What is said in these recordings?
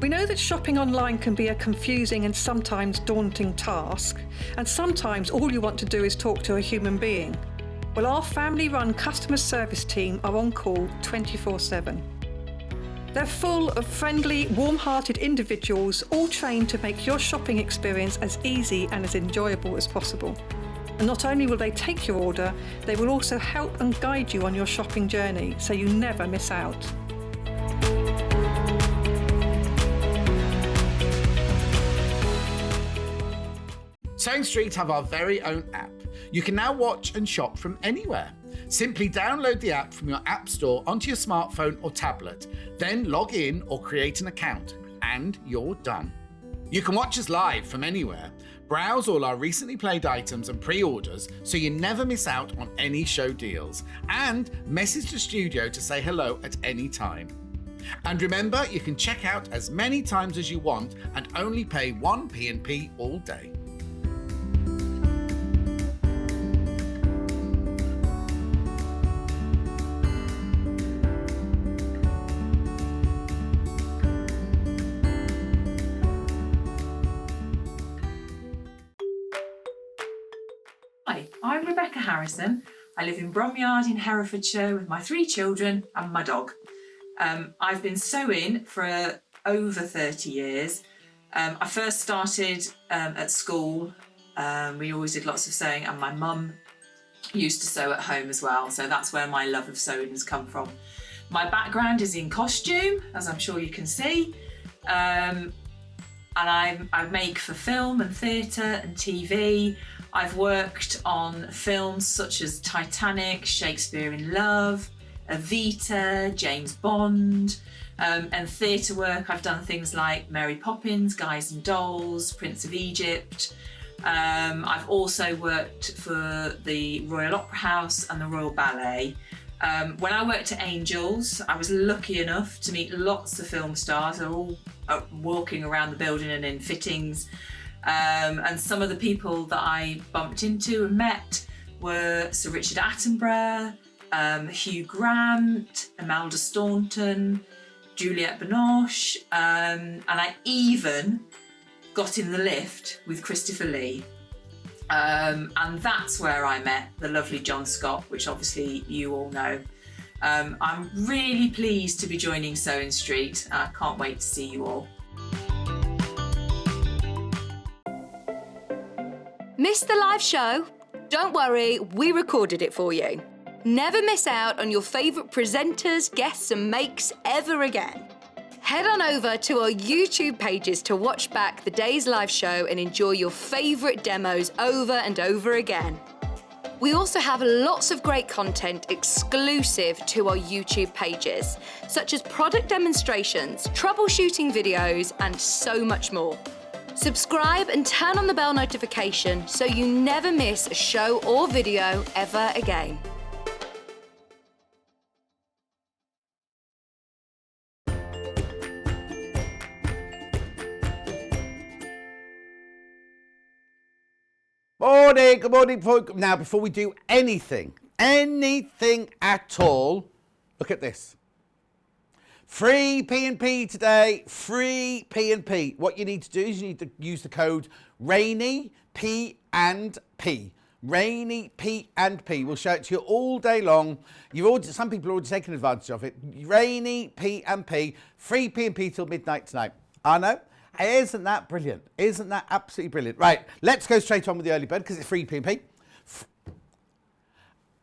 We know that shopping online can be a confusing and sometimes daunting task, and sometimes all you want to do is talk to a human being. Well, our family-run customer service team are on call 24/7. They're full of friendly, warm-hearted individuals, all trained to make your shopping experience as easy and as enjoyable as possible. And not only will they take your order, they will also help and guide you on your shopping journey, so you never miss out. Sewing Street have our very own app. You can now watch and shop from anywhere. Simply download the app from your app store onto your smartphone or tablet, then log in or create an account, and you're done. You can watch us live from anywhere, browse all our recently played items and pre-orders so you never miss out on any show deals, and message the studio to say hello at any time. And remember, you can check out as many times as you want and only pay 1 P&P all day. Hi, I'm Rebecca Harrison. I live in Bromyard in Herefordshire with my 3 children and my dog. I've been sewing for over 30 years. I first started at school. We always did lots of sewing, and my mum used to sew at home as well, so that's where my love of sewing has come from. My background is in costume, as I'm sure you can see, and I make for film and theatre and TV. I've worked on films such as Titanic, Shakespeare in Love, Evita, James Bond, and theatre work. I've done things like Mary Poppins, Guys and Dolls, Prince of Egypt. I've also worked for the Royal Opera House and the Royal Ballet. When I worked at Angels, I was lucky enough to meet lots of film stars. They're all walking around the building and in fittings. And some of the people that I bumped into and met were Sir Richard Attenborough, Hugh Grant, Imelda Staunton, Juliette Binoche, and I even got in the lift with Christopher Lee. And that's where I met the lovely John Scott, which obviously you all know. I'm really pleased to be joining Sewing Street. I can't wait to see you all. Missed the live show? Don't worry, we recorded it for you. Never miss out on your favourite presenters, guests and makes ever again. Head on over to our YouTube pages to watch back the day's live show and enjoy your favourite demos over and over again. We also have lots of great content exclusive to our YouTube pages, such as product demonstrations, troubleshooting videos, and so much more. Subscribe and turn on the bell notification so you never miss a show or video ever again. Morning, good morning. Now, before we do anything at all, look at this. Free P&P today, free P&P. What you need to do is you need to use the code RAINY P&P. Rainy P&P. We'll show it to you all day long. Some people are already taking advantage of it. Rainy P&P, free P&P till midnight tonight. I know. Isn't that brilliant? Isn't that absolutely brilliant? Right, let's go straight on with the early bird because it's free P&P.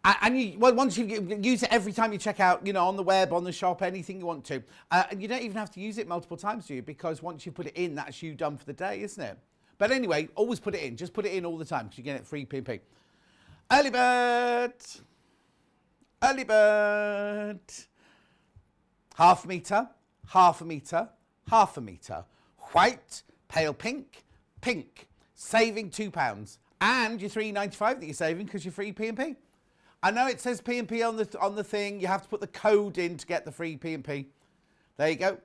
And once you use it every time you check out, on the web, on the shop, anything you want to. And you don't even have to use it multiple times, do you? Because once you put it in, that's you done for the day, isn't it? But anyway, always put it in. Just put it in all the time because you get it free P&P. Early bird. Early bird. Half a metre, half a metre, half a metre. White, pale pink, pink. Saving £2. And your £3.95 that you're saving because you're free P&P. I know it says P&P on the thing. You have to put the code in to get the free P&P. There you go.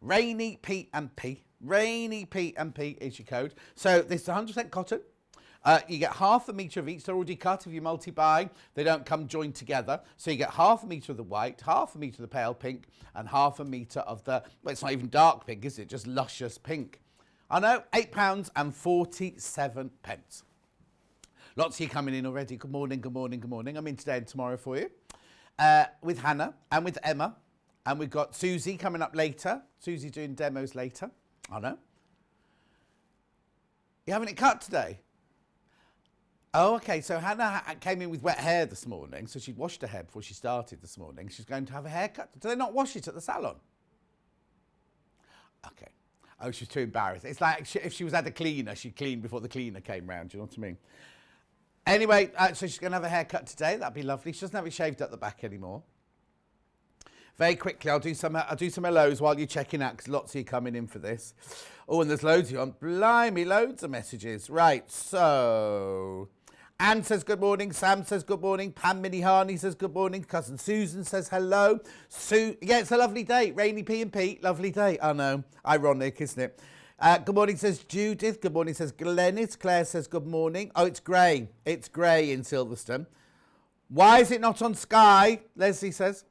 Rainy P&P. Rainy P&P is your code. So this is 100% cotton. You get half a metre of each. They're already cut. If you multi-buy, they don't come joined together. So you get half a metre of the white, half a metre of the pale pink, and half a metre of the, well, it's not even dark pink, is it? Just luscious pink. I know, £8.47. Lots of you coming in already. Good morning, good morning, good morning. I'm in today and tomorrow for you. With Hannah and with Emma. And we've got Suzie coming up later. Suzie doing demos later. I know. You having it cut today? Oh, okay. So Hannah came in with wet hair this morning. So she'd washed her hair before she started this morning. She's going to have a haircut. Do they not wash it at the salon? Okay. Oh, she's too embarrassed. It's like if she was at a cleaner, she'd clean before the cleaner came round. Do you know what I mean? Anyway, so she's going to have a haircut today. That'd be lovely. She doesn't have it shaved at the back anymore. Very quickly, I'll do some hellos while you're checking out, because lots of you coming in for this. Oh, and there's loads of you on. Blimey, loads of messages. Right, so Anne says good morning. Sam says good morning. Pam Minihani says good morning. Cousin Susan says hello. Yeah, it's a lovely day. Rainy P&P, lovely day. I know, ironic, isn't it? Good morning says Judith. Good morning says Glennis. Claire says good morning. Oh, it's grey. It's grey in Silverstone. Why is it not on Sky? Leslie says.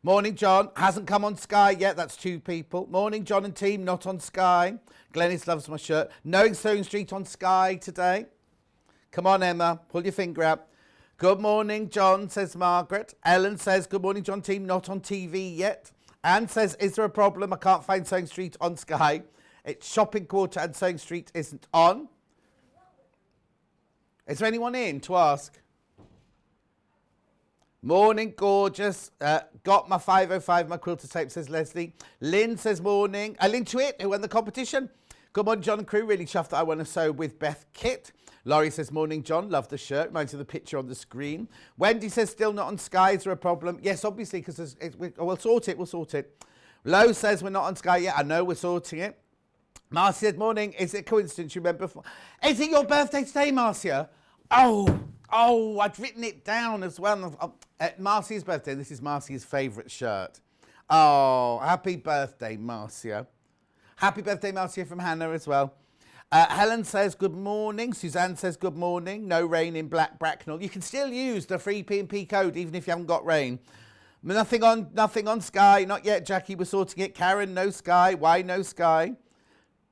Morning, John. Hasn't come on Sky yet. That's 2 people. Morning, John and team. Not on Sky. Glennis loves my shirt. Knowing Sewing Street on Sky today. Come on, Emma. Pull your finger out. Good morning, John, says Margaret. Ellen says, good morning, John team. Not on TV yet. Anne says, is there a problem? I can't find Sewing Street on Sky. It's Shopping Quarter and Sewing Street isn't on. Is there anyone in to ask? Morning, gorgeous. Got my 505, my quilter tape, says Leslie. Lynn says morning. Lynn Twit, who won the competition. Good morning, John and crew. Really chuffed that I want to sew with Beth Kit. Laurie says, morning, John. Love the shirt. Reminds me of the picture on the screen. Wendy says, still not on Sky. Is there a problem? Yes, obviously, because we'll sort it. We'll sort it. Lo says, we're not on Sky yet. I know, we're sorting it. Marcia said, morning. Is it a coincidence you remember? Is it your birthday today, Marcia? Oh, I'd written it down as well. Marcia's birthday. This is Marcia's favourite shirt. Oh, happy birthday, Marcia. Happy birthday, Marcia, from Hannah as well. Helen says good morning. Suzanne says good morning. No rain in Black Bracknell. You can still use the free P&P code even if you haven't got rain. Nothing on Sky. Not yet, Jackie. We're sorting it. Karen, no Sky. Why no Sky?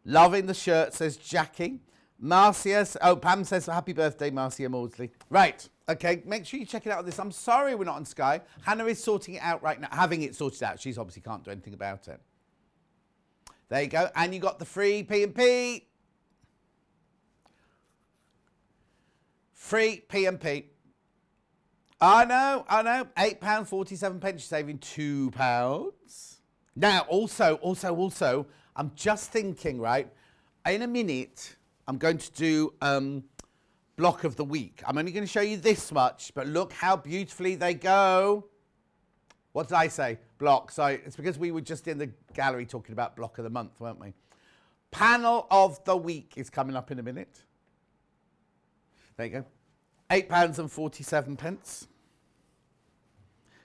Loving the shirt, says Jackie. Marcia, Pam says happy birthday, Marcia Maudsley. Right, okay, make sure you check it out on this. I'm sorry we're not on Sky. Hannah is sorting it out right now, having it sorted out. She's obviously can't do anything about it. There you go, and you got the free P&P. Free P&P. I know, £8.47, you're saving £2. Now, also, I'm just thinking, right, in a minute, I'm going to do block of the week. I'm only going to show you this much, but look how beautifully they go. What did I say? Block. Sorry, it's because we were just in the gallery talking about block of the month, weren't we? Panel of the week is coming up in a minute. There you go. £8.47.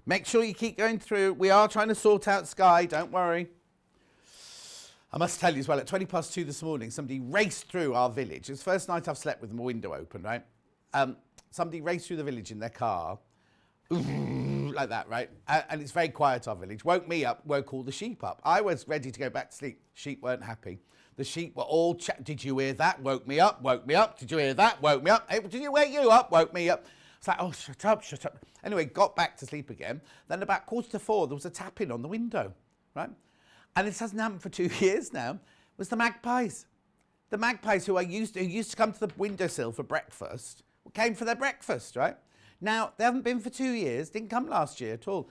Make sure you keep going through. We are trying to sort out Sky, don't worry. I must tell you as well, at 2:20 this morning, somebody raced through our village. It's the first night I've slept with my window open, right? Somebody raced through the village in their car, like that, right? And it's very quiet, our village. Woke me up, woke all the sheep up. I was ready to go back to sleep. Sheep weren't happy. The sheep were all, did you hear that? Woke me up, woke me up. Did you hear that? Woke me up. Hey, did you wake you up? Woke me up. It's like, oh, shut up, shut up. Anyway, got back to sleep again. Then about 3:45, there was a tapping on the window, right? And this hasn't happened for 2 years now. It was the magpies. The magpies who used to come to the windowsill for breakfast, came for their breakfast, right? Now, they haven't been for 2 years, didn't come last year at all.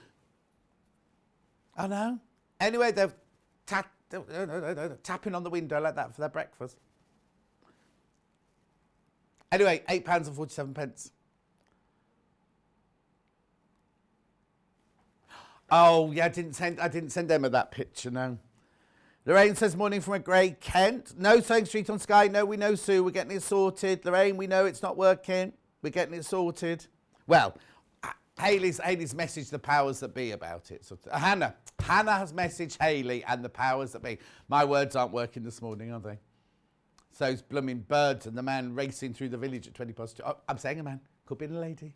I know. Anyway, they're tapping on the window like that for their breakfast. Anyway, £8.47. Oh, yeah, I didn't send Emma that picture, no. Lorraine says, morning from a grey Kent. No Sewing Street on Sky. No, we know, Sue. We're getting it sorted. Lorraine, we know it's not working. We're getting it sorted. Well, Hayley's messaged the powers that be about it. So, Hannah has messaged Hayley and the powers that be. My words aren't working this morning, are they? So those blooming birds and the man racing through the village at 20 past 2. Oh, I'm saying a man. Could be a lady.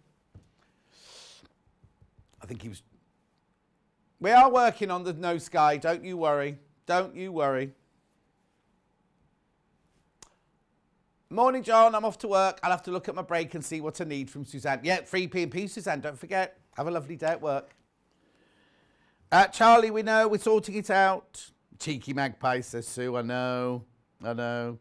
I think he was... We are working on the no sky. Don't you worry. Don't you worry. Morning, John. I'm off to work. I'll have to look at my break and see what I need from Suzanne. Yeah, free P&P, Suzanne. Don't forget. Have a lovely day at work. Charlie, we know. We're sorting it out. Cheeky magpie, says Sue. I know. I know.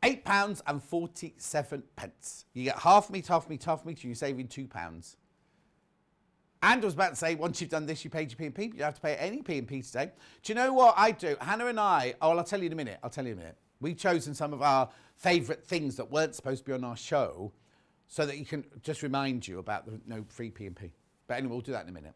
£8.47. You get half meat, half meat, half meat, and you're saving £2. And I was about to say, once you've done this, you paid your P&P. You don't have to pay any P&P today. Do you know what I do? Hannah and I, oh, well, I'll tell you in a minute. I'll tell you in a minute. We've chosen some of our favourite things that weren't supposed to be on our show so that you can just remind you about the no free P&P. But anyway, we'll do that in a minute.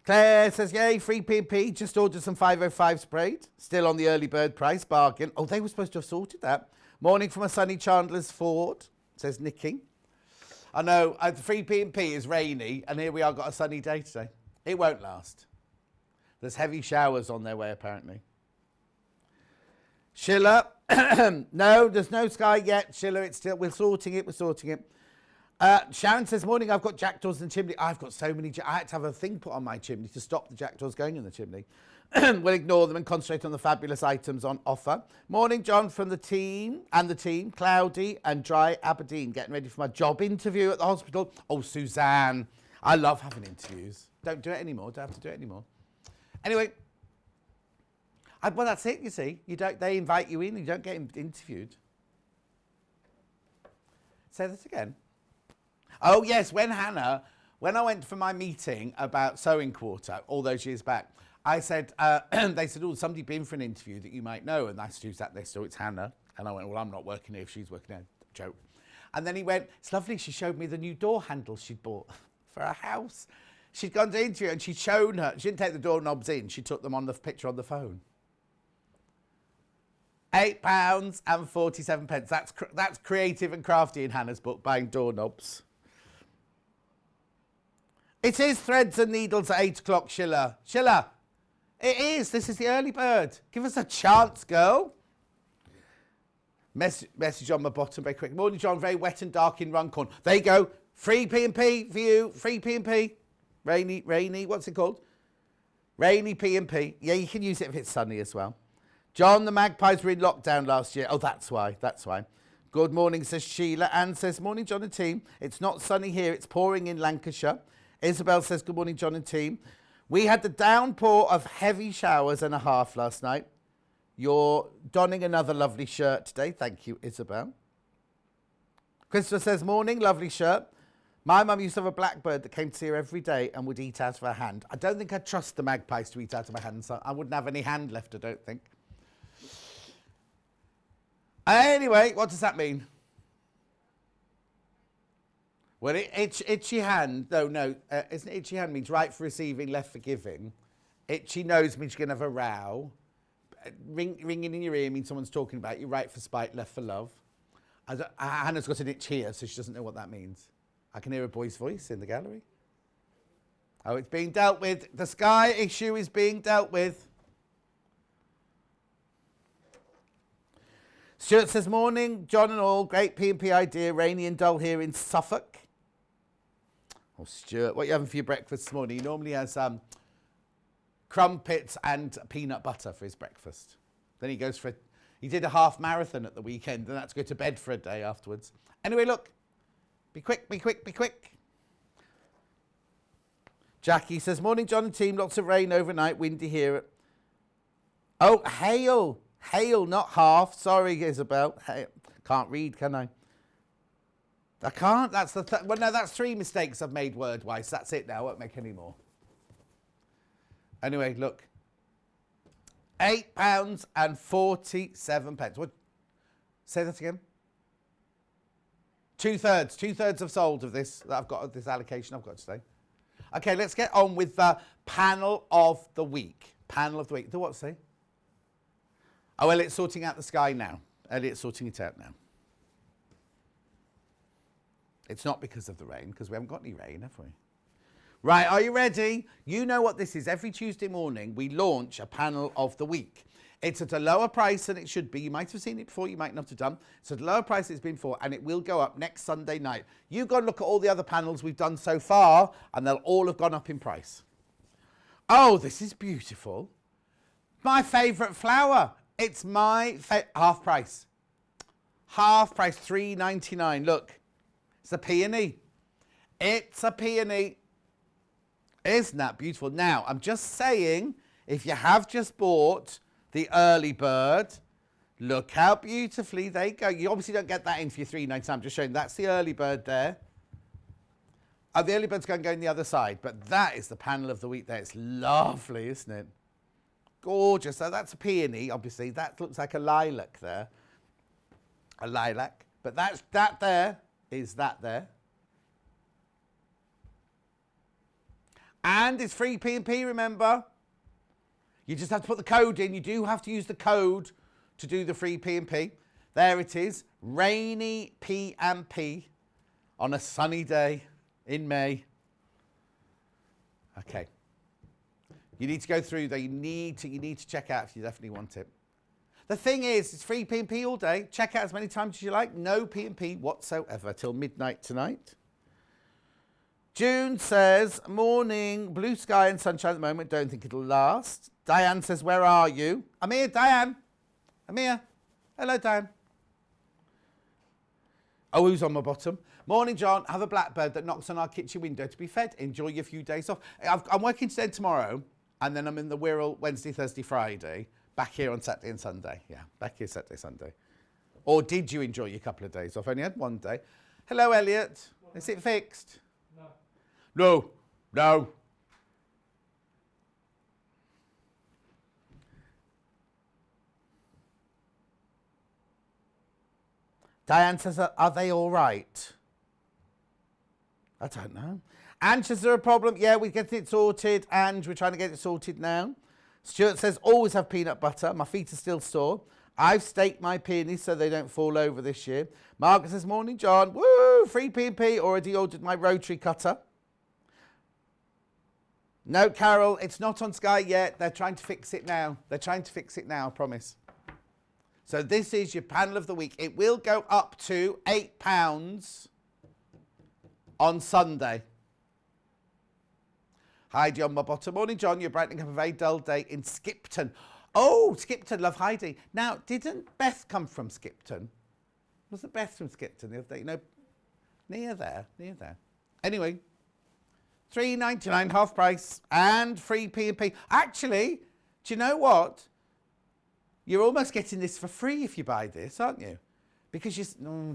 Claire says, yay, free P&P. Just ordered some 505 sprayed. Still on the early bird price, bargain. Oh, they were supposed to have sorted that. Morning from a sunny Chandler's Ford, says Nicky. I know, the free P&P is rainy, and here we are, got a sunny day today. It won't last. There's heavy showers on their way, apparently. Schiller, no, there's no sky yet. Schiller, it's still, we're sorting it. Sharon says, morning, I've got jackdaws in the chimney. I've got so many, I had to have a thing put on my chimney to stop the jackdaws going in the chimney. We'll ignore them and concentrate on the fabulous items on offer. Morning, John, from the team, cloudy and dry Aberdeen, getting ready for my job interview at the hospital. Oh, Suzanne, I love having interviews. Don't do it anymore, don't have to do it anymore. Anyway, well, that's it, you see. They invite you in, you don't get interviewed. Say that again. Oh, yes, when I went for my meeting about sewing quarter all those years back, I said, they said, oh, somebody been for an interview that you might know. And I said, who's that? They said, oh, it's Hannah. And I went, well, I'm not working here if she's working here. Joke. And then he went, it's lovely. She showed me the new door handles she'd bought for her house. She'd gone to interview and she'd shown her. She didn't take the doorknobs in. She took them on the picture on the phone. £8.47. That's creative and crafty in Hannah's book, buying doorknobs. It is threads and needles at 8 o'clock, Schiller. Schiller, it is. This is the early bird. Give us a chance, girl. Message on my bottom very quick. Morning, John. Very wet and dark in Runcorn. There you go. Free P&P for you. Free P&P. Rainy. What's it called? Rainy P&P. Yeah, you can use it if it's sunny as well. John, the magpies were in lockdown last year. Oh, that's why. Good morning, says Sheila. Anne says, morning, John and team. It's not sunny here. It's pouring in Lancashire. Isabel says, good morning, John and team. We had the downpour of heavy showers and a half last night. You're donning another lovely shirt today. Thank you, Isabel. Christopher says, morning, lovely shirt. My mum used to have a blackbird that came to see her every day and would eat out of her hand. I don't think I'd trust the magpies to eat out of my hand, so I wouldn't have any hand left, I don't think. Anyway, what does that mean? Well, itchy hand, no, isn't itchy hand means right for receiving, left for giving. Itchy nose means you're going to have a row. Ringing in your ear means someone's talking about you, right for spite, left for love. Hannah's got an itch here, so she doesn't know what that means. I can hear a boy's voice in the gallery. Oh, it's being dealt with. The sky issue is being dealt with. Stuart says, morning, John and all. Great P&P idea. Rainy and dull here in Suffolk. Oh, Stuart, what are you having for your breakfast this morning? He normally has crumpets and peanut butter for his breakfast. Then he did a half marathon at the weekend and had to go to bed for a day afterwards. Anyway, look. Be quick. Jackie says, morning, John and team. Lots of rain overnight. Windy here. Oh, hail. Hail, not half. Sorry, Isabel. Hail. Can't read, can I? I can't. That's well, no, that's 3 mistakes I've made word-wise. That's it now. I won't make any more. Anyway, look. £8.47. What? Say that again. Two-thirds have sold of this. That I've got this allocation I've got today. Okay, let's get on with the panel of the week. Panel of the week. The what, say? Oh, Elliot's sorting out the sky now. Elliot's sorting it out now. It's not because of the rain, because we haven't got any rain, have we? Right, are you ready? You know what this is. Every Tuesday morning, we launch a panel of the week. It's at a lower price than it should be. You might have seen it before, you might not have done. It's at a lower price it's been for, and it will go up next Sunday night. You go and look at all the other panels we've done so far, and they'll all have gone up in price. Oh, this is beautiful. My favourite flower. It's my half price. Half price, $3.99. Look, it's a peony. It's a peony. Isn't that beautiful? Now, I'm just saying, if you have just bought the early bird, look how beautifully they go. You obviously don't get that in for your $3.99. I'm just showing that's the early bird there. Oh, the early bird's going to go in the other side, but that is the panel of the week there. It's lovely, isn't it? Gorgeous. So that's a peony, obviously. That looks like a lilac there. A lilac. But that there is that there. And it's free P&P, remember? You just have to put the code in. You do have to use the code to do the free P&P. There it is. Rainy P&P on a sunny day in May. Okay. You need to go through there. You need to check out if you definitely want it. The thing is, it's free P&P all day. Check out as many times as you like. No P&P whatsoever till midnight tonight. June says, morning, blue sky and sunshine at the moment. Don't think it'll last. Diane says, where are you? I'm here, Diane. I'm here. Hello, Diane. Oh, who's on my bottom? Morning, John. Have a blackbird that knocks on our kitchen window to be fed. Enjoy your few days off. I'm working today and tomorrow, and then I'm in the Wirral Wednesday, Thursday, Friday. Back here on Saturday and Sunday. Yeah, back here Saturday, Sunday. Or did you enjoy your couple of days off? Only had one day. Hello, Elliot. Is it fixed? No. No. Diane says, are they all right? I don't know. Ange, is there a problem? Yeah, we're getting it sorted. Ange, we're trying to get it sorted now. Stuart says, always have peanut butter. My feet are still sore. I've staked my peonies so they don't fall over this year. Margaret says, morning, John. Woo, free P&P. Already ordered my rotary cutter. No, Carol, it's not on Sky yet. They're trying to fix it now. They're trying to fix it now, I promise. So this is your panel of the week. It will go up to £8 on Sunday. Heidi on my bottom. Morning, John. You're brightening up a very dull day in Skipton. Oh, Skipton. Love Heidi. Now, didn't Beth come from Skipton? Wasn't Beth from Skipton the other day? No, near there. Anyway. $3.99 half price and free P&P. Actually, do you know what? You're almost getting this for free if you buy this, aren't you? Because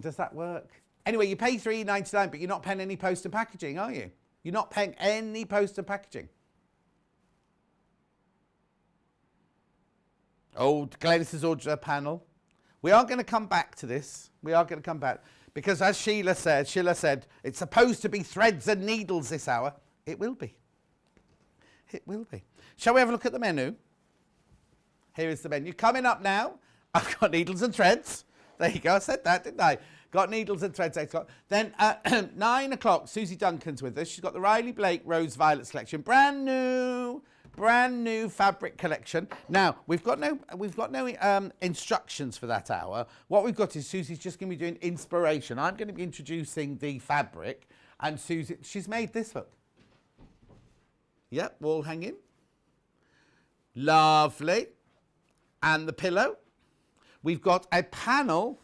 does that work? Anyway, you pay $3.99, but you're not paying any post and packaging, are you? You're not paying any post and packaging. Oh, Gladys has ordered a panel. We are going to come back to this. Because as Sheila said, it's supposed to be threads and needles this hour. It will be. It will be. Shall we have a look at the menu? Here is the menu. Coming up now, I've got needles and threads. There you go. I said that, didn't I? Got needles and threads, 8 o'clock. Then at 9 o'clock, Suzie Duncan's with us. She's got the Riley Blake Rose Violets collection. Brand new fabric collection. Now, we've got no instructions for that hour. What we've got is Susie's just going to be doing inspiration. I'm going to be introducing the fabric, and Suzie, she's made this, look. Yep, wall hanging. Lovely. And the pillow. We've got a panel,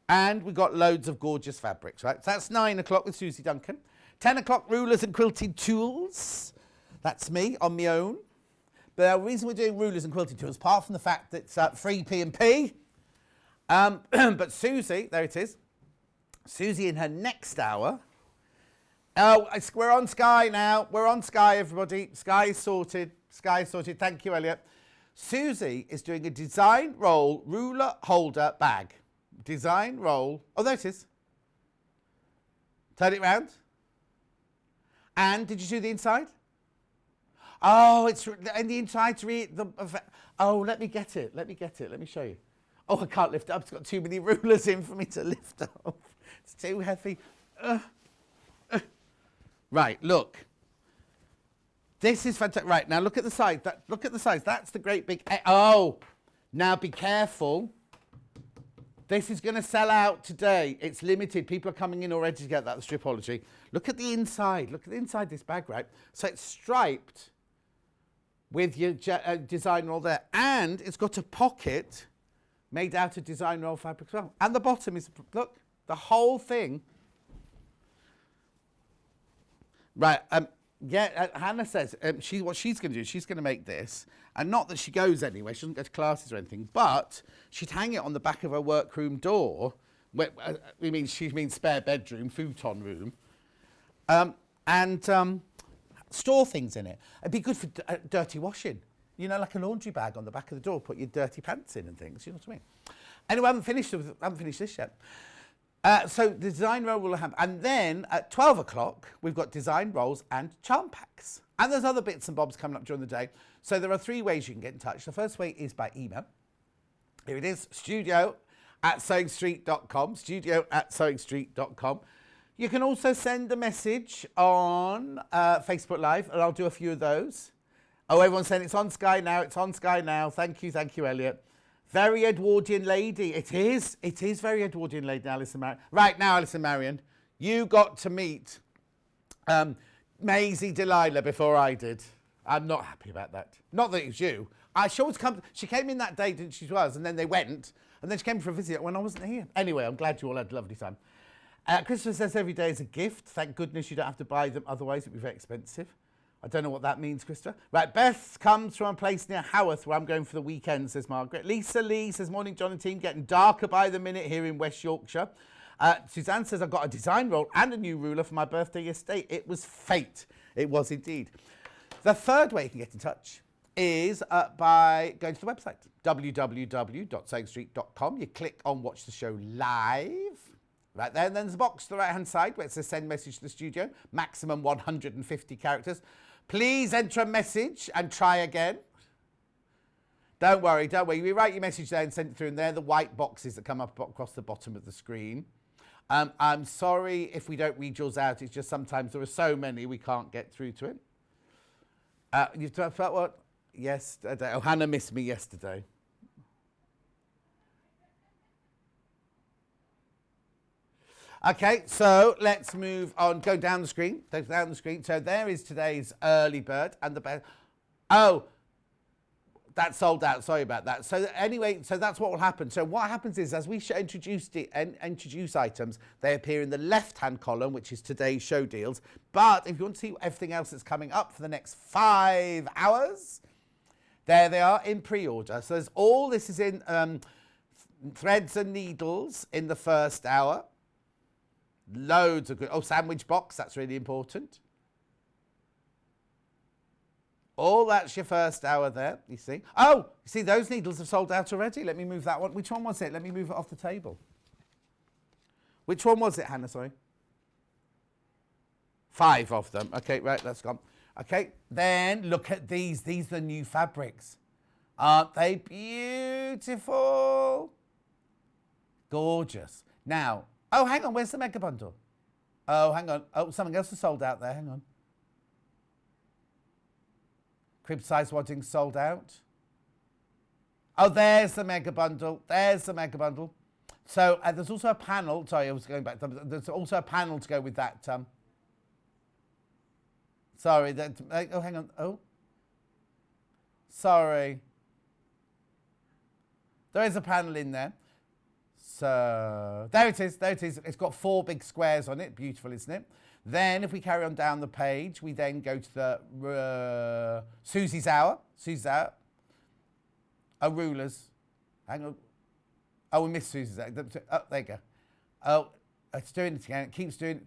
and we've got loads of gorgeous fabrics, right? So that's 9 o'clock with Suzie Duncan. 10 o'clock, rulers and quilting tools. That's me on my own. But the reason we're doing rulers and quilting tools, apart from the fact that it's free P&P, but Suzie, there it is. Suzie in her next hour. Oh, we're on Sky now. We're on Sky, everybody. Sky is sorted. Thank you, Elliot. Suzie is doing a design roll ruler holder bag. Design roll. Oh, there it is. Turn it round. And did you do the inside? Oh, it's in the inside to read the. Oh, let me get it. Let me show you. Oh, I can't lift it up. It's got too many rulers in for me to lift up. It's too heavy. Right, look. This is fantastic. Right, now look at the size. Look at the size. That's the great big... Oh, now be careful. This is going to sell out today. It's limited. People are coming in already to get that, the Stripology. Look at the inside. Look at the inside of this bag, right? So it's striped with your design roll there. And it's got a pocket made out of design roll fabric as well. And the bottom is, look, the whole thing. Right, Hannah says what she's going to do, she's going to make this, and not that she goes anywhere, she doesn't go to classes or anything, but she'd hang it on the back of her workroom door, she means spare bedroom, futon room, and store things in it. It'd be good for dirty washing, you know, like a laundry bag on the back of the door, put your dirty pants in and things, you know what I mean? Anyway, I haven't finished this yet. So the design roll will have, and then at 12 o'clock, we've got design rolls and charm packs. And there's other bits and bobs coming up during the day. So there are 3 ways you can get in touch. The first way is by email. Here it is, studio@sewingstreet.com, studio@sewingstreet.com. You can also send a message on Facebook Live, and I'll do a few of those. Oh, everyone's saying it's on Sky now, it's on Sky now. Thank you, Elliot. Very Edwardian lady. It is very Edwardian lady, Alison Marion. Right now, Alison Marion, you got to meet Maisie Delilah before I did. I'm not happy about that. Not that it was you. She came in that day, didn't she? And then they went, and then she came for a visit when I wasn't here. Anyway, I'm glad you all had a lovely time. Christopher says every day is a gift. Thank goodness you don't have to buy them, otherwise it'd be very expensive. I don't know what that means, Christopher. Right, Beth comes from a place near Haworth where I'm going for the weekend, says Margaret. Lisa Lee says, morning, John and team. Getting darker by the minute here in West Yorkshire. Suzanne says, I've got a design roll and a new ruler for my birthday yesterday. It was fate. It was indeed. The third way you can get in touch is by going to the website, www.sewingstreet.com. You click on Watch the Show Live. Right there, and then there's a box to the right-hand side where it says send message to the studio, maximum 150 characters. Please enter a message and try again. Don't worry. You write your message there and send it through, and they're the white boxes that come up across the bottom of the screen. I'm sorry if we don't read yours out. It's just sometimes there are so many we can't get through to it. You've felt what? Yesterday. Oh, Hannah missed me yesterday. Okay, so let's move on. Go down the screen. So there is today's early bird and the best. Oh, that sold out. Sorry about that. So anyway, so that's what will happen. So what happens is, as we introduce items, they appear in the left-hand column, which is today's show deals. But if you want to see everything else that's coming up for the next 5 hours, there they are in pre-order. So there's all this is in threads and needles in the first hour. Loads of good. Oh, sandwich box, that's really important. All that's your first hour there, you see. Oh, you see, those needles have sold out already. Let me move that one. Which one was it? Let me move it off the table. Which one was it, Hannah? Sorry. 5 of them. Okay, right, that's gone. Okay, then look at these. These are the new fabrics. Aren't they beautiful? Gorgeous. Now, oh, hang on, where's the mega bundle? Oh, hang on. Oh, something else is sold out there. Hang on. Crib size wadding sold out. Oh, there's the mega bundle. So there's also a panel. Sorry, I was going back. There's also a panel to go with that. Sorry. Oh, hang on. Oh. Sorry. There is a panel in there. So there it is. It's got 4 big squares on it. Beautiful, isn't it? Then if we carry on down the page, we then go to the Susie's Hour. Oh, rulers. Hang on. Oh, we missed Susie's Hour. Oh, there you go. Oh, it's doing it again. It keeps doing it.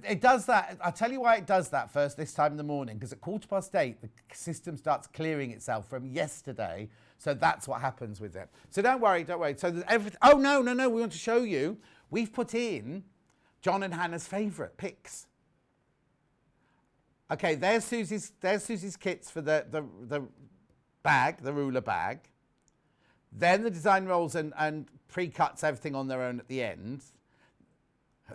It does that. I'll tell you why it does that first this time in the morning, because at 8:15, the system starts clearing itself from yesterday. So that's what happens with it. So don't worry. So there's everything. Oh, no. We want to show you. We've put in John and Hannah's favourite picks. Okay, there's Susie's kits for the bag, the ruler bag. Then the design rolls and pre-cuts everything on their own at the end.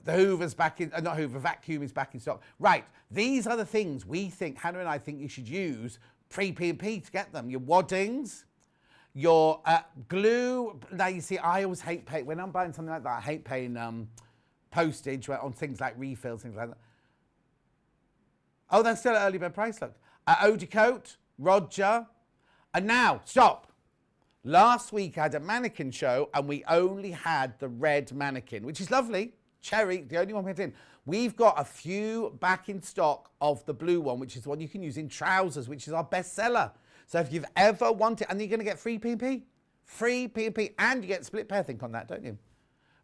The Hoover's back in, not Hoover, vacuum is back in stock. Right, these are the things we think, Hannah and I think you should use pre-P&P to get them. Your waddings, your glue. Now, you see, I always hate paying, when I'm buying something like that, I hate paying postage on things like refills, things like that. Oh, that's still at early bird price, look. Eau de Coat, Roger. And now, stop. Last week I had a mannequin show and we only had the red mannequin, which is lovely. Cherry, the only one we had in. We've got a few back in stock of the blue one, which is the one you can use in trousers, which is our best seller. So if you've ever wanted, and you're going to get free P&P. Free P&P, and you get split pair think on that, don't you?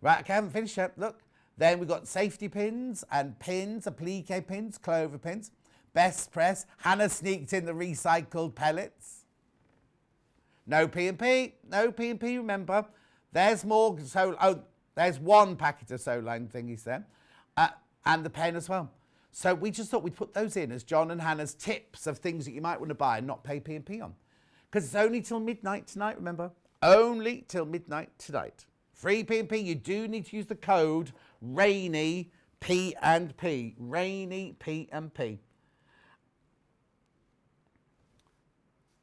Right, okay, I haven't finished yet, look. Then we've got safety pins and applique pins, clover pins. Best press. Hannah sneaked in the recycled pellets. No P&P, remember. There's more, there's one packet of Soline thingies there. And the pen as well. So we just thought we'd put those in as John and Hannah's tips of things that you might want to buy and not pay P&P on. Because it's only till midnight tonight, remember? Only till midnight tonight. Free P&P, you do need to use the code RAINY P&P. Rainy P&P.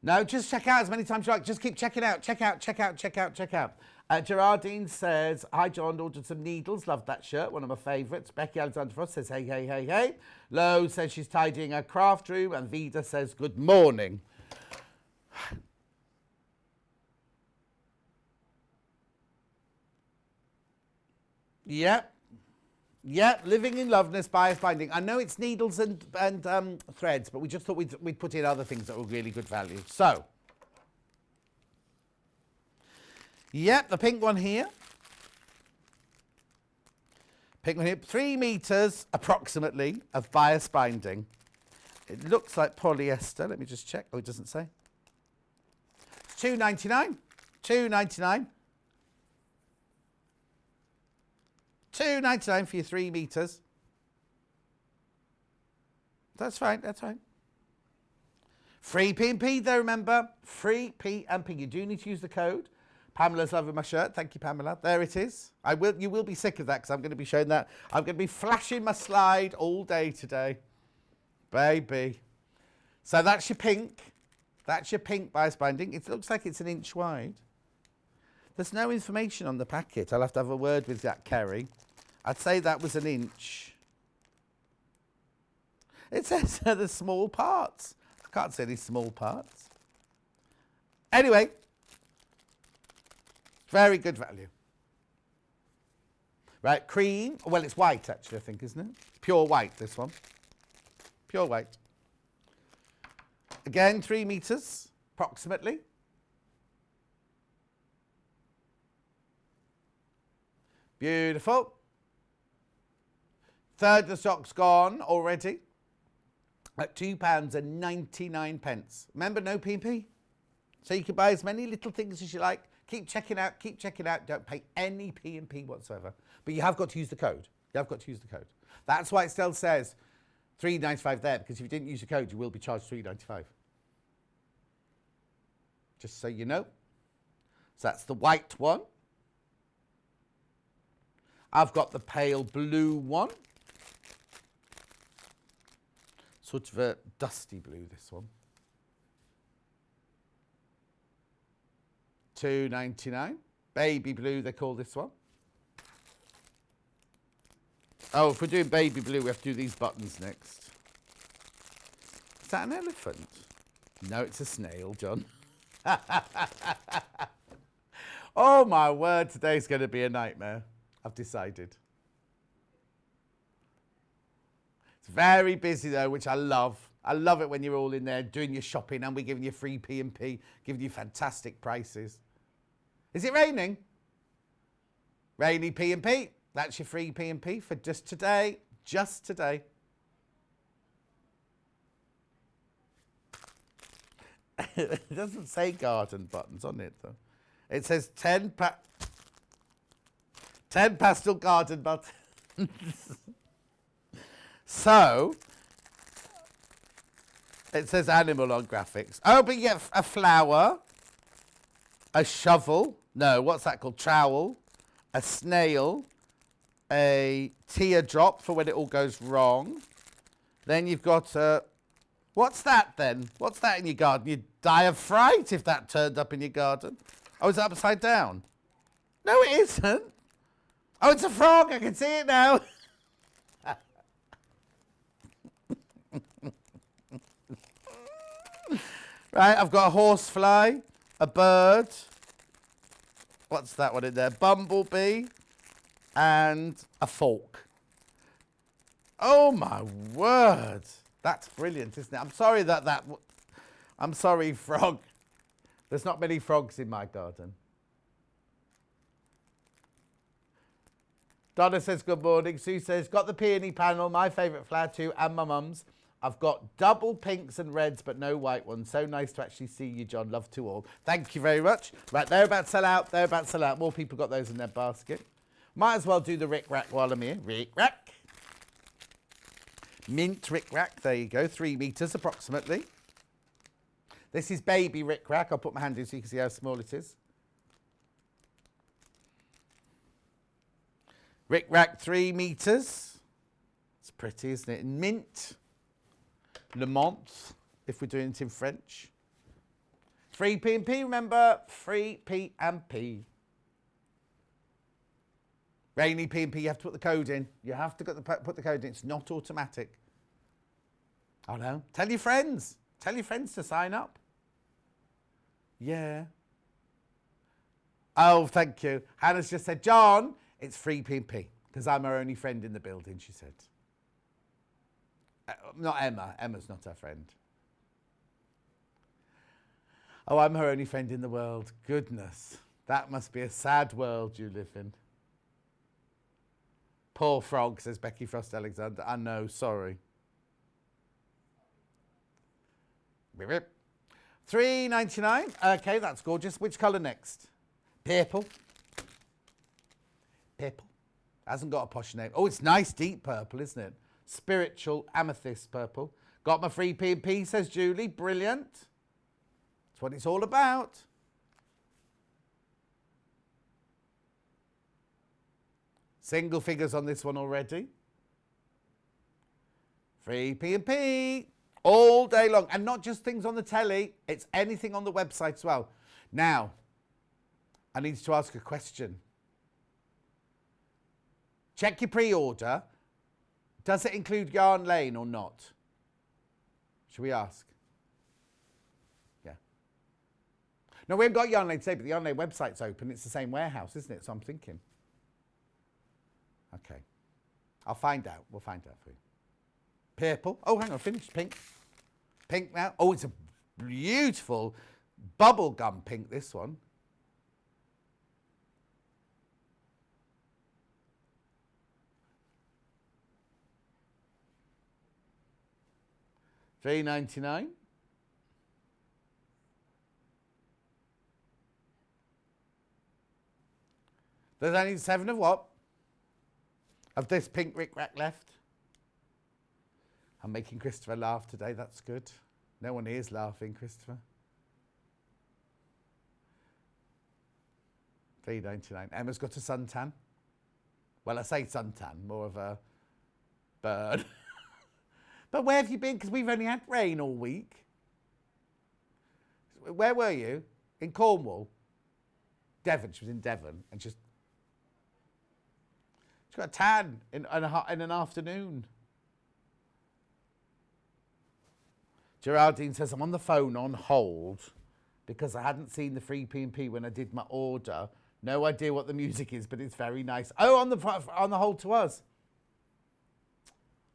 No, just check out as many times you like. Just keep checking out. Check out. Gerardine says, hi, John, ordered some needles. Loved that shirt, one of my favourites. Becky Alexander Frost says, hey. Lo says she's tidying her craft room. And Vida says, good morning. Yep, living in loveness, bias binding. I know it's needles and threads, but we just thought we'd put in other things that were really good value. So, yep, the pink one here. 3 meters approximately of bias binding. It looks like polyester. Let me just check. Oh, it doesn't say. It's $2.99. $2.99 for your 3 meters. That's fine. Free P&P though, remember. Free P&P. You do need to use the code. Pamela's loving my shirt. Thank you, Pamela. There it is. You will be sick of that because I'm going to be showing that. I'm going to be flashing my slide all day today. Baby. So that's your pink. That's your pink bias binding. It looks like it's 1 inch wide. There's no information on the packet. I'll have to have a word with that, Kerry. I'd say that was 1 inch. It says the small parts. I can't see any small parts. Anyway, very good value. Right, cream. Well, it's white, actually, I think, isn't it? Pure white, this one. Pure white. Again, 3 meters, approximately. Beautiful. Third of the stock's gone already at £2.99. Remember, no P&P. So you can buy as many little things as you like. Keep checking out. Don't pay any P&P whatsoever. But you have got to use the code. That's why it still says $3.95 there, because if you didn't use the code, you will be charged $3.95. Just so you know. So that's the white one. I've got the pale blue one. Sort of a dusty blue, this one. $2.99. Baby blue, they call this one. Oh, if we're doing baby blue, we have to do these buttons next. Is that an elephant? No, it's a snail, John. Oh, my word, today's going to be a nightmare. I've decided. It's very busy, though, which I love. I love it when you're all in there doing your shopping and we're giving you free P&P, giving you fantastic prices. Is it raining? Rainy P&P. That's your free P&P for just today. Just today. It doesn't say garden buttons on it, though. It says 10 pastel garden buttons. So, it says animal on graphics. Oh, but you get a flower, a shovel. No, what's that called? Trowel, a snail, a teardrop for when it all goes wrong. Then you've got what's that then? What's that in your garden? You'd die of fright if that turned up in your garden. Oh, it's upside down. No, it isn't. Oh, it's a frog. I can see it now. Right, I've got a horsefly, a bird. What's that one in there? Bumblebee and a fork. Oh my word. That's brilliant, isn't it? I'm sorry I'm sorry, frog. There's not many frogs in my garden. Donna says good morning. Sue says, got the peony panel, my favourite flower too, and my mum's. I've got double pinks and reds, but no white ones. So nice to actually see you, John. Love to all. Thank you very much. Right, they're about to sell out. They're about to sell out. More people got those in their basket. Might as well do the Rick Rack while I'm here. Rick Rack. Mint Rick Rack. There you go. 3 metres approximately. This is baby Rick Rack. I'll put my hand in so you can see how small it is. Rick Rack, 3 metres. It's pretty, isn't it? Mint. Le Mont, if we're doing it in French. Free P&P, remember? Free P&P. Rainy P&P, you have to put the code in. You have to put the code in. It's not automatic. I know. Tell your friends. Tell your friends to sign up. Yeah. Oh, thank you. Hannah's just said, John, it's free P&P because I'm her only friend in the building, she said. Not Emma. Emma's not her friend. Oh, I'm her only friend in the world. Goodness. That must be a sad world you live in. Poor frog, says Becky Frost Alexander. I know, sorry. $3.99. Okay, that's gorgeous. Which colour next? Purple. Purple. Hasn't got a posh name. Oh, it's nice deep purple, isn't it? Spiritual amethyst purple. Got my free P&P, says Julie. Brilliant. That's what it's all about. Single figures on this one already. Free P&P. All day long. And not just things on the telly. It's anything on the website as well. Now, I need to ask a question. Check your pre-order. Does it include Yarn Lane or not? Should we ask? Yeah. No, we haven't got Yarn Lane today, but the Yarn Lane website's open. It's the same warehouse, isn't it? So I'm thinking. Okay. I'll find out. We'll find out for you. Purple. Oh, hang on. Finished. Pink. Pink now. Oh, it's a beautiful bubblegum pink, this one. $3.99. There's only 7 of what? Of this pink Rick Rack left. I'm making Christopher laugh today. That's good. No one here is laughing, Christopher. $3.99. Emma's got a suntan. Well, I say suntan, more of a bird. But where have you been? Because we've only had rain all week. Where were you? In Cornwall? Devon. She was in Devon. And she got a tan in an afternoon. Geraldine says, I'm on the phone on hold because I hadn't seen the free P&P when I did my order. No idea what the music is, but it's very nice. Oh, on the hold to us.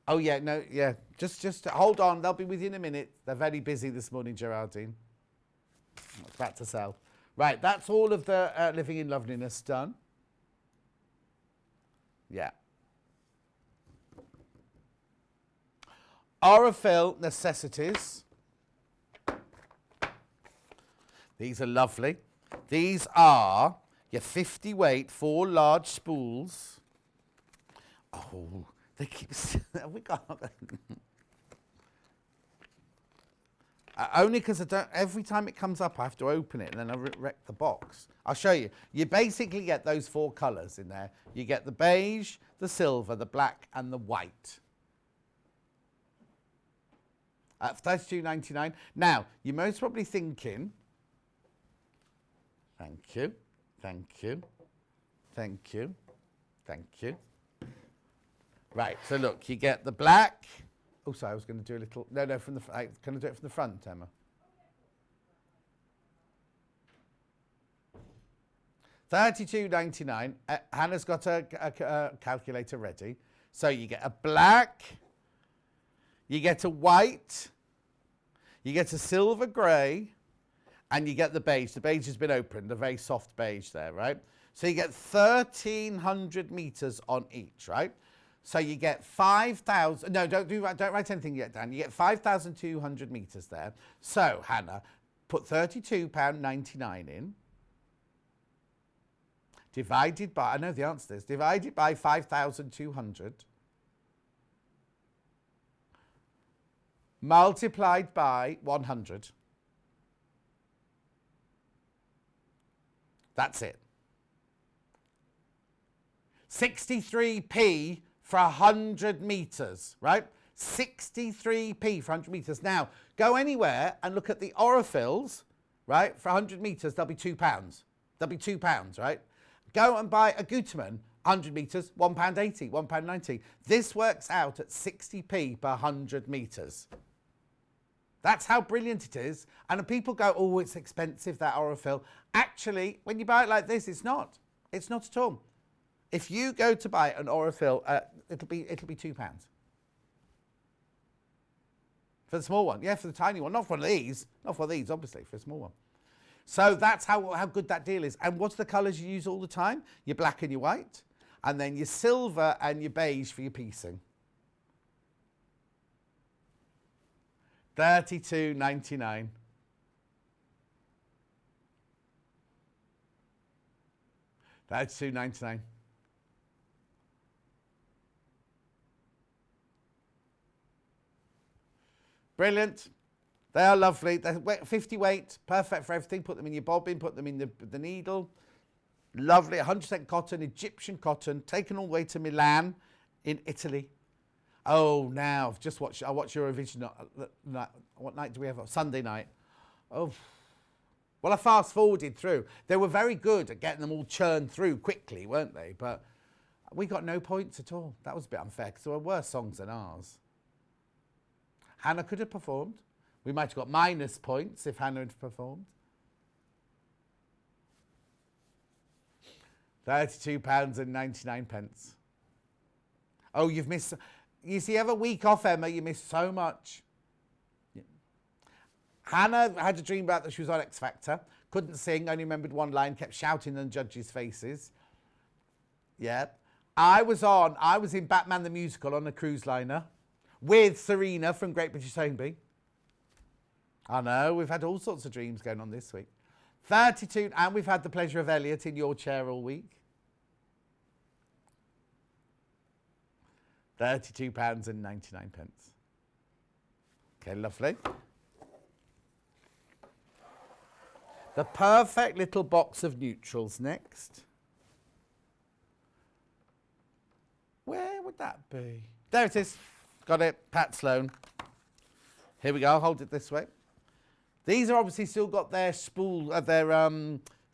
Oh, yeah, no, yeah. Just hold on. They'll be with you in a minute. They're very busy this morning, Geraldine. It's back to sell. Right, that's all of the Living in Loveliness done. Yeah. Aurifil Necessities. These are lovely. These are your 50 weight, 4 large spools. Oh, they keep... we got... Only because I don't. Every time it comes up, I have to open it and then I wreck the box. I'll show you. You basically get those 4 colours in there. You get the beige, the silver, the black, and the white. At $32.99. Now, you're most probably thinking, thank you, thank you, thank you, thank you. Right, so look, you get the black. Oh, sorry, I was going to do a little... No, from the... Can I do it from the front, Emma? $32.99. Hannah's got a calculator ready. So you get a black, you get a white, you get a silver grey, and you get the beige. The beige has been opened, a very soft beige there, right? So you get 1,300 metres on each, right? So you get 5,000, no, don't write anything yet, Dan. You get 5,200 metres there. So, Hannah, put £32.99 in. Divided by, I know the answer to this, divided by 5,200. Multiplied by 100. That's it. 63p for 100 metres, right? 63p for 100 metres. Now, go anywhere and look at the Orifils, right? For 100 metres, they'll be £2. They'll be £2, right? Go and buy a Gutermann, 100 metres, £1.80, £1.90. This works out at 60p per 100 metres. That's how brilliant it is. And people go, oh, it's expensive, that Orifil. Actually, when you buy it like this, it's not. It's not at all. If you go to buy an Orifil, it'll be £2. For the small one. Yeah, for the tiny one. Not for these. Not for these, obviously, for a small one. So that's how good that deal is. And what's the colours you use all the time? Your black and your white. And then your silver and your beige for your piecing. $32.99. $32.99. Brilliant. They are lovely. They're 50 weight, perfect for everything. Put them in your bobbin, put them in the needle. Lovely, 100% cotton, Egyptian cotton, taken all the way to Milan in Italy. Oh, now, I've just watched, I watched Eurovision. What night do we have? Sunday night. Oh, well, I fast forwarded through. They were very good at getting them all churned through quickly, weren't they? But we got no points at all. That was a bit unfair because there were worse songs than ours. Hannah could have performed. We might have got minus points if Hannah had performed. £32.99. Oh, you've missed... You see, every week off, Emma, you miss so much. Yeah. Hannah had a dream about that she was on X Factor. Couldn't sing, only remembered one line, kept shouting in the judges' faces. Yeah. I was in Batman the Musical on a cruise liner with Serena from Great British Homeby. I know, we've had all sorts of dreams going on this week. 32, and we've had the pleasure of Elliot in your chair all week. £32.99. Okay, lovely. The perfect little box of neutrals next. Where would that be? There it is. Got it. Pat Sloan. Here we go. Hold it this way. These are obviously still got their spool, their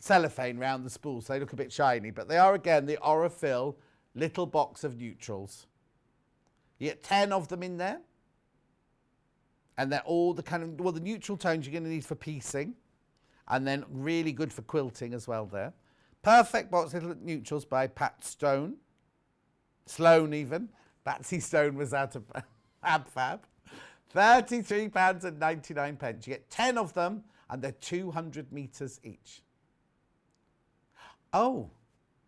cellophane round the spool, so they look a bit shiny. But they are, again, the Orifil little box of neutrals. You get 10 of them in there. And they're all the kind of, well, the neutral tones you're going to need for piecing. And then really good for quilting as well there. Perfect box, little neutrals by Pat Stone. Sloan even. Batsy Stone was out of AbFab. £33.99. You get 10 of them and they're 200 metres each. Oh,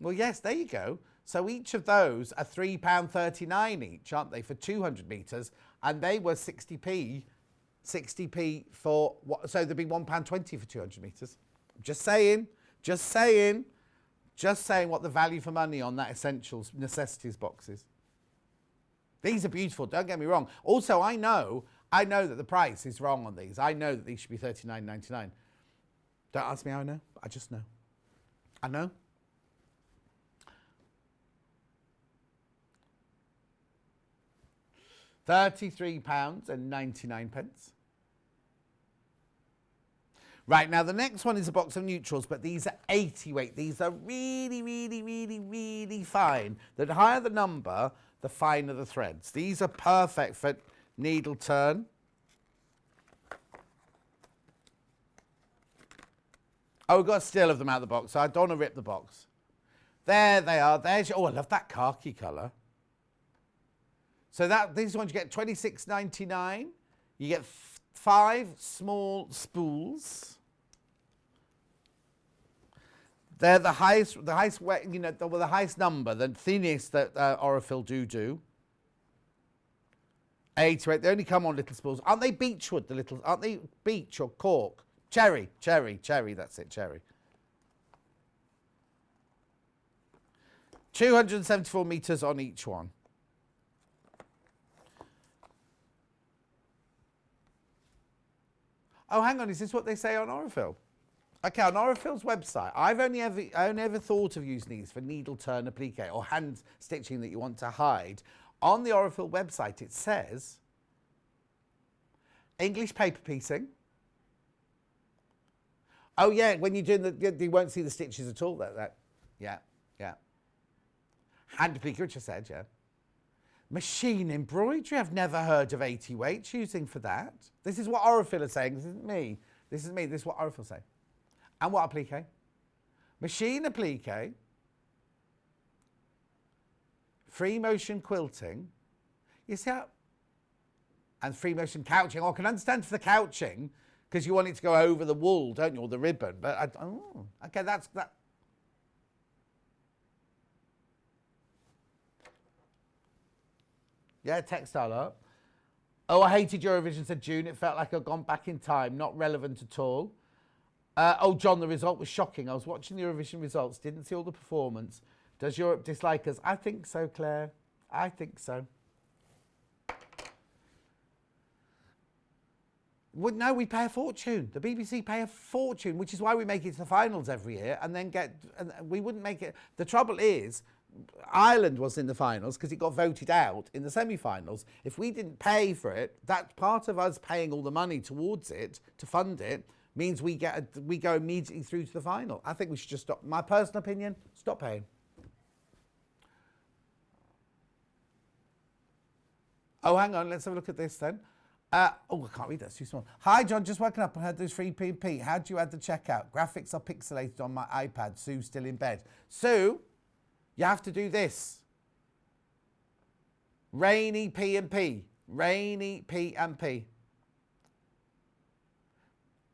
well, yes, there you go. So each of those are £3.39 each, aren't they, for 200 metres? And they were 60p. 60p for, what? So there'd be £1.20 for 200 metres. Just saying what the value for money on that essentials, necessities box is. These are beautiful, don't get me wrong. Also, I know I know that the price is wrong on these. I know that these should be $39.99. Don't ask me how I know. I just know. I know. £33.99. Right, now the next one is a box of neutrals, but these are 80 weight. These are really, really, really, really fine. The higher the number, the finer the threads. These are perfect for needle turn. Oh, we've got a still of them out of the box, so I don't want to rip the box. There they are. There's your, oh, I love that khaki colour. So these ones you get $26.99. You get 5 small spools. They're the highest, you know, the highest number, the thinnest that Aurifil do. 8 to 8. They only come on little spools. Aren't they beechwood? The little, aren't they beech or cork? Cherry. That's it, cherry. 274 meters on each one. Oh, hang on, is this what they say on Aurifil? Okay, on Aurifil's website, I've only ever thought of using these for needle turn applique or hand stitching that you want to hide. On the Aurifil website, it says English paper piecing. Oh yeah, when you're doing you won't see the stitches at all. Yeah. Hand applique, which I said, yeah. Machine embroidery, I've never heard of 80 weight choosing for that. This is what Aurifil is saying, this isn't me. This is what Aurifil say. And what applique? Machine applique, free motion quilting, you see how, and free motion couching. Oh, I can understand for the couching, because you want it to go over the wool, don't you, or the ribbon, but, okay, that's that. Yeah, textile art. Oh, I hated Eurovision, said June. It felt like I'd gone back in time. Not relevant at all. Oh, John, the result was shocking. I was watching the Eurovision results. Didn't see all the performance. Does Europe dislike us? I think so, Claire. I think so. Well, no, we pay a fortune. The BBC pay a fortune, which is why we make it to the finals every year and then and we wouldn't make it. The trouble is, Ireland was in the finals because it got voted out in the semi-finals. If we didn't pay for it, that part of us paying all the money towards it to fund it means we go immediately through to the final. I think we should just stop. My personal opinion, stop paying. Oh, hang on, let's have a look at this then. Oh, I can't read that, it's too small. Hi, John, just woken up and heard those free P&P. How do you add the checkout? Graphics are pixelated on my iPad. Sue's still in bed. Sue, you have to do this. Rainy P&P. Rainy P&P.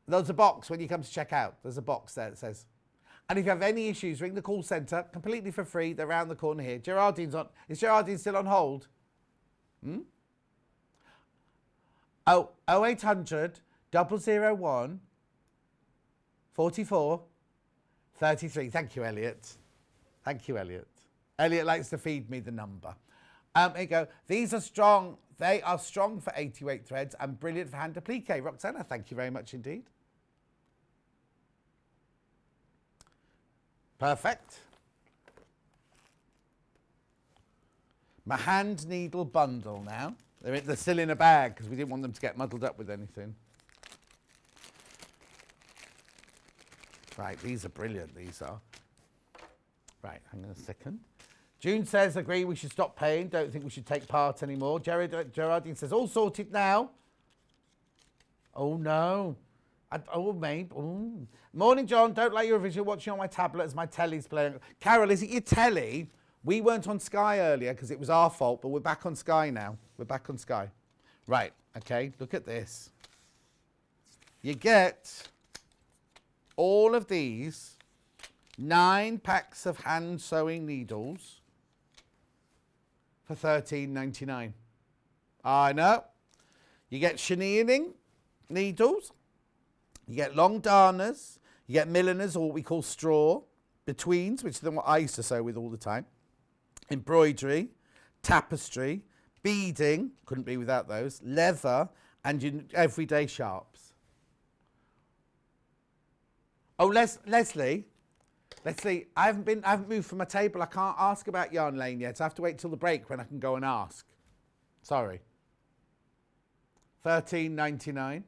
There's a box when you come to check out. There's a box there that says. And if you have any issues, ring the call centre completely for free. They're around the corner here. Gerardine's on. Is Gerardine still on hold? Oh, 0800 001 44 33. Thank you, Elliot. Thank you, Elliot. Elliot likes to feed me the number. Here you go. These are strong. They are strong for 80 weight threads and brilliant for hand applique. Roxana, thank you very much indeed. Perfect. My hand needle bundle now. They're still in a bag because we didn't want them to get muddled up with anything. Right, these are brilliant, these are. Right, hang on a second. June says, agree, we should stop paying. Don't think we should take part anymore. Gerardine says, all sorted now. Oh, no. Maybe. Oh. Morning, John. Don't like Eurovision. Watching on my tablet as my telly's playing. Carol, is it your telly? We weren't on Sky earlier because it was our fault, but we're back on Sky now. We're back on Sky. Right, okay, look at this. You get all of these 9 packs of hand sewing needles for $13.99. I know. You get chenilleting needles. You get long darners. You get milliners, or what we call straw. Betweens, which is what I used to sew with all the time. Embroidery, tapestry, beading, couldn't be without those, leather, And your everyday sharps. Oh, Leslie, I haven't moved from my table. I can't ask about Yarn Lane yet. I have to wait till the break when I can go and ask. Sorry. $13.99.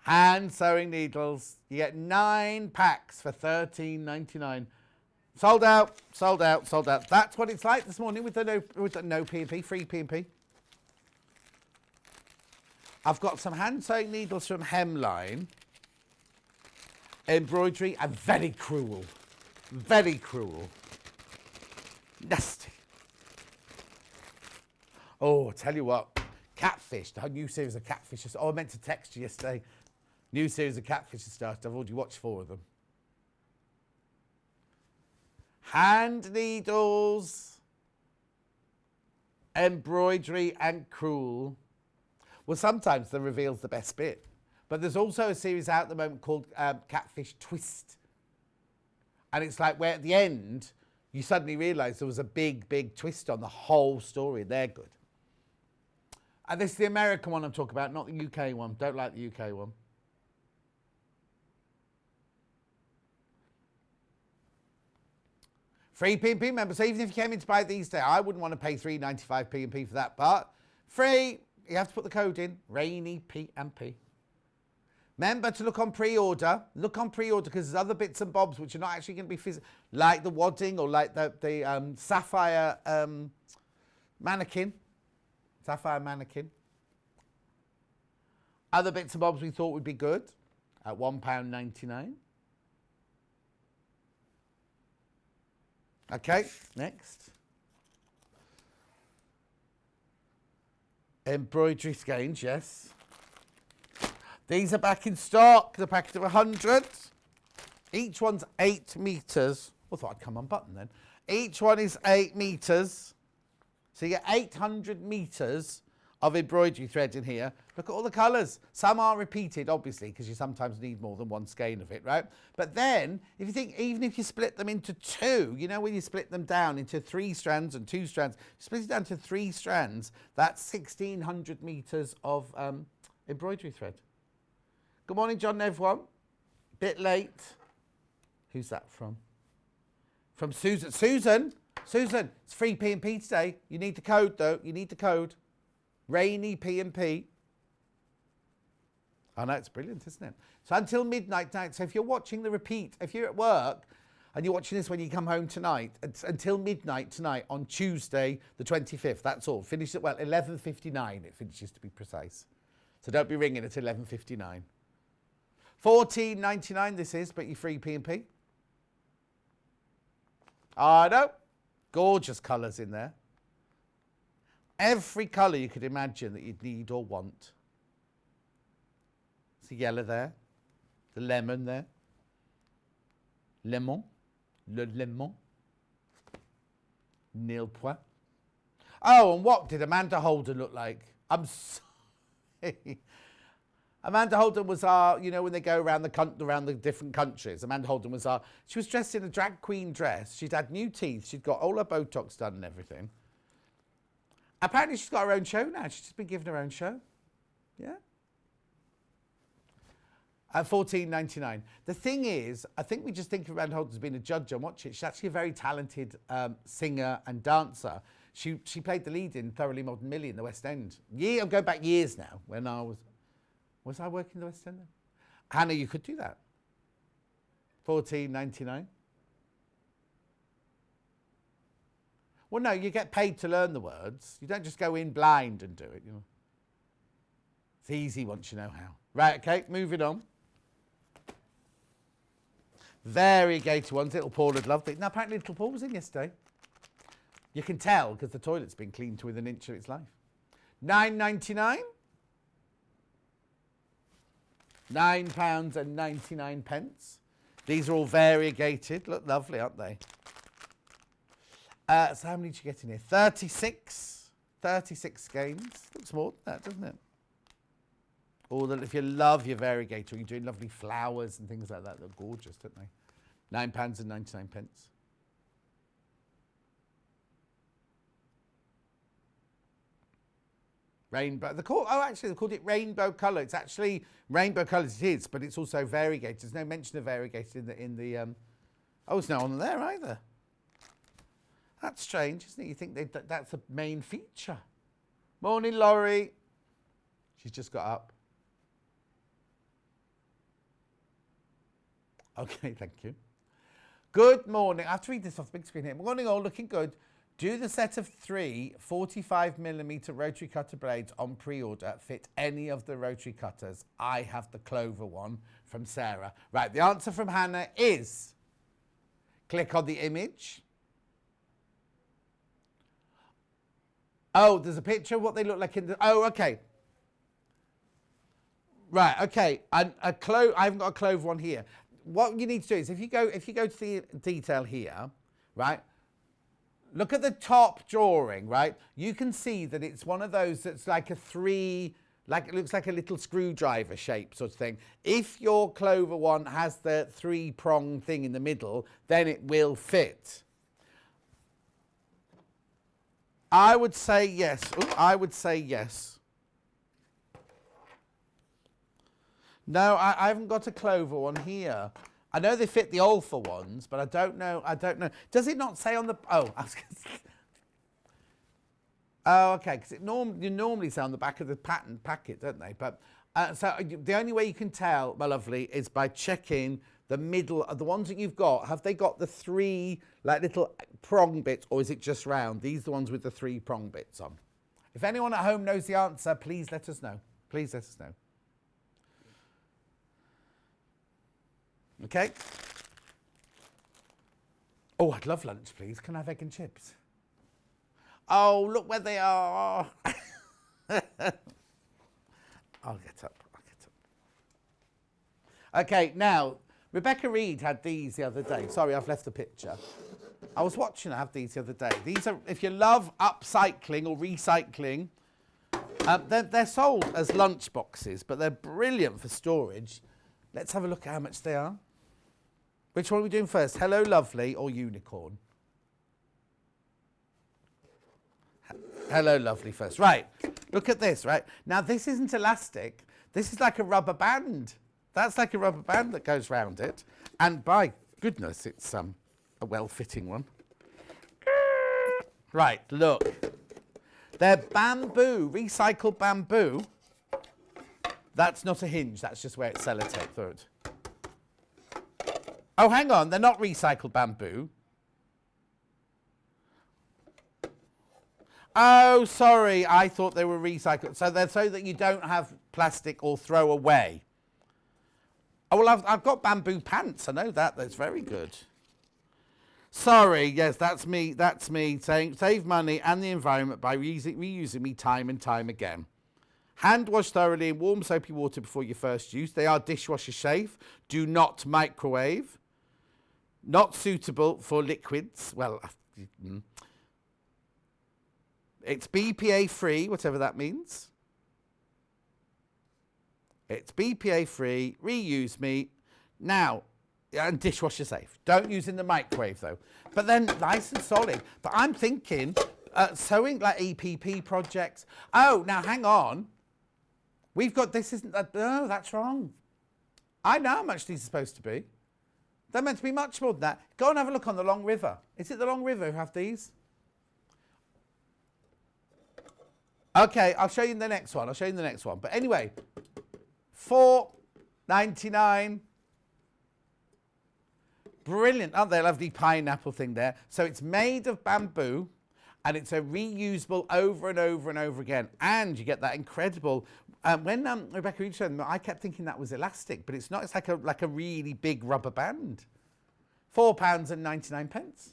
Hand sewing needles. You get 9 packs for $13.99. Sold out, sold out, sold out. That's what it's like this morning with the no P&P, free P&P. I've got some hand sewing needles from Hemline. Embroidery and very cruel. Very cruel. Nasty. Oh, I tell you what. Catfish, the new series of Catfish. Oh, I meant to text you yesterday. New series of Catfish has started. I've already watched 4 of them. Hand needles, embroidery and crewel. Well, sometimes the reveal's the best bit. But there's also a series out at the moment called Catfish Twist. And it's like where at the end, you suddenly realise there was a big, big twist on the whole story. They're good. And this is the American one I'm talking about, not the UK one. Don't like the UK one. Free P&P member. So even if you came in to buy it these days, I wouldn't want to pay $3.95 P&P for that. But free. You have to put the code in. Rainy P&P. Remember to look on pre-order. Look on pre-order because there's other bits and bobs which are not actually going to be physical, like the wadding or like the sapphire mannequin. Sapphire mannequin. Other bits and bobs we thought would be good at £1.99. Okay, next. Embroidery skeins, yes. These are back in stock, the packet of 100. Each one's 8 metres. I thought I'd come unbuttoned then. Each one is 8 metres. So you get 800 metres of embroidery thread in here. Look at all the colours. Some are repeated, obviously, because you sometimes need more than one skein of it, right? But then, if you think, even if you split them into 2, you know when you split them down into 3 strands and 2 strands, split it down to 3 strands, that's 1,600 metres of embroidery thread. Good morning, John and everyone. Bit late. Who's that from? From Susan. Susan, it's free P&P today. You need the code, though. You need the code. Rainy P&P. I know, it's brilliant, isn't it? So until midnight tonight. So if you're watching the repeat, if you're at work and you're watching this when you come home tonight, it's until midnight tonight on Tuesday, the 25th. That's all. Finish at, well, 11:59 it finishes, to be precise. So don't be ringing at 11:59. $14.99 this is, but you're free P&P. I know. Gorgeous colours in there. Every colour you could imagine that you'd need or want. It's the yellow there. The lemon there. Lemon. Le lemon. Nil point. Oh, and what did Amanda Holden look like? I'm sorry. Amanda Holden was our, you know, when they go around the different countries. Amanda Holden was our, she was dressed in a drag queen dress. She'd had new teeth. She'd got all her Botox done and everything. Apparently she's got her own show now. She's just been given her own show. Yeah. At $14.99. The thing is, I think we just think of Amanda Holden as being a judge and watch it. She's actually a very talented singer and dancer. She played the lead in Thoroughly Modern Millie in the West End. I'm going back years now when I was I working in the West End then? Hannah, you could do that. $14.99. Well, no, you get paid to learn the words. You don't just go in blind and do it, you know. It's easy once you know how. Right, okay, moving on. Variegated ones, Little Paul had loved it. Now, apparently Little Paul was in yesterday. You can tell because the toilet's been cleaned to within an inch of its life. £9.99. £9.99. These are all variegated. Look lovely, aren't they? So how many did you get in here? 36 skeins. Looks more than that, doesn't it? Or if you love your variegator, you're doing lovely flowers and things like that. They're gorgeous, don't they? £9.99. Rainbow. Actually, they called it rainbow colour. It's actually rainbow colours. It is, but it's also variegated. There's no mention of variegated in the. Oh, it's not on there either. That's strange, isn't it? You think that's a main feature. Morning, Laurie. She's just got up. Okay, thank you. Good morning. I have to read this off the big screen here. Morning, all. Looking good. Do the set of 3 45mm rotary cutter blades on pre-order fit any of the rotary cutters? I have the Clover one from Sarah. Right, the answer from Hannah is click on the image. Oh, there's a picture of what they look like in the... Oh, okay. Right, okay. I haven't got a Clover one here. What you need to do is if you go to the detail here, right? Look at the top drawing, right? You can see that it's one of those that's like a 3, like it looks like a little screwdriver shape sort of thing. If your Clover one has the 3-prong thing in the middle, then it will fit. I would say yes. Ooh, I would say yes. No, I haven't got a Clover one here. I know they fit the Alpha ones, but I don't know. Does it not say on the... Oh, I was gonna say... Oh, okay, because you normally say on the back of the packet, don't they? But so the only way you can tell, my lovely, is by checking the middle of the ones that you've got. Have they got the 3 like little prong bits, or is it just round? These are the ones with the 3 prong bits on. If anyone at home knows the answer, please let us know. Please let us know. Okay. Oh, I'd love lunch, please. Can I have egg and chips? Oh, look where they are. I'll get up. Okay, now, Rebecca Reed had these the other day. Sorry, I've left the picture. I was watching her have these the other day. These are, if you love upcycling or recycling, they're sold as lunch boxes, but they're brilliant for storage. Let's have a look at how much they are. Which one are we doing first? Hello Lovely or Unicorn? Hello Lovely first. Right, look at this, right? Now this isn't elastic. This is like a rubber band. That's like a rubber band that goes round it. And by goodness, it's a well-fitting one. Right, look. They're bamboo, recycled bamboo. That's not a hinge, that's just where it's sellotape through it. Oh, hang on, they're not recycled bamboo. Oh, sorry, I thought they were recycled. So they're so that you don't have plastic or throw away. Oh, well, I've got bamboo pants, I know that, that's very good. Sorry, yes, that's me saying save money and the environment by reusing me time and time again. Hand wash thoroughly in warm soapy water before your first use. They are dishwasher safe. Do not microwave. Not suitable for liquids. Well, it's BPA free, whatever that means. It's BPA free, reuse me. Now, and dishwasher safe. Don't use in the microwave though. But then nice and solid. But I'm thinking sewing like EPP projects. Oh, now hang on. We've got, this isn't, no, that's wrong. I know how much these are supposed to be. They're meant to be much more than that. Go and have a look on the Long River. Is it the Long River who have these? Okay, I'll show you the next one. But anyway, $4.99. Brilliant. Aren't they? A lovely pineapple thing there. So it's made of bamboo. And it's a reusable over and over and over again. And you get that incredible... when Rebecca Reed showed them, I kept thinking that was elastic, but it's not. It's like a really big rubber band. £4.99.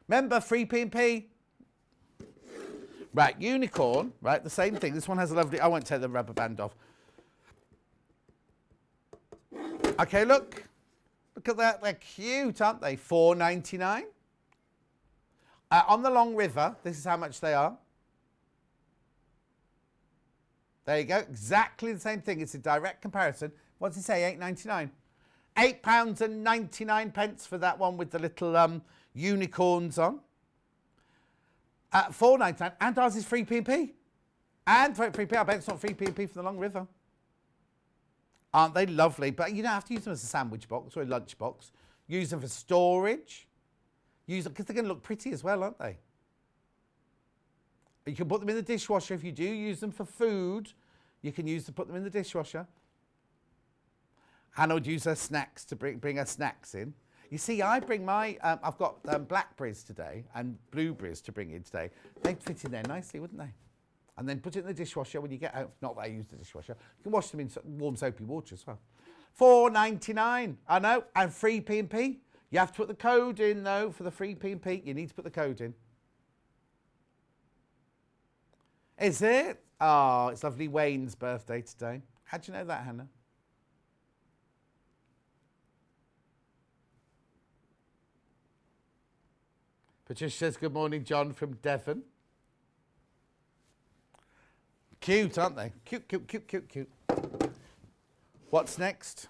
Remember, free P&P? Right, Unicorn, right, the same thing. This one has a lovely... I won't take the rubber band off. Okay, look. Look at that. They're cute, aren't they? £4.99. On the Long River, this is how much they are. There you go. Exactly the same thing. It's a direct comparison. What does it say? £8.99. £8.99 for that one with the little unicorns on. £4.99. And ours is free P&P. And for free P, I bet it's not free P&P from the Long River. Aren't they lovely? But you don't have to use them as a sandwich box or a lunch box. Use them for storage. Use them because they're going to look pretty as well, aren't they? You can put them in the dishwasher if you do use them for food. You can put them in the dishwasher. Hannah would use her snacks to bring her snacks in. You see, I bring my, I've got blackberries today and blueberries to bring in today. They'd fit in there nicely, wouldn't they? And then put it in the dishwasher when you get out. Not that I use the dishwasher. You can wash them in warm soapy water as well. $4.99. I know. And free P&P. You have to put the code in, though, for the free P&P. You need to put the code in. Is it? Oh, it's lovely Wayne's birthday today. How'd you know that, Hannah? Patricia says, good morning, John from Devon. Cute, aren't they? Cute, cute, cute, cute, cute. What's next?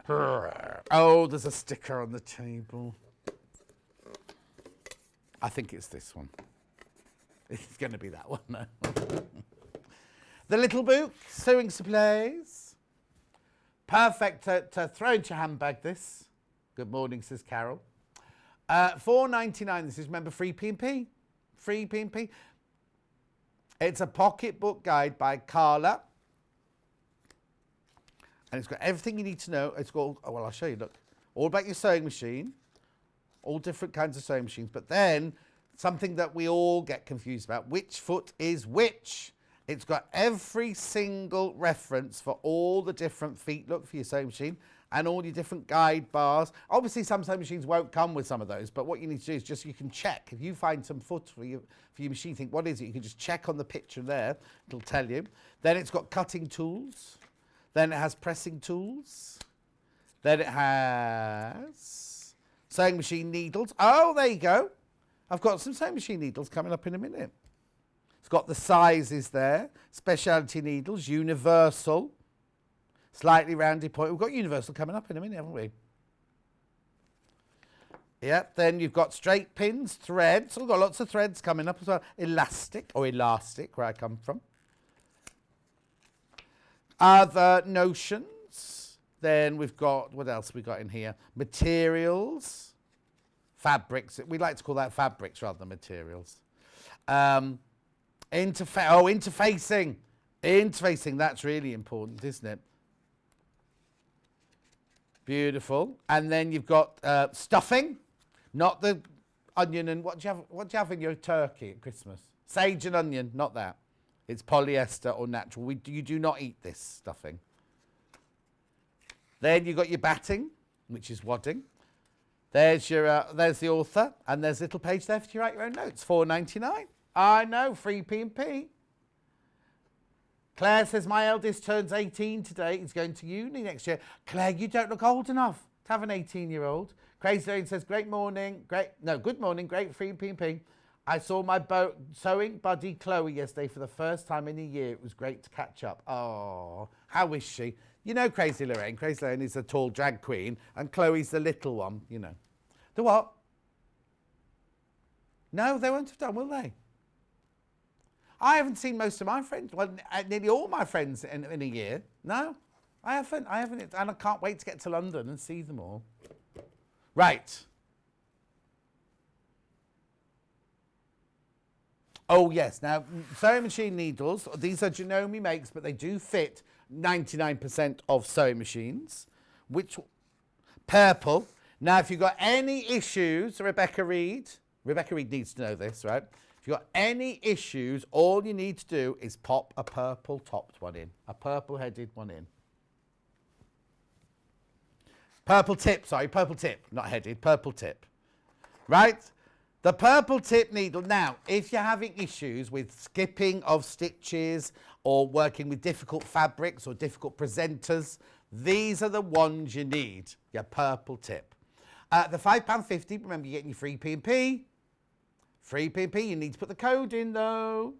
Oh, there's a sticker on the table. I think it's this one. It's going to be that one now. The Little Book, sewing supplies. Perfect to throw into your handbag, this. Good morning, says Carol. $4.99, this is, remember, free P&P. Free P&P. It's a pocketbook guide by Carla. And it's got everything you need to know. It's got, oh, well, I'll show you, look. All about your sewing machine. All different kinds of sewing machines. But then, something that we all get confused about. Which foot is which? It's got every single reference for all the different feet, look, for your sewing machine. And all your different guide bars. Obviously, some sewing machines won't come with some of those, but what you need to do is just, you can check. If you find some foot for your machine, think, what is it? You can just check on the picture there. It'll tell you. Then it's got cutting tools. Then it has pressing tools. Then it has sewing machine needles. Oh, there you go. I've got some sewing machine needles coming up in a minute. It's got the sizes there. Specialty needles, universal. Slightly rounded point. We've got universal coming up in a minute, haven't we? Yep. Then you've got straight pins, threads. We've got lots of threads coming up as well. Elastic, where I come from. Other notions. Then we've got, what else we got in here? Materials. Fabrics. We like to call that fabrics rather than materials. Interfacing. Interfacing, that's really important, isn't it? Beautiful. And then you've got stuffing, not the onion and what do you have in your turkey at Christmas? Sage and onion, not that. It's polyester or natural. You do not eat this stuffing. Then you've got your batting, which is wadding. There's the author, and there's a little page there for you to write your own notes. $4.99. I know, free P&P. Claire says, my eldest turns 18 today. He's going to uni next year. Claire, you don't look old enough to have an 18-year-old. Crazy Lane says, good morning, great free P&P. I saw my sewing buddy Chloe yesterday for the first time in a year. It was great to catch up. Oh, how is she? You know Crazy Lorraine. Crazy Lorraine is the tall drag queen, and Chloe's the little one, you know. The what? No, they won't have done, will they? I haven't seen most of my friends, well, nearly all my friends in a year. No, I haven't, and I can't wait to get to London and see them all. Right. Oh, yes. Now, sewing machine needles, these are Janome makes, but they do fit 99% of sewing machines. Purple. Now, if you've got any issues, Rebecca Reed needs to know this, right? If you've got any issues, all you need to do is pop a purple topped one in, a purple headed one in. Purple tip, not headed, purple tip. Right? The purple tip needle. Now, if you're having issues with skipping of stitches or working with difficult fabrics or difficult presenters, these are the ones you need, your purple tip. The £5.50, remember you're getting your free P&P. Free P&P, you need to put the code in though.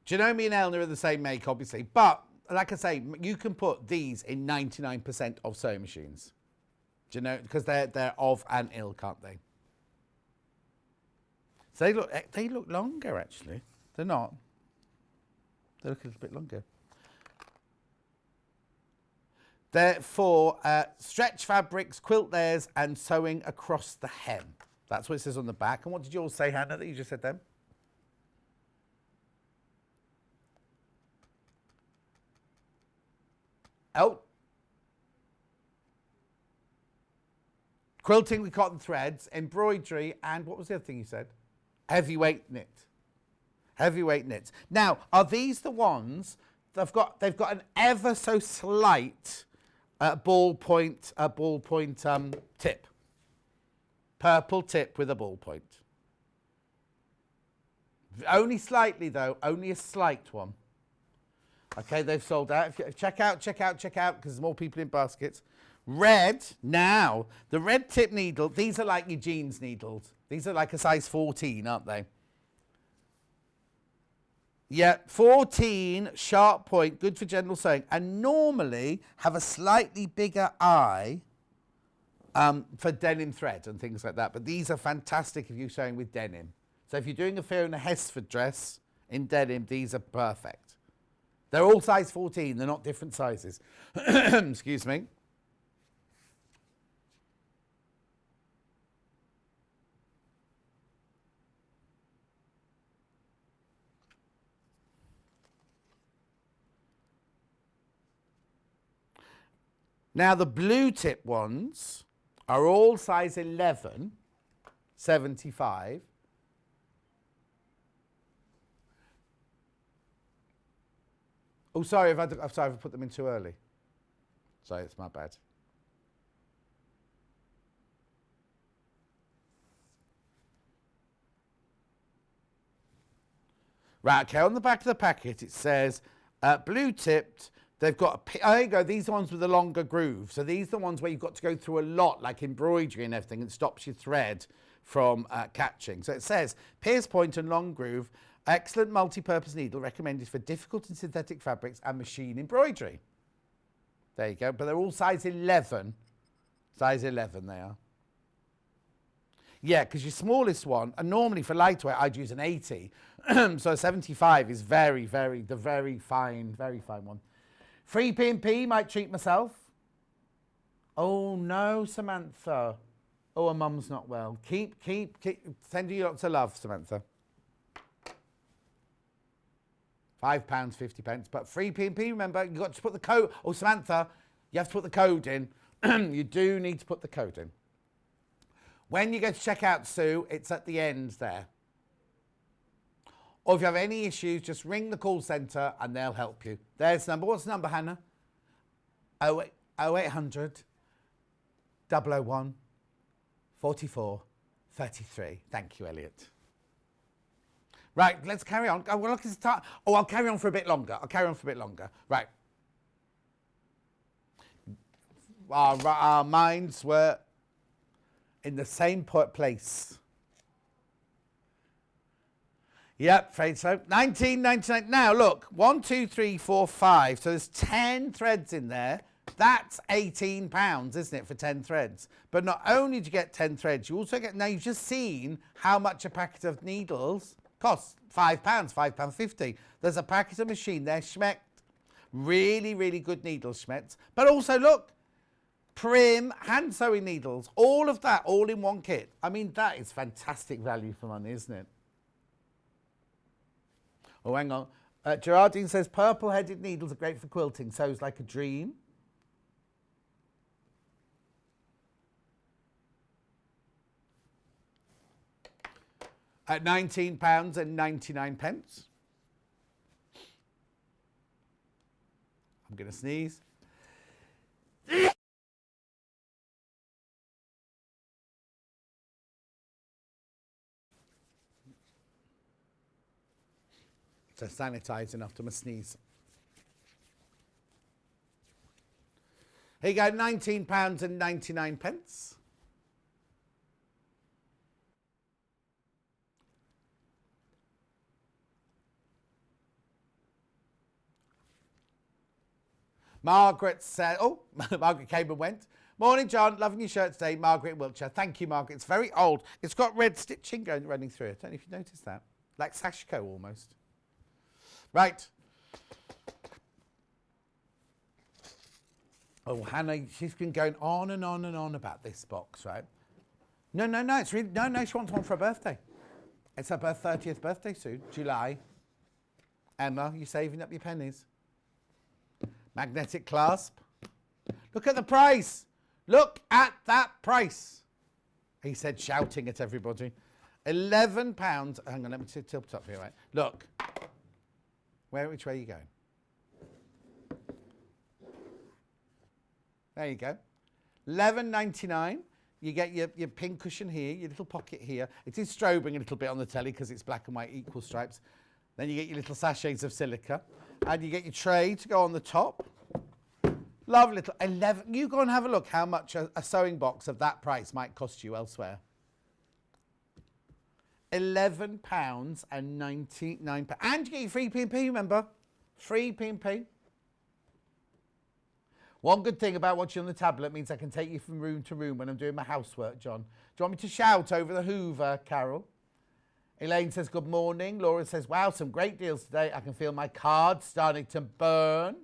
Janome and Eleanor are the same make, obviously, but like I say, you can put these in 99% of sewing machines. Do you know? Because they're of an ilk, aren't they? So they look longer actually. They're not. They look a little bit longer. They're for stretch fabrics, quilt layers, and sewing across the hem. That's what it says on the back. And what did you all say, Hannah, that you just said then? Oh. Quilting with cotton threads, embroidery, and what was the other thing you said? Heavyweight knit. Heavyweight knits. Now, are these the ones they've got an ever so slight ballpoint tip? Purple tip with a ballpoint. Only slightly though, only a slight one. Okay, they've sold out. Check out, because there's more people in baskets. Red, now, the red tip needle, these are like your jeans needles. These are like a size 14, aren't they? Yeah, 14, sharp point, good for general sewing, and normally have a slightly bigger eye for denim thread and things like that. But these are fantastic if you're sewing with denim. So if you're doing a Fiona Hesford dress in denim, these are perfect. They're all size 14, they're not different sizes. Excuse me. Now the blue tip ones are all size 11, 75. Oh, sorry, I'm sorry if I put them in too early. Sorry, it's my bad. Right, okay, on the back of the packet it says blue tipped. They've got, there you go, these are ones with the longer groove. So these are the ones where you've got to go through a lot, like embroidery and everything, and stops your thread from catching. So it says, pierce point and long groove, excellent multi-purpose needle, recommended for difficult and synthetic fabrics and machine embroidery. There you go, but they're all size 11. Size 11 they are. Yeah, because your smallest one, and normally for lightweight I'd use an 80. So a 75 is the very fine one. Free P&P, might treat myself. Oh no, Samantha. Oh, her mum's not well. Keep, send you lots of love, Samantha. £5, 50 pence. But free P&P, remember, you've got to put the code. Oh, Samantha, you have to put the code in. You do need to put the code in. When you go to check out, Sue, it's at the end there. Or if you have any issues, just ring the call centre and they'll help you. There's the number. What's the number, Hannah? 0800 001 44 33. Thank you, Elliot. Right, let's carry on. Oh, well, look, it's time. Oh, I'll carry on for a bit longer. Right. Our minds were in the same place. Yep, afraid so. 19.99. Now look, 1, 2, 3, 4, 5. So there's 10 threads in there. That's £18, isn't it, for 10 threads? But not only do you get 10 threads, you also get, now you've just seen how much a packet of needles costs. £5, £5.50. There's a packet of machine there, Schmeck. Really, really good needles, Schmetz. But also look, Prim hand sewing needles. All of that, all in one kit. I mean, that is fantastic value for money, isn't it? Oh, hang on. Gerardine says purple-headed needles are great for quilting. Sews like a dream. At £19.99. I'm going to sneeze. To sanitize after my sneeze. Here you go, £19.99. Margaret said, oh, Margaret came and went. Morning, John. Loving your shirt today. Margaret in Wiltshire. Thank you, Margaret. It's very old. It's got red stitching running through it. I don't know if you noticed that. Like Sashiko almost. Right. Oh, Hannah, she's been going on and on and on about this box, right? No. It's really no. She wants one for her birthday. It's her 30th birthday soon, July. Emma, you saving up your pennies? Magnetic clasp. Look at the price. Look at that price. He said, shouting at everybody. £11. Hang on, let me tilt up here, right? Look. Which way are you going? There you go. $11.99. You get your pin cushion here, your little pocket here. It is strobing a little bit on the telly because it's black and white equal stripes. Then you get your little sachets of silica. And you get your tray to go on the top. Love little 11. You go and have a look how much a sewing box of that price might cost you elsewhere. £11 and 99 pence. And you get your free P&P, remember? Free P&P. One good thing about watching on the tablet means I can take you from room to room when I'm doing my housework, John. Do you want me to shout over the Hoover, Carol? Elaine says, good morning. Laura says, wow, some great deals today. I can feel my card starting to burn.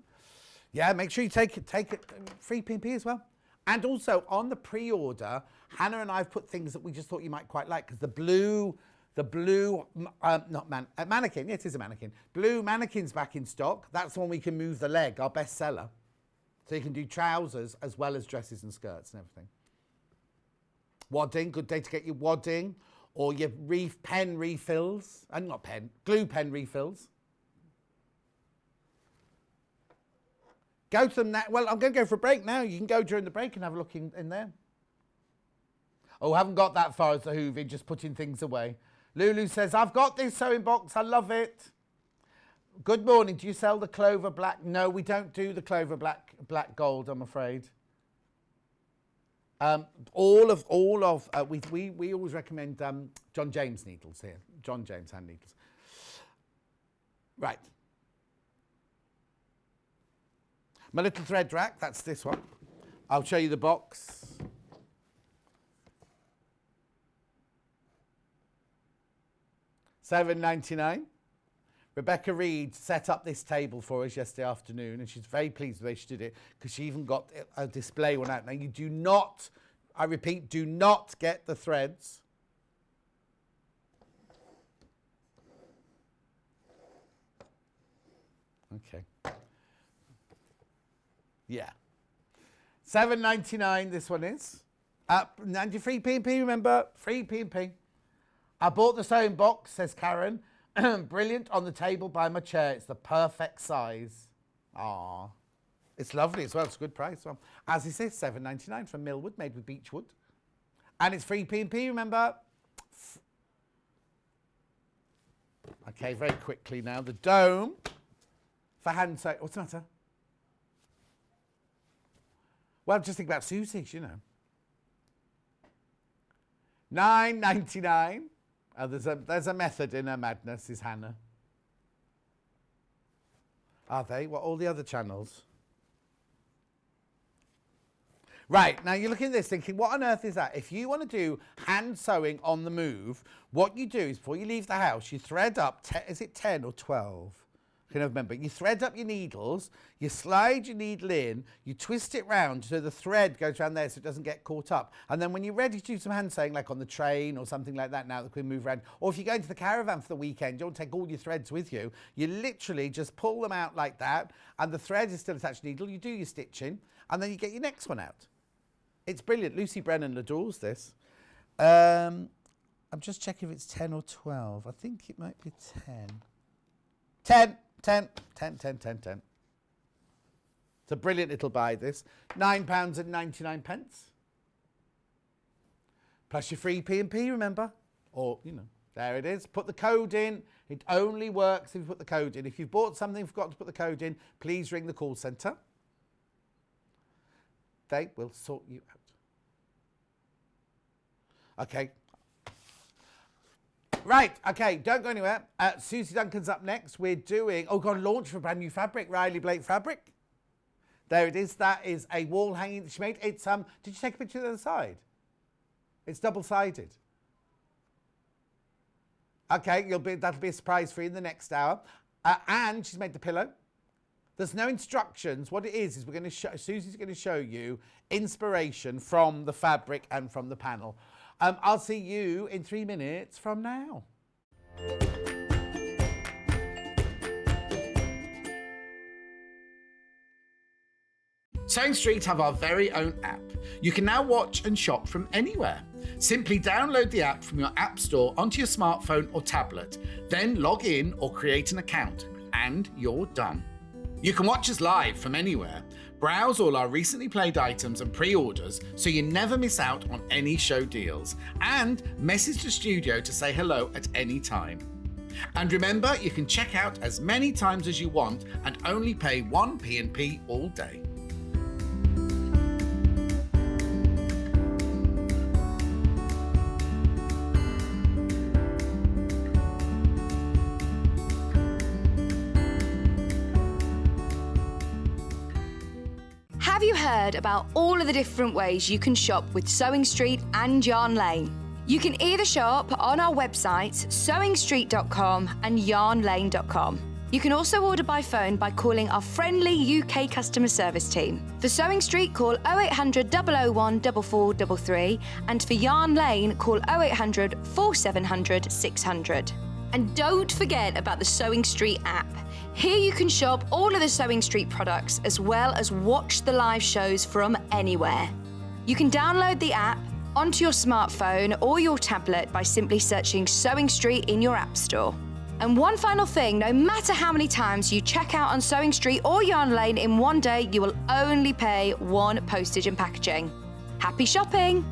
Yeah, make sure you take it. Free P&P as well. And also, on the pre-order, Hannah and I have put things that we just thought you might quite like, because mannequin, yeah, it is a mannequin. Blue mannequin's back in stock. That's the one we can move the leg, our best seller. So you can do trousers as well as dresses and skirts and everything. Wadding, good day to get your wadding or your pen refills. And not pen, glue pen refills. Go to them now. Well, I'm going to go for a break now. You can go during the break and have a look in there. Oh, haven't got that far as the Hoover, just putting things away. Lulu says, I've got this sewing box. I love it. Good morning. Do you sell the clover black? No, we don't do the clover black gold, I'm afraid. We always recommend John James needles here. John James hand needles. Right. My little thread rack, that's this one. I'll show you the box. $7.99. Rebecca Reed set up this table for us yesterday afternoon, and she's very pleased with the way she did it, because she even got a display one out. Now, you do not, I repeat, do not get the threads. Okay. Yeah. $7.99 this one is. And your free P&P, remember? Free P&P. I bought the sewing box, says Karen. Brilliant on the table by my chair. It's the perfect size. Ah, it's lovely as well. It's a good price. Well, as it says, $7.99 from Millwood, made with beech wood. And it's free P&P, remember? Okay, very quickly now. The dome for hand sewing. What's the matter? Well, just think about Susie, you know. $9.99. There's a method in her madness, is Hannah. Are they? What, all the other channels? Right, now you're looking at this thinking, what on earth is that? If you want to do hand sewing on the move, what you do is before you leave the house, you thread up, is it 10 or 12? I can remember. You thread up your needles, you slide your needle in, you twist it round so the thread goes around there so it doesn't get caught up. And then when you're ready to do some hand sewing, like on the train or something like that now that we move around, or if you go into the caravan for the weekend, you don't take all your threads with you, you literally just pull them out like that, and the thread is still attached to the needle, you do your stitching, and then you get your next one out. It's brilliant. Lucy Brennan adores this. I'm just checking if it's 10 or 12. I think it might be 10. 10. It's a brilliant little buy, this. £9.99. Plus your free P&P, remember? Or, you know, there it is. Put the code in. It only works if you put the code in. If you've bought something and forgot to put the code in, please ring the call centre. They will sort you out. Okay. Right, okay, don't go anywhere. Suzie Duncan's up next. We're doing, launch for a brand new fabric, Riley Blake fabric. There it is. That is a wall hanging that she made. It's did you take a picture of the other side? It's double-sided. Okay, that'll be a surprise for you in the next hour. And she's made the pillow. There's no instructions. What it is we're going to show, Susie's going to show you inspiration from the fabric and from the panel. I'll see you in 3 minutes from now. Sewing Street have our very own app. You can now watch and shop from anywhere. Simply download the app from your app store onto your smartphone or tablet, then log in or create an account, and you're done. You can watch us live from anywhere, browse all our recently played items and pre-orders so you never miss out on any show deals, and message the studio to say hello at any time. And remember, you can check out as many times as you want and only pay 1 P&P all day. Have you heard about all of the different ways you can shop with Sewing Street and Yarn Lane? You can either shop on our websites, sewingstreet.com and yarnlane.com. You can also order by phone by calling our friendly UK customer service team. For Sewing Street, call 0800 001 4433, and for Yarn Lane, call 0800 4700 600. And don't forget about the Sewing Street app. Here you can shop all of the Sewing Street products as well as watch the live shows from anywhere. You can download the app onto your smartphone or your tablet by simply searching Sewing Street in your app store. And one final thing, no matter how many times you check out on Sewing Street or Yarn Lane in one day, you will only pay 1 postage and packaging. Happy shopping!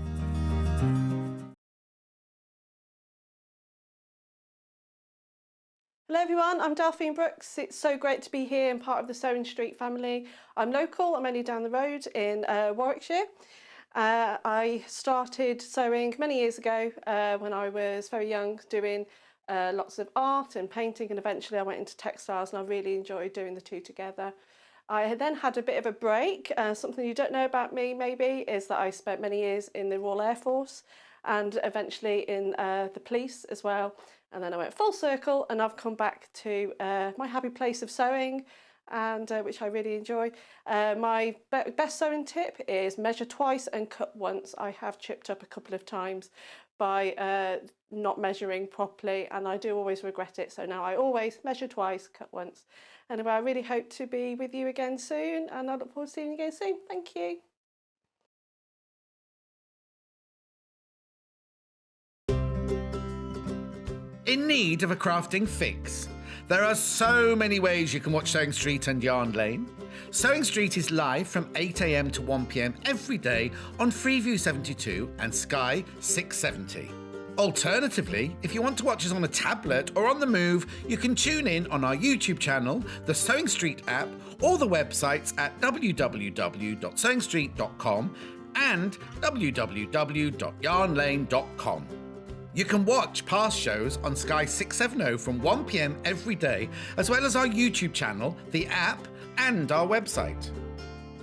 Hello everyone, I'm Delphine Brooks. It's so great to be here and part of the Sewing Street family. I'm local, I'm only down the road in Warwickshire. I started sewing many years ago when I was very young, doing lots of art and painting, and eventually I went into textiles and I really enjoyed doing the two together. I then had a bit of a break. Something you don't know about me maybe is that I spent many years in the Royal Air Force and eventually in the police as well. And then I went full circle and I've come back to my happy place of sewing, and which I really enjoy. My best sewing tip is measure twice and cut once. I have chipped up a couple of times by not measuring properly, and I do always regret it. So now I always measure twice, cut once. Anyway, I really hope to be with you again soon, and I look forward to seeing you again soon. Thank you. In need of a crafting fix? There are so many ways you can watch Sewing Street and Yarn Lane. Sewing Street is live from 8 AM to 1 PM every day on Freeview 72 and Sky 670. Alternatively, if you want to watch us on a tablet or on the move, you can tune in on our YouTube channel, the Sewing Street app, or the websites at www.sewingstreet.com and www.yarnlane.com. You can watch past shows on Sky 670 from 1 PM every day, as well as our YouTube channel, the app, and our website.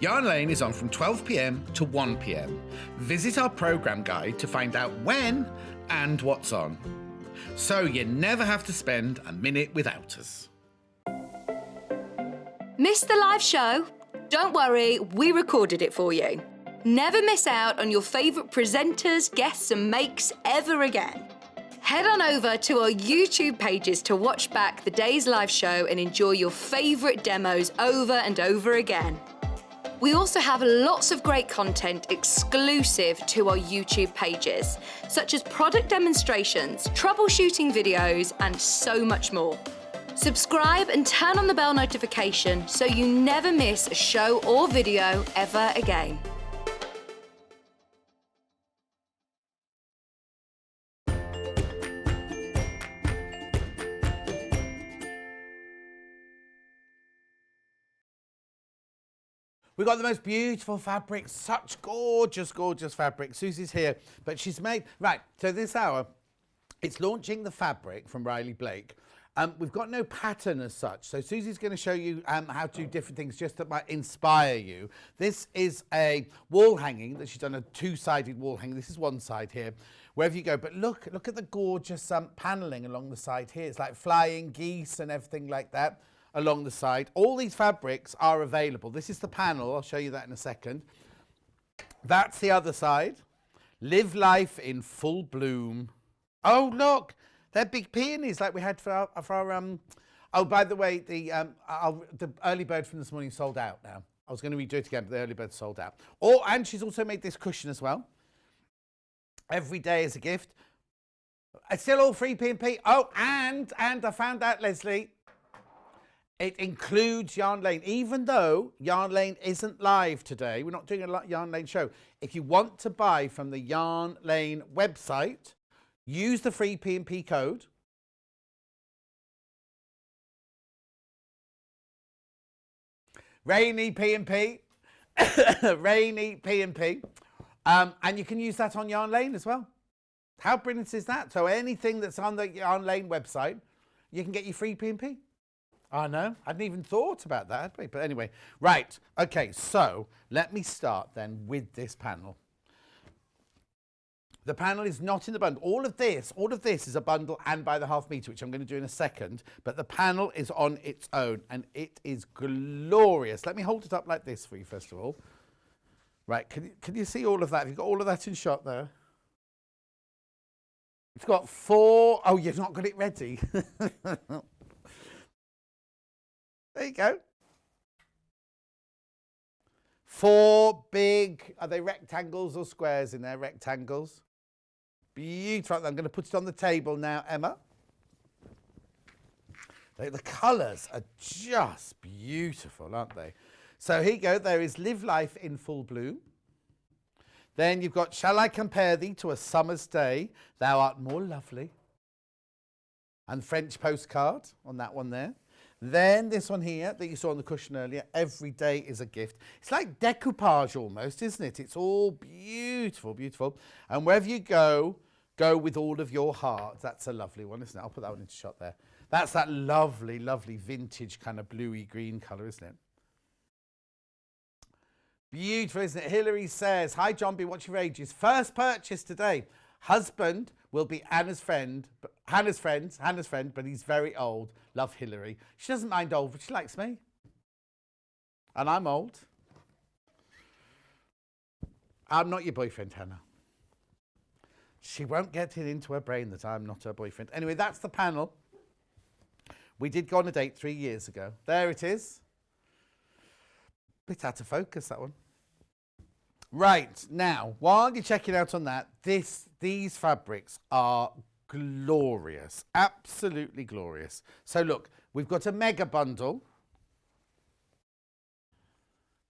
Yarn Lane is on from 12 PM to 1 PM. Visit our programme guide to find out when and what's on. So you never have to spend a minute without us. Missed the live show? Don't worry, we recorded it for you. Never miss out on your favourite presenters, guests and makes ever again. Head on over to our YouTube pages to watch back the day's live show and enjoy your favourite demos over and over again. We also have lots of great content exclusive to our YouTube pages, such as product demonstrations, troubleshooting videos, and so much more. Subscribe and turn on the bell notification so you never miss a show or video ever again. We've got the most beautiful fabrics, such gorgeous, gorgeous fabric. Susie's here, but she's made... Right, so this hour, it's launching the fabric from Riley Blake. We've got no pattern as such. So Susie's going to show you how to do different things just that might inspire you. This is a wall hanging that she's done, a two-sided wall hanging. This is one side here, wherever you go. But look at the gorgeous panelling along the side here. It's like flying geese and everything like that along the side. All these fabrics are available. This is the panel. I'll show you that in a second. That's the other side. Live life in full bloom. Oh, look, they're big peonies like we had for our oh, by the way, the early bird from this morning sold out now. I was going to redo it again, but the early bird sold out. Oh, and she's also made this cushion as well. Every day is a gift. It's still all free P&P. Oh, and I found out, Leslie, it includes Yarn Lane. Even though Yarn Lane isn't live today, we're not doing a Yarn Lane show. If you want to buy from the Yarn Lane website, use the free P&P code. Rainy P&P. Rainy P&P. And you can use that on Yarn Lane as well. How brilliant is that? So anything that's on the Yarn Lane website, you can get your free P&P. I know, I hadn't even thought about that, had we? But anyway, right, okay, so let me start then with this panel. The panel is not in the bundle. All of this is a bundle and by the half metre, which I'm going to do in a second, but the panel is on its own and it is glorious. Let me hold it up like this for you, first of all. Right, can you see all of that? Have you got all of that in shot there? It's got 4, oh, you've not got it ready. There you go. 4 big, are they rectangles or squares in there? Rectangles. Beautiful. I'm going to put it on the table now, Emma. The colours are just beautiful, aren't they? So here you go. There is Live Life in Full Bloom. Then you've got Shall I Compare Thee to a Summer's Day? Thou art more lovely. And French postcard on that one there. Then this one here that you saw on the cushion earlier, Every Day is a Gift. It's like decoupage almost, isn't it? It's all beautiful, beautiful. And wherever you go, go with all of your heart. That's a lovely one, isn't it? I'll put that one into shot there. That's that lovely, lovely vintage kind of bluey green colour, isn't it? Beautiful, isn't it? Hilary says, hi, John, been watching for ages. First purchase today. Husband will be Hannah's friend, but he's very old. Love, Hilary. She doesn't mind old, but she likes me. And I'm old. I'm not your boyfriend, Hannah. She won't get it into her brain that I'm not her boyfriend. Anyway, that's the panel. We did go on a date 3 years ago. There it is. Bit out of focus, that one. Right, now, while you're checking out on that, these fabrics are glorious, absolutely glorious. So look, we've got a mega bundle.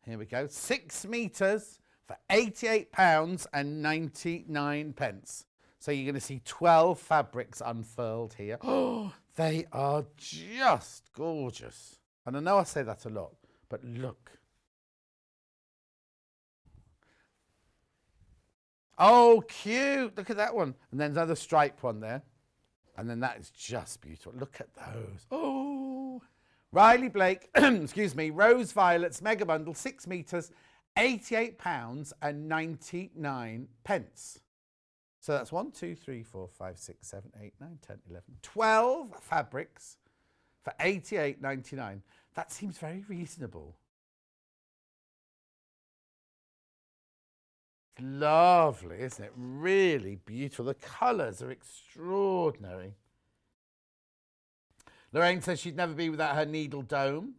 Here we go, 6 metres for £88.99. So you're going to see 12 fabrics unfurled here. Oh, they are just gorgeous. And I know I say that a lot, but look. Oh, cute. Look at that one. And then another striped one there. And then that is just beautiful. Look at those. Oh. Riley Blake, excuse me, Rose Violets Mega Bundle, 6 metres, £88.99. So that's 1, 2, 3, 4, 5, 6, 7, 8, 9, 10, 11, 12 fabrics for £88.99. That seems very reasonable. Lovely, isn't it? Really beautiful. The colours are extraordinary. Lorraine says she'd never be without her needle dome.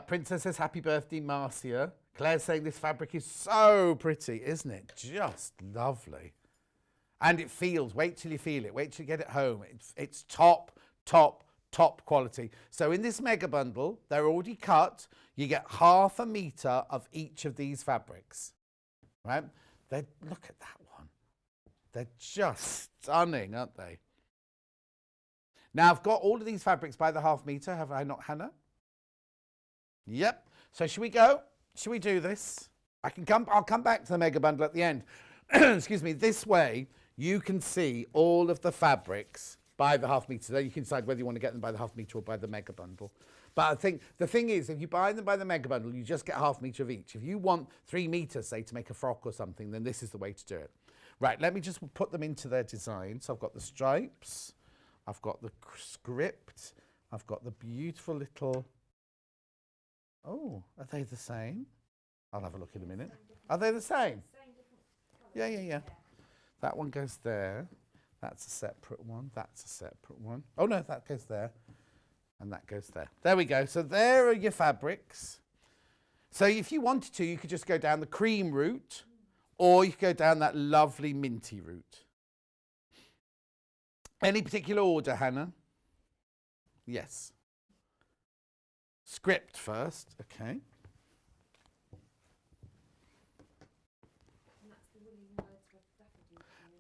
Princess says happy birthday, Marcia. Claire's saying this fabric is so pretty, isn't it? Just lovely. And it feels, wait till you feel it. Wait till you get it home. It's top quality. So in this mega bundle, they're already cut. You get ½ a metre of each of these fabrics. Right? Look at that one. They're just stunning, aren't they? Now, I've got all of these fabrics by the ½ metre, have I not, Hannah? Yep. So should we go? Should we do this? I'll come back to the mega bundle at the end. Excuse me. This way, you can see all of the fabrics by the half metre. Then you can decide whether you want to get them by the half metre or by the mega bundle. But I think the thing is, if you buy them by the mega bundle, you just get half metre of each. If you want 3 metres, say, to make a frock or something, then this is the way to do it. Right, let me just put them into their design. So I've got the stripes, I've got the script, I've got the beautiful little... Oh, are they the same? I'll have a look in a minute. Are they the same? Yeah. That one goes there. That's a separate one. That's a separate one. Oh, no, that goes there. And that goes there. There we go. So there are your fabrics. So if you wanted to, you could just go down the cream route, or you could go down that lovely minty route. Any particular order, Hannah? Yes. Script first. Okay.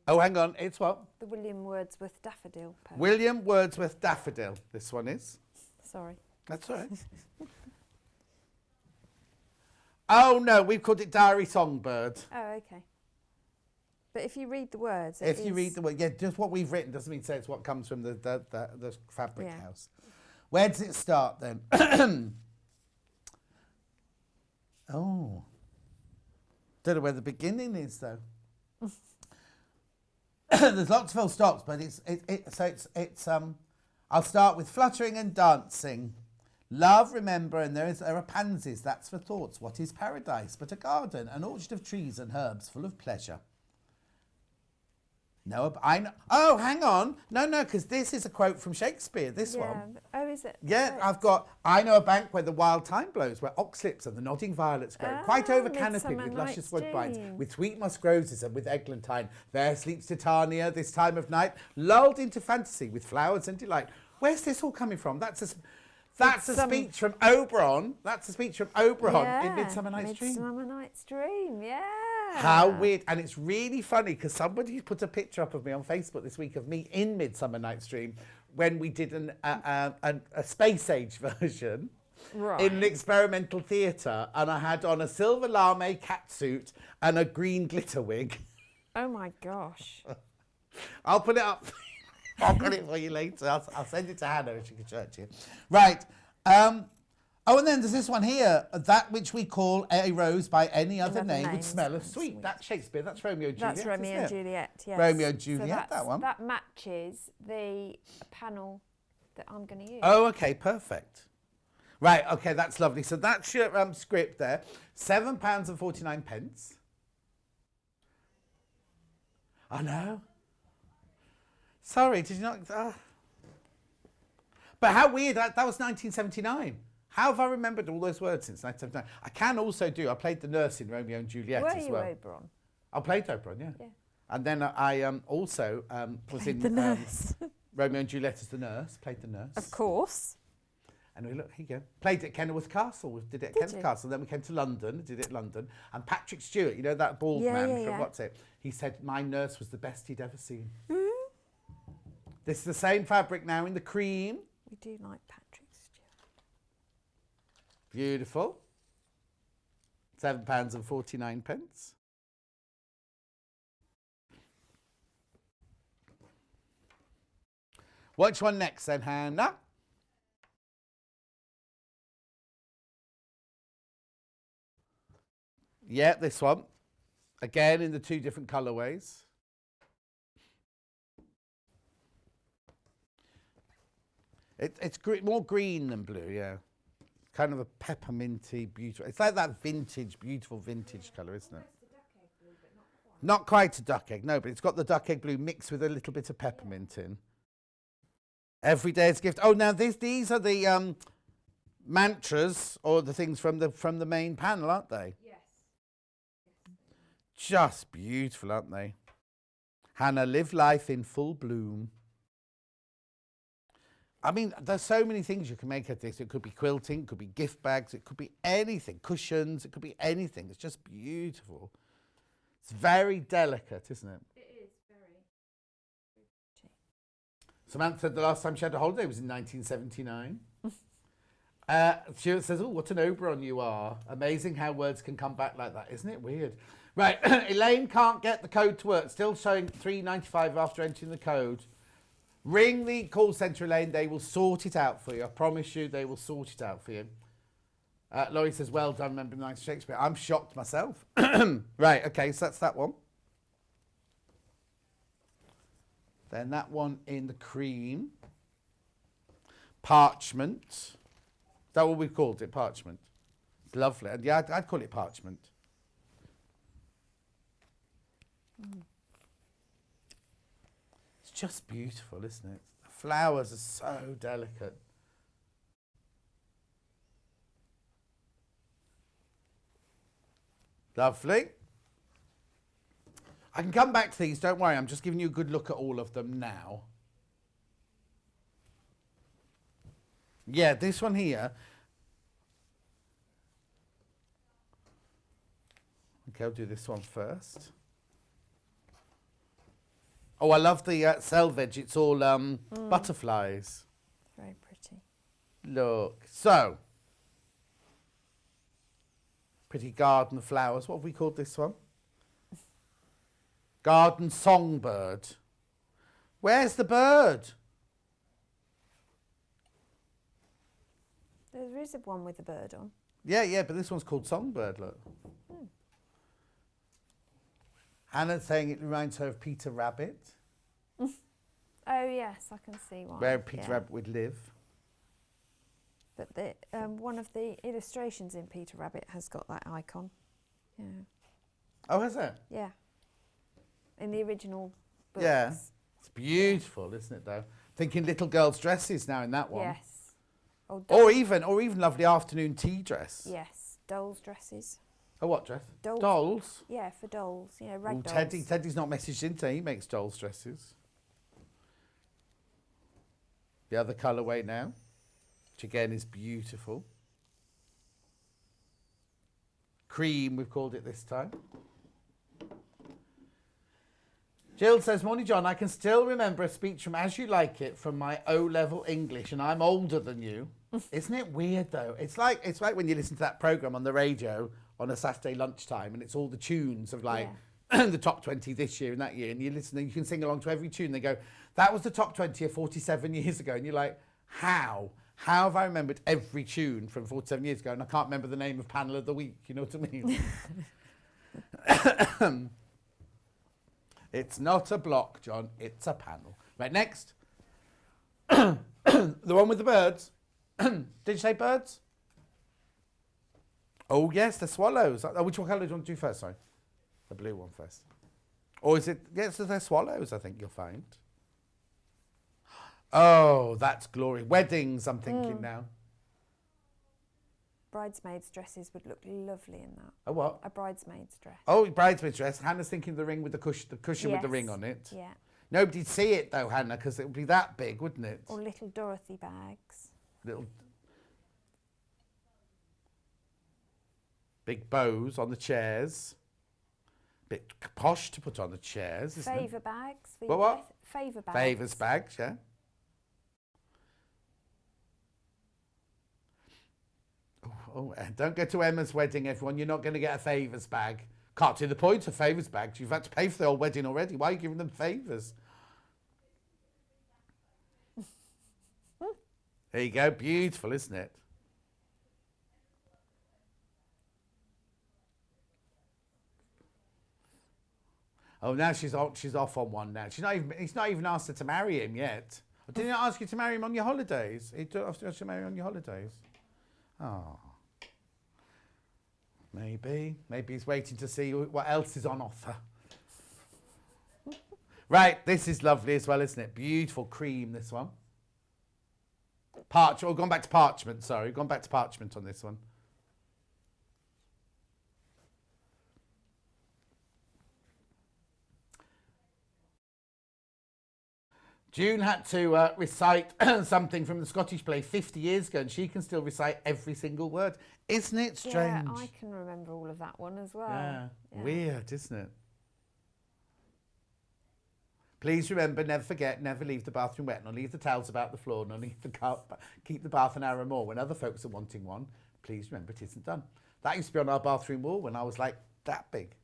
Oh, hang on. It's what? The William Wordsworth Daffodil poem. William Wordsworth Daffodil. This one is. Sorry. That's all right. Oh, no. We've called it Diary Songbird. Oh, okay. But if you read the words, If you read the word, yeah, just what we've written doesn't mean to say it's what comes from the fabric house. Where does it start then? Oh. Don't know where the beginning is though. There's lots of full stops, but it's I'll start with fluttering and dancing. Love, remember, and there are pansies, that's for thoughts. What is paradise but a garden, an orchard of trees and herbs full of pleasure? No, I know. Oh, hang on. No, because this is a quote from Shakespeare, this one. Oh, is it? Yeah, Right. I've got, I know a bank where the wild thyme blows, where oxlips and the nodding violets grow, quite over canopied Midsummer with luscious Night's woodbines, Dream. with sweet musk roses and with eglantine. There sleeps Titania this time of night, lulled into fantasy with flowers and delight. Where's this all coming from? That's a speech from Oberon. That's a speech from Oberon in Midsummer Night's Dream. Midsummer Night's Dream, yeah. How weird. And it's really funny because somebody put a picture up of me on Facebook this week of me in Midsummer Night's Dream when we did a space age version in an experimental theatre, and I had on a silver lame catsuit and a green glitter wig. Oh my gosh. I'll put it up. I'll put it for you later. I'll send it to Hannah and she can show it to you. Right. Oh, and then there's this one here. That which we call a rose by any other name would smell of sweet. That's Shakespeare. That's Romeo and Juliet. That's Romeo and Juliet, yes. Romeo and Juliet, so that one. That matches the panel that I'm going to use. Oh, okay, perfect. Right, okay, that's lovely. So that's your script there. £7.49. I know. Sorry, did you not? But how weird, that was 1979. How have I remembered all those words since 1979? I can also I played the nurse in Romeo and Juliet as well. Were you Oberon? I played Oberon, yeah. And then I also was in the nurse. Romeo and Juliet as the nurse, played the nurse. Of course. And we look, here you go. Played it at Kenilworth Castle. We did it at Kenilworth Castle. Then we came to London, did it at London. And Patrick Stewart, you know that bald man from what's it? He said my nurse was the best he'd ever seen. This is the same fabric now in the cream. We do like Patrick Stewart. Beautiful. £7.49. Which one next then, Hannah? Yeah, this one. Again in the 2 different colourways. It's more green than blue, yeah. Kind of a pepperminty, beautiful. It's like that vintage, beautiful vintage colour, isn't it? Not quite a duck egg, no, but it's got the duck egg blue mixed with a little bit of peppermint in. Every day it's a gift. Oh, now these are the mantras or the things from the main panel, aren't they? Yes. Just beautiful, aren't they? Hannah, live life in full bloom. I mean, there's so many things you can make of this. It could be quilting, it could be gift bags, it could be anything. Cushions, it could be anything. It's just beautiful. It's very delicate, isn't it? It is very. Samantha said the last time she had a holiday was in 1979. Stuart says, oh, what an Oberon you are. Amazing how words can come back like that. Isn't it weird? Right, Elaine can't get the code to work. Still showing $3.95 after entering the code. Ring the call centre, Elaine. They will sort it out for you. I promise you, they will sort it out for you. Laurie says, well done, remembering the lines of Shakespeare. I'm shocked myself. Right, okay, so that's that one. Then that one in the cream. Parchment. Is that what we called it? Parchment. It's lovely. And yeah, I'd call it parchment. It's just beautiful, isn't it? The flowers are so delicate. Lovely. I can come back to these, don't worry. I'm just giving you a good look at all of them now. Yeah, this one here. Okay, I'll do this one first. Oh, I love the selvage. It's all butterflies. Very pretty. Look. So, pretty garden flowers. What have we called this one? Garden songbird. Where's the bird? There is one with a bird on. Yeah, but this one's called songbird, look. Hannah's saying it reminds her of Peter Rabbit. Oh yes, I can see one. Where Peter Rabbit would live. But the one of the illustrations in Peter Rabbit has got that icon. Yeah. Oh, has it? Yeah. In the original books. Yeah. It's beautiful, isn't it, though? Thinking little girls' dresses now in that one. Yes. Or even lovely afternoon tea dress. Yes, dolls' dresses. Oh, what dress? Dolls. Dolls? Yeah, for dolls. You know, rag Ooh, dolls. Teddy's not messaged in today. He makes dolls' dresses. The other colourway now, which again is beautiful. Cream, we've called it this time. Jill says, morning, John. I can still remember a speech from As You Like It from my O-level English, and I'm older than you. Isn't it weird, though? It's like when you listen to that programme on the radio on a Saturday lunchtime, and it's all the tunes of like the top 20 this year and that year, and you listen and you can sing along to every tune. They go, that was the top 20 of 47 years ago. And you're like, how? How have I remembered every tune from 47 years ago and I can't remember the name of panel of the week? You know what I mean? It's not a block, John. It's a panel. Right, next. The one with the birds. Did you say birds? Oh, yes, the swallows. Oh, which one colour do you want to do first? Sorry. The blue one first. Or is it... Yes, they're swallows, I think you'll find. Oh, that's glory. Weddings, I'm thinking now. Bridesmaids' dresses would look lovely in that. A what? A bridesmaid's dress. Oh, bridesmaid's dress. Hannah's thinking the ring with the cushion with the ring on it. Yeah. Nobody'd see it, though, Hannah, because it would be that big, wouldn't it? Or little Dorothy bags. Little... Big bows on the chairs. Bit posh to put on the chairs, isn't it? Favour bags. For What? Favour bags. Favours bags, yeah. Oh, don't go to Emma's wedding, everyone. You're not going to get a favours bag. Can't see the point of favours bags. You've had to pay for the whole wedding already. Why are you giving them favours? There you go. Beautiful, isn't it? Oh, now she's off on one now. He's not even asked her to marry him yet. Didn't he ask you to marry him on your holidays? He didn't ask you to marry him on your holidays. Oh. Maybe he's waiting to see what else is on offer. Right, this is lovely as well, isn't it? Beautiful cream, this one. Gone back to parchment, sorry. Gone back to parchment on this one. June had to recite something from the Scottish play 50 years ago, and she can still recite every single word. Isn't it strange? Yeah, I can remember all of that one as well. Yeah. Weird, isn't it? Please remember, never forget, never leave the bathroom wet, nor leave the towels about the floor, nor keep the bath an hour or more. When other folks are wanting one, please remember it isn't done. That used to be on our bathroom wall when I was like that big.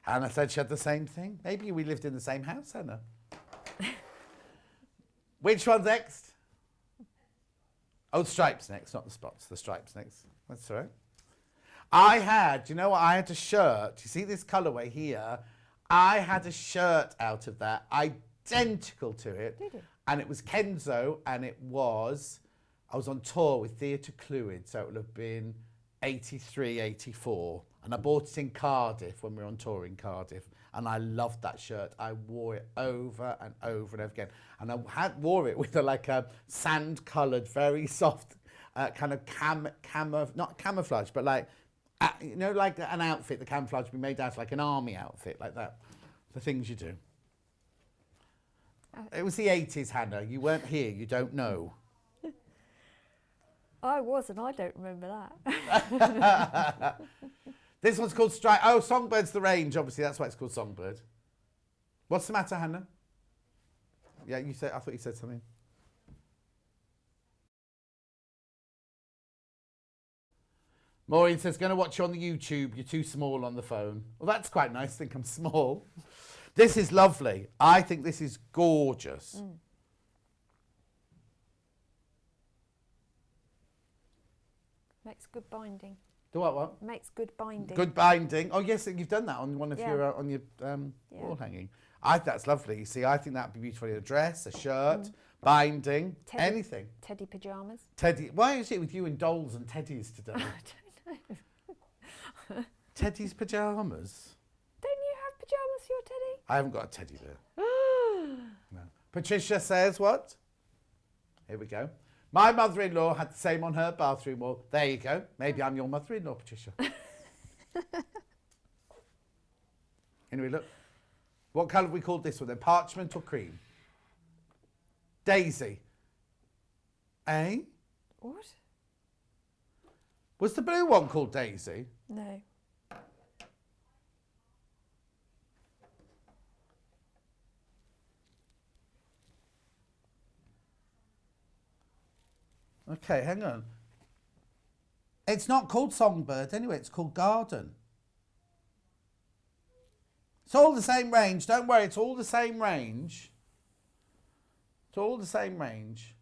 Hannah said she had the same thing. Maybe we lived in the same house, Hannah. Which one's next? Oh, the stripes next, not the spots. The stripes next. That's all right. I had, you know what? I had a shirt. You see this colourway here? I had a shirt out of that, identical to it. Did you? And it was Kenzo, and I was on tour with Theatre Clwyd, so it would have been 83, 84. And I bought it in Cardiff when we were on tour in Cardiff. And I loved that shirt. I wore it over and over and over again. And I wore it with a sand-coloured, very soft kind of not camouflage, but like an outfit, the camouflage would be made out of like an army outfit, like that. The things you do. It was the 80s, Hannah. You weren't here. You don't know. I was, and I don't remember that. This one's called Strike. Oh, Songbird's the range. Obviously, that's why it's called Songbird. What's the matter, Hannah? Yeah, you said. I thought you said something. Maureen says, going to watch you on the YouTube. You're too small on the phone. Well, that's quite nice. I think I'm small. This is lovely. I think this is gorgeous. Mm. Makes good binding. Do what? Makes good binding. Good binding. Oh, yes, you've done that on one of your wall hanging. I think that's lovely. You see, I think that'd be beautiful in a dress, a shirt, binding, anything. Teddy pyjamas. Teddy. Why is it with you and dolls and teddies today? I don't know. Teddy's pyjamas. Don't you have pyjamas for your teddy? I haven't got a teddy there. No. Patricia says what? Here we go. My mother-in-law had the same on her bathroom wall. There you go. Maybe I'm your mother-in-law, Patricia. Anyway, look. What colour have we called this one then? Parchment or cream? Daisy. Eh? What? Was the blue one called Daisy? No. Okay, hang on. It's not called Songbird anyway, it's called Garden. It's all the same range, don't worry, it's all the same range. It's all the same range.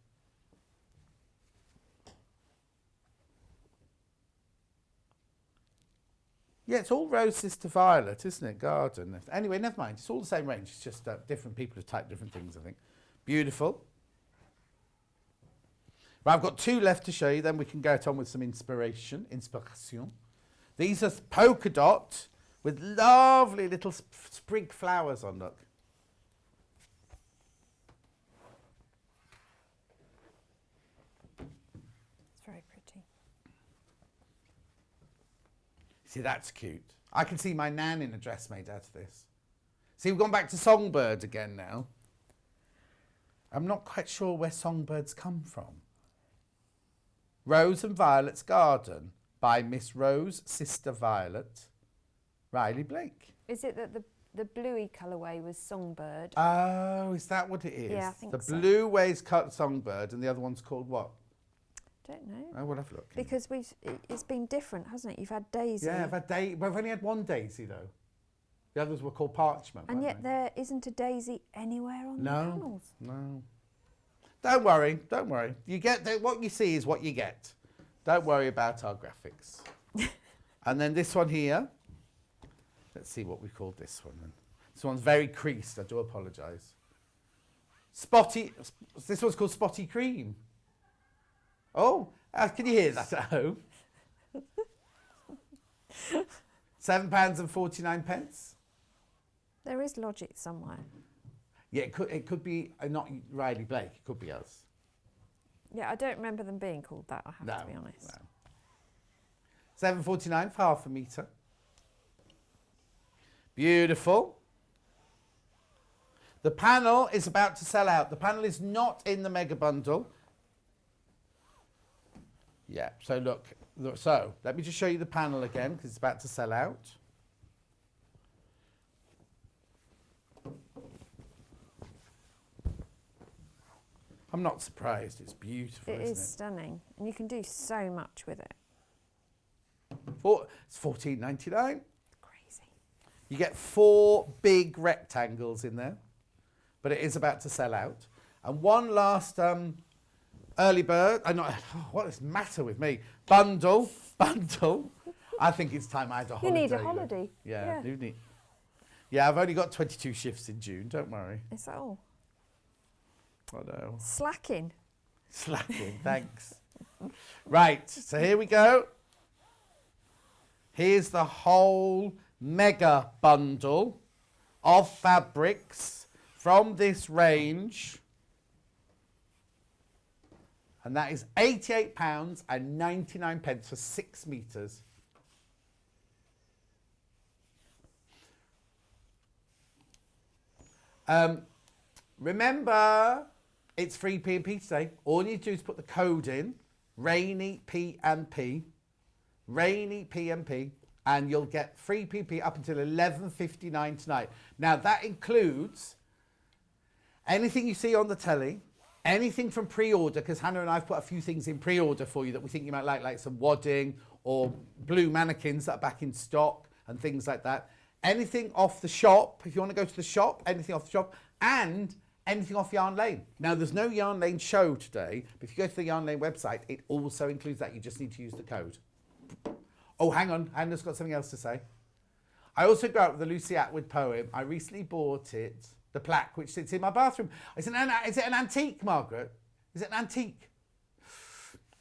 Yeah, it's all roses to violet, isn't it? Garden. Anyway, never mind, it's all the same range, it's just different people have typed different things, I think. Beautiful. Right, I've got two left to show you, then we can go on with some inspiration. These are polka dot with lovely little sprig flowers on, look. It's very pretty. See, that's cute. I can see my nan in a dress made out of this. See, we've gone back to Songbird again now. I'm not quite sure where songbirds come from. Rose and Violet's Garden by Miss Rose, Sister Violet, Riley Blake. Is it that the bluey colourway was Songbird? Oh, is that what it is? Yeah, I think the so. blue way's cut Songbird and the other one's called what? Don't know. Oh, we'll have a look. Because it's been different, hasn't it? You've had Daisy. Yeah, we've only had one Daisy though. The others were called Parchment. And yet they? there isn't a Daisy anywhere on the panels. No. Don't worry, don't worry. You get what you see is what you get. Don't worry about our graphics. And then this one here. Let's see what we called this one then. This one's very creased, I do apologise. Spotty, this one's called Spotty Cream. Oh, can you hear that at home? £7.49. There is logic somewhere. Yeah, it could be not Riley Blake, it could be us. Yeah, I don't remember them being called that, I have to be honest. No. £7.49 for half a metre. Beautiful. The panel is about to sell out. The panel is not in the mega bundle. Yeah, so look. So let me just show you the panel again because it's about to sell out. I'm not surprised. It's beautiful, It isn't is it? stunning. And you can do so much with it. It's $14.99. Crazy. You get 4 big rectangles in there, but it is about to sell out. And one last early bird, what is the matter with me? Bundle. I think it's time I had a holiday. You need a holiday. Yeah, I do need. Yeah, I've only got 22 shifts in June, don't worry. Is that all? I know. Slacking. Thanks. Right, so here we go. Here's the whole mega bundle of fabrics from this range. And that is £88.99 for 6 metres. Remember, it's free P&P today. All you need to do is put the code in, Rainy P&P, Rainy P&P, and you'll get free P&P up until 11:59 tonight. Now, that includes anything you see on the telly, anything from pre-order, because Hannah and I have put a few things in pre-order for you that we think you might like some wadding or blue mannequins that are back in stock and things like that. Anything off the shop, if you want to go to the shop, anything off the shop, and anything off Yarn Lane. Now, there's no Yarn Lane show today, but if you go to the Yarn Lane website, it also includes that. You just need to use the code. Oh, hang on. Hannah's got something else to say. I also go out with the Lucy Atwood poem. I recently bought it, the plaque, which sits in my bathroom. Is it an antique, Margaret? Is it an antique?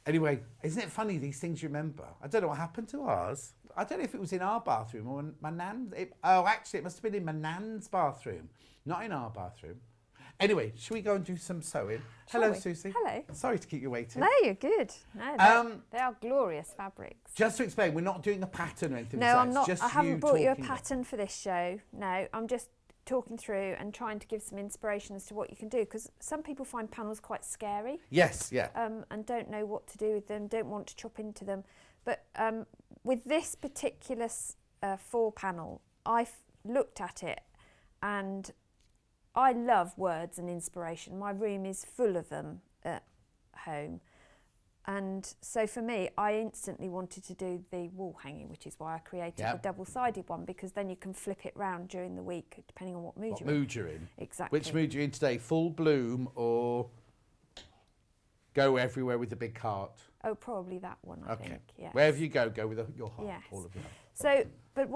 Anyway, isn't it funny, these things you remember? I don't know what happened to ours. I don't know if it was in our bathroom or in my nan's. Actually, it must have been in my nan's bathroom, not in our bathroom. Anyway, should we go and do some sewing? Hello, Susie. Hello. Sorry to keep you waiting. No, you're good. No, they are glorious fabrics. Just to explain, we're not doing a pattern or anything. No, I'm not. Just I haven't brought you a talking. pattern for this show. No, I'm just talking through and trying to give some inspiration as to what you can do, because some people find panels quite scary. Yes, yeah. And don't know what to do with them, don't want to chop into them. But with this particular 4 panel, I've looked at it and I love words and inspiration. My room is full of them at home. And so for me, I instantly wanted to do the wall hanging, which is why I created the double-sided one, because then you can flip it round during the week, depending on what mood you're in. Exactly. Which mood you're in today, full bloom or go everywhere with the big cart? Oh, probably that one, I think, yeah. Wherever you go with your heart, yes. all of you. So, but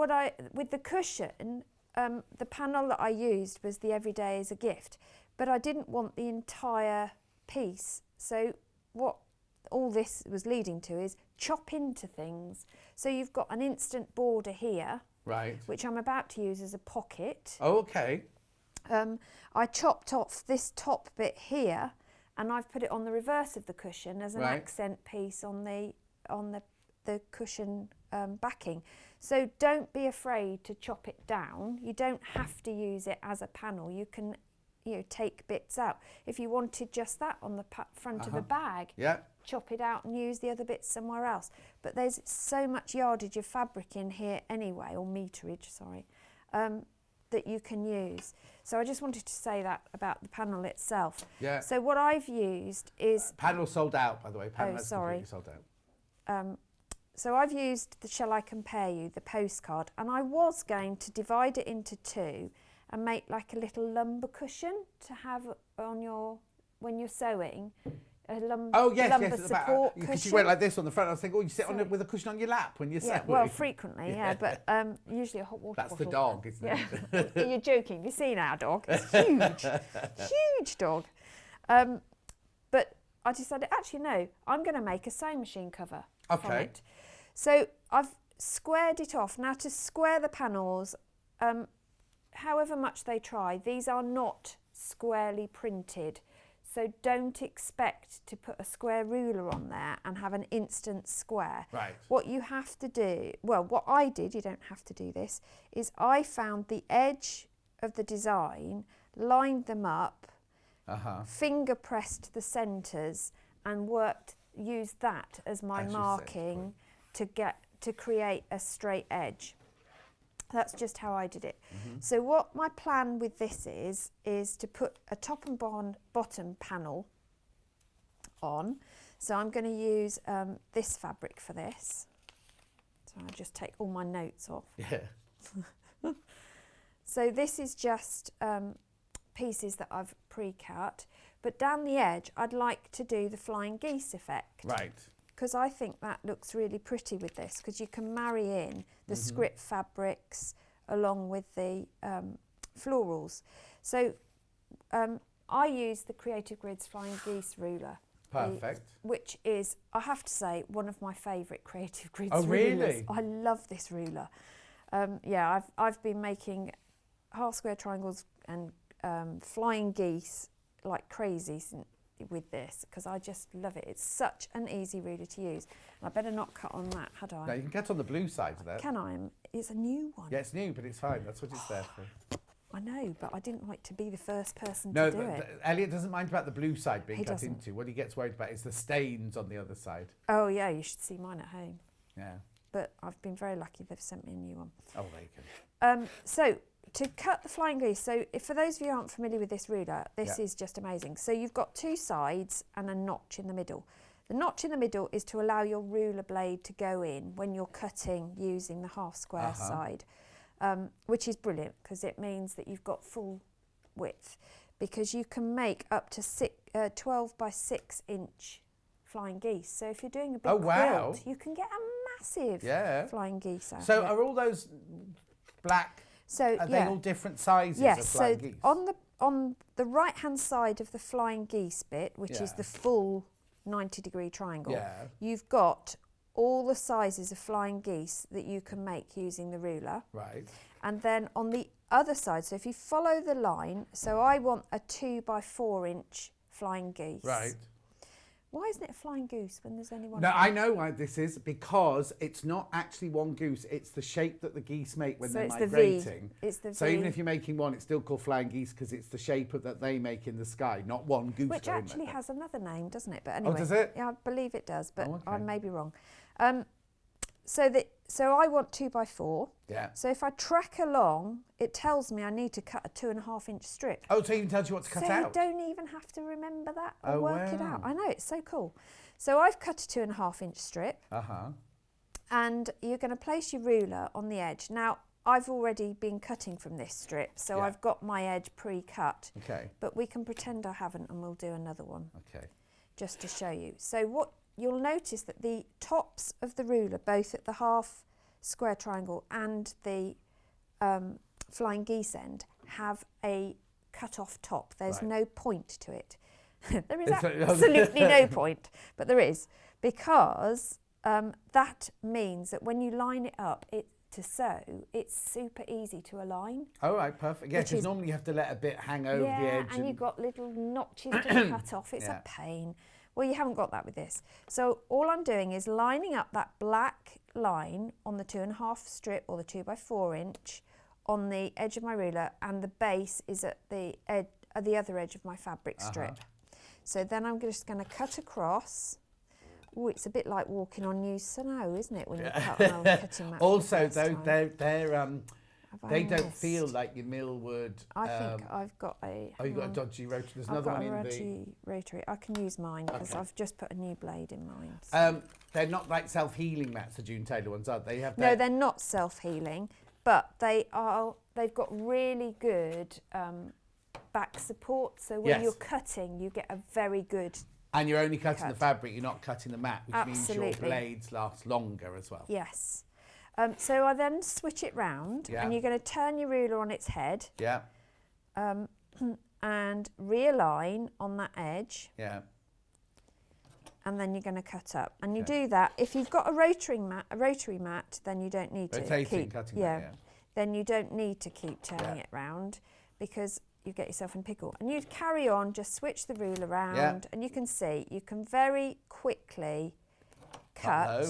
with the cushion, the panel that I used was the Everyday as a Gift, but I didn't want the entire piece. So what all this was leading to is chop into things. So you've got an instant border here, right, which I'm about to use as a pocket. Oh, okay. I chopped off this top bit here, and I've put it on the reverse of the cushion as an accent piece on the cushion backing. So don't be afraid to chop it down. You don't have to use it as a panel. You can, take bits out. If you wanted just that on the front of a bag, chop it out and use the other bits somewhere else. But there's so much yardage of fabric in here anyway, or meterage, sorry, that you can use. So I just wanted to say that about the panel itself. Yeah. So what I've used is... panel sold out, by the way. Panel is completely sold out. So I've used the Shall I Compare You, the postcard, and I was going to divide it into 2 and make like a little lumbar cushion to have on when you're sewing, a lumbar support cushion. Because you went like this on the front. I was thinking, you sit on it with a cushion on your lap when you're sewing. Well, frequently, but usually a hot water bottle. That's the dog, isn't it? You're joking. Have you seen our dog? It's huge, huge dog. But I decided, actually, no, I'm going to make a sewing machine cover from it. So I've squared it off. Now to square the panels, however much they try, these are not squarely printed. So don't expect to put a square ruler on there and have an instant square. Right. What you have to do, well, what I did, you don't have to do this, is I found the edge of the design, lined them up, finger pressed the centres and used that as my marking to create a straight edge. That's just how I did it. So what my plan with this is to put a top and bottom panel on. So I'm going to use this fabric for this. So I'll just take all my notes off. Yeah. So this is just pieces that I've pre-cut, but down the edge I'd like to do the flying geese effect. Right. Because I think that looks really pretty with this, because you can marry in the script fabrics along with the florals. So I use the Creative Grids Flying Geese ruler. Perfect. Which is, I have to say, one of my favourite Creative Grids Oh, rulers. really? I love this ruler. Yeah, I've been making half square triangles and flying geese like crazy with this, because I just love it. It's such an easy ruler to use. And I better not cut on that, had I? No, you can cut on the blue side of that. Can I? It's a new one. Yeah, it's new, but it's fine. That's what it's there for. I know, but I didn't like to be the first person No, to do it. Elliot doesn't mind about the blue side being He cut doesn't. into. What he gets worried about is the stains on the other side. Oh yeah, you should see mine at home. Yeah. But I've been very lucky, they've sent me a new one. Oh, there you go. So to cut the flying geese, so if for those of you who aren't familiar with this ruler, this Yeah. is just amazing. So you've got two sides and a notch in the middle. The notch in the middle is to allow your ruler blade to go in when you're cutting using the half square side, which is brilliant because it means that you've got full width, because you can make up to 12 by 6 inch flying geese. So if you're doing a big quilt, you can get a massive flying geese out So of it. are all those black, So are they all different sizes of flying geese? on the right hand side of the flying geese bit, which is the full 90-degree triangle, you've got all the sizes of flying geese that you can make using the ruler. Right. And then on the other side, so if you follow the line, so I want a 2 by 4 inch flying geese. Right. Why isn't it a flying goose when there's only one? No, I know why this is, because it's not actually one goose, it's the shape that the geese make when So they're it's the V. migrating. It's the So V. even if you're making one, it's still called flying geese because it's the shape that they make in the sky, not one goose. Which going actually there. has another name, doesn't it? But anyway, does it? Yeah, I believe it does, but Oh, okay. I may be wrong. So I want 2 by 4. Yeah. So if I track along, it tells me I need to cut a 2.5 inch strip. Oh, so it even tells you what to cut so out. you don't even have to remember that or Oh, work it wow. out. I know, it's so cool. So I've cut a 2.5 inch strip, and you're going to place your ruler on the edge. Now, I've already been cutting from this strip, so I've got my edge pre-cut. Okay. But we can pretend I haven't, and we'll do another one. Okay. Just to show you. So what you'll notice that the tops of the ruler, both at the half square triangle and the flying geese end, have a cut off top. There's no point to it. There is absolutely no point, but there is, because that means that when you line it up to sew, it's super easy to align. All right, perfect. Yeah, because normally you have to let a bit hang over the edge. And you've got little notches to cut off. It's a pain. Well, you haven't got that with this. So all I'm doing is lining up that black line on the 2.5 strip or the 2 by 4 inch on the edge of my ruler, and the base is at the other edge of my fabric strip. So then I'm just going to cut across. Oh, it's a bit like walking on new snow, isn't it, when you cut on cutting mat? Also, though, they don't feel like your millwood. I think I've got a. Oh, you've got a dodgy rotary. There's another one in the. I've got a dodgy rotary. I can use mine because I've just put a new blade in mine. So. They're not like self-healing mats, the June Taylor ones, are they? No, they're not self-healing, but they are. They've got really good back support. So when you're cutting, you get a very good. And you're only cutting the fabric. You're not cutting the mat, which means your Absolutely. blades last longer as well. Yes. So I then switch it round, and you're going to turn your ruler on its head. Yeah. And realign on that edge. Yeah. And then you're going to cut up, and you do that. If you've got a rotary mat, then you don't need to keep. Then you don't need to keep turning it round, because you get yourself in pickle. And you'd carry on, just switch the ruler around, and you can see you can very quickly cut.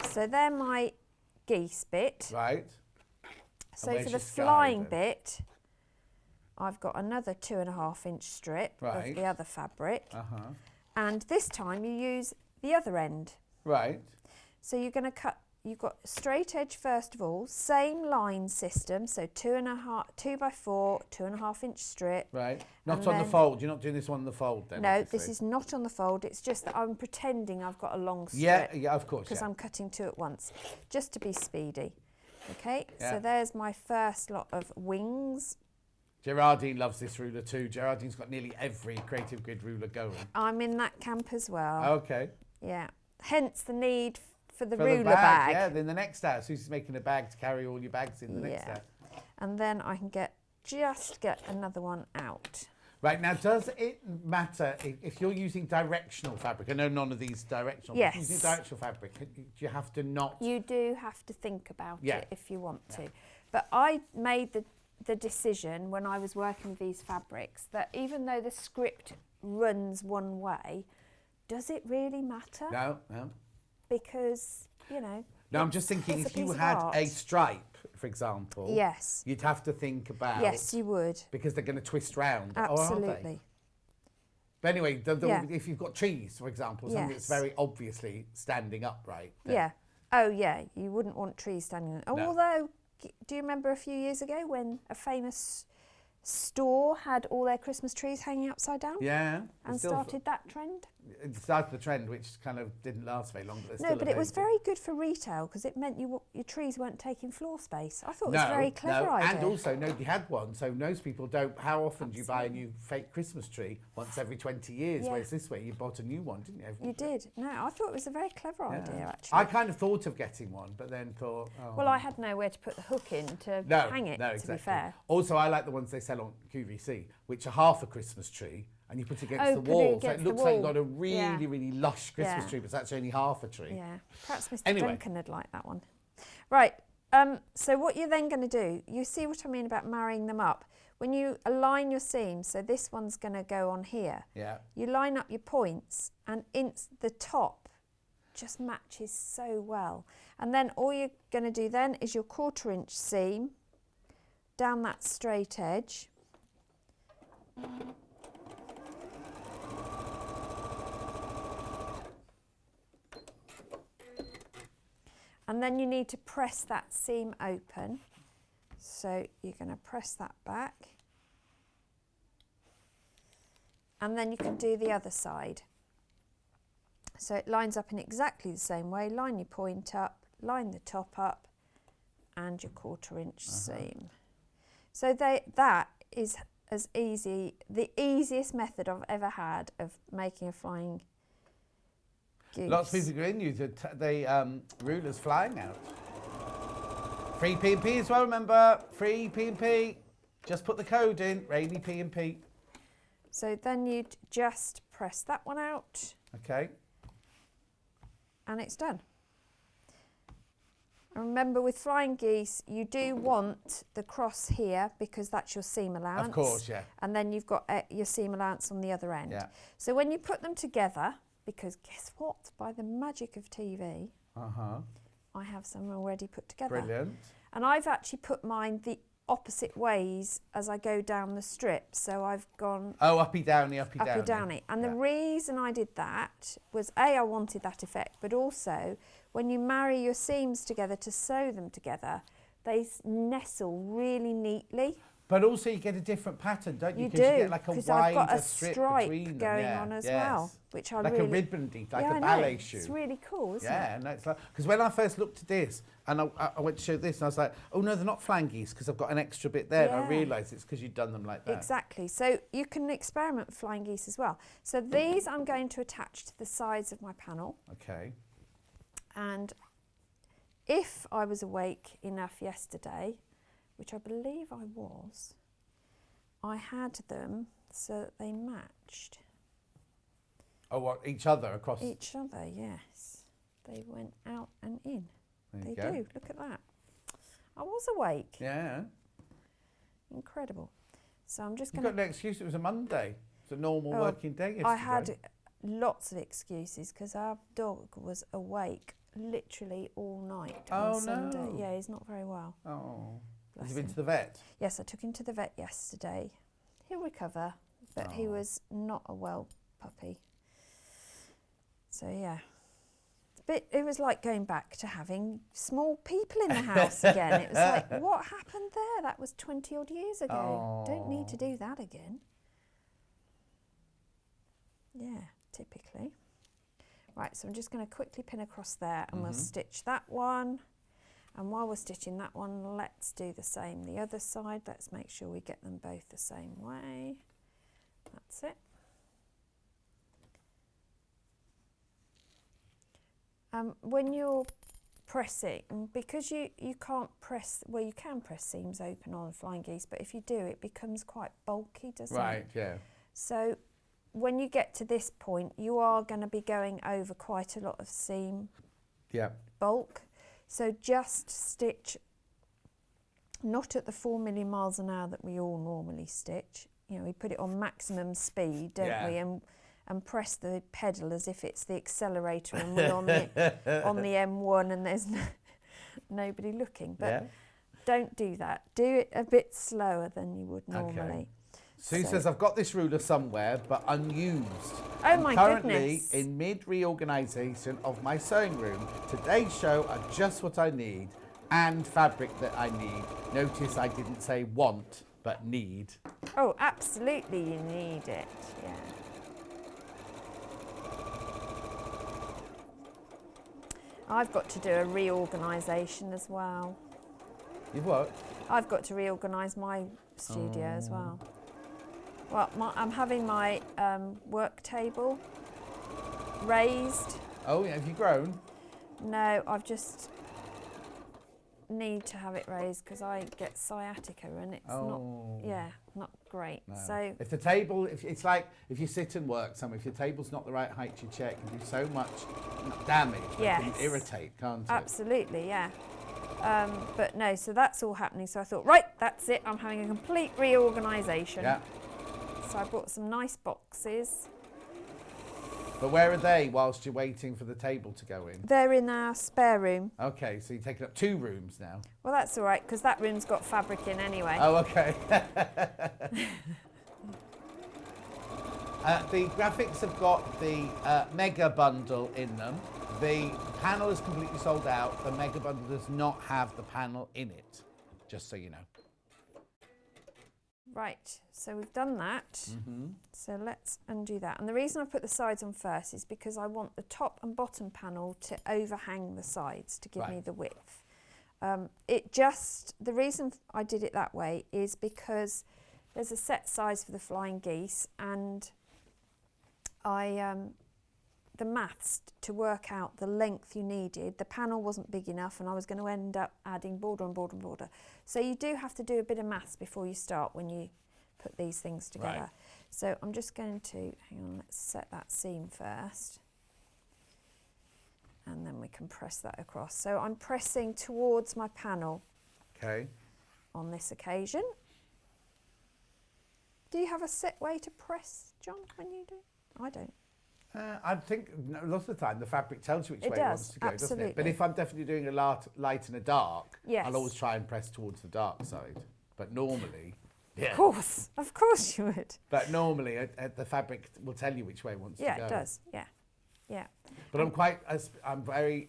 So they're my geese bit. Right. So for the flying bit, I've got another 2.5 inch strip of the other fabric. And this time you use the other end. Right. So you're going to cut, you've got straight edge first of all, same line system, so 2 by 4, 2.5 inch strip. Right. Not on the fold. You're not doing this one on the fold then? No, obviously. this is not on the fold. It's just that I'm pretending I've got a long strip. Yeah, of course. Because I'm cutting 2 at once, just to be speedy. Okay, Yeah. so there's my first lot of wings. Gerardine loves this ruler too. Gerardine's got nearly every Creative Grid ruler going. I'm in that camp as well. Okay. Yeah. Hence the need for the For ruler the bag. Yeah, then the next hour, Susie's making a bag to carry all your bags in the next hour. And then I can just get another one out. Right, now does it matter if you're using directional fabric? I know none of these directional. Yes. If you're using directional fabric, do you have to not? You do have to think about Yeah. it if you want to. But I made the decision when I was working with these fabrics that even though the script runs one way, does it really matter? No. Because, you know. No, I'm just thinking it's a if you piece of had art. a stripe, for example, Yes. you'd have to think about. Yes, you would. Because they're going to twist round. Absolutely. Or are they? But anyway, Yeah. if you've got trees, for example, something that's Yes. very obviously standing upright. then- Yeah. Oh, yeah. You wouldn't want trees standing. No. Although, do you remember a few years ago when a famous store had all their Christmas trees hanging upside down? Yeah. And it's still- started that trend? It started the trend, which kind of didn't last very long. But No, but it was very good for retail because it meant your trees weren't taking floor space. I thought it was a very clever idea. And also nobody had one, so most people don't. How often do you buy a new fake Christmas tree? Once every 20 years. Yeah. Whereas this way, you bought a new one, didn't you? You did. No, I thought it was a very clever idea, actually. I kind of thought of getting one, but then thought, oh. Well, I had nowhere to put the hook in to No, hang it, no, to exactly. be fair. Also, I like the ones they sell on QVC, which are half a Christmas tree, and you put it against Oh, the put it wall, so it against looks the like you've wall. got a really, Yeah. really lush Christmas Yeah. tree, but it's actually only half a tree. Yeah, perhaps Mr. Anyway. Duncan would like that one. Right, so what you're then going to do, you see what I mean about marrying them up. When you align your seams, so this one's going to go on here, Yeah. you line up your points and the top just matches so well. And then all you're going to do then is your 1/4 inch seam down that straight edge. And then you need to press that seam open. So you're going to press that back. And then you can do the other side. So it lines up in exactly the same way. Line your point up, line the top up, and your 1/4 inch seam. So that is as easy, the easiest method I've ever had of making a flying goose. Lots of people are in you, the rulers flying out. Free P&P as well, remember? Free P&P. Just put the code in, Rainy P&P. So then you'd just press that one out Okay. and it's done. And remember with flying geese, you do want the cross here because that's your seam allowance. Of course, yeah. And then you've got your seam allowance on the other end. Yeah. So when you put them together, because guess what? By the magic of TV, I have some already put together. Brilliant. And I've actually put mine the opposite ways as I go down the strip. So I've gone Oh, uppy downy, uppy downy. uppy downy. And the Yeah. reason I did that was I wanted that effect, but also when you marry your seams together to sew them together, they nestle really neatly. But also you get a different pattern, don't you? You 'Cause do, you get like a because I've got wider a strip stripe between them. going Yeah, on as yes. well, which I like really... a ribbon deep, like Yeah, a I know. ballet shoe. It's really cool, isn't Yeah, it? no, it's like, because when I first looked at this and I went to show this and I was like, oh no, they're not flying geese because I've got an extra bit there. And I Yeah. realised it's because you've done them like that. Exactly. So you can experiment with flying geese as well. So these I'm going to attach to the sides of my panel. Okay. And if I was awake enough yesterday, which I believe I was, I had them so that they matched Oh, what, each other across? each other, yes. They went out and in. There you They go. do, look at that. I was awake. Yeah. Incredible. So I'm just You've going got no excuse, it was a Monday. It's a normal Oh, working day yesterday. I had lots of excuses because our dog was awake literally all night Oh, on Sunday. no. Yeah, he's not very well. Oh. Bless Has he been him. to the vet? Yes, I took him to the vet yesterday. He'll recover, but he Oh. was not a well puppy. So yeah. But it was like going back to having small people in the house again. It was like, what happened there? That was 20 odd years ago. Don't need to do that again. Yeah, typically. Right, so I'm just going to quickly pin across there and we'll stitch that one. And while we're stitching that one, let's do the same the other side. Let's make sure we get them both the same way. That's it. When you're pressing, because you can't press, well, you can press seams open on flying geese, but if you do, it becomes quite bulky, doesn't it? Right, yeah. So when you get to this point, you are going to be going over quite a lot of seam bulk. So just stitch, not at the 4 million miles an hour that we all normally stitch. You know, we put it on maximum speed, don't we? And press the pedal as if it's the accelerator and we're on the M1 and there's nobody looking. But don't do that. Do it a bit slower than you would normally. Okay. Sue says, I've got this ruler somewhere, but unused. Oh, my currently goodness. in mid-reorganisation of my sewing room. Today's show are just what I need and fabric that I need. Notice I didn't say want, but need. Oh, absolutely you need it, yeah. I've got to do a reorganisation as well. You've what? I've got to reorganise my studio as well. Well, I'm having my work table raised. Oh, yeah, have you grown? No, I've just need to have it raised because I get sciatica and it's not great. No. So if the table, it's like if you sit and work somewhere, if your table's not the right height, your chair can do so much damage. It can irritate, can't it? Absolutely, yeah. But no, so that's all happening. So I thought, right, that's it. I'm having a complete reorganisation. Yeah. So I bought some nice boxes. But where are they whilst you're waiting for the table to go in? They're in our spare room. Okay, so you're taking up 2 rooms now. Well, that's all right, because that room's got fabric in anyway. Oh, okay. The graphics have got the mega bundle in them. The panel is completely sold out. The mega bundle does not have the panel in it, just so you know. Right, so we've done that. So let's undo that. And the reason I put the sides on first is because I want the top and bottom panel to overhang the sides to give me the width. The reason I did it that way is because there's a set size for the flying geese, and the maths to work out the length you needed, the panel wasn't big enough and I was going to end up adding border and border and border. So you do have to do a bit of maths before you start when you put these things together. Right. So I'm just going to, hang on, let's set that seam first. And then we can press that across. So I'm pressing towards my panel on this occasion. Do you have a set way to press, John, when you do? I don't. I think a lot of the time the fabric tells you which way it wants to go, doesn't it? But if I'm definitely doing a light and a dark, I'll always try and press towards the dark side. But normally, Of course you would. But normally the fabric will tell you which way it wants to go. Yeah, it does, yeah. But I'm very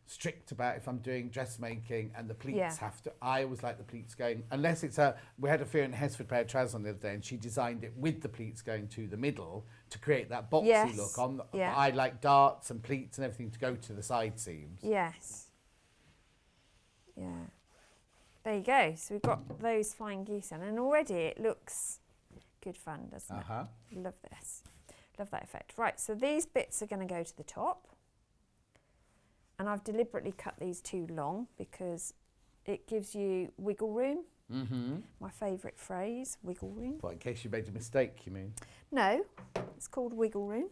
strict about if I'm doing dressmaking and the pleats have to, I always like the pleats going, unless it's we had a Fiona Hesford pair of trousers on the other day and she designed it with the pleats going to the middle to create that boxy look on. But I like darts and pleats and everything to go to the side seams. Yes. Yeah. There you go. So we've got those flying geese in, and already it looks good fun, doesn't it? Love this. Love that effect. Right, so these bits are going to go to the top. And I've deliberately cut these too long because it gives you wiggle room. My favourite phrase, wiggle room. Well, in case you made a mistake, you mean? No, it's called wiggle room.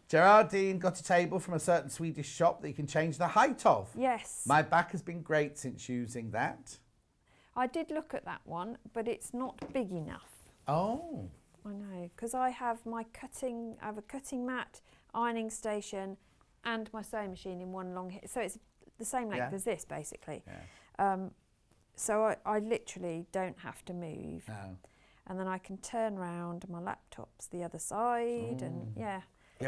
Gerardine got a table from a certain Swedish shop that you can change the height of. Yes. My back has been great since using that. I did look at that one, but it's not big enough. Oh. I know, because I have a cutting mat, ironing station, and my sewing machine in one long so it's the same length as this basically. So I literally don't have to move. And then I can turn around, my laptop's the other side, and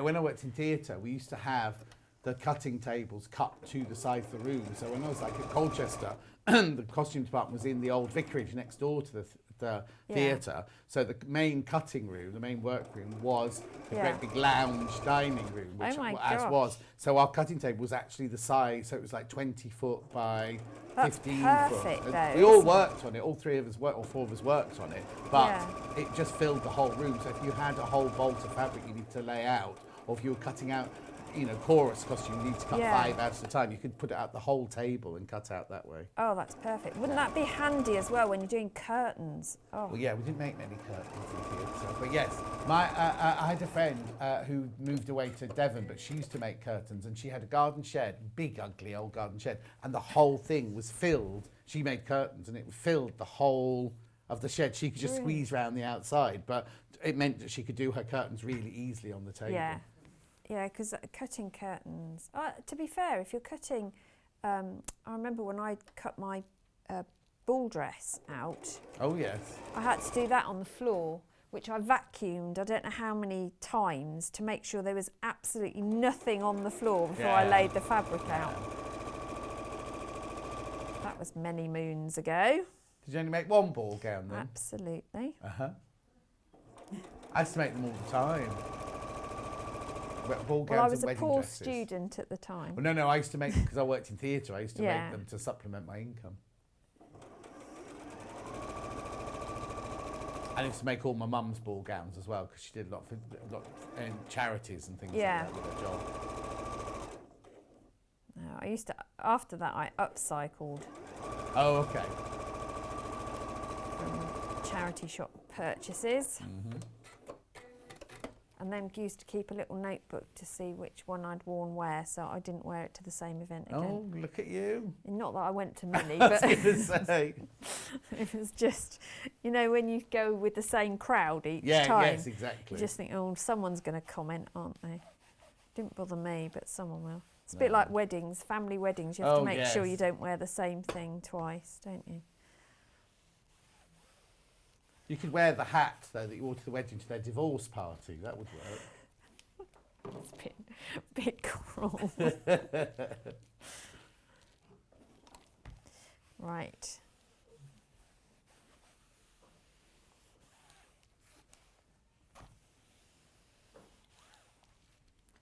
when I worked in theatre we used to have the cutting tables cut to the size of the room. So when I was like at Colchester, the costume department was in the old vicarage next door to the Yeah. theatre. So the main cutting room, the main workroom, was a Yeah. great big lounge dining room, which Oh my as gosh. was. So our cutting table was actually the size, so it was like 20 foot by That's 15 perfect foot. though, And we all isn't it? worked on it, all three of us worked, or four of us worked on it, but Yeah. it just filled the whole room. So if you had a whole bolt of fabric you need to lay out, or if you were cutting out, you know, chorus costume, you need to cut Yeah. 5 out at a time, you could put it out the whole table and cut out that way. Oh, that's perfect. Wouldn't that be handy as well when you're doing curtains? Oh, Well, yeah, we didn't make many curtains in theatre, but yes, I had a friend who moved away to Devon, but she used to make curtains, and she had a garden shed, big, ugly old garden shed, and the whole thing was filled. She made curtains, and it filled the whole of the shed. She could just squeeze round the outside, but it meant that she could do her curtains really easily on the table. yeah. Yeah, because cutting curtains. To be fair, if you're cutting, I remember when I cut my ball dress out, Oh yes. I had to do that on the floor, which I vacuumed I don't know how many times to make sure there was absolutely nothing on the floor before I Yeah. laid the fabric out. That was many moons ago. Did you only make one ball gown then? Absolutely. I used to make them all the time. Ball gowns Well, I was and a wedding poor dresses. student at the time. Well, no, I used to make them because I worked in theatre. I used to Yeah. make them to supplement my income. I used to make all my mum's ball gowns as well because she did a lot in charities and things Yeah. like that with her job. No, I used to. After that, I upcycled Oh, okay. from charity shop purchases. Mm-hmm. And then used to keep a little notebook to see which one I'd worn where, so I didn't wear it to the same event again. Oh, look at you. Not that I went to many, I was but going to say. it was just, you know, when you go with the same crowd each Yeah, time, yes, exactly. you just think, oh, someone's going to comment, aren't they? Didn't bother me, but someone will. It's a bit like weddings, family weddings. You have Oh, to make sure yes. you don't wear the same thing twice, don't you? You could wear the hat, though, that you wore to the wedding to their divorce party. That would work. It's a bit cruel. Right.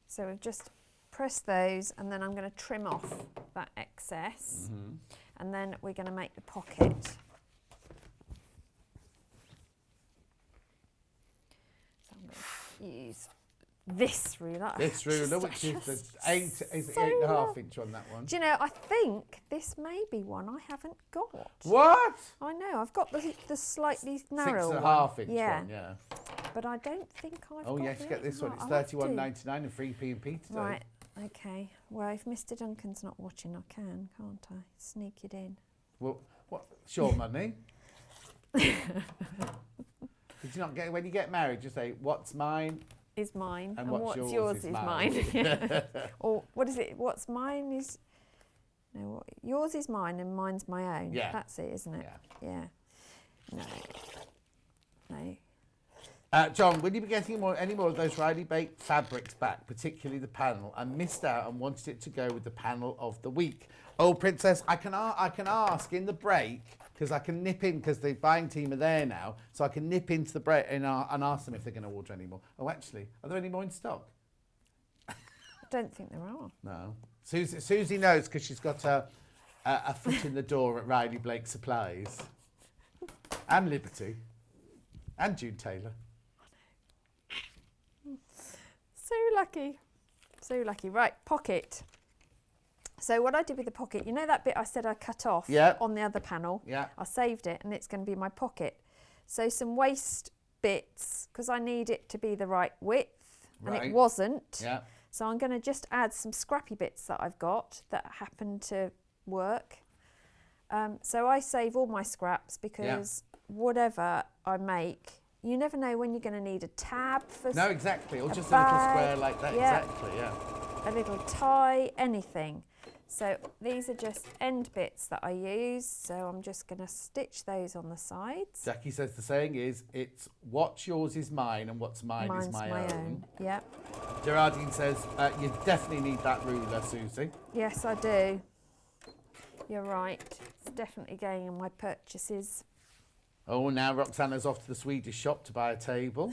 So we've just pressed those, and then I'm going to trim off that excess, and then we're going to make the pocket. So I'm going to use this ruler. This ruler, which is the eight, is so 8.5 inch on that one. Do you know, I think this may be one I haven't got. What? I know, I've got the slightly narrow 6.5 inch yeah, one, yeah. but I don't think I've Oh, got yes, the get this one. eight. It's I'll have to. $31.99 and free P&P today. Right, okay. Well, if Mr. Duncan's not watching, I can, can't I? Sneak it in. Well, what? Sure, money. Did you not get, when you get married, just say, what's mine? Is mine, And and what's what's yours yours is is mine. mine. Or what is it? What's mine is. No, yours is mine and mine's my own. Yeah. That's it, isn't it? Yeah. No. No. John, will you be getting any more of those Riley Baked fabrics back, particularly the panel? I missed out and wanted it to go with the panel of the week. Oh, Princess, I can ask in the break, because I can nip in, because the buying team are there now, so I can nip into the break and ask them if they're going to order any more. Oh, actually, are there any more in stock? I don't think there are. No. Susie knows, because she's got a foot in the door at Riley Blake Supplies. And Liberty. And June Taylor. So lucky. So lucky. Right, pocket. So what I did with the pocket, you know that bit I said I cut off Yeah. on the other panel? Yeah. I saved it and it's going to be my pocket. So some waist bits, because I need it to be the right width, and Right. it wasn't. Yeah. So I'm going to just add some scrappy bits that I've got that happen to work. So I save all my scraps because whatever I make, you never know when you're going to need a tab for No, exactly. Or a just a little bag, square like that. yeah. Exactly, yeah. a little tie, anything. So these are just end bits that I use. So I'm just going to stitch those on the sides. Jackie says the saying is, it's what's yours is mine and what's mine Mine's is my own. Yep. Gerardine says, you definitely need that ruler, Susie. Yes, I do. You're right. It's definitely going in my purchases. Oh, now Roxana's off to the Swedish shop to buy a table.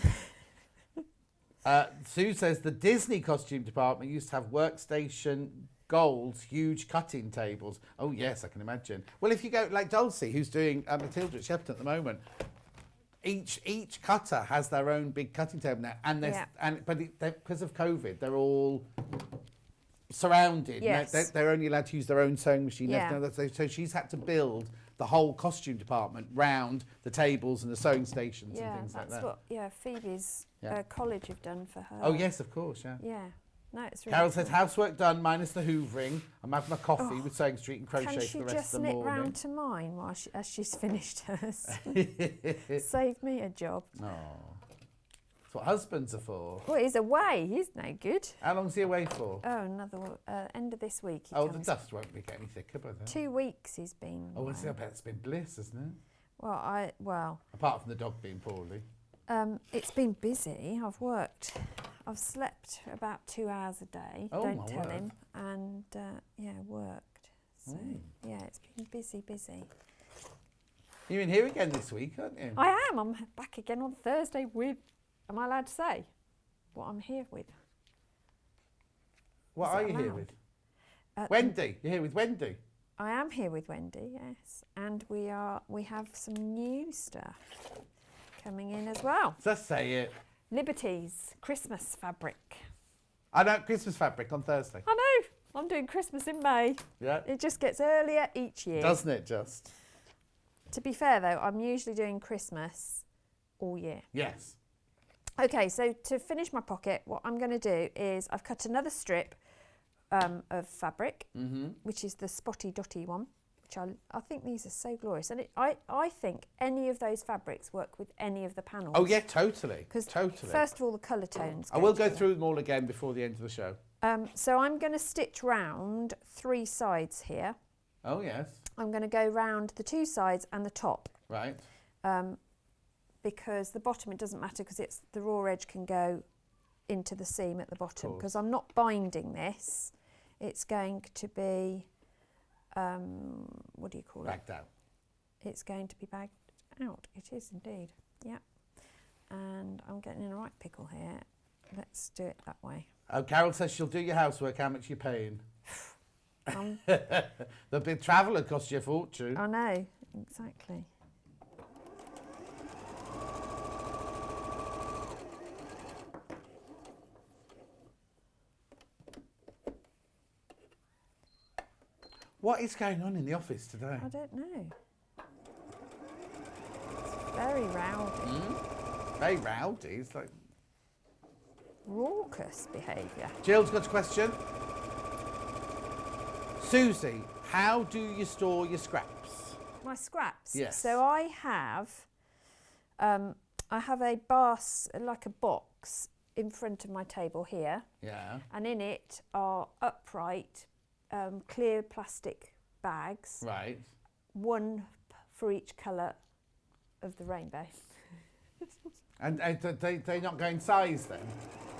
Sue says the Disney costume department used to have workstation goals, huge cutting tables. Oh, yes, I can imagine. Well, if you go like Dulcie, who's doing Matilda at Shepton at the moment, each cutter has their own big cutting table now, and because of COVID, they're all surrounded. Yes. They're only allowed to use their own sewing machine. Yeah. So she's had to build the whole costume department round the tables and the sewing stations and things like that. That's what Phoebe's college have done for her. Oh, yes, of course, yeah. Yeah. No, it's really Carol says, housework done, minus the hoovering. I'm having my coffee with Sewing Street and crochet Can for she the rest just of the knit morning. round to mine while as she's finished hers? Save me a job. Oh, that's what husbands are for. Well, he's away. He's no good. How long's he away for? Oh, another end of this week. He The comes. dust won't be getting thicker by then. 2 weeks he's been. Oh, I away. bet it's been bliss, isn't it? Well, Apart from the dog being poorly. it's been busy. I've slept about 2 hours a day. Oh, Don't my tell word. him. And worked. So yeah, it's been busy. You're in here again this week, aren't you? I am. I'm back again on Thursday with. Am I allowed to say what I'm here with? What Is are that you here allowed? with? Wendy. You're here with Wendy. I am here with Wendy, yes, and we have some new stuff coming in as well. Just say it. Liberty's Christmas fabric. I know, Christmas fabric on Thursday. I know. I'm doing Christmas in May. Yeah. It just gets earlier each year. Doesn't it just? To be fair though, I'm usually doing Christmas all year. Yes. Okay, so to finish my pocket, what I'm going to do is I've cut another strip of fabric, which is the spotty dotty one, which I think these are so glorious. And I think any of those fabrics work with any of the panels. Oh, yeah, totally. Totally. First of all, the colour tones. I will go through them all again before the end of the show. So I'm going to stitch round 3 sides here. Oh, yes. I'm going to go round the 2 sides and the top. Right. Because the bottom, it doesn't matter because it's the raw edge can go into the seam at the bottom. Because I'm not binding this. It's going to be, what do you call it? Bagged out. It's going to be bagged out. It is indeed. Yeah. And I'm getting in a right pickle here. Let's do it that way. Oh, Carol says she'll do your housework. How much are you paying? The big traveller cost you a fortune. I know, exactly. What is going on in the office today? I don't know. It's very rowdy. Very rowdy. It's like... Raucous behaviour. Jill's got a question. Susie, how do you store your scraps? My scraps? Yes. So I have a like a box in front of my table here. Yeah. And in it are upright clear plastic bags. Right. One for each colour of the rainbow. And they're not going size then?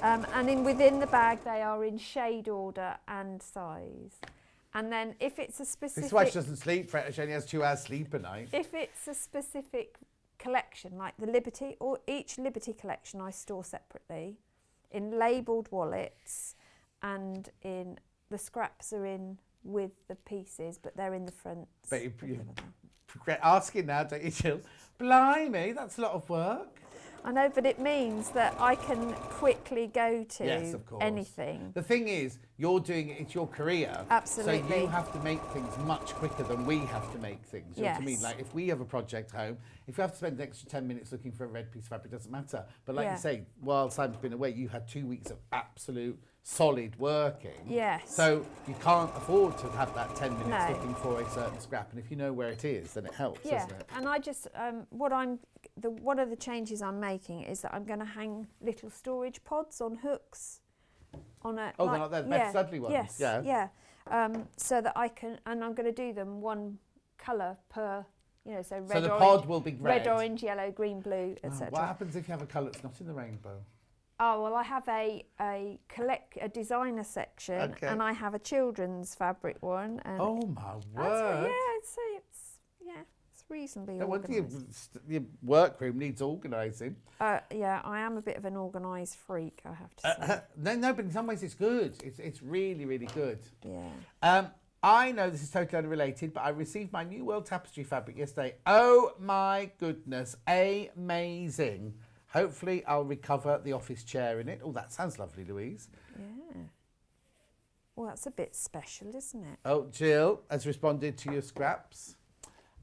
And within the bag they are in shade order and size. And then if it's a specific... This is why she doesn't sleep, she only has 2 hours sleep a night. If it's a specific collection, like the Liberty, or each Liberty collection I store separately, in labelled wallets, and in the scraps are in with the pieces, but they're in the front. But you're asking now, don't you, Jill? Blimey, that's a lot of work. I know, but it means that I can quickly go to Yes, of course. anything. The thing is, you're doing it, it's your career. Absolutely. So you have to make things much quicker than we have to make things. You know what I mean? Yes. Like if we have a project home, if you have to spend an extra 10 minutes looking for a red piece of fabric, it doesn't matter. But like Yeah. you say, while Simon's been away, you had 2 weeks of absolute solid working. Yes. So you can't afford to have that 10 minutes No. looking for a certain scrap. And if you know where it is, then it helps, Yeah, doesn't it? and I just, one of the changes I'm making is that I'm going to hang little storage pods on hooks. Oh, they're not there, the Beth Studley ones? Yes, Yeah. so that I can, and I'm going to do them one colour per, so red, So the orange, pod will be red. orange, yellow, green, blue, etc. What happens if you have a colour that's not in the rainbow? Oh, well, I have a designer section, Okay. and I have a children's fabric one. And Oh my that's word! what, it's reasonably Well, organised. your workroom needs organising. Yeah, I am a bit of an organised freak, I have to say. No, but in some ways it's good. It's really, really good. Yeah. I know this is totally unrelated, but I received my new world tapestry fabric yesterday. Oh my goodness, amazing. Hopefully I'll recover the office chair in it. Oh, that sounds lovely, Louise. Yeah. Well, that's a bit special, isn't it? Oh, Jill has responded to your scraps.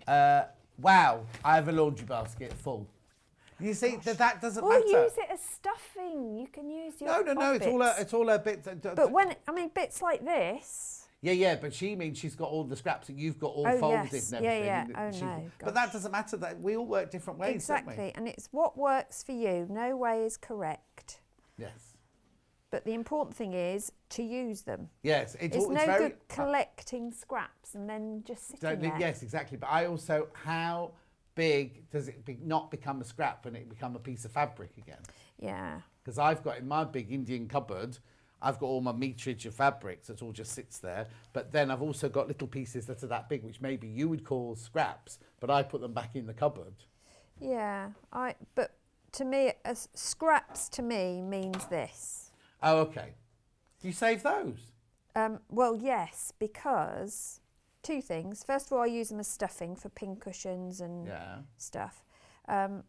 Wow, I have a laundry basket full. You see, that doesn't Or matter. use it as stuffing. You can use your No, it's all her bits. But bits like this. Yeah, but she means she's got all the scraps that you've got all Oh, folded yes. and everything. Yeah. and Oh, she- no, But that doesn't matter. That we all work different ways, don't we? Exactly, and it's what works for you. No way is correct. Yes. But the important thing is to use them. Yes, It's it's no very, good collecting scraps and then just sitting there. Yes, exactly. But I also, how big does it not become a scrap and it become a piece of fabric again? Yeah. Because I've got in my big Indian cupboard, I've got all my meterage of fabrics that all just sits there. But then I've also got little pieces that are that big, which maybe you would call scraps, but I put them back in the cupboard. Yeah, but to me, scraps to me means this. Oh, okay. Do you save those? Well, yes, because two things. First of all, I use them as stuffing for pin cushions and stuff. But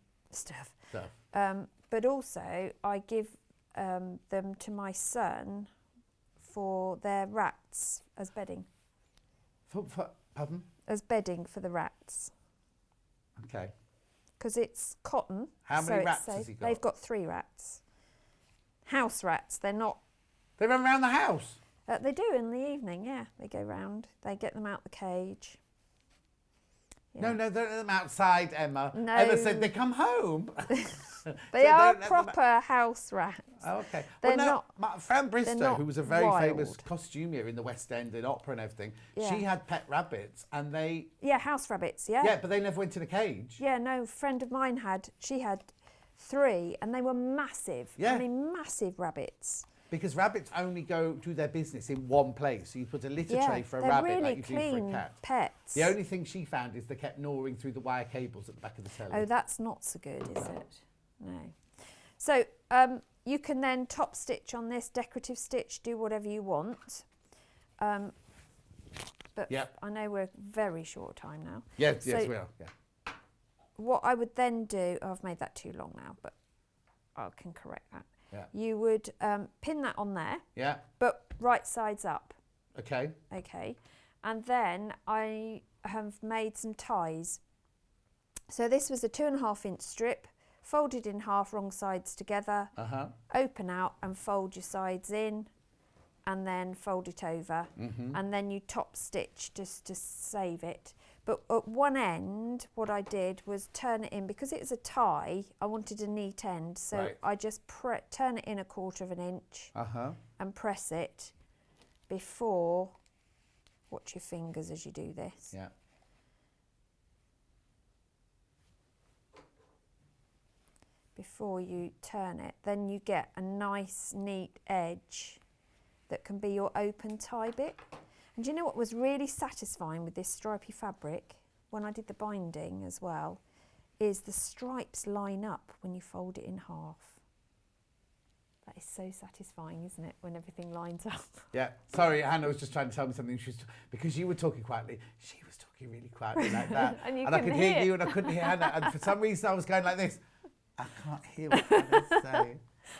also, I give them to my son for their rats as bedding. Pardon? As bedding for the rats. Okay. Because it's cotton. How many so rats safe. has he got? They've got 3 rats. House rats, they're not. They run around the house? They do in the evening, yeah. They go round. They get them out the cage. Yeah. No, don't let them outside, Emma. No. Emma said they come home. They So are don't let them proper house rats. Oh, okay. They're well, no, Fran Bristow, not who was a very famous wild. costumier in the West End and opera and everything, Yeah. she had pet rabbits and they... Yeah, house rabbits, yeah. Yeah, but they never went in a cage. Yeah, no, a friend of mine she had 3 and they were massive. Yeah. I mean, massive rabbits. Because rabbits only do their business in one place. So you put a litter tray for a they're rabbit really like you do for a clean cat. pets. The only thing she found is they kept gnawing through the wire cables at the back of the telly. Oh, that's not so good, is it? No. So you can then top stitch on this, decorative stitch, do whatever you want. But Yep. I know we're very short time now. Yes, So we are. Yeah. what I would then do, I've made that too long now, but I can correct that. Yeah. You would pin that on there, Yeah. but right sides up. Okay. Okay. And then I have made some ties. So this was a 2.5-inch strip, folded in half, wrong sides together, open out and fold your sides in, and then fold it over, and then you top stitch just to save it. But at one end, what I did was turn it in, because it's a tie, I wanted a neat end, so Right. I just turn it in 1/4 inch and press it before, watch your fingers as you do this. Yeah. Before you turn it, then you get a nice neat edge that can be your open tie bit. And do you know what was really satisfying with this stripy fabric, when I did the binding as well, is the stripes line up when you fold it in half. That is so satisfying, isn't it, when everything lines up? Yeah. Sorry, Hannah was just trying to tell me something. Because you were talking quietly, she was talking really quietly like that. And you I couldn't could hear hear. you and I couldn't hear Hannah. And for some reason I was going like this. I can't hear what Hannah's saying.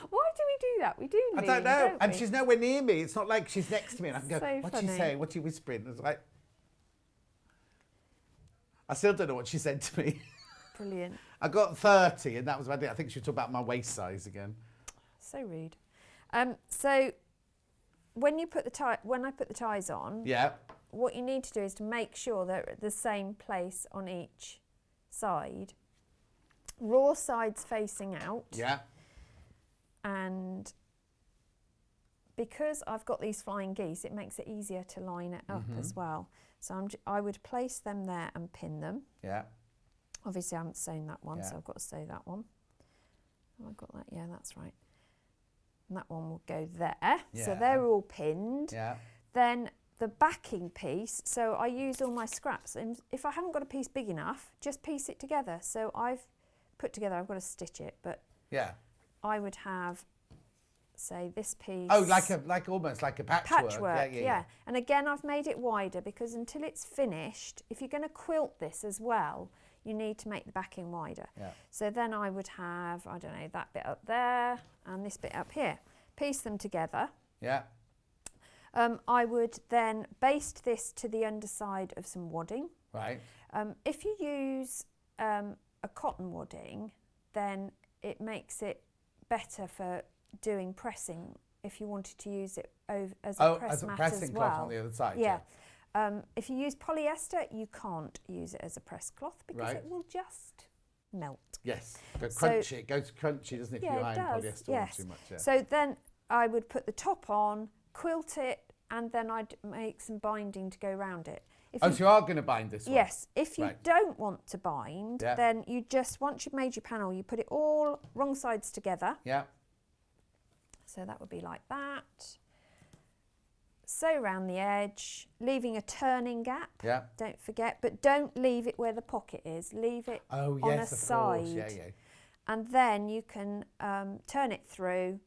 Why do we do that? We do I lean, don't know. don't And we? she's nowhere near me. It's not like she's next to me and I can go, So what's she funny. saying? What's she whispering? I was like, I still don't know what she said to me. Brilliant. I got 30 and that was about it. I think she was talking about my waist size again. So rude. So when you put when I put the ties on, Yeah. what you need to do is to make sure they're at the same place on each side. Raw sides facing out. Yeah. And because I've got these flying geese, it makes it easier to line it up as well. So I would place them there and pin them. Yeah. Obviously I haven't sewn that one, Yeah. so I've got to sew that one. Have I got that? Yeah, that's right. And that one will go there. So Yeah. they're all pinned. Yeah. Then the backing piece, so I use all my scraps, and if I haven't got a piece big enough, just piece it together. So I've put together, I've got to stitch it, but yeah, I would have, say, this piece. Oh, almost like a patchwork. Patchwork, yeah. And again, I've made it wider because until it's finished, if you're going to quilt this as well, you need to make the backing wider. Yeah. So then I would have, I don't know, that bit up there and this bit up here. Piece them together. Yeah. I would then baste this to the underside of some wadding. Right. If you use a cotton wadding, then it makes it better for doing pressing if you wanted to use it as a press mat pressing as well. cloth on the other side. Yeah. If you use polyester, you can't use it as a press cloth because it will just melt. Yes. Crunchy. It goes crunchy, doesn't it? Yeah, if you it iron does. polyester Yes. too much. Yeah. So then I would put the top on, quilt it, and then I'd make some binding to go around it. So you are going to bind this one? Yes. If you don't want to bind, then you just, once you've made your panel, you put it all wrong sides together. Yeah. So that would be like that. Sew around the edge, leaving a turning gap. Yeah. Don't forget, but don't leave it where the pocket is. Leave it on a side. Course. Yeah. And then you can turn it through.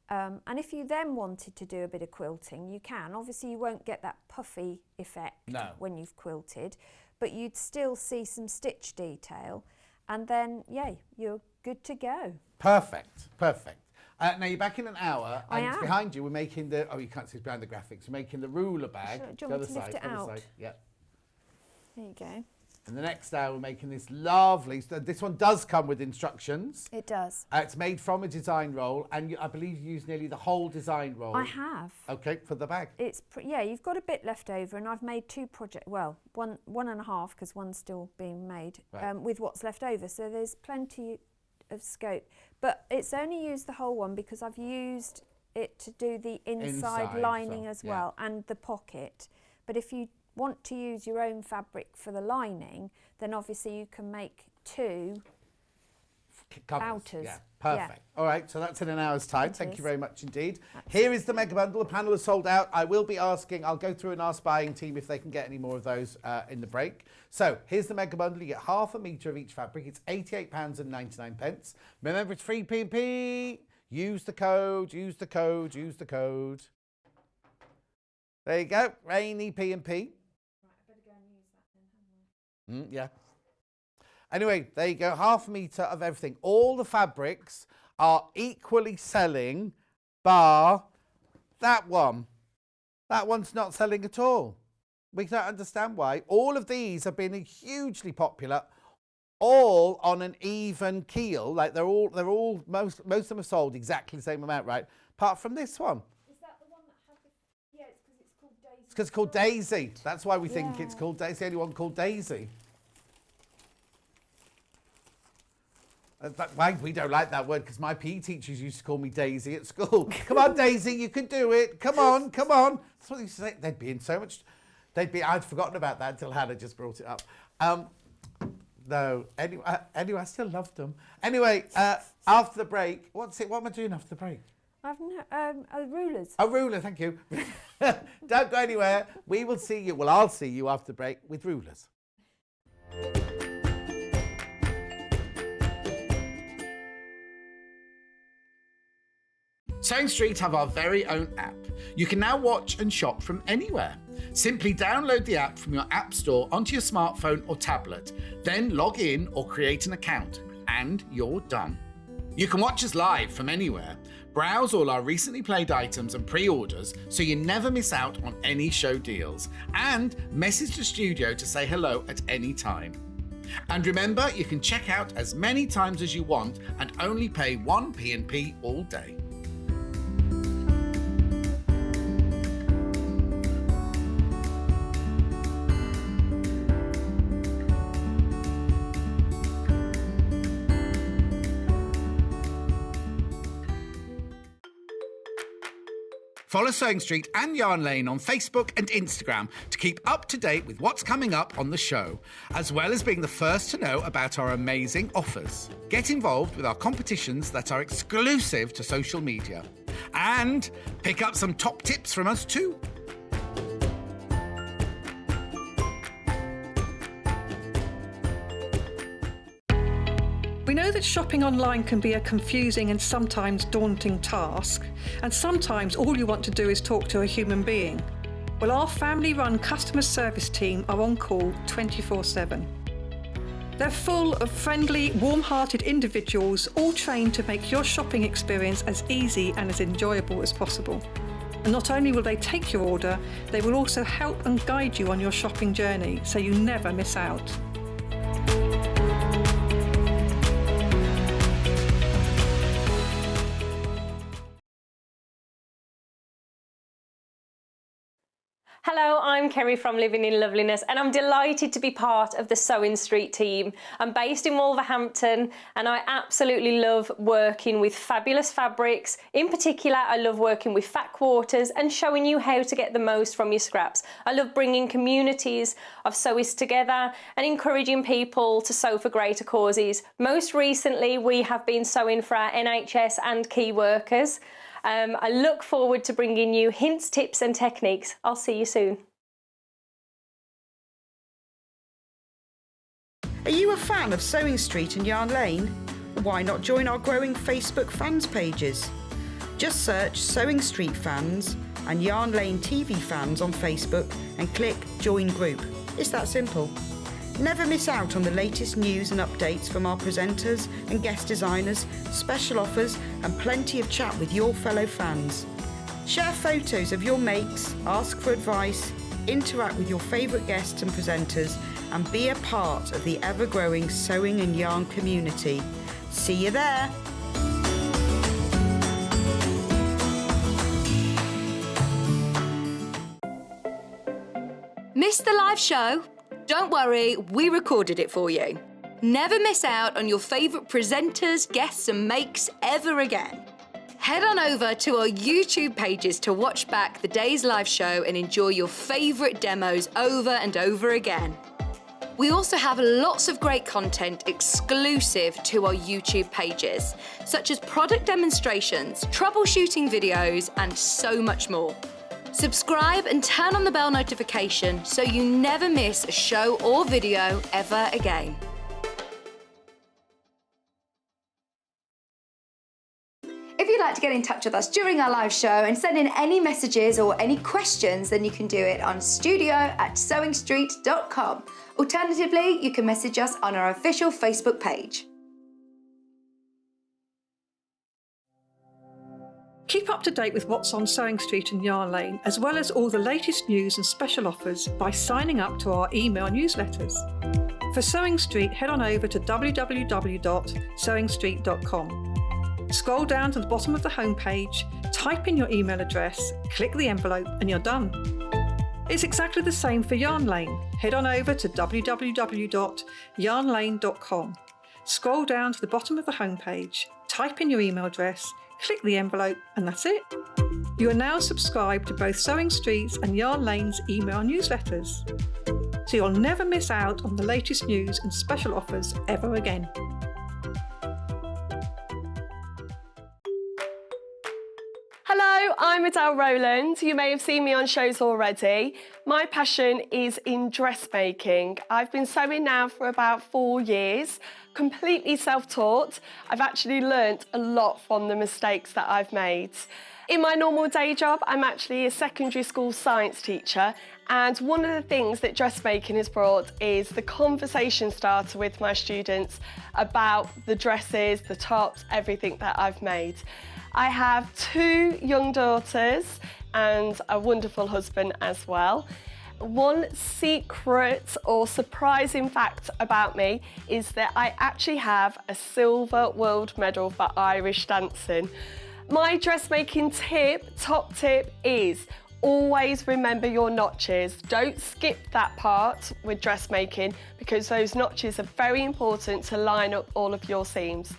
And if you then wanted to do a bit of quilting, you can. Obviously, you won't get that puffy effect when you've quilted, but you'd still see some stitch detail. And then, you're good to go. Perfect. Now you're back in an hour, I and am. behind you we're making the. Oh, you can't see it's behind the graphics. We're making the ruler bag. Do you want me to lift it out? Yeah. There you go. And the next hour we're making this lovely. So this one does come with instructions. It does. It's made from a design roll, and I believe you use nearly the whole design roll. I have. Okay, for the bag. It's you've got a bit left over, and I've made two projects. Well, one and a half because one's still being made with what's left over. So there's plenty of scope, but it's only used the whole one because I've used it to do the inside lining as well and the pocket. But if you want to use your own fabric for the lining, then obviously you can make two outers. Yeah, perfect. All right, so that's in an hour's time. Thank you very much indeed. Absolutely. Here is the mega bundle. The panel is sold out. I will be asking, I'll go through and ask buying team if they can get any more of those in the break. So here's the mega bundle. You get half a metre of each fabric. It's £88.99. Remember, it's free P&P. Use the code, use the code, use the code. There you go, Rainy P&P. Right, I better go and use that then, haven't I? Yeah. Anyway, there you go, half a metre of everything. All the fabrics are equally selling, bar that one. That one's not selling at all. We don't understand why. All of these have been hugely popular, all on an even keel. Like they're all most of them are sold exactly the same amount, right? Apart from this one. Is that the one that had the... Yeah, it's because it's called Daisy. It's because it's called Daisy. That's why we think it's called Daisy. It's the only one called Daisy. Why we don't like that word, because my PE teachers used to call me Daisy at school. Come on, Daisy, you can do it. Come on, come on. That's what they used to say. They'd be in so much. I'd forgotten about that until Hannah just brought it up. No. Anyway, I still loved them. Anyway, after the break, what am I doing after the break? I've rulers. A ruler, thank you. Don't go anywhere. We will see you. Well, I'll see you after the break with rulers. Sewing Street have our very own app. You can now watch and shop from anywhere. Simply download the app from your app store onto your smartphone or tablet, then log in or create an account, and you're done. You can watch us live from anywhere, browse all our recently played items and pre-orders so you never miss out on any show deals, and message the studio to say hello at any time. And remember, you can check out as many times as you want and only pay one P&P all day. Follow Sewing Street and Yarn Lane on Facebook and Instagram to keep up to date with what's coming up on the show, as well as being the first to know about our amazing offers. Get involved with our competitions that are exclusive to social media. And pick up some top tips from us too. We know that shopping online can be a confusing and sometimes daunting task, and sometimes all you want to do is talk to a human being. Well, our family-run customer service team are on call 24/7. They're full of friendly, warm-hearted individuals, all trained to make your shopping experience as easy and as enjoyable as possible. And not only will they take your order, they will also help and guide you on your shopping journey, so you never miss out. Hello, I'm Kerry from Living in Loveliness and I'm delighted to be part of the Sewing Street team. I'm based in Wolverhampton and I absolutely love working with fabulous fabrics. In particular, I love working with fat quarters and showing you how to get the most from your scraps. I love bringing communities of sewists together and encouraging people to sew for greater causes. Most recently, we have been sewing for our NHS and key workers. I look forward to bringing you hints, tips and techniques. I'll see you soon. Are you a fan of Sewing Street and Yarn Lane? Why not join our growing Facebook fans pages? Just search Sewing Street Fans and Yarn Lane TV Fans on Facebook and click Join Group. It's that simple. Never miss out on the latest news and updates from our presenters and guest designers, special offers and plenty of chat with your fellow fans. Share photos of your makes, ask for advice, interact with your favourite guests and presenters and be a part of the ever-growing sewing and yarn community. See you there! Missed the live show? Don't worry, we recorded it for you. Never miss out on your favourite presenters, guests and makes ever again. Head on over to our YouTube pages to watch back the day's live show and enjoy your favourite demos over and over again. We also have lots of great content exclusive to our YouTube pages, such as product demonstrations, troubleshooting videos and so much more. Subscribe and turn on the bell notification so you never miss a show or video ever again. If you'd like to get in touch with us during our live show and send in any messages or any questions, then you can do it on studio@sewingstreet.com. Alternatively, you can message us on our official Facebook page. Keep up to date with what's on Sewing Street and Yarn Lane, as well as all the latest news and special offers by signing up to our email newsletters. For Sewing Street, head on over to www.sewingstreet.com. Scroll down to the bottom of the homepage, type in your email address, click the envelope and you're done. It's exactly the same for Yarn Lane. Head on over to www.yarnlane.com. Scroll down to the bottom of the homepage, type in your email address, click the envelope and that's it. You are now subscribed to both Sewing Street's and Yarn Lane's email newsletters, so you'll never miss out on the latest news and special offers ever again. Hello, I'm Adele Rowland. You may have seen me on shows already. My passion is in dressmaking. I've been sewing now for about 4 years, completely self-taught. I've actually learnt a lot from the mistakes that I've made. In my normal day job, I'm actually a secondary school science teacher, and one of the things that dressmaking has brought is the conversation starter with my students about the dresses, the tops, everything that I've made. I have 2 young daughters and a wonderful husband as well. One secret or surprising fact about me is that I actually have a silver world medal for Irish dancing. My dressmaking top tip is always remember your notches. Don't skip that part with dressmaking because those notches are very important to line up all of your seams.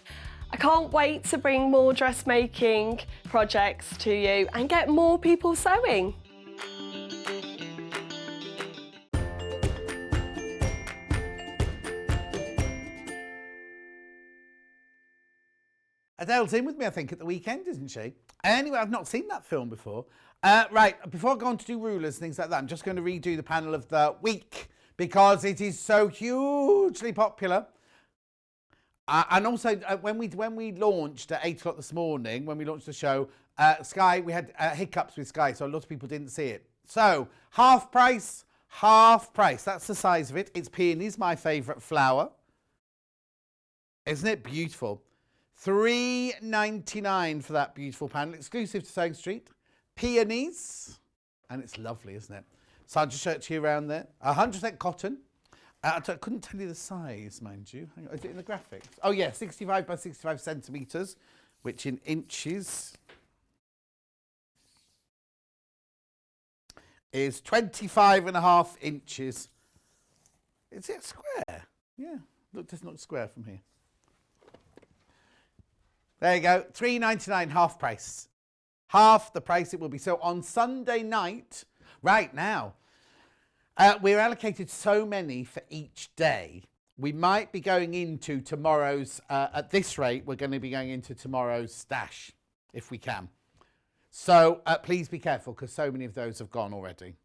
I can't wait to bring more dressmaking projects to you and get more people sewing. Adele's in with me, I think, at the weekend, isn't she? Anyway, I've not seen that film before. Right, before I go on to do rulers, things like that, I'm just going to redo the panel of the week because it is so hugely popular. And also, when we launched at 8 o'clock this morning, when we launched the show, Sky, we had hiccups with Sky, so a lot of people didn't see it. So, half price. That's the size of it. It's peonies, my favourite flower. Isn't it beautiful? $3.99 for that beautiful panel, exclusive to Sewing Street. Peonies. And it's lovely, isn't it? So I'll just show it to you around there. 100% cotton. I couldn't tell you the size, mind you. Hang on, is it in the graphics? Oh, yeah, 65 by 65 centimetres, which in inches is 25.5 inches. Is it square? Yeah, look, doesn't look square from here. There you go, $3.99, half price. Half the price it will be. So on Sunday night, right now, we're allocated so many for each day. We might be going into tomorrow's, at this rate, we're going to be going into tomorrow's stash, if we can. So please be careful, because so many of those have gone already.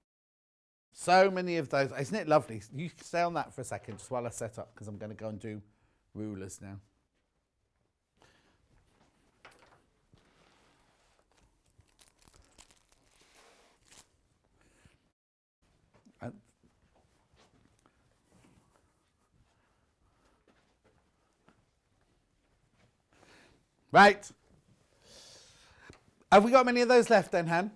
So many of those. Isn't it lovely? You stay on that for a second, just while I set up, because I'm going to go and do rulers now. Right. Have we got many of those left then, Han?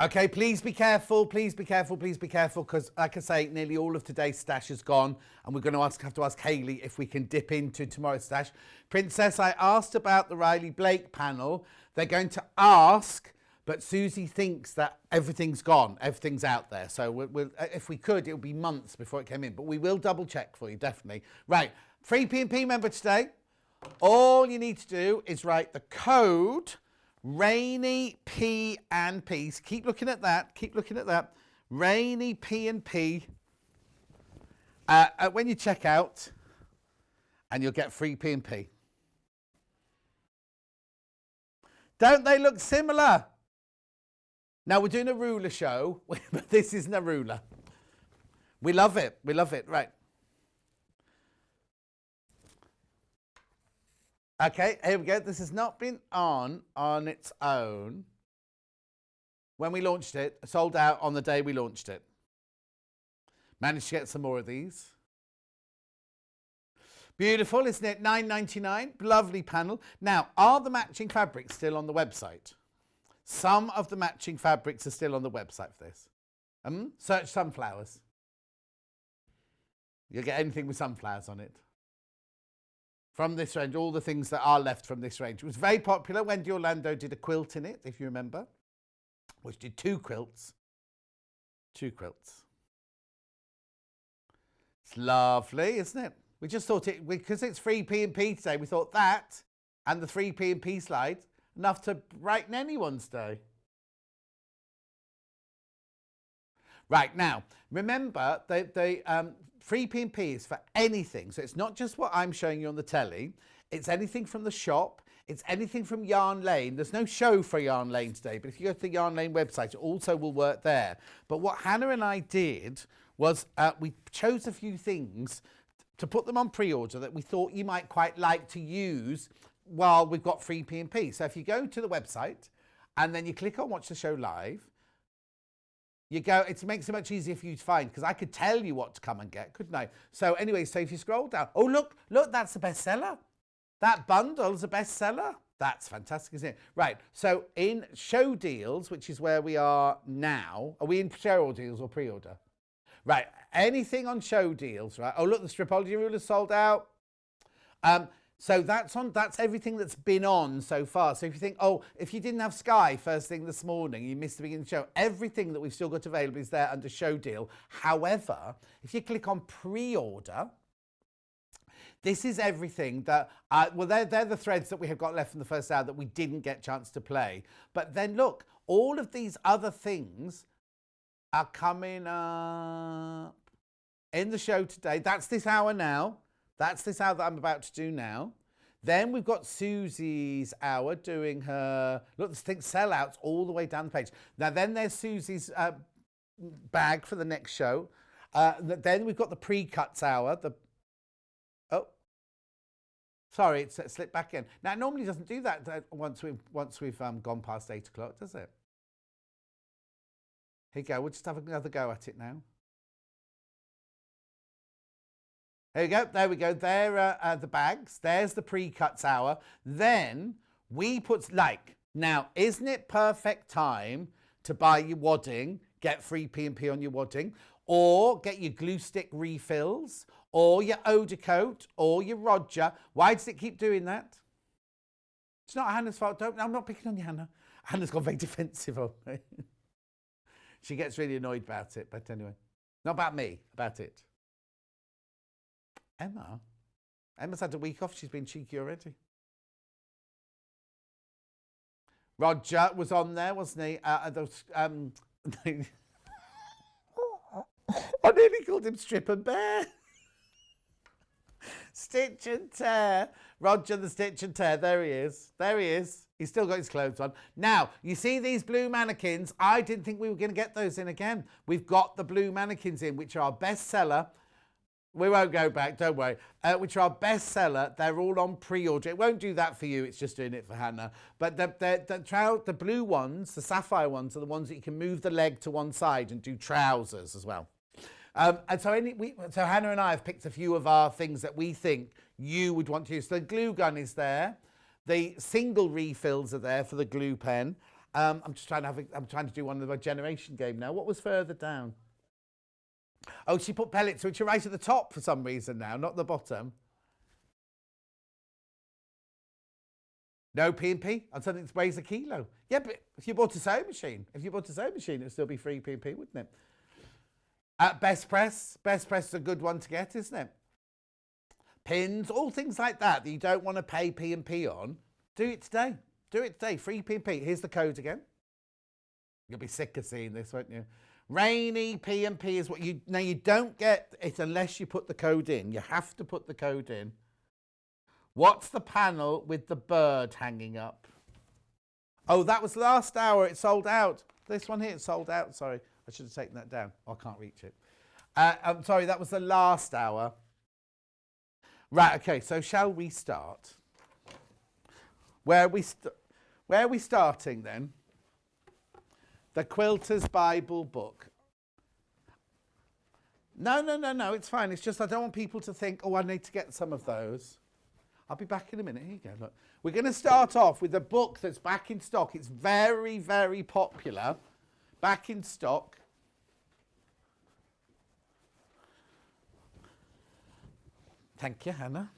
Okay, please be careful, please be careful, please be careful, because like I say, nearly all of today's stash is gone, and we're going to have to ask Hayley if we can dip into tomorrow's stash. Princess, I asked about the Riley Blake panel. They're going to ask, but Susie thinks that everything's gone, everything's out there. So we'll, if we could, it would be months before it came in, but we will double check for you, definitely. Right, free P&P member today. All you need to do is write the code Rainy P and P. So keep looking at that. Keep looking at that. Rainy P and P. When you check out, and you'll get free P and P. Don't they look similar? Now we're doing a ruler show, but this isn't a ruler. We love it. We love it. Right. Okay, here we go. This has not been on its own. When we launched it, sold out on the day we launched it. Managed to get some more of these. Beautiful, isn't it? $9.99, lovely panel. Now, are the matching fabrics still on the website? Some of the matching fabrics are still on the website for this. Search sunflowers. You'll get anything with sunflowers on it. From this range, all the things that are left from this range. It was very popular. Wendy Orlando did a quilt in it, if you remember, which did 2 quilts. 2 quilts. It's lovely, isn't it? We just thought it, because it's free P&P today, we thought that and the free P&P slide, enough to brighten anyone's day. Right, now, remember, the free P&P is for anything. So it's not just what I'm showing you on the telly. It's anything from the shop. It's anything from Yarn Lane. There's no show for Yarn Lane today, but if you go to the Yarn Lane website, it also will work there. But what Hannah and I did was we chose a few things to put them on pre-order that we thought you might quite like to use while we've got free P&P. So if you go to the website and then you click on Watch the Show Live, you go, it makes it much easier for you to find, because I could tell you what to come and get, couldn't I? So anyway, so if you scroll down, oh, look, that's a bestseller. That bundle is a bestseller. That's fantastic, isn't it? Right, so in show deals, which is where we are now, are we in show deals or pre-order? Right, anything on show deals, right? Oh, look, the Stripology ruler sold out. So that's everything that's been on so far. So if you think, oh, if you didn't have Sky first thing this morning, you missed the beginning of the show, everything that we've still got available is there under show deal. However, if you click on pre-order, this is everything that, well, they're the threads that we have got left from the first hour that we didn't get a chance to play. But then look, all of these other things are coming up in the show today. That's this hour now. That's this hour that I'm about to do now. Then we've got Susie's hour doing her, look, this thing, sellouts all the way down the page. Now then there's Susie's bag for the next show. Then we've got the pre-cuts hour. Sorry, it's slipped back in. Now, it normally doesn't do that once we've gone past 8 o'clock, does it? Here you go. We'll just have another go at it now. There you go. There we go. There are the bags. There's the pre-cuts hour. Then we put, now, isn't it perfect time to buy your wadding, get free P&P on your wadding, or get your glue stick refills, or your Oda coat, or your Roger? Why does it keep doing that? It's not Hannah's fault. I'm not picking on you, Hannah. Hannah's gone very defensive on me. She gets really annoyed about it, but anyway. Not about me, about it. Emma's had a week off. She's been cheeky already. Roger was on there, wasn't he? I nearly called him Strip and Bear. Stitch and Tear. Roger the Stitch and Tear. There he is. There he is. He's still got his clothes on. Now, you see these blue mannequins? I didn't think we were going to get those in again. We've got the blue mannequins in, which are our bestseller. We won't go back, don't worry. Which are our bestseller. They're all on pre-order. It won't do that for you. It's just doing it for Hannah. But the blue ones, the sapphire ones, are the ones that you can move the leg to one side and do trousers as well. And so Hannah and I have picked a few of our things that we think you would want to use. So the glue gun is there. The single refills are there for the glue pen. I'm trying to do one of the generation game now. What was further down? Oh, she put pellets, which are right at the top for some reason now, not the bottom. No P&P on something that weighs a kilo. Yeah, but if you bought a sewing machine, it would still be free P&P, wouldn't it? Best Press is a good one to get, isn't it? Pins, all things like that you don't want to pay P&P on. Do it today. Free P&P. Here's the code again. You'll be sick of seeing this, won't you? Rainy P&P is what you... Now, you don't get it unless you put the code in. You have to put the code in. What's the panel with the bird hanging up? Oh, that was last hour. It sold out. This one here, it sold out. Sorry, I should have taken that down. Oh, I can't reach it. I'm sorry, that was the last hour. Right, okay, so shall we start? Where are we starting then? The Quilter's Bible book. No, it's fine. It's just I don't want people to think, oh, I need to get some of those. I'll be back in a minute. Here you go, look. We're going to start off with a book that's back in stock. It's very, very popular. Back in stock. Thank you, Hannah.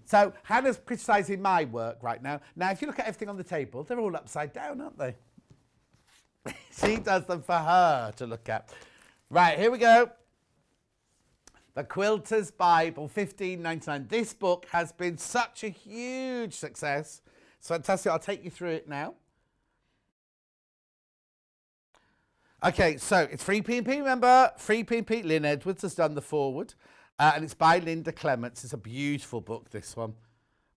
So Hannah's criticising my work right now. Now, if you look at everything on the table, they're all upside down, aren't they? She does them for her to look at. Right, here we go. The Quilter's Bible, $15.99. This book has been such a huge success. It's fantastic. I'll take you through it now. Okay, so it's free P&P, remember? Free P&P. Lynn Edwards has done the foreword. And it's by Linda Clements. It's a beautiful book, this one.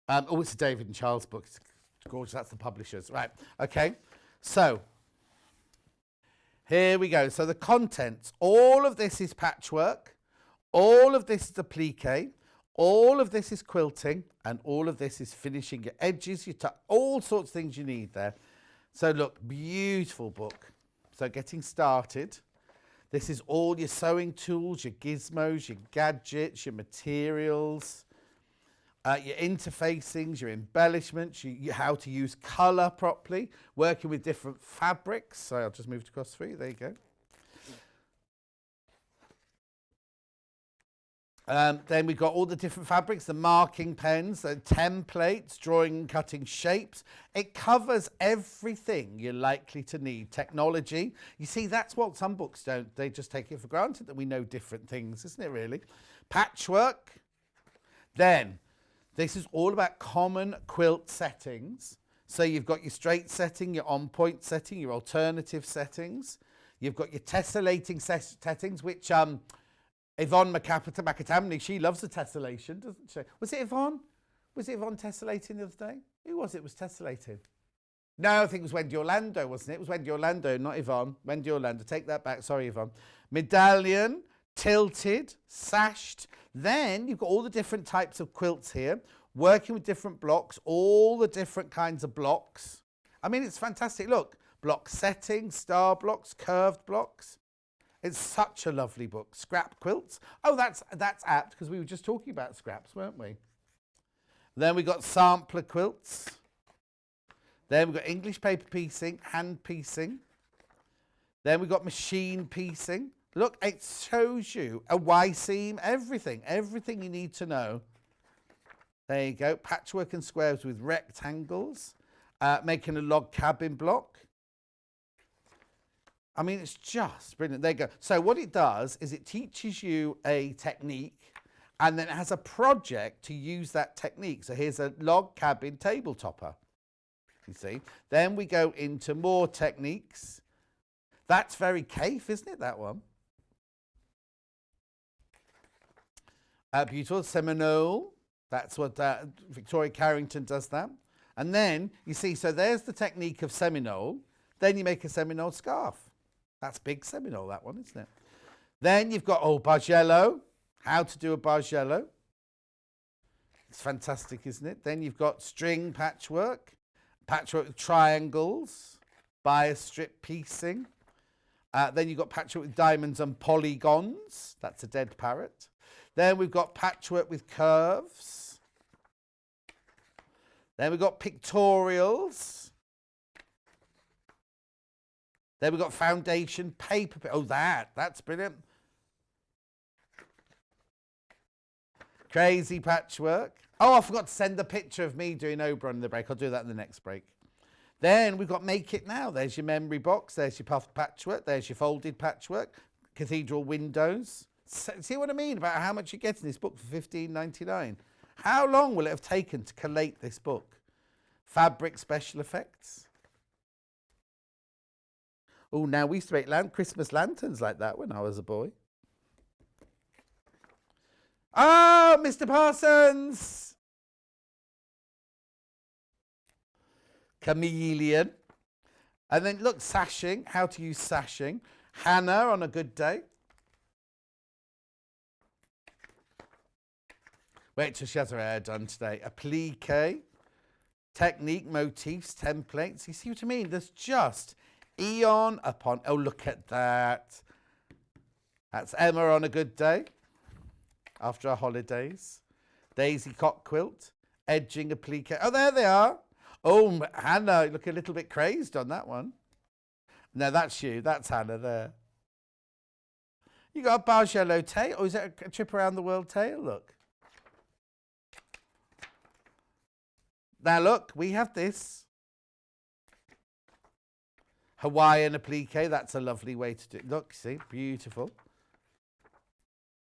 It's a David and Charles book. It's gorgeous. That's the publishers. Right, okay. So, here we go. So the contents. All of this is patchwork. All of this is applique. All of this is quilting. And all of this is finishing your edges, your all sorts of things you need there. So look, beautiful book. So getting started. This is all your sewing tools, your gizmos, your gadgets, your materials, your interfacings, your embellishments, how to use colour properly, working with different fabrics. So I'll just move across for you. There you go. Then we've got all the different fabrics, the marking pens, the templates, drawing and cutting shapes. It covers everything you're likely to need. Technology. You see, that's what some books don't. They just take it for granted that we know different things, isn't it really? Patchwork. Then, this is all about common quilt settings. So you've got your straight setting, your on-point setting, your alternative settings. You've got your tessellating settings, which... Yvonne Macatamney, she loves the tessellation, doesn't she? Was it Yvonne? Was it Yvonne tessellating the other day? Who was it was tessellating? No, I think it was Wendy Orlando, wasn't it? It was Wendy Orlando, not Yvonne. Wendy Orlando, take that back. Sorry, Yvonne. Medallion, tilted, sashed. Then you've got all the different types of quilts here, working with different blocks, all the different kinds of blocks. I mean, it's fantastic. Look, block setting, star blocks, curved blocks. It's such a lovely book. Scrap quilts. Oh, that's apt because we were just talking about scraps, weren't we? Then we got sampler quilts. Then we've got English paper piecing, hand piecing. Then we've got machine piecing. Look, it shows you a Y-seam, everything you need to know. There you go, patchwork and squares with rectangles, making a log cabin block. I mean, it's just brilliant. There you go. So what it does is it teaches you a technique and then it has a project to use that technique. So here's a log cabin table topper, you see. Then we go into more techniques. That's very Cafe, isn't it, that one? Beautiful. Seminole. That's what Victoria Carrington does that. And then, you see, so there's the technique of Seminole. Then you make a Seminole scarf. That's big Seminole, that one, isn't it? Then you've got, Bargello. How to do a Bargello. It's fantastic, isn't it? Then you've got string patchwork. Patchwork with triangles. Bias strip piecing. Then you've got patchwork with diamonds and polygons. That's a dead parrot. Then we've got patchwork with curves. Then we've got pictorials. Then we've got foundation paper. Oh, that's brilliant. Crazy patchwork. Oh, I forgot to send the picture of me doing Oberon in the break. I'll do that in the next break. Then we've got Make It Now. There's your memory box. There's your puffed patchwork. There's your folded patchwork. Cathedral windows. See what I mean about how much you get in this book for $15.99? How long will it have taken to collate this book? Fabric special effects. Oh, now we used to make Christmas lanterns like that when I was a boy. Oh, Mr. Parsons! Chameleon. And then look, sashing, how to use sashing. Hannah on a good day. Wait till she has her hair done today. Applique, technique, motifs, templates. You see what I mean? There's just eon upon... Oh, look at that. That's Emma on a good day after our holidays. Daisy cock quilt, edging applique. Oh, there they are. Oh, Hannah, you look a little bit crazed on that one. No, that's you. That's Hannah there. You got a Bargello tail. Or is that a trip around the world tail? Look. Now look, we have this. Hawaiian applique, that's a lovely way to do it. Look, see, beautiful.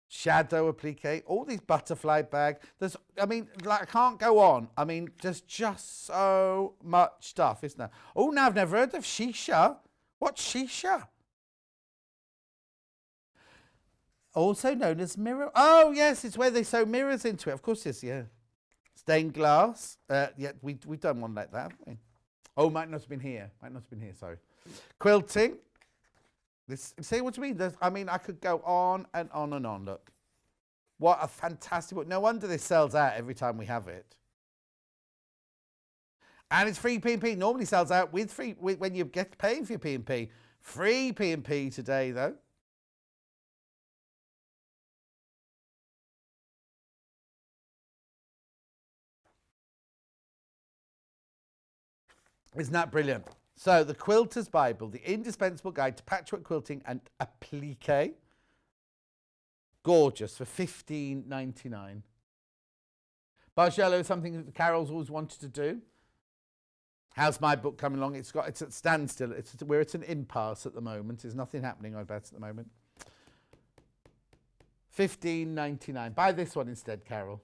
Shadow applique, all these butterfly bag. There's, I mean, like, I can't go on. I mean, there's just so much stuff, isn't there? Oh, now I've never heard of shisha. What's shisha? Also known as mirror. Oh, yes, it's where they sew mirrors into it. Of course it is, yeah. Stained glass. Yeah, we've done one like that, haven't we? Oh, might not have been here. Sorry. Quilting. This, see what I mean? I mean, I could go on and on and on. Look. What a fantastic book. No wonder this sells out every time we have it. And it's free P&P. Normally sells out with free when you get paying for your P&P. Free P&P today, though. Isn't that brilliant? So, the Quilter's Bible, the indispensable guide to patchwork quilting and applique. Gorgeous for $15.99. Bargello is something that Carol's always wanted to do. How's my book coming along? It's at standstill. We're at an impasse at the moment. There's nothing happening about it at the moment. $15.99. Buy this one instead, Carol.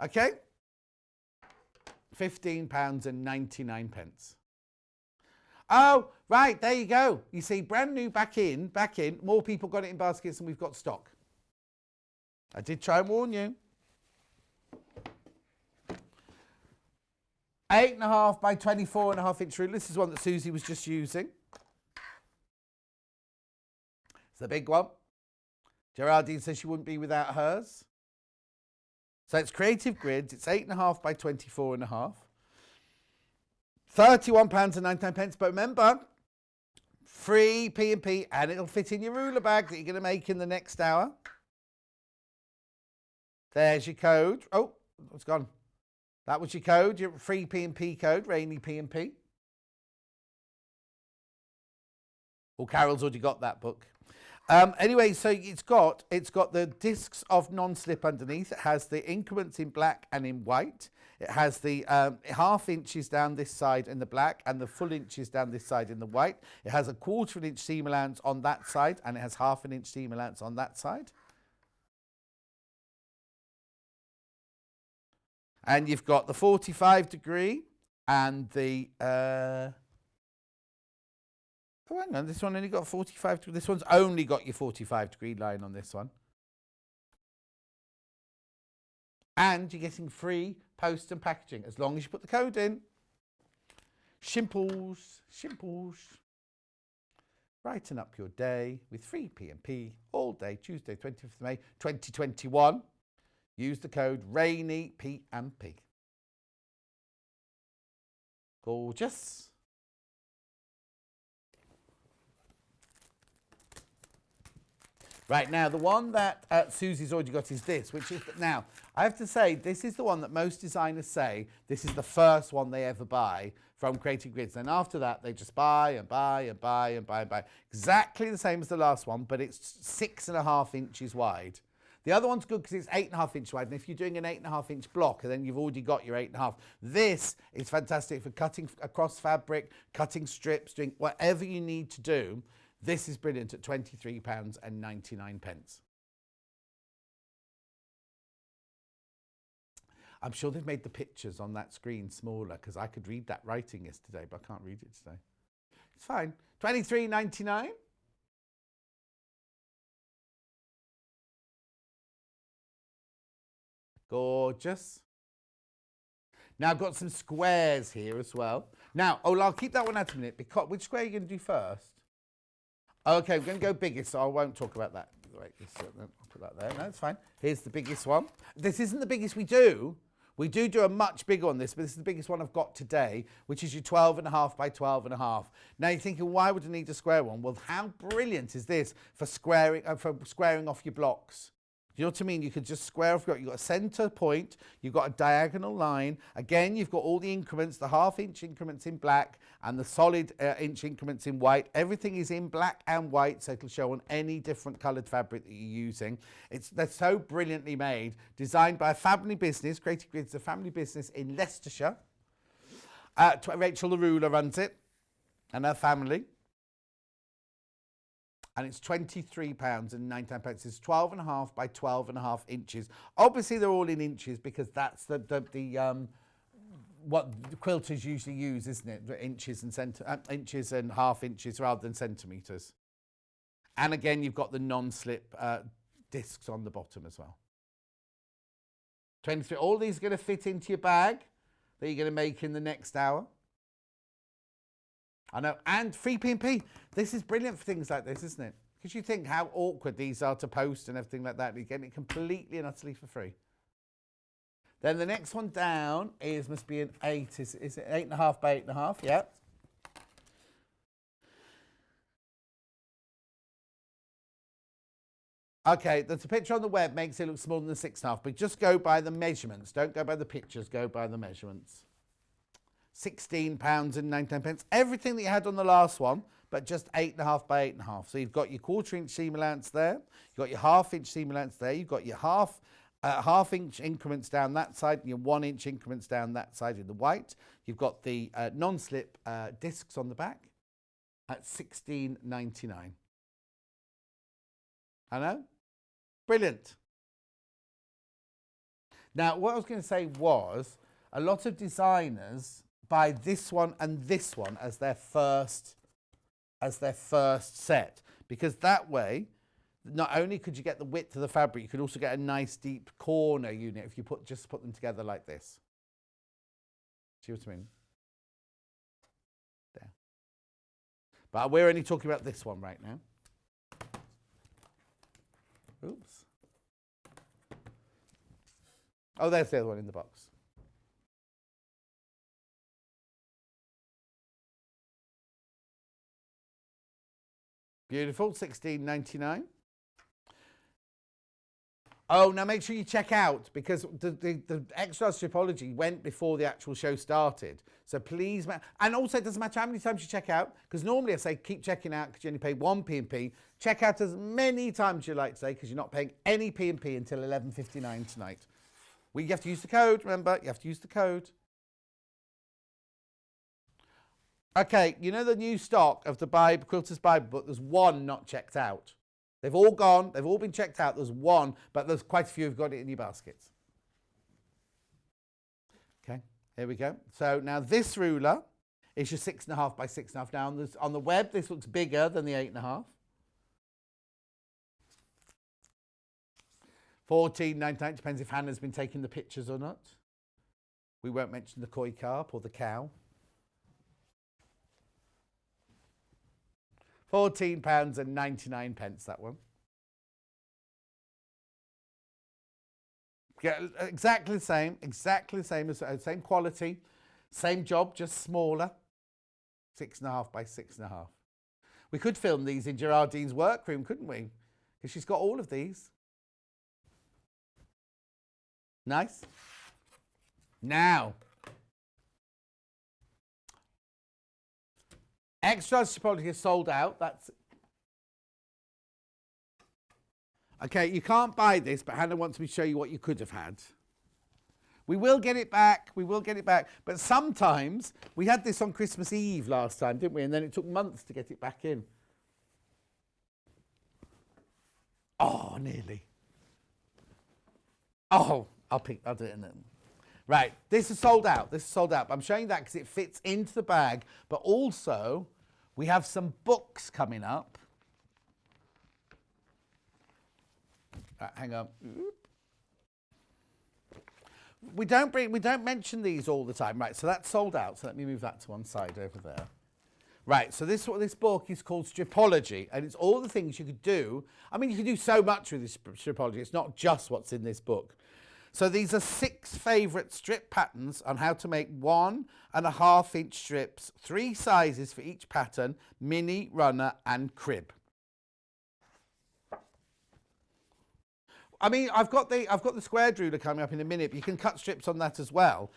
Okay, £15.99. Oh, right, there you go. You see, brand new back in. More people got it in baskets than we've got stock. I did try and warn you. 8.5 by 24.5 inch ruler. This is one that Susie was just using. It's the big one. Geraldine says she wouldn't be without hers. So it's Creative Grids. It's 8.5 by 24.5. £31.99. But remember, free P&P, and it'll fit in your ruler bag that you're going to make in the next hour. There's your code. Oh, it's gone. That was your code, your free P&P code, Rainy P&P. Well, Carol's already got that book. Anyway, so it's got the discs of non-slip underneath. It has the increments in black and in white. It has the half inches down this side in the black and the full inches down this side in the white. It has a 1/4 inch seam allowance on that side, and it has 1/2 inch seam allowance on that side. And you've got the 45 degree and the oh, hang on, this one only got 45 degree. This one's only got your 45 degree line on this one. And you're getting free post and packaging as long as you put the code in. Shimples. Brighten up your day with free P&P all day, Tuesday, 25th of May, 2021. Use the code Rainy P&P. Gorgeous. Right, now the one that Susie's already got is this, which is, now, I have to say, this is the one that most designers say this is the first one they ever buy from Creative Grids. And after that, they just buy and buy and buy and buy and buy. Exactly the same as the last one, but it's 6.5 inches wide. The other one's good because it's 8.5 inch wide, and if you're doing an 8.5 inch block, then you've already got your 8.5. This is fantastic for cutting across fabric, cutting strips, doing whatever you need to do. This is brilliant at £23.99. I'm sure they've made the pictures on that screen smaller because I could read that writing yesterday, but I can't read it today. It's fine. £23.99. Gorgeous. Now I've got some squares here as well. Now, I'll keep that one out a minute. Because which square are you going to do first? Okay, we're going to go biggest, so I won't talk about that. Wait, I'll put that there. No, it's fine. Here's the biggest one. This isn't the biggest we do. We do a much bigger on this, but this is the biggest one I've got today, which is your 12.5 by 12.5. Now you're thinking, why would I need a square one? Well, how brilliant is this for squaring off your blocks? Do you know what I mean? You could just square off, you've got a centre point, you've got a diagonal line. Again, you've got all the increments, the 1/2 inch increments in black and the solid inch increments in white. Everything is in black and white, so it'll show on any different coloured fabric that you're using. They're so brilliantly made, designed by a family business. Creative Grids is a family business in Leicestershire. Rachel the Ruler runs it, and her family. And it's £23.99. It's 12.5 by 12.5 inches. Obviously, they're all in inches because that's the what the quilters usually use, isn't it? Inches and 1/2 inches rather than centimetres. And again, you've got the non-slip discs on the bottom as well. 23. All these are going to fit into your bag that you're going to make in the next hour. I know, and free P&P. This is brilliant for things like this, isn't it? Because you think how awkward these are to post and everything like that. You're getting it completely and utterly for free. Then the next one down must be an 8. Is it 8.5 by 8.5? Yeah. Okay, there's a picture on the web makes it look smaller than 6.5, but just go by the measurements. Don't go by the pictures, go by the measurements. £16.99. Everything that you had on the last one, but just 8.5 by 8.5. So you've got your 1/4 inch seam allowance there. You've got your 1/2 inch seam allowance there. You've got your half inch increments down that side and your 1 inch increments down that side in the white. You've got the non-slip discs on the back at £16.99. I know? Brilliant. Now, what I was going to say was a lot of designers buy this one and this one as their first set, because that way not only could you get the width of the fabric, you could also get a nice deep corner unit if you just put them together like this. See what I mean? There. But we're only talking about this one right now. Oops. Oh, there's the other one in the box. Beautiful, $16.99. Oh, now make sure you check out, because the extra stripology went before the actual show started. So please, and also it doesn't matter how many times you check out, because normally I say keep checking out because you only pay one P&P. Check out as many times as you like today, because you're not paying any P&P until 11:59 tonight. You have to use the code, remember, you have to use the code. Okay, you know the new stock of the Quilter's Bible book, there's one not checked out. They've all gone, they've all been checked out, there's one, but there's quite a few who've got it in your baskets. Okay, here we go. So now this ruler is your 6.5 by 6.5. Now on the web, this looks bigger than the 8.5. $14.99, depends if Hannah's been taking the pictures or not. We won't mention the koi carp or the cow. £14.99, that one. Yeah, exactly the same as same quality, same job, just smaller. 6.5 by 6.5. We could film these in Gerardine's workroom, couldn't we? Because she's got all of these. Nice. Now, extra stripology is sold out. That's okay. You can't buy this, but Hannah wants me to show you what you could have had. We will get it back. We will get it back. But sometimes we had this on Christmas Eve last time, didn't we? And then it took months to get it back in. Oh, nearly. Oh, I'll do it in then. Right, this is sold out. This is sold out. I'm showing that because it fits into the bag. But also, we have some books coming up. Hang on. We don't mention these all the time. Right, so that's sold out. So let me move that to one side over there. Right, so this book is called Stripology, and it's all the things you could do. I mean, you can do so much with this Stripology. It's not just what's in this book. So these are 6 favourite strip patterns on how to make 1.5 inch strips, 3 sizes for each pattern, mini, runner and crib. I mean, I've got the squared ruler coming up in a minute, but you can cut strips on that as well.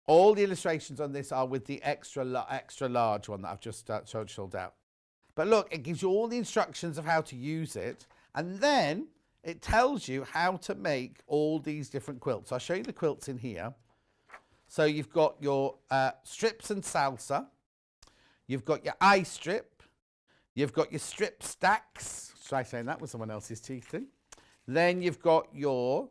All the illustrations on this are with the extra large one that I've just sold out. But look, it gives you all the instructions of how to use it, and then it tells you how to make all these different quilts. I'll show you the quilts in here. So you've got your strips and salsa. You've got your eye strip. You've got your strip stacks. Try saying that with someone else's teeth in. Then you've got your...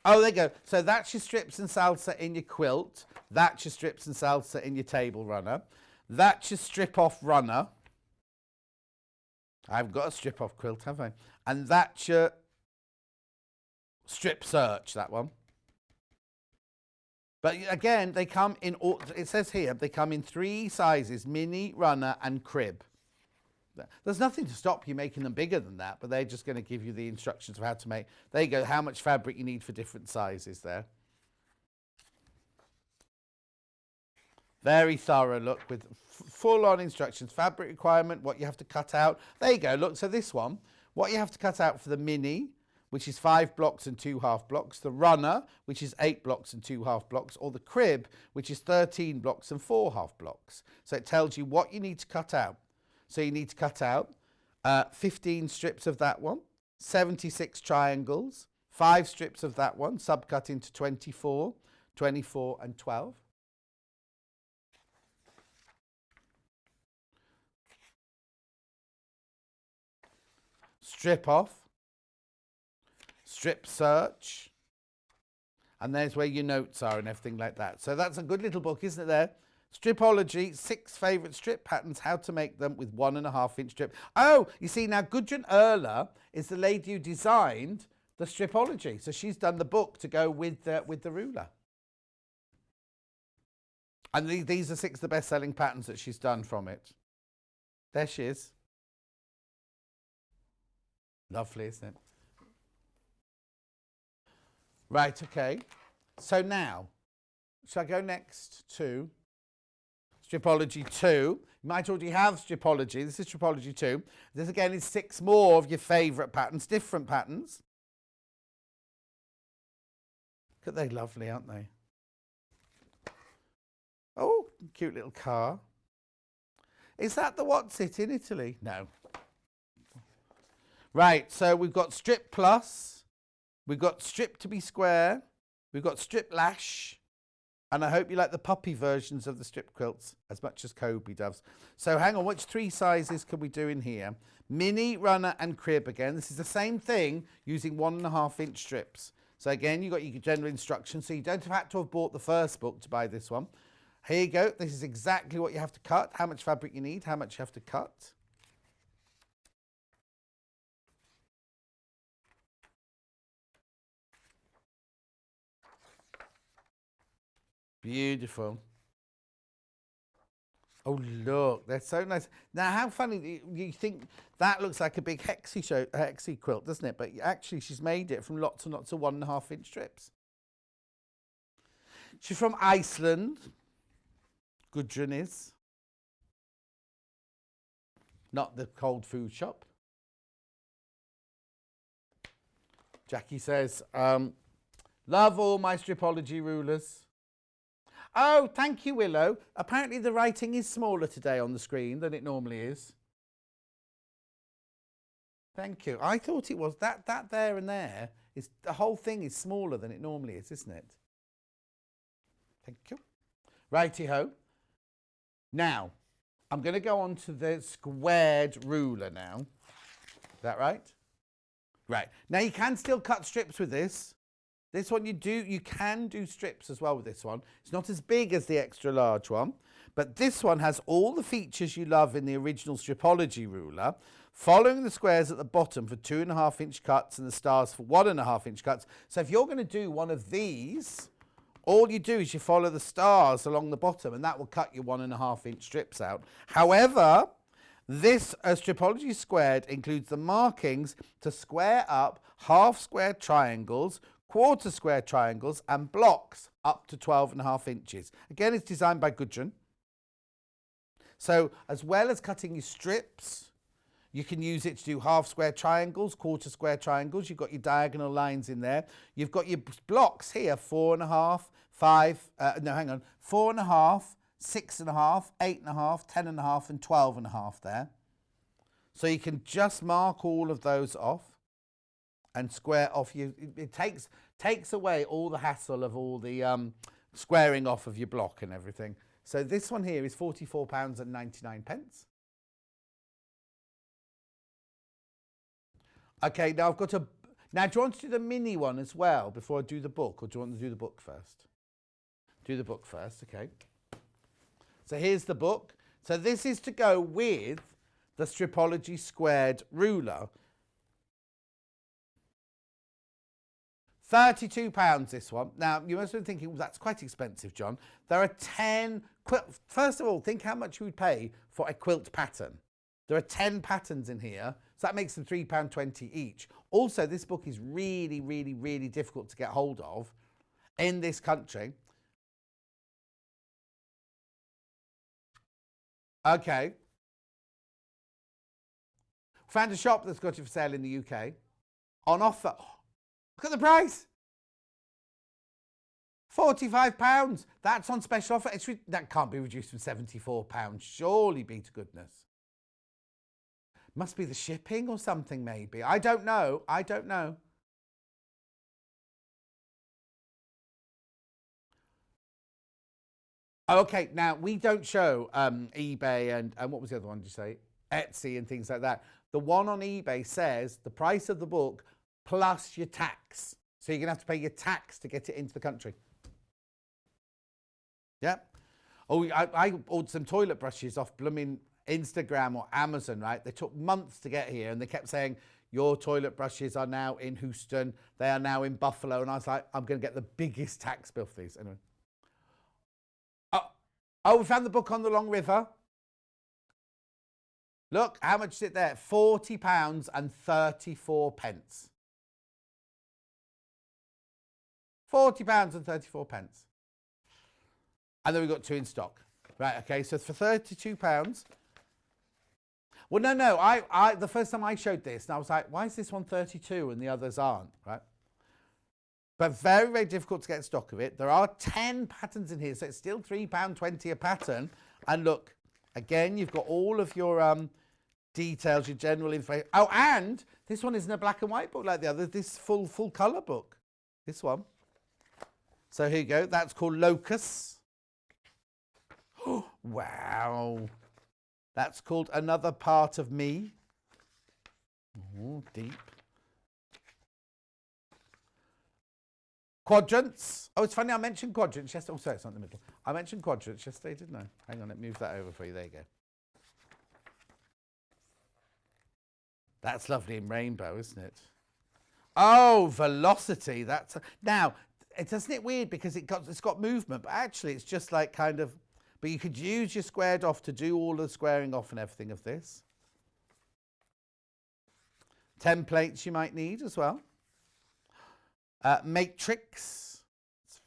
Oh, there you go. So that's your strips and salsa in your quilt. That's your strips and salsa in your table runner. That's your strip-off runner. I've got a strip-off quilt, have I? And that's your strip search, that one. But again, they come in, it says here, they come in 3 sizes, mini, runner and crib. There's nothing to stop you making them bigger than that, but they're just going to give you the instructions of how to make. There you go, how much fabric you need for different sizes there. Very thorough, look, with full-on instructions. Fabric requirement, what you have to cut out. There you go, look, so this one, what you have to cut out for the mini, which is 5 blocks and 2 half blocks, the runner, which is 8 blocks and 2 half blocks, or the crib, which is 13 blocks and 4 half blocks. So it tells you what you need to cut out. So you need to cut out 15 strips of that one, 76 triangles, 5 strips of that one, subcut into 24, 24 and 12. Strip off, strip search, and there's where your notes are and everything like that. So that's a good little book, isn't it there? Stripology, 6 favourite strip patterns, how to make them with 1.5 inch strip. Oh, you see now Gudrun Erler is the lady who designed the Stripology. So she's done the book to go with the ruler. And these are 6 of the best-selling patterns that she's done from it. There she is. Lovely, isn't it? Right, okay. So now, shall I go next to Stripology 2? You might already have Stripology. This is Stripology 2. This again is 6 more of your favourite patterns, different patterns. Look at they lovely, aren't they? Oh, cute little car. Is that the What's It in Italy? No. Right, so we've got Strip Plus, we've got Strip to be Square, we've got Strip Lash, and I hope you like the puppy versions of the strip quilts as much as Kobe does. So hang on, which 3 sizes can we do in here? Mini, runner and crib again. This is the same thing using 1.5 inch strips. So again, you've got your general instructions, so you don't have to have bought the first book to buy this one. Here you go, this is exactly what you have to cut, how much fabric you need, how much you have to cut. Beautiful. Oh, look, they're so nice. Now, how funny, you think that looks like a big hexy quilt, doesn't it? But actually, she's made it from lots and lots of 1.5 inch strips. She's from Iceland. Gudrun is. Not the cold food shop. Jackie says, love all my Stripology rulers. Oh, thank you, Willow. Apparently the writing is smaller today on the screen than it normally is. Thank you. I thought it was that there and there is the whole thing is smaller than it normally is, isn't it? Thank you. Righty-ho. Now, I'm going to go on to the squared ruler now. Is that right? Right. Now you can still cut strips with this. This one you can do strips as well with this one. It's not as big as the extra large one, but this one has all the features you love in the original Stripology ruler, following the squares at the bottom for 2.5 inch cuts and the stars for 1.5 inch cuts. So if you're going to do one of these, all you do is you follow the stars along the bottom and that will cut your 1.5 inch strips out. However, this Stripology squared includes the markings to square up half square triangles, quarter square triangles and blocks up to 12.5 inches. Again, it's designed by Gudrun. So as well as cutting your strips, you can use it to do half square triangles, quarter square triangles. You've got your diagonal lines in there. You've got your blocks here, 4.5, 5, 4.5, 6.5, 8.5, 10.5 and 12.5 there. So you can just mark all of those off and square off you. It takes away all the hassle of all the squaring off of your block and everything. So this one here is £44.99. Okay, now I've got a. Now, do you want to do the mini one as well before I do the book, or do you want to do the book first? Do the book first, okay. So here's the book. So this is to go with the Stripology squared ruler. £32 this one. Now, you must have been thinking, well, that's quite expensive, John. There are 10 first of all, think how much you would pay for a quilt pattern. There are 10 patterns in here, so that makes them £3.20 each. Also, this book is really, really, really difficult to get hold of in this country. Okay. Found a shop that's got it for sale in the UK. On offer. Oh, look at the price. £45. That's on special offer. That can't be reduced from £74. Surely be to goodness. Must be the shipping or something, maybe. I don't know. I don't know. Okay, now we don't show eBay and what was the other one, did you say? Etsy and things like that. The one on eBay says the price of the book plus your tax. So you're going to have to pay your tax to get it into the country. Yeah. Oh, I ordered some toilet brushes off blooming Instagram or Amazon, right? They took months to get here and they kept saying, your toilet brushes are now in Houston. They are now in Buffalo. And I was like, I'm going to get the biggest tax bill for these. Anyway. Oh, we found the book on the Long River. Look, how much is it there? £40 and 34 pence. £40 and 34 pence. And then we've got 2 in stock. Right, okay, so for £32. Well, no, I the first time I showed this, and I was like, why is this one 32 and the others aren't, right? But very, very difficult to get stock of it. There are 10 patterns in here, so it's still £3.20 a pattern. And look, again, you've got all of your details, your general information. Oh, and this one isn't a black and white book like the other. This full colour book. This one. So here you go. That's called Locus. Oh, wow. That's called Another Part of Me. Oh, deep. Quadrants. Oh, it's funny, I mentioned quadrants yesterday. Oh, sorry, it's not in the middle. I mentioned quadrants yesterday, didn't I? Hang on, let me move that over for you. There you go. That's lovely in rainbow, isn't it? Oh, velocity. That's now, isn't it weird because it's got movement, but actually it's just like kind of, but you could use your squared off to do all the squaring off and everything of this. Templates you might need as well. Matrix. It's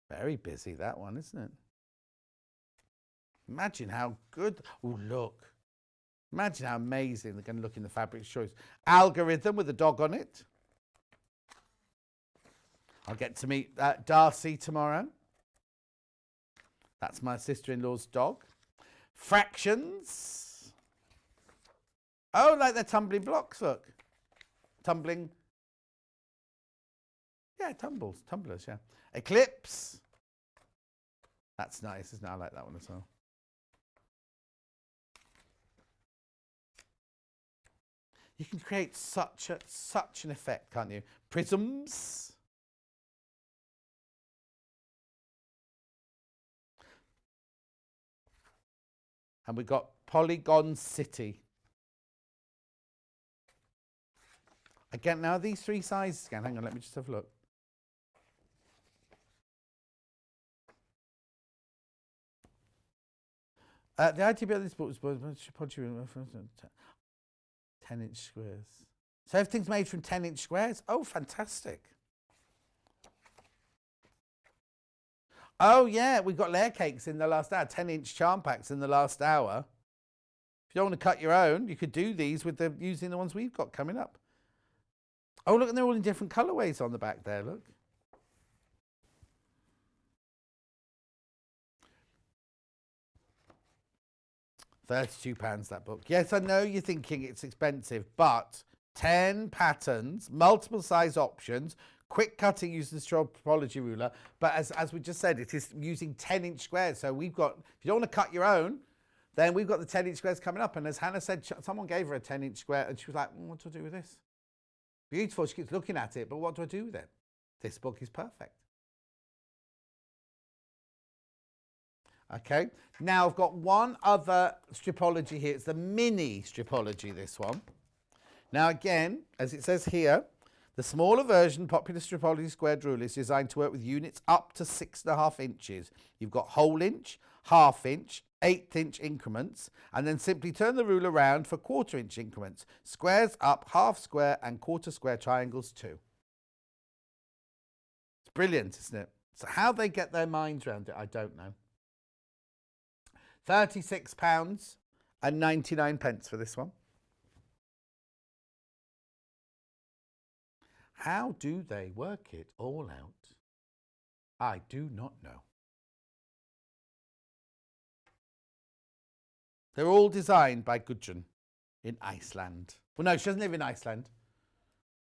very busy, that one, isn't it? Imagine how good. Oh, look. Imagine how amazing they're going to look in the fabric choice. Algorithm with a dog on it. I'll get to meet Darcy tomorrow. That's my sister-in-law's dog. Fractions. Oh, like they're tumbling blocks, look. Tumbling. Yeah, tumblers, yeah. Eclipse. That's nice, isn't it? I like that one as well. You can create such an effect, can't you? Prisms. And we've got Polygon City. Again, now these 3 sizes again. Hang on, let me just have a look. The idea behind this book was 10-inch squares. So everything's made from 10-inch squares? Oh, fantastic. Oh, yeah, we've got layer cakes in the last hour, 10-inch charm packs in the last hour. If you don't want to cut your own, you could do these with using the ones we've got coming up. Oh, look, and they're all in different colourways on the back there, look. £32, that book. Yes, I know you're thinking it's expensive, but 10 patterns, multiple size options, quick cutting using the topology ruler. But as we just said, it is using 10-inch squares. So we've got, if you don't want to cut your own, then we've got the 10-inch squares coming up. And as Hannah said, someone gave her a 10-inch square and she was like, what do I do with this? Beautiful. She keeps looking at it, but what do I do with it? This book is perfect. Okay, now I've got one other stripology here. It's the mini stripology, this one. Now again, as it says here, the smaller version, popular stripology squared ruler, is designed to work with units up to 6.5 inches. You've got whole inch, half inch, 1/8 inch increments, and then simply turn the ruler around for 1/4 inch increments. Squares up, half square and quarter square triangles too. It's brilliant, isn't it? So how they get their minds around it, I don't know. £36 and 99 pence for this one. How do they work it all out? I do not know. They're all designed by Gudrun in Iceland. Well, no, she doesn't live in Iceland.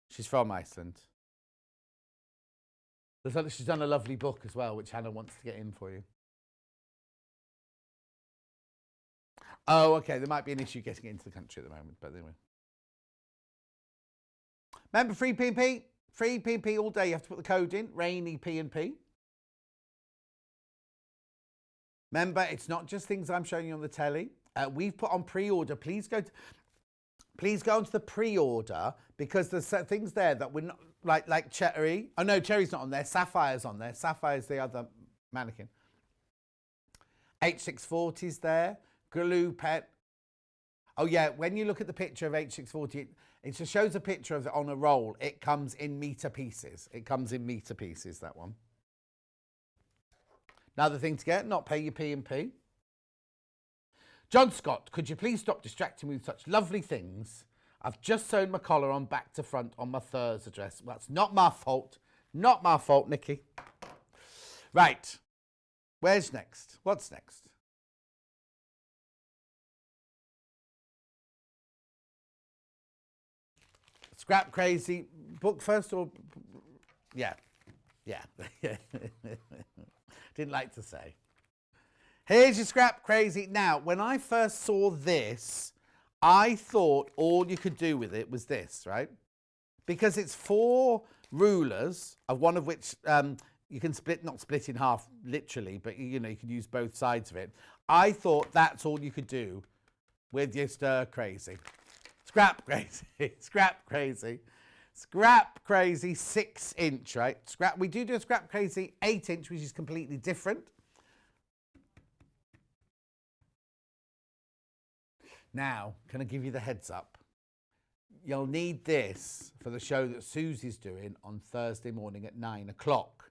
She's from Iceland. She's done a lovely book as well, which Hannah wants to get in for you. Oh, okay, there might be an issue getting into the country at the moment, but anyway. Remember, free P&P? Free P&P all day. You have to put the code in, Rainy P&P. Remember, it's not just things I'm showing you on the telly. We've put on pre-order. Please please go on to the pre-order, because there's things there that we're not, like Cherry. Oh no, Cherry's not on there. Sapphire's on there. Sapphire's the other mannequin. H640's there. Glue Pet. Oh yeah, when you look at the picture of H640, it just shows a picture of it on a roll. It comes in metre pieces. It comes in metre pieces, that one. Another thing to get, not pay your P&P. John Scott, could you please stop distracting me with such lovely things? I've just sewn my collar on back to front on my Thursday dress. Well, that's not my fault. Not my fault, Nikki. Right. Where's next? What's next? Scrap Crazy book first, or yeah. Didn't like to say. Here's your Scrap Crazy. Now, when I first saw this, I thought all you could do with it was this, right? Because it's 4 rulers, of one of which you can split, not split in half literally, but you know, you can use both sides of it. I thought that's all you could do with your Stir Crazy. Scrap Crazy, Scrap Crazy, Scrap Crazy 6-inch, right? We do a Scrap Crazy 8-inch, which is completely different. Now, can I give you the heads up? You'll need this for the show that Susie's doing on Thursday morning at 9 o'clock.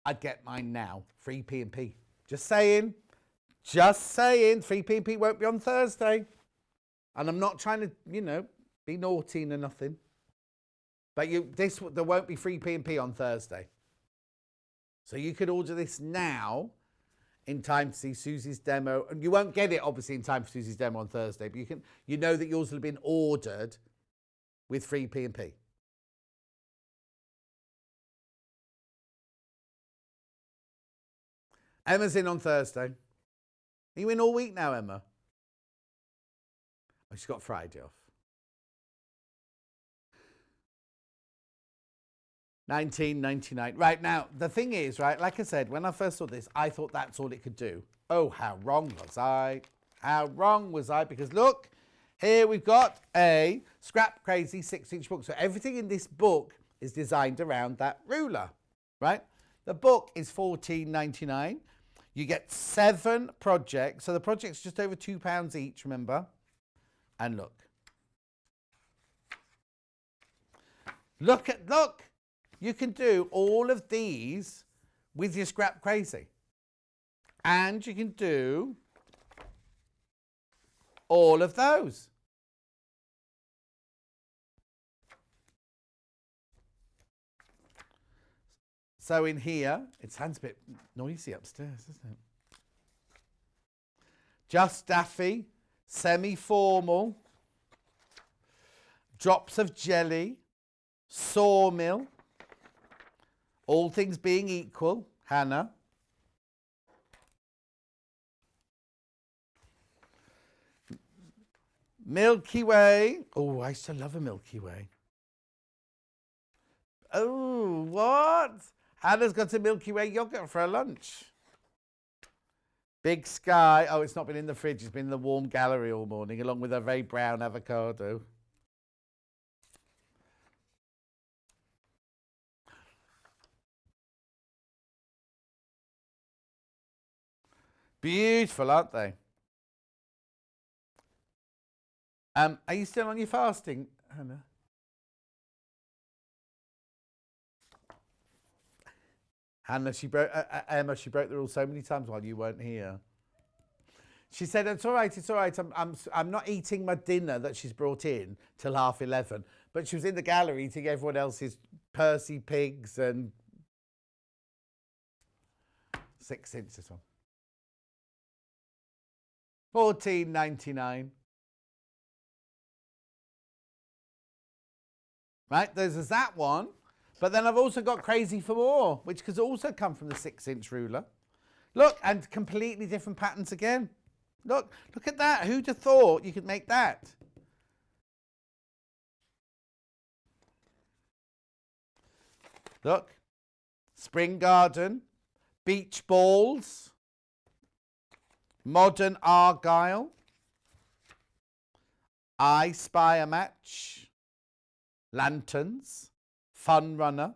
I'd get mine now, free P&P. Just saying, free P&P won't be on Thursday. And I'm not trying to, you know, be naughty or nothing. But there won't be free P&P on Thursday. So you could order this now in time to see Susie's demo. And you won't get it, obviously, in time for Susie's demo on Thursday. But you know that yours will have been ordered with free P&P. Emma's in on Thursday. Are you in all week now, Emma? Oh, she's got Friday off. 19.99. Right, now, the thing is, right, like I said, when I first saw this, I thought that's all it could do. Oh, how wrong was I? How wrong was I? Because look, here we've got a Scrap Crazy 6-inch book. So everything in this book is designed around that ruler, right? The book is $14.99. You get 7 projects. So the project's just over £2 each, remember? And look. Look. You can do all of these with your Scrap Crazy. And you can do all of those. So in here, it sounds a bit noisy upstairs, isn't it? Just Daffy, semi-formal, drops of jelly, sawmill, all things being equal, Hannah. Milky Way. Oh, I used to love a Milky Way. Oh, what? Hannah's got a Milky Way yogurt for her lunch. Big Sky. Oh, it's not been in the fridge. It's been in the warm gallery all morning, along with a very brown avocado. Beautiful, aren't they? Are you still on your fasting, Hannah? Hannah, Emma, she broke the rule so many times while you weren't here. She said, it's all right. I'm not eating my dinner that she's brought in till 11:30. But she was in the gallery eating everyone else's Percy pigs and 6-inch this one. $14.99. Right, there's that one. But then I've also got Crazy for More, which could also come from the 6-inch ruler. Look, and completely different patterns again. Look at that. Who'd have thought you could make that? Look, Spring Garden, Beach Balls, Modern Argyle. I Spy a Match, lanterns, fun runner.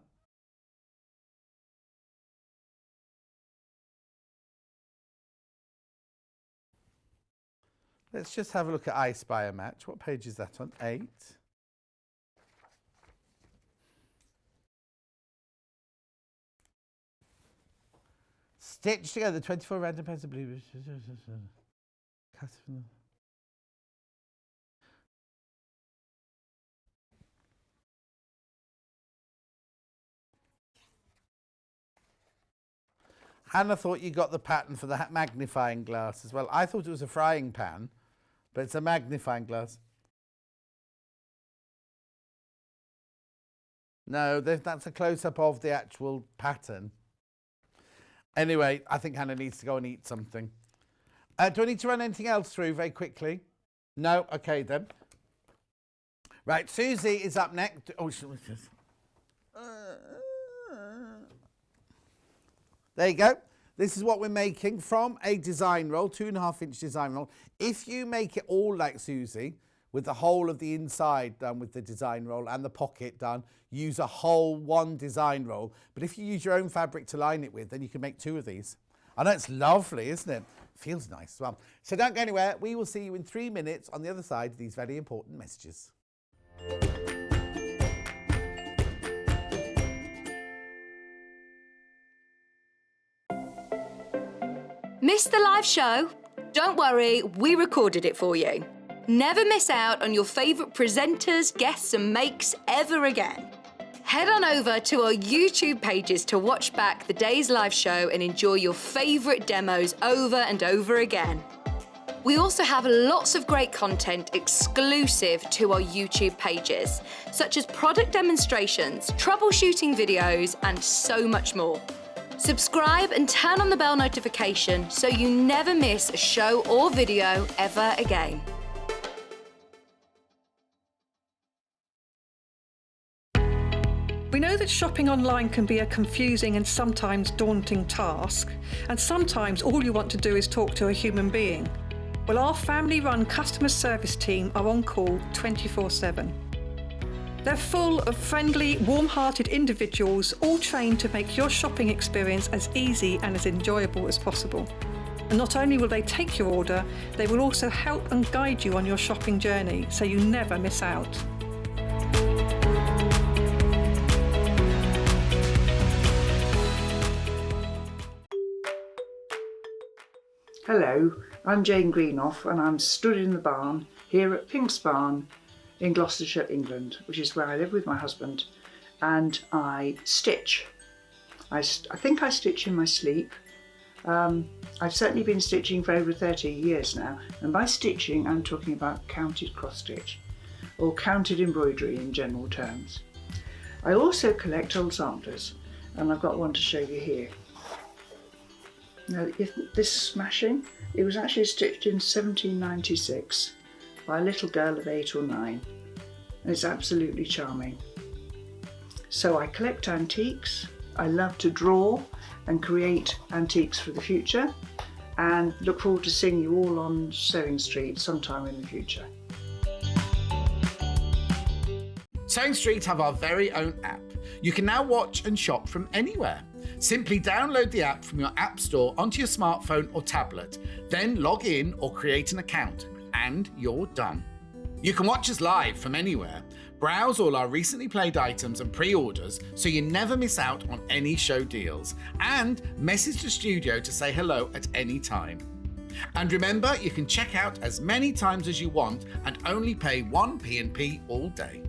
Let's just have a look at I Spy a Match. What page is that on? 8. Stitch together 24 random pairs of blue. Hannah thought you got the pattern for the magnifying glass as well. I thought it was a frying pan, but it's a magnifying glass. No, that's a close-up of the actual pattern. Anyway, I think Hannah needs to go and eat something. Do I need to run anything else through very quickly? No? Okay, then. Right, Susie is up next. Oh, there you go. This is what we're making from a design roll, 2.5-inch design roll. If you make it all like Susie, with the whole of the inside done with the design roll and the pocket done, use a whole one design roll. But if you use your own fabric to line it with, then you can make 2 of these. I know it's lovely, isn't it? Feels nice as well. So don't go anywhere. We will see you in 3 minutes on the other side of these very important messages. Missed the live show? Don't worry, we recorded it for you. Never miss out on your favourite presenters, guests and makes ever again. Head on over to our YouTube pages to watch back the day's live show and enjoy your favourite demos over and over again. We also have lots of great content exclusive to our YouTube pages, such as product demonstrations, troubleshooting videos, and so much more. Subscribe and turn on the bell notification so you never miss a show or video ever again. We know that shopping online can be a confusing and sometimes daunting task, and sometimes all you want to do is talk to a human being. Well, our family-run customer service team are on call 24/7. They're full of friendly, warm-hearted individuals, all trained to make your shopping experience as easy and as enjoyable as possible. And not only will they take your order, they will also help and guide you on your shopping journey, so you never miss out. Hello, I'm Jane Greenoff and I'm stood in the barn here at Pink's Barn in Gloucestershire, England, which is where I live with my husband, and I stitch. I think I stitch in my sleep. I've certainly been stitching for over 30 years now, and by stitching I'm talking about counted cross stitch or counted embroidery in general terms. I also collect old samplers, and I've got one to show you here. Now, this smashing, it was actually stitched in 1796 by a little girl of 8 or 9, and it's absolutely charming. So I collect antiques, I love to draw and create antiques for the future, and look forward to seeing you all on Sewing Street sometime in the future. Sewing Street have our very own app. You can now watch and shop from anywhere. Simply download the app from your app store onto your smartphone or tablet, then log in or create an account, and you're done. You can watch us live from anywhere, browse all our recently played items and pre-orders so you never miss out on any show deals, and message the studio to say hello at any time. And remember, you can check out as many times as you want and only pay 1 P&P all day.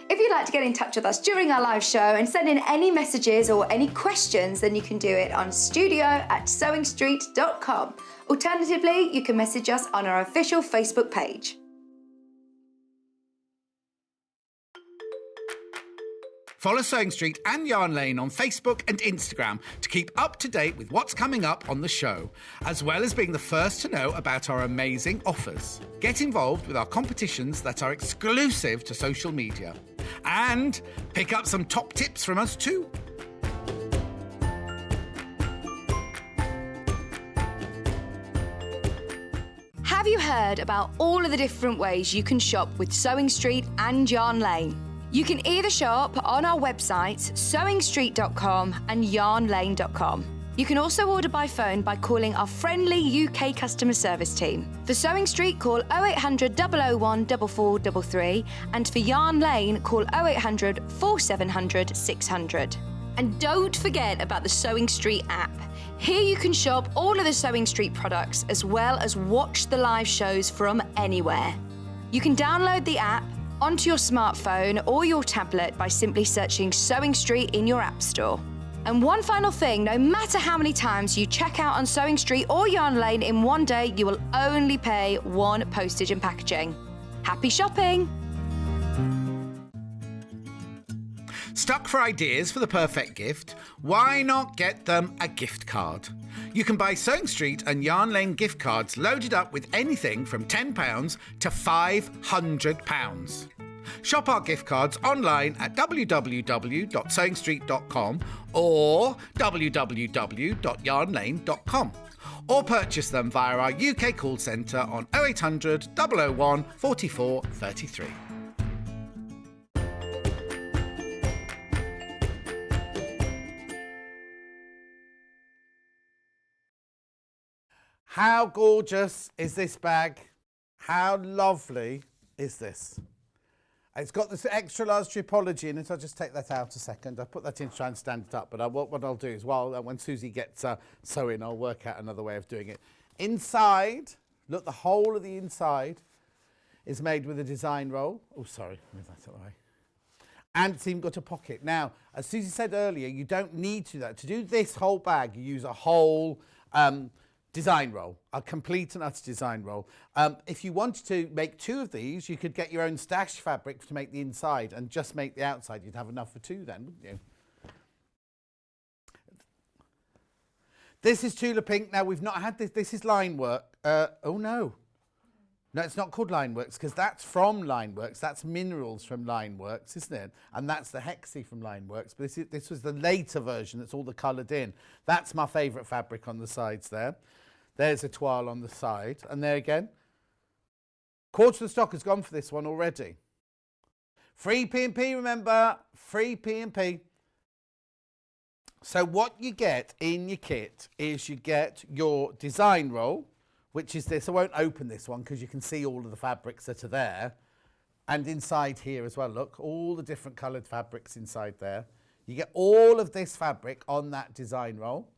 If you'd like to get in touch with us during our live show and send in any messages or any questions, then you can do it on studio@sewingstreet.com. Alternatively, you can message us on our official Facebook page. Follow Sewing Street and Yarn Lane on Facebook and Instagram to keep up to date with what's coming up on the show, as well as being the first to know about our amazing offers. Get involved with our competitions that are exclusive to social media. And pick up some top tips from us too. Have you heard about all of the different ways you can shop with Sewing Street and Yarn Lane? You can either shop on our websites, sewingstreet.com and yarnlane.com. You can also order by phone by calling our friendly UK customer service team. For Sewing Street, call 0800 001 4433, and for Yarn Lane, call 0800 4700 600. And don't forget about the Sewing Street app. Here you can shop all of the Sewing Street products as well as watch the live shows from anywhere. You can download the app onto your smartphone or your tablet by simply searching Sewing Street in your app store. And one final thing, no matter how many times you check out on Sewing Street or Yarn Lane in one day, you will only pay one postage and packaging. Happy shopping! Stuck for ideas for the perfect gift? Why not get them a gift card? You can buy Sewing Street and Yarn Lane gift cards loaded up with anything from £10 to £500. Shop our gift cards online at www.sewingstreet.com or www.yarnlane.com, or purchase them via our UK call centre on 0800 001 44 33. How gorgeous is this bag? How lovely is this? It's got this extra large tripology in it. I'll just take that out a second. I put that in to try and stand it up, but what I'll do is, when Susie gets sewing, I'll work out another way of doing it. Inside, look, the whole of the inside is made with a design roll. Oh, sorry, move that out of the way. And it's even got a pocket. Now, as Susie said earlier, you don't need to do that. To do this whole bag, you use a whole design roll, a complete and utter design roll. If you wanted to make two of these, you could get your own stash fabric to make the inside and just make the outside. You'd have enough for two then, wouldn't you? This is Tula Pink. Now, we've not had this. This is line work. Oh, no. No, it's not called Lineworks because that's from Lineworks. That's minerals from Lineworks, isn't it? And that's the hexy from Lineworks. But this was the later version that's all the coloured in. That's my favourite fabric on the sides there. There's a toile on the side. And there again. Quarter of the stock has gone for this one already. Free P&P, remember. Free P&P. So what you get in your kit is you get your design roll, which is this. I won't open this one because you can see all of the fabrics that are there. And inside here as well, look, all the different coloured fabrics inside there. You get all of this fabric on that design roll.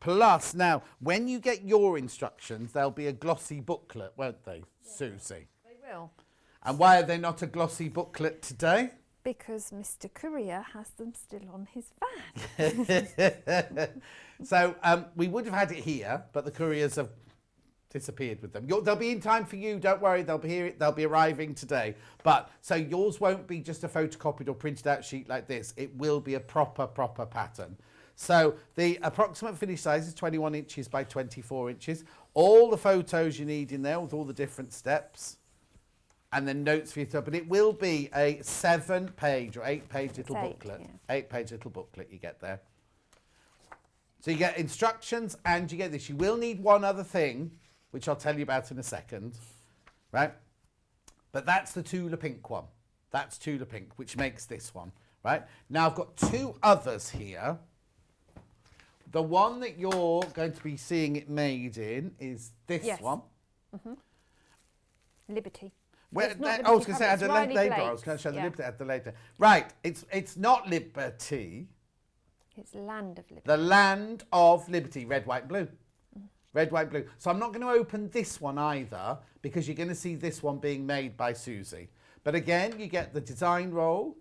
Plus, now, when you get your instructions, there'll be a glossy booklet, won't they, Susie? They will. And why are they not a glossy booklet today? Because Mr. Courier has them still on his van. So we would have had it here, but the couriers have disappeared with them. They'll be in time for you, don't worry, they'll be here, they'll be arriving today. But so yours won't be just a photocopied or printed out sheet like this, it will be a proper pattern. So the approximate finished size is 21 inches by 24 inches. All the photos you need in there with all the different steps and then notes for you to, but it will be a 7-page or 8-page little booklet. Yeah. 8-page little booklet you get there. So you get instructions and you get this. You will need one other thing, which I'll tell you about in a second, right? But that's the Tula Pink one. That's Tula Pink, which makes this one, right? Now I've got two others here. The one that you're going to be seeing it made in is this one. Mm-hmm. Liberty. Where, I was going to say it had the later. I was going to show the Liberty at the later. Right, it's not Liberty. It's Land of Liberty. The Land of Liberty, red, white, blue. Red, white, blue. So I'm not going to open this one either because you're going to see this one being made by Susie. But again, you get the design roll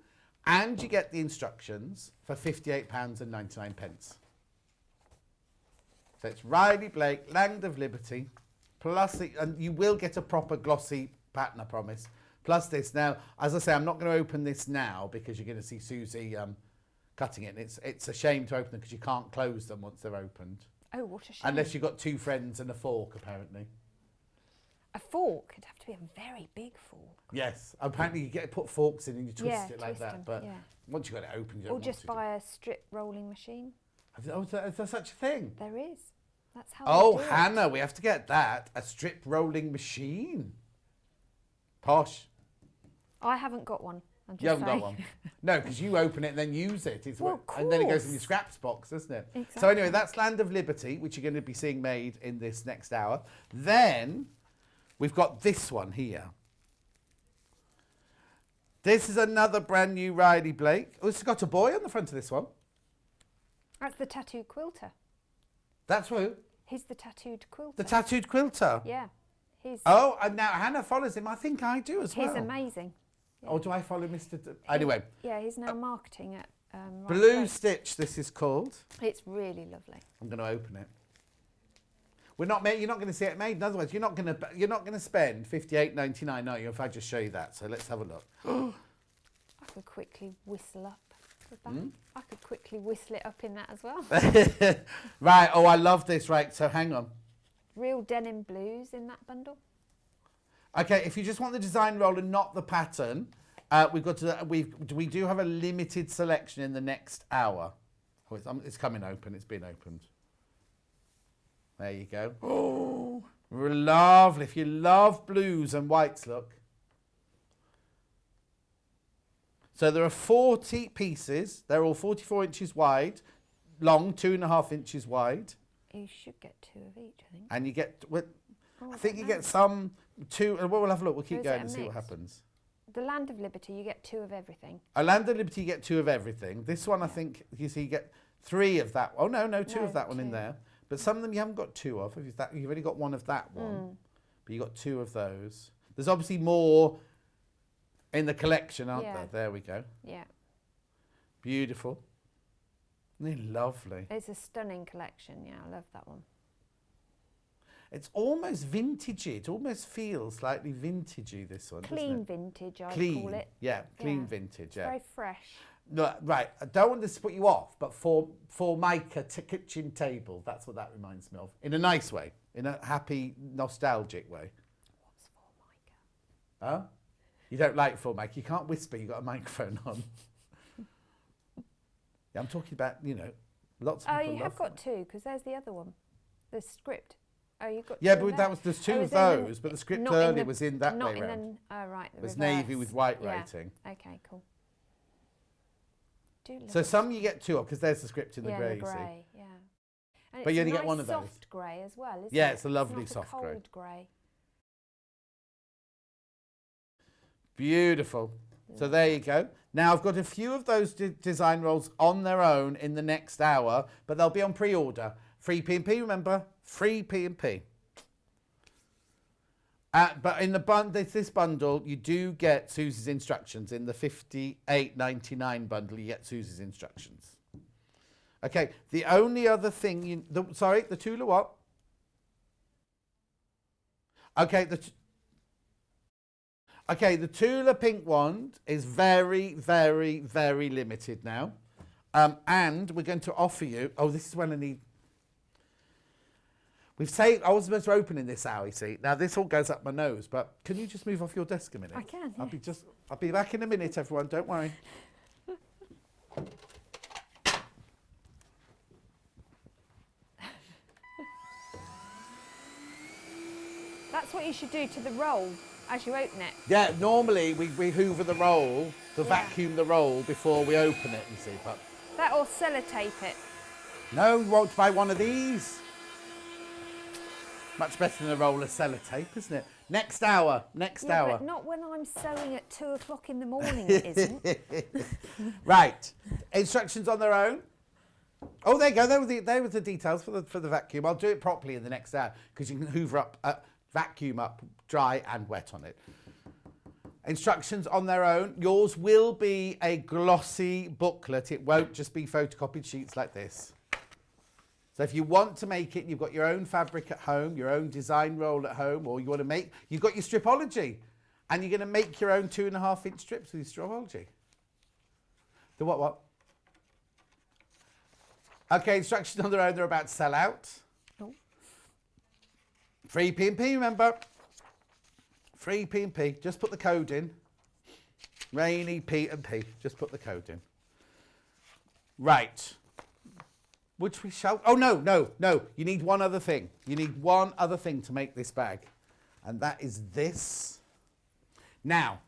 and you get the instructions for £58.99. So it's Riley Blake, Land of Liberty, plus and you will get a proper glossy pattern, I promise. Plus this. Now, as I say, I'm not going to open this now because you're going to see Susie cutting it. And it's a shame to open them because you can't close them once they're opened. Oh, what a shame. Unless you've got 2 friends and a fork, apparently. A fork? It'd have to be a very big fork. Yes. Apparently you put forks in and you twist Yeah, it like twist that. them, But yeah. once you've got it open, you don't Or want just to. buy a strip rolling machine. Is there such a thing? There is. That's how Oh, they do Hannah, we have to get that. A strip rolling machine. Posh. I haven't got one. I'm just You haven't saying. got one. No, because you open it and then use it. Well, and then it goes in your course. scraps box, doesn't it? Exactly. So anyway, that's Land of Liberty, which you're going to be seeing made in this next hour. Then we've got this one here. This is another brand new Riley Blake. Oh, it's got a boy on the front of this one. That's the tattooed quilter. That's who? He's the tattooed quilter. The tattooed quilter. Yeah. He's Oh, and now Hannah follows him. I think I do as well. he's amazing. Or do I follow Mr. Anyway, Yeah, he's now marketing at Right Blue Blake. Stitch, this is called. It's really lovely. I'm going to open it. You're not going to see it made. In other words, you're not going to spend $58.99, are you? If I just show you that, so let's have a look. I could quickly whistle up with that. Hmm? I could quickly whistle it up in that as well. Right. Oh, I love this. Right. So hang on. Real denim blues in that bundle. Okay. If you just want the design roll and not the pattern, we do have a limited selection in the next hour. Oh, it's coming open. It's been opened. There you go. Oh, lovely. If you love blues and whites, look. So there are 40 pieces. They're all 44 inches wide, long, 2.5 inches wide. You should get 2 of each, I think. And you get, Oh, I think don't you know. get some, 2, and we'll have a look. We'll Or keep is it going a and see what mix? happens. The Land of Liberty, you get 2 of everything. A Land of Liberty, you get 2 of everything. This one, I think, you see, you get 3 of that. Oh, no, 2 No, of that one in 2. there. But some of them you haven't got 2 of. You've only got 1 of that one. Mm. But you got 2 of those. There's obviously more in the collection, aren't Yeah. there? There we go. Yeah. Beautiful. They're lovely. It's a stunning collection. Yeah, I love that one. It's almost vintagey. It almost feels slightly vintagey, this one. doesn't Clean it? vintage, I'd Clean. call it. Yeah, clean Yeah. vintage. Yeah. Very fresh. No, right. I don't want this to put you off, but for Micah kitchen table, that's what that reminds me of. In a nice way, in a happy, nostalgic way. What's for Micah? Huh? You don't like Micah. You can't whisper. You've got a microphone on. Yeah, I'm talking about, lots of Oh, people you have got 2, because there's the other one. The script. Oh, you've got 2 Yeah, of but that. there's 2 Oh, of is there in- those, but the script not in earlier the- was in that not way in round. Oh, right, the It was reverse. navy with white Yeah. writing. Okay, cool. Do love So it. some you get 2 of, because there's the script in the yeah, grey, the you see. grey, yeah. And But it's you a only get nice 1 of those. soft grey as well, isn't Yeah, it? it's a lovely not soft a grey. cold grey. Beautiful. So there you go. Now I've got a few of those design rolls on their own in the next hour, but they'll be on pre-order. Free P&P, remember? Free P&P. But in this bundle, you do get Susie's instructions. In the $58.99 bundle, you get Susie's instructions. Okay, the only other thing the Tula what? Okay, the Tula pink wand is very, very, very limited now. And we're going to offer you, this is when I need, I was supposed to open in this hour, you see. Now this all goes up my nose, but can you just move off your desk a minute? I can, I'll be back in a minute, everyone, don't worry. That's what you should do to the roll as you open it. Yeah, normally we hoover the roll, vacuum the roll before we open it, you see, but That or sellotape it. no, you won't buy one of these. Much better than a roll of sellotape, isn't it? Next hour. Yeah, but not when I'm sewing at 2 o'clock in the morning, it isn't. Right. Instructions on their own. Oh, there you go. There were the details for the vacuum. I'll do it properly in the next hour because you can hoover up, vacuum up, dry and wet on it. Instructions on their own. Yours will be a glossy booklet. It won't just be photocopied sheets like this. So if you want to make it, you've got your own fabric at home, your own design roll at home, or you want to you've got your stripology, and you're going to make your own 2.5 inch strips with your stripology. The what? Okay, instructions on their own, they're about to sell out. Oh. Free P&P, remember. Free P&P, just put the code in. Rainy P&P, just put the code in. Right. Which we shall, oh no, you need one other thing. You need one other thing to make this bag. And that is this. Now,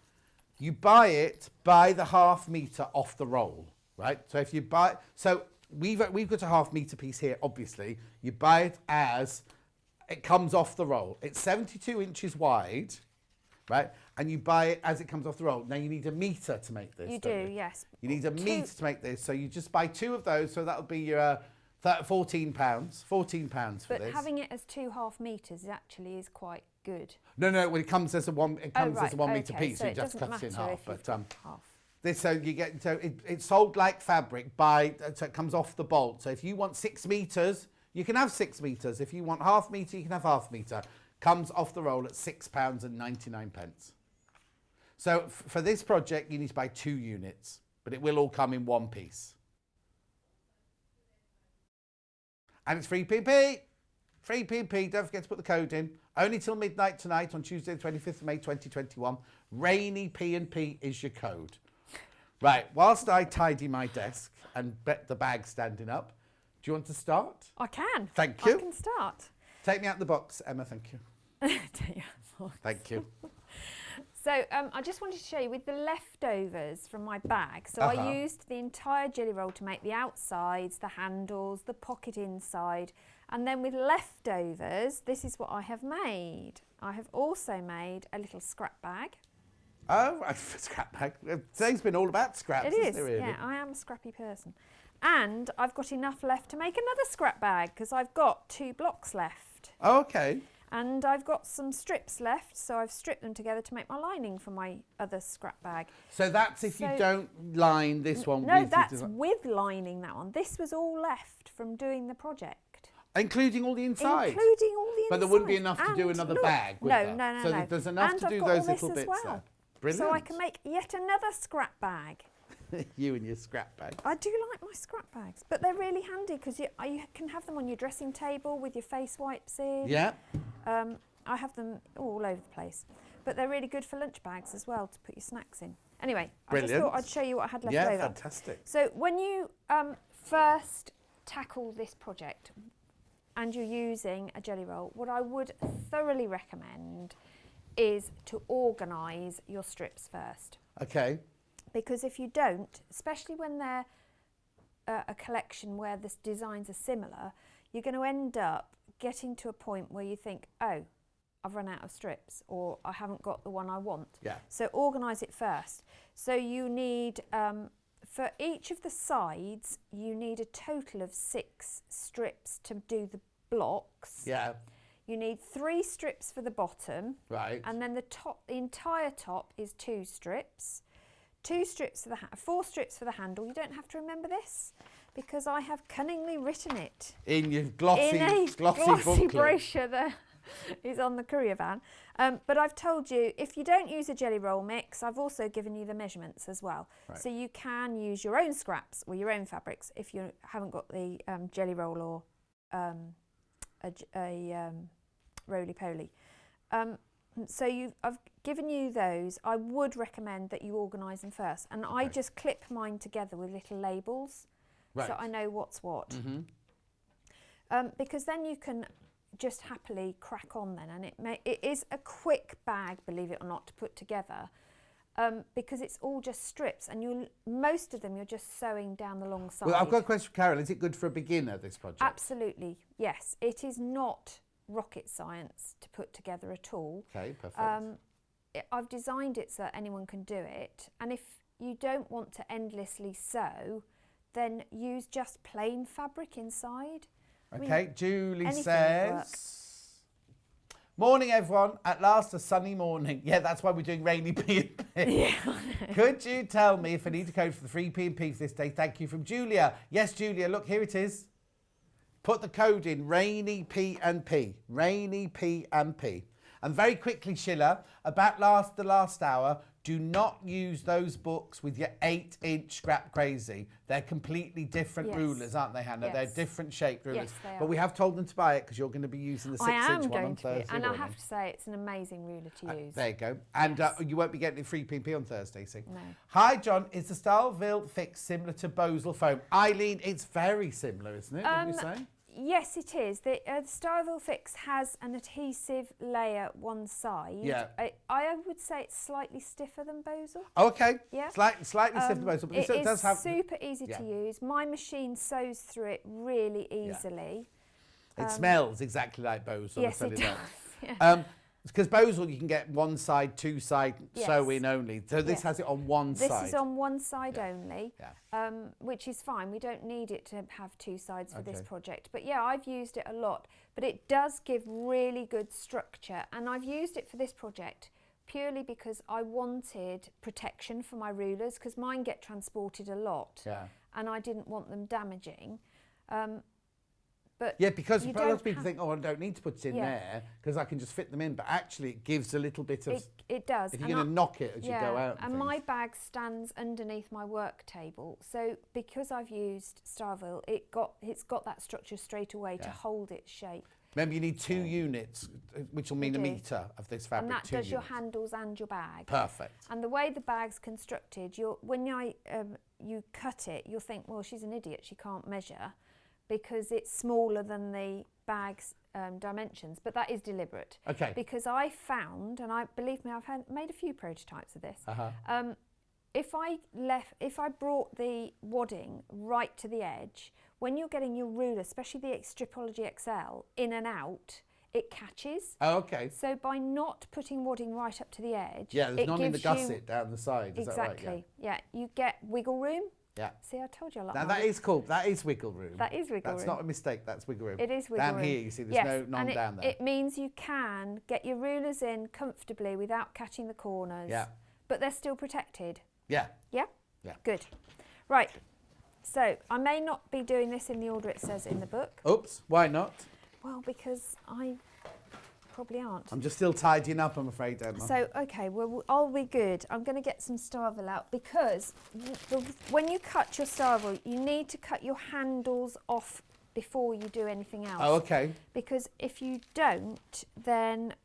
you buy it by the ½ metre off the roll, right? So if you buy, so we've got a ½ metre piece here, obviously. You buy it as, it comes off the roll. It's 72 inches wide, right? And you buy it as it comes off the roll. Now you need a metre to make this. You do, yes. You need a metre to make this. So you just buy 2 of those. So that'll be your £14. £14 for this. But having it as 2 ½ metres actually is quite good. No, when it comes as a one, it comes as a 1 metre piece, so so you just cut it in half. But half. this, so you get, so it's sold like fabric by, so it comes off the bolt. So if you want 6 metres, you can have 6 metres. If you want ½ metre, you can have ½ metre. Comes off the roll at £6.99. So for this project, you need to buy 2 units, but it will all come in one piece. And it's free P&P. Free P&P. Don't forget to put the code in. Only till midnight tonight on Tuesday, the 25th of May, 2021. Rainy P&P is your code. Right. Whilst I tidy my desk and bet the bag standing up, do you want to start? I can. Thank you. I can start. Take me out the box, Emma. Thank you. Thank you. So I just wanted to show you with the leftovers from my bag. So I used the entire jelly roll to make the outsides, the handles, the pocket inside. And then with leftovers, this is what I have made. I have also made a little scrap bag. Oh, scrap bag. Today's been all about scraps, It is, isn't it, really? yeah, I am a scrappy person. And I've got enough left to make another scrap bag because I've got 2 blocks left. Oh, okay. And I've got some strips left, so I've stripped them together to make my lining for my other scrap bag. So that's if you don't line this one with... No, that's with lining that one. This was all left from doing the project. Including all the inside? Including all the inside. But there wouldn't be enough to do another bag, would there? No. So there's enough to do those little bits there. Brilliant. So I can make yet another scrap bag. You and your scrap bag. I do like my scrap bags, but they're really handy because you can have them on your dressing table with your face wipes in. Yeah. I have them all over the place, but they're really good for lunch bags as well to put your snacks in. Anyway, Brilliant. I just thought I'd show you what I had left over. Yeah, fantastic. So when you first tackle this project and you're using a jelly roll, what I would thoroughly recommend is to organise your strips first. Okay. Because if you don't, especially when they're a collection where the designs are similar, you're going to end up getting to a point where you think, oh, I've run out of strips, or I haven't got the one I want. Yeah. So organise it first. So you need, for each of the sides, you need a total of 6 strips to do the blocks. Yeah. You need 3 strips for the bottom. Right. And then the entire top is 2 strips. 2 strips for the 4 strips for the handle. You don't have to remember this because I have cunningly written it in your glossy, in a glossy booklet. brochure that is on the courier van. But I've told you if you don't use a jelly roll mix, I've also given you the measurements as well. Right. So you can use your own scraps or your own fabrics if you haven't got the jelly roll or a roly-poly. So I've given you those. I would recommend that you organise them first. And I just clip mine together with little labels, so I know what's what. Mm-hmm. Because then you can just happily crack on then. And it is a quick bag, believe it or not, to put together. Because it's all just strips, and most of them you're just sewing down the long side. Well, I've got a question for Carol. Is it good for a beginner, this project? Absolutely, yes. It is not rocket science to put together at all. Okay, perfect. I've designed it so that anyone can do it, and if you don't want to endlessly sew, then use just plain fabric inside. Okay, Julie says, morning everyone, at last a sunny morning. Yeah, that's why we're doing rainy P&P. Yeah. Could you tell me if I need a code for the free P&P for this day? Thank you, from Julia. Yes, Julia, look, here it is. Put the code in, rainy P&P, rainy P&P. And very quickly, Sheila, about the last hour, Do not use those books with your 8-inch Scrap Crazy. They're completely different rulers, aren't they, Hannah? They're different shaped rulers. Yes, they are. But we have told them to buy it because you're going to be using the 6-inch one on Thursday and morning. I have to say it's an amazing ruler to use. There you go. And you won't be getting free PP on Thursday, see? No. Hi, John. Is the Styleville fix similar to Bosel foam? Eileen, it's very similar, isn't it? Wouldn't you say? Yes, it is. The Styleville Fix has an adhesive layer one side. Yeah. I would say it's slightly stiffer than Bosel. Okay. Yeah. Slightly stiffer than Bosel. But It does is have super easy to use. My machine sews through it really easily. It smells exactly like Bosel. Yes, I'll it tell you does. that. Because Bosel, you can get one side, two side Yes. sew-in only. So this has it on one side. This is on one side only, Yeah. which is fine. We don't need it to have two sides for this project. But yeah, I've used it a lot. But it does give really good structure. And I've used it for this project purely because I wanted protection for my rulers, because mine get transported a lot. Yeah. And I didn't want them damaging. But Yeah, because you a lot don't of people have- think, oh, I don't need to put it in there because I can just fit them in. But actually, it gives a little bit of... It does. If you're And going to knock it as you yeah, go out. and my bag stands underneath my work table. So because I've used Styleville, it's got that structure straight away to hold its shape. Remember, you need 2 units, which will mean a do. metre of this fabric. And that 2 does your units. handles and your bag. Perfect. And the way the bag's constructed, when you cut it, you'll think, well, she's an idiot, she can't measure, because it's smaller than the bag's dimensions, but that is deliberate. Okay. Because I found, and believe me, I've made a few prototypes of this. If I brought the wadding right to the edge, when you're getting your ruler, especially the Stripology XL, in and out, it catches. Oh, okay. So by not putting wadding right up to the edge, Yeah, there's it none in the gives you- gusset down the side. Is Exactly. that right? Yeah, you get wiggle room. Yeah. See, I told you a lot. Now that is cool. That is wiggle room. That is wiggle That's room. not a mistake. That's wiggle room. It is wiggle down room. here, you see, there's Yes, none and down there. It means you can get your rulers in comfortably without catching the corners. Yeah. But they're still protected. Yeah. Yeah? Yeah. Good. Right. So I may not be doing this in the order it says in the book. Oops. Why not? Well, because I probably aren't. I'm just still tidying up, I'm afraid, Emma. So, okay, well, I'll be good. I'm going to get some Styleville out because when you cut your Styleville, you need to cut your handles off before you do anything else. Oh, okay. Because if you don't, then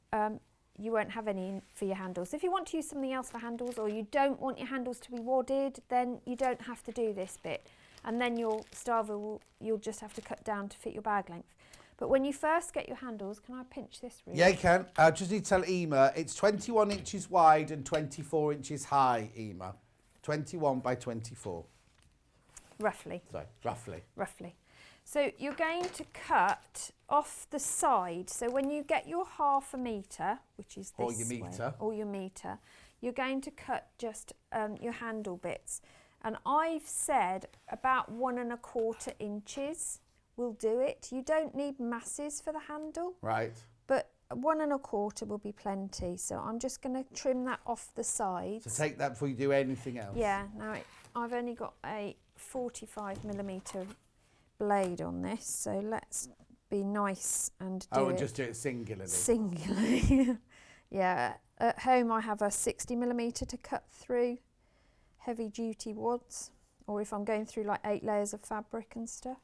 you won't have any for your handles. If you want to use something else for handles, or you don't want your handles to be wadded, then you don't have to do this bit. And then your Styleville, you'll just have to cut down to fit your bag length. But when you first get your handles, can I pinch this really? Yeah, you can. I just need to tell Ema, it's 21 inches wide and 24 inches high, Ema. 21 by 24. Roughly. Sorry, roughly. Roughly. So you're going to cut off the side. So when you get your 1/2 metre, which is this Or your metre. way, or your metre, you're going to cut just your handle bits. And I've said about 1 1/4 inches will do it. You don't need masses for the handle, Right. but 1 1/4 will be plenty. So I'm just going to trim that off the sides. So take that before you do anything else. Yeah, now I've only got a 45mm blade on this, so let's be nice and do And it just do it singularly. singularly. Yeah, at home I have a 60mm to cut through heavy duty wads, or if I'm going through like 8 layers of fabric and stuff.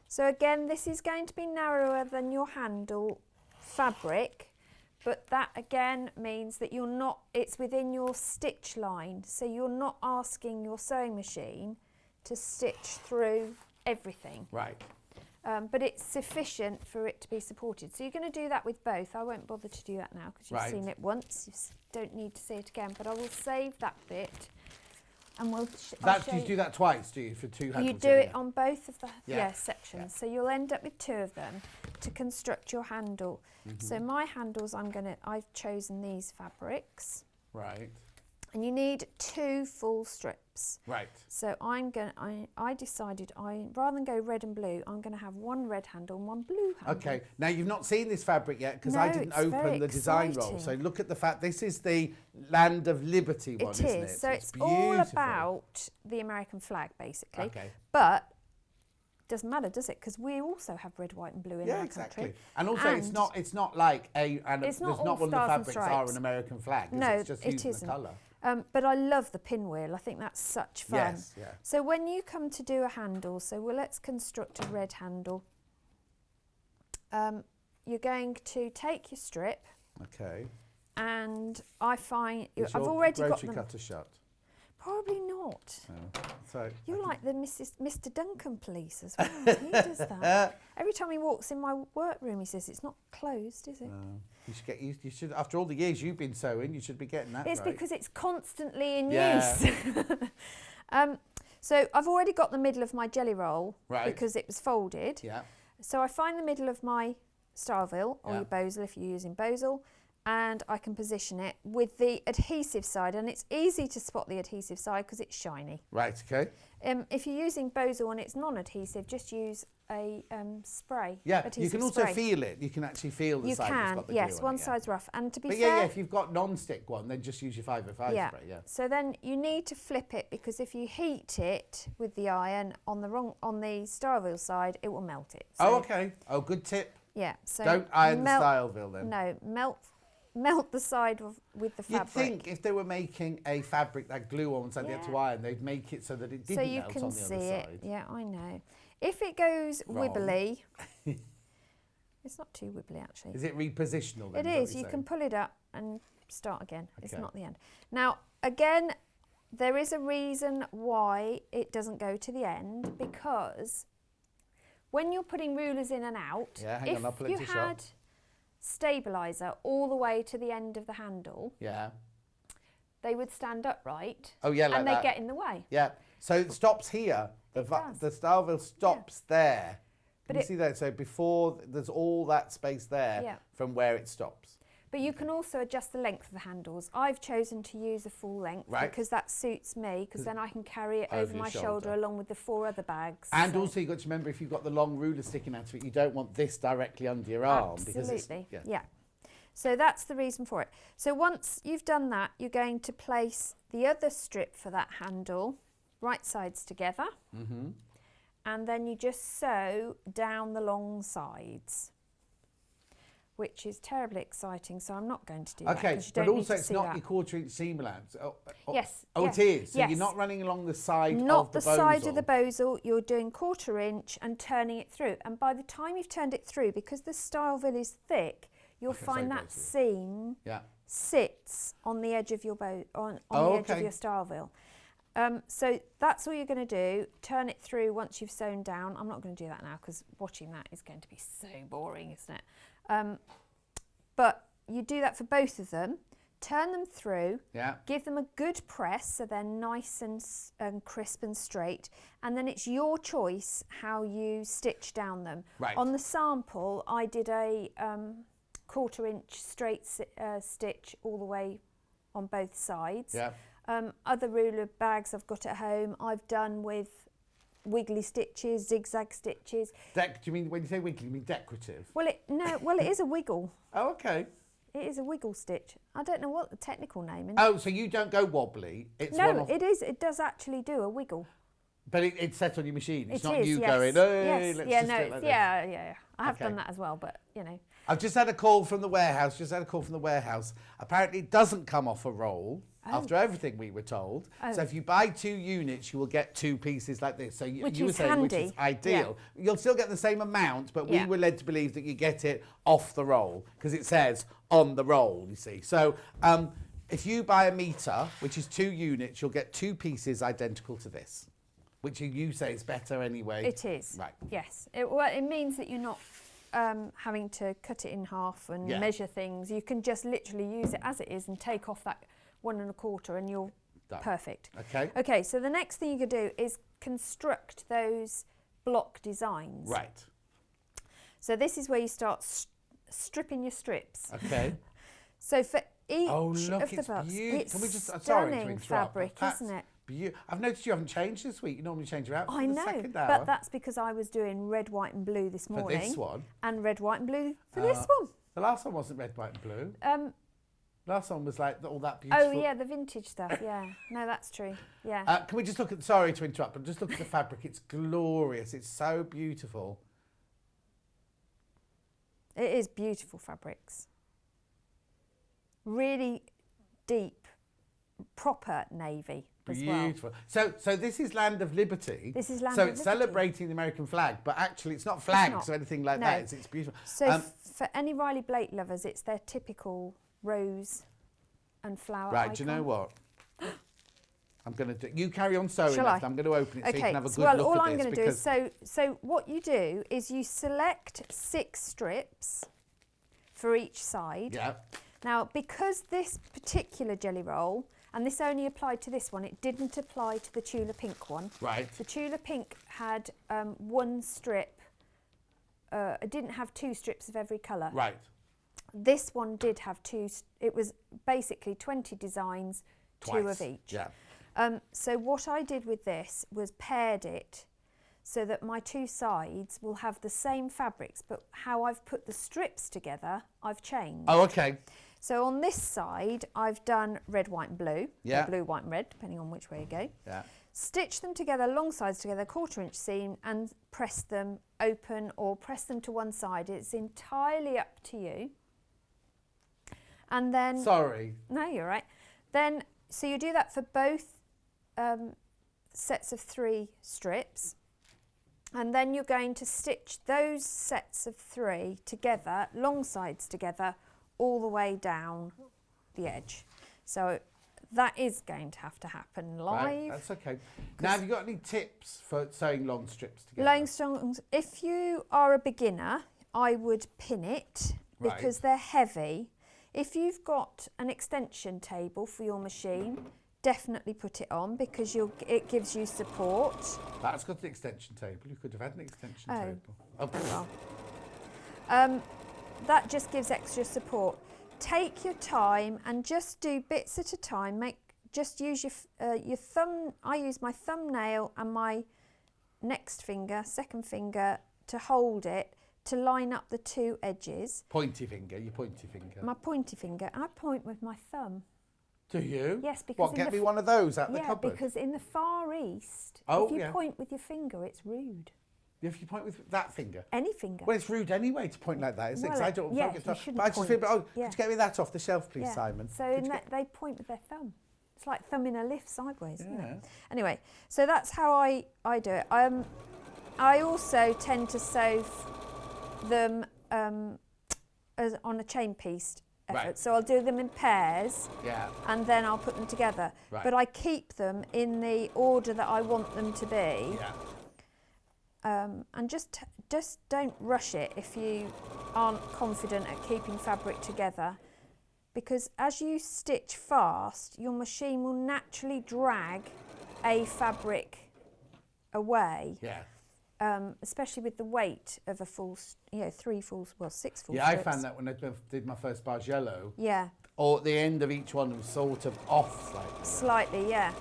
So again, this is going to be narrower than your handle fabric, but that again means that it's within your stitch line, so you're not asking your sewing machine to stitch through everything. Right. But it's sufficient for it to be supported. So you're going to do that with both. I won't bother to do that now because you've seen it once. You don't need to see it again, but I will save that bit. And we'll You do that twice, do you, for 2 handles? You do it on both of the sections. Yeah. So you'll end up with 2 of them to construct your handle. So my handles, I've chosen these fabrics. Right. And you need 2 full strips. Right. So I decided rather than go red and blue, I'm going to have 1 red handle and 1 blue handle. Okay. Now, you've not seen this fabric yet because I No, didn't it's very open the design roll. So exciting. look at the fact. This is the Land of Liberty one, isn't it? So it's beautiful. all about the American flag, basically. Okay. But doesn't matter, does it? Because we also have red, white, and blue in our country. And also, it's not like it's not one of the stars and fabrics are stripes. an American flag. No, it's just it using isn't. the colour. But I love the pinwheel. I think that's such fun. Yes, yeah. So when you come to do a handle, let's construct a red handle. You're going to take your strip. Okay. And I find Is I've your already got rotary them. cutter shut? Probably not. Oh, so You're like the Mr. Duncan police as well. He does that. Every time he walks in my workroom, he says it's not closed, is it? you should get used. You should, after all the years you've been sewing, you should be getting that. It's right. because it's constantly in Yeah. use. So I've already got the middle of my jelly roll because it was folded. Yeah. So I find the middle of my Starville or your Bosal if you're using Bosal, and I can position it with the adhesive side, and it's easy to spot the adhesive side because it's shiny. Right. Okay. If you're using Bosal and it's non-adhesive, just use a spray. Yeah. You can also spray. feel it. You can actually feel the You side that's got the yes, glue on one it, yeah. side's rough. And to be But fair, yeah, if you've got non-stick one, then just use your 505 spray. Yeah. So then you need to flip it, because if you heat it with the iron on the Starville side, it will melt it. So, Oh, okay. Oh, good tip. Yeah. So Don't iron the Starville then. No, melt the side with the You'd fabric. think if they were making a fabric that glue on once they get to iron, they'd make it so that it didn't so you melt can on the see other it. side. Yeah, I know. If it goes Wrong. wibbly, it's not too wibbly actually. Is it repositional then? It what is. you're You can saying? pull it up and start again. It's Okay. not the end. Now, again, there is a reason why it doesn't go to the end, because when you're putting rulers in and out, Yeah, hang on, I'll pull it if to you shop. had stabiliser all the way to the end of the handle, Yeah. they would stand upright. Oh, yeah, like and that. they get in the way. Yeah. So it stops here. It does. The Starville stops there. But Can you see that? So before there's all that space there Yeah. from where it stops. But you can also adjust the length of the handles. I've chosen to use a full length Right. because that suits me, because then I can carry it over your my shoulder shoulder. along with the 4 other bags. And So- also you've got to remember, if you've got the long ruler sticking out of it, you don't want this directly under your arm. Because Absolutely, it's, yeah. So that's the reason for it. So once you've done that, you're going to place the other strip for that handle, right sides together. Mm-hmm. And then you just sew down the long sides, which is terribly exciting. So I'm not going to do that. Okay, 'Cause you but don't need also to it's see not that. your 1/4 inch seam allowance. Yes, Oh, yes, it is. So yes. you're not running along the side Not of the the side of the Bosal. Bosal, you're doing 1/4 inch and turning it through. And by the time you've turned it through, because the Starville is thick, you'll Okay, find sorry, that Bosal. seam Yeah. sits on the edge of your on Oh, the edge of okay. your Starville. So that's all you're going to do. Turn it through once you've sewn down. I'm not going to do that now because watching that is going to be so boring, isn't it? But you do that for both of them. Turn them through. Yeah. Give them a good press so they're nice and crisp and straight. And then it's your choice how you stitch down them. Right. On the sample, I did a 1/4 inch straight stitch all the way on both sides. Yeah. Other ruler bags I've got at home, I've done with wiggly stitches, zigzag stitches. Do you mean, when you say wiggly, you mean decorative? Well, it is a wiggle. Oh, okay. It is a wiggle stitch. I don't know what the technical name is. Oh, so you don't go wobbly. It's one No, off, it is. It does actually do a wiggle. but it's set on your machine. It's It not is, you yes. going, hey, Yes. let's yeah, just no, do it like this. yeah. I have Okay. done that as well, but you know. I've just had a call from the warehouse. Apparently it doesn't come off a roll after everything we were told. So if you buy 2 units, you will get 2 pieces like this. So Which you were is saying, which handy. is ideal. You'll still get the same amount, but we Yeah. were led to believe that you get it off the roll because it says on the roll, you see. So if you buy a metre, which is 2 units, you'll get 2 pieces identical to this, which you say is better anyway. It is. Right. Yes. It means that you're not having to cut it in half and Yeah. measure things. You can just literally use it as it is and take off that 1 1/4 and you're Done. perfect. Okay. Okay, so the next thing you could do is construct those block designs. Right. So this is where you start stripping your strips. Okay. So for each Oh, look, of the it's blocks, beautiful. it's Can we just, sorry to stunning interrupt, fabric, but isn't it? I've noticed you haven't changed this week. You normally change your outfit I for the know, second hour. but that's because I was doing red, white and blue this for morning. this one. And red, white and blue for this one. The last one wasn't red, white and blue. Last one was like all that beautiful. Oh yeah, the vintage stuff. Yeah, no, that's true. Yeah. Can we just look at? Sorry to interrupt, but just look at the fabric. It's glorious. It's so beautiful. It is beautiful fabrics. Really deep, proper navy as well. Beautiful. So this is Land of Liberty. This is Land of So Liberty. it's celebrating the American flag, but actually it's not flags or anything like that. It's beautiful. So for any Riley Blake lovers, it's their typical rose and flower right, icon. do you know what? I'm going to do... You carry on sewing. Shall I? I'm going to open it so you can have a good well, look all at I'm this. going to do is, so what you do is you select 6 strips for each side. Yeah. Now, because this particular jelly roll, and this only applied to this one, it didn't apply to the Tula Pink one. Right. The Tula Pink had 1 strip. It didn't have 2 strips of every colour. Right. This one did have 2. It was basically 20 designs, Twice. 2 of each. Yeah. So what I did with this was paired it so that my 2 sides will have the same fabrics, but how I've put the strips together, I've changed. Oh, okay. So on this side, I've done red, white and blue, Yeah. or blue, white and red, depending on which way you go. Yeah. Stitch them together, long sides together, 1/4 inch seam, and press them open or press them to one side. It's entirely up to you. And then... Sorry. No, you're right. Then, so you do that for both sets of 3 strips. And then you're going to stitch those sets of 3 together, long sides together, all the way down the edge. So that is going to have to happen live. Right, that's okay. Now, have you got any tips for sewing long strips together? Long strips, if you are a beginner, I would pin it because they're heavy. If you've got an extension table for your machine, definitely put it on because it gives you support. That's got an extension table. You could have had an extension table. Oh, Well, that just gives extra support. Take your time and just do bits at a time. Just use your thumb. I use my thumbnail and my next finger, second finger, to hold it to line up the 2 edges. Pointy finger, your pointy finger. My pointy finger. I point with my thumb. Do you? Yes, because What, get me one of those out the cupboard? Yeah, because in the Far East, Oh, if you yeah. point with your finger, it's rude. If you point with that finger? Any finger. Well, it's rude anyway to point like that, isn't it? 'Cause Well, I don't yeah, get you stuff. shouldn't But I just feel, point. could you get me that off the shelf, please, Simon? So Could you get- they point with their thumb. It's like thumbing a lift sideways, isn't Yeah. it? Anyway, so that's how I do it. I also tend to sew them as on a chain piece effort. Right. So I'll do them in pairs. Yeah. And then I'll put them together. Right. But I keep them in the order that I want them to be. Yeah. And just don't rush it if you aren't confident at keeping fabric together, because as you stitch fast, your machine will naturally drag a fabric away. Yeah. Especially with the weight of a full, 3 full, 6 full Yeah, I strips. found that when I did my first Bargello. Yeah. Or at the end of each one was sort of off slightly. Slightly, yeah.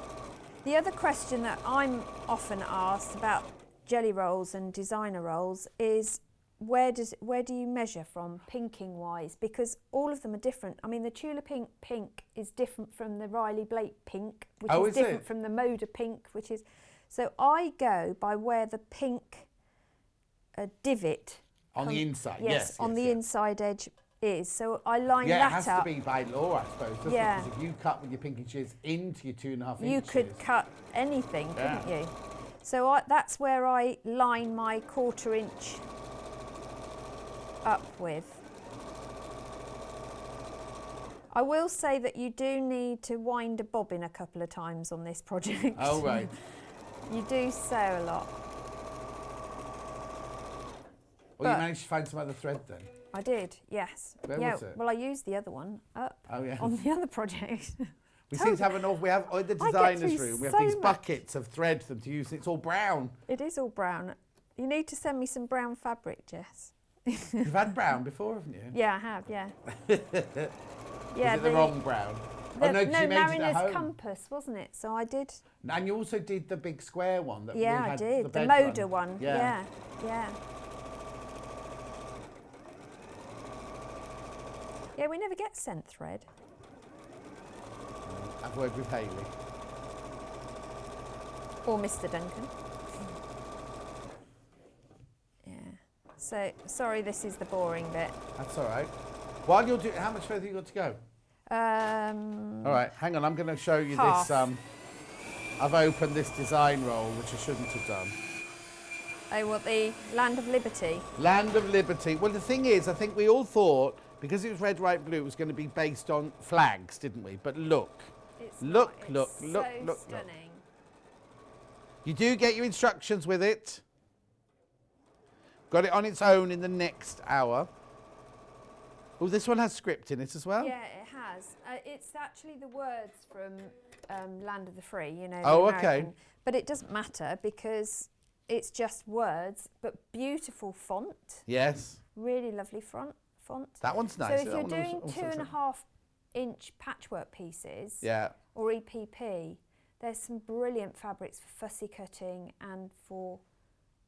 The other question that I'm often asked about jelly rolls and designer rolls is where do you measure from pinking wise? Because all of them are different. I mean, the Tula Pink is different from the Riley Blake pink, which is different from the Moda pink, which is... So I go by where the pink divot... On the inside, yes. On the inside edge is. So I line yeah, that up. it has to be by law, I suppose, doesn't Yeah. it? Because if you cut with your pinky shears into your 2.5 inches... You could cut anything, Yeah. couldn't you? So that's where I line my 1/4 inch up with. I will say that you do need to wind a bobbin a couple of times on this project. Oh, right. You do sew a lot. Well, you But- managed to find some other thread then? I did, yes. Where yeah, was it? well, I used the other one up Oh, yeah. on the other project. We seem to have an awful... We have in the I get designer's through room, we have so these much. buckets of thread for them to use, and it's all brown. It is all brown. You need to send me some brown fabric, Jess. You've had brown before, haven't you? Yeah, I have, yeah. Was Yeah, it the wrong brown? The, oh, no, 'cause you made it at Mariner's home. Compass, wasn't it? So I did. And you also did the big square one that we Yeah, I had, did. The bed Moda one. Yeah. Yeah. Yeah, we never get sent thread. have a word with Hayley. Or Mr. Duncan. Yeah. So, sorry, this is the boring bit. That's all right. While you're doing, how much further you got to go? All right, hang on. I'm going to show you half. this. I've opened this design roll, which I shouldn't have done. Oh, what, the Land of Liberty? Land of Liberty. Well, the thing is, I think we all thought, because it was red, white, blue, it was going to be based on flags, didn't we? But look. It's Look, not. look, It's look, so look, stunning. look. You do get your instructions with it. Got it on its own in the next hour. Oh, this one has script in it as well? Yeah, it has. It's actually the words from Land of the Free, you know. Oh, the okay. American. But it doesn't matter because it's just words, but beautiful font. Yes. Really lovely font. That one's nice. So if That you're one doing also 2.5-inch patchwork pieces, yeah, or EPP, there's some brilliant fabrics for fussy cutting and for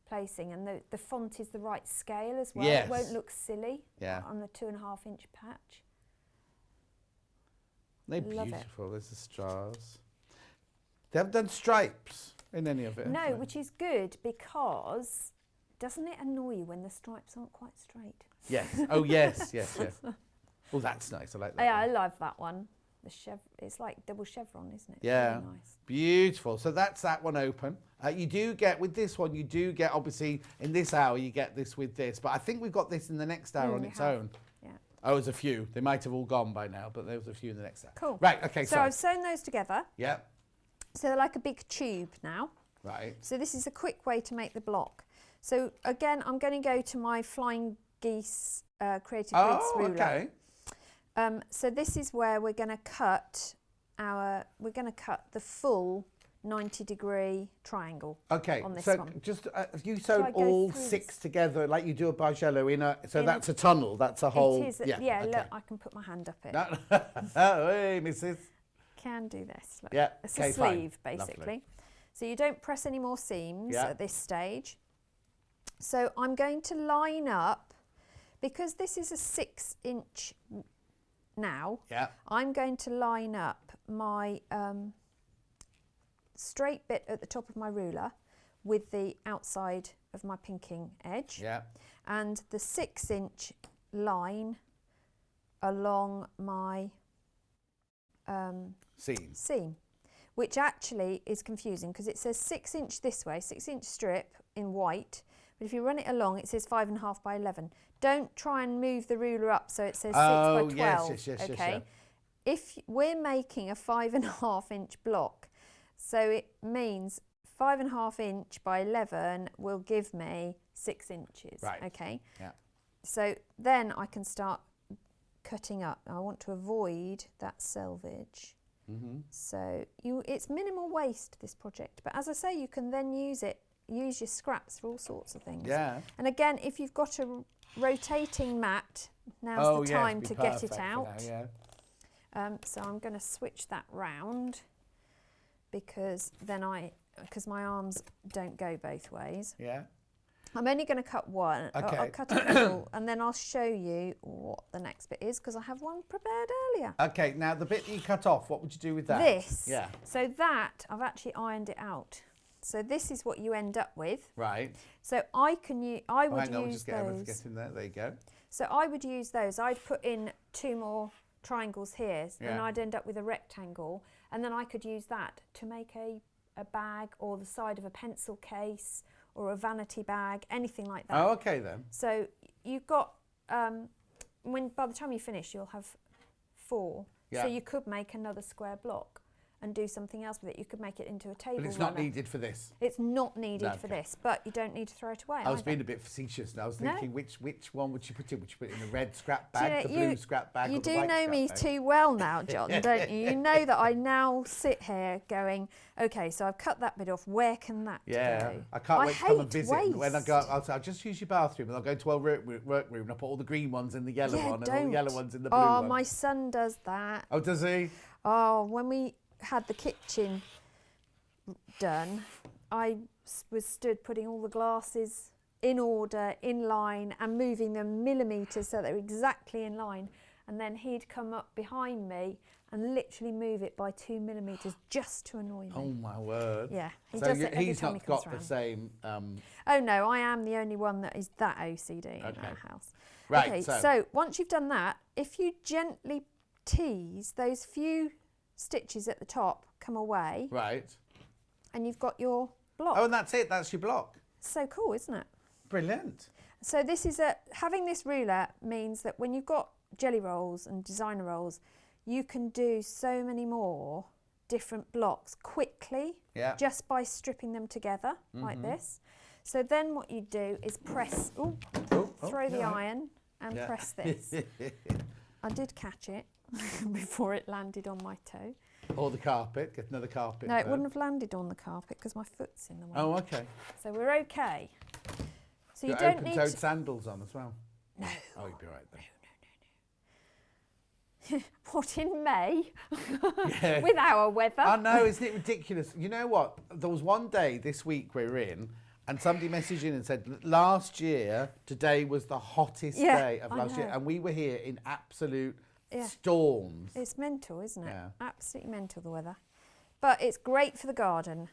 placing, and the font is the right scale as well. Yes. It won't look silly on the 2.5-inch patch. they're Love it. beautiful. There's the stars. They haven't done stripes in any of it. No, have they? which is good because doesn't it annoy you when the stripes aren't quite straight? Yes. Oh, yes, yes, yes. Oh, that's nice. I like that. Yeah, I one. love that one. It's like double chevron, isn't it? It's Yeah. really nice. Beautiful. So that's that one open. You do get, with this one, you do get, obviously, in this hour, you get this with this. But I think we've got this in the next hour on we its have. own. Yeah. Oh, there's a few. They might have all gone by now, but there was a few in the next hour. Cool. Right, okay, So I've sewn those together. Yeah, So they're like a big tube now. right. So this is a quick way to make the block. So again, I'm going to go to my Flying Geese Creative Grids ruler. Okay. So this is where we're going to cut the full 90-degree triangle. Okay, on this so one. just, have you I sewn go all through 6 this? together like you do a Bargello in a, so In- that's a tunnel, that's a whole, It is, yeah, okay. look, I can put my hand up it. No, oh, hey, missus. Can do this. Look. Yeah, It's okay, a fine. sleeve, basically. Lovely. So you don't press any more seams Yeah. at this stage. So I'm going to line up, because this is a 6-inch now, Yeah, I'm going to line up my straight bit at the top of my ruler with the outside of my pinking edge, yeah, and the 6-inch line along my seam, which actually is confusing because it says 6-inch this way, 6-inch strip in white, but if you run it along it says 5.5 by 11. Don't try and move the ruler up so it says 6 by 12. yes, Okay. yeah. If we're making a 5.5-inch block, so it means 5.5 inch by 11 will give me 6 inches. Right. Okay. Yeah. So then I can start cutting up. I want to avoid that selvage. Mm-hmm. So it's minimal waste, this project, but as I say, you can then use your scraps for all sorts of things. Yeah. And again, if you've got a rotating mat, now's the time yes, to be get it perfect for out. that, yeah. So I'm going to switch that round because my arms don't go both ways. Yeah. I'm only going to cut one. Okay. I'll cut a couple and then I'll show you what the next bit is because I have one prepared earlier. Okay, now the bit that you cut off, what would you do with that? This. Yeah. So that, I've actually ironed it out. So this is what you end up with. Right. So I would Hang on, we'll use just get everyone to those. get in there. There you go. So I would use those. I'd put in 2 more triangles here and Yeah. I'd end up with a rectangle, and then I could use that to make a bag or the side of a pencil case or a vanity bag, anything like that. Oh, okay then. So you've got, by the time you finish, you'll have 4. Yeah. So you could make another square block and do something else with it. You could make it into a table But it's not runner. needed for this. It's not needed No, for okay. this, but you don't need to throw it away. I was either. being a bit facetious and I was No. thinking which one would you put in? Would you put it in the red scrap Do you bag, know, the blue scrap bag, You or the do white know scrap me bag? too well now, John, don't you? You know that I now sit here going, okay, so I've cut that bit off. Where can that Yeah, go? I can't wait to come and hate visit. And when I waste. go, I'll just use your bathroom and I'll go to our workroom and I'll put all the green ones in the yellow Yeah, one and all the don't. yellow ones in the blue Oh, one. my son does that. Oh, does he? Oh, when we had the kitchen done, I was stood putting all the glasses in order, in line, and moving them millimetres so they were exactly in line. and then he'd come up behind me and literally move it by 2 millimetres just to annoy me. Oh my word. Yeah, he So does it every he's time not he comes got round. the same. Oh no, I am the only one that is that OCD in Okay. our house. Right, Okay, so- so once you've done that, if you gently tease, those few stitches at the top come away, Right. and you've got your block. Oh, and that's it. That's your block. So cool, isn't it? Brilliant. So this is having this ruler means that when you've got jelly rolls and designer rolls, you can do so many more different blocks quickly, Yeah. just by stripping them together like this. So then what you do is press, throw the yeah. iron and Yeah. press this. I did catch it before it landed on my toe. Or the carpet. Get another carpet. No, it first. wouldn't have landed on the carpet because my foot's in the way. Oh, okay. So we're okay. So you Got don't need open-toed to... sandals on as well. No. Oh, you'd be right then. What, in May? Yeah. With our weather? I know, isn't it ridiculous? You know what? There was one day this week we're in, and somebody messaged in and said, last year, today was the hottest Yeah, day of I last year. know. And we were here in absolute Yeah. storms. It's mental, isn't it? Yeah. Absolutely mental, the weather. But it's great for the garden.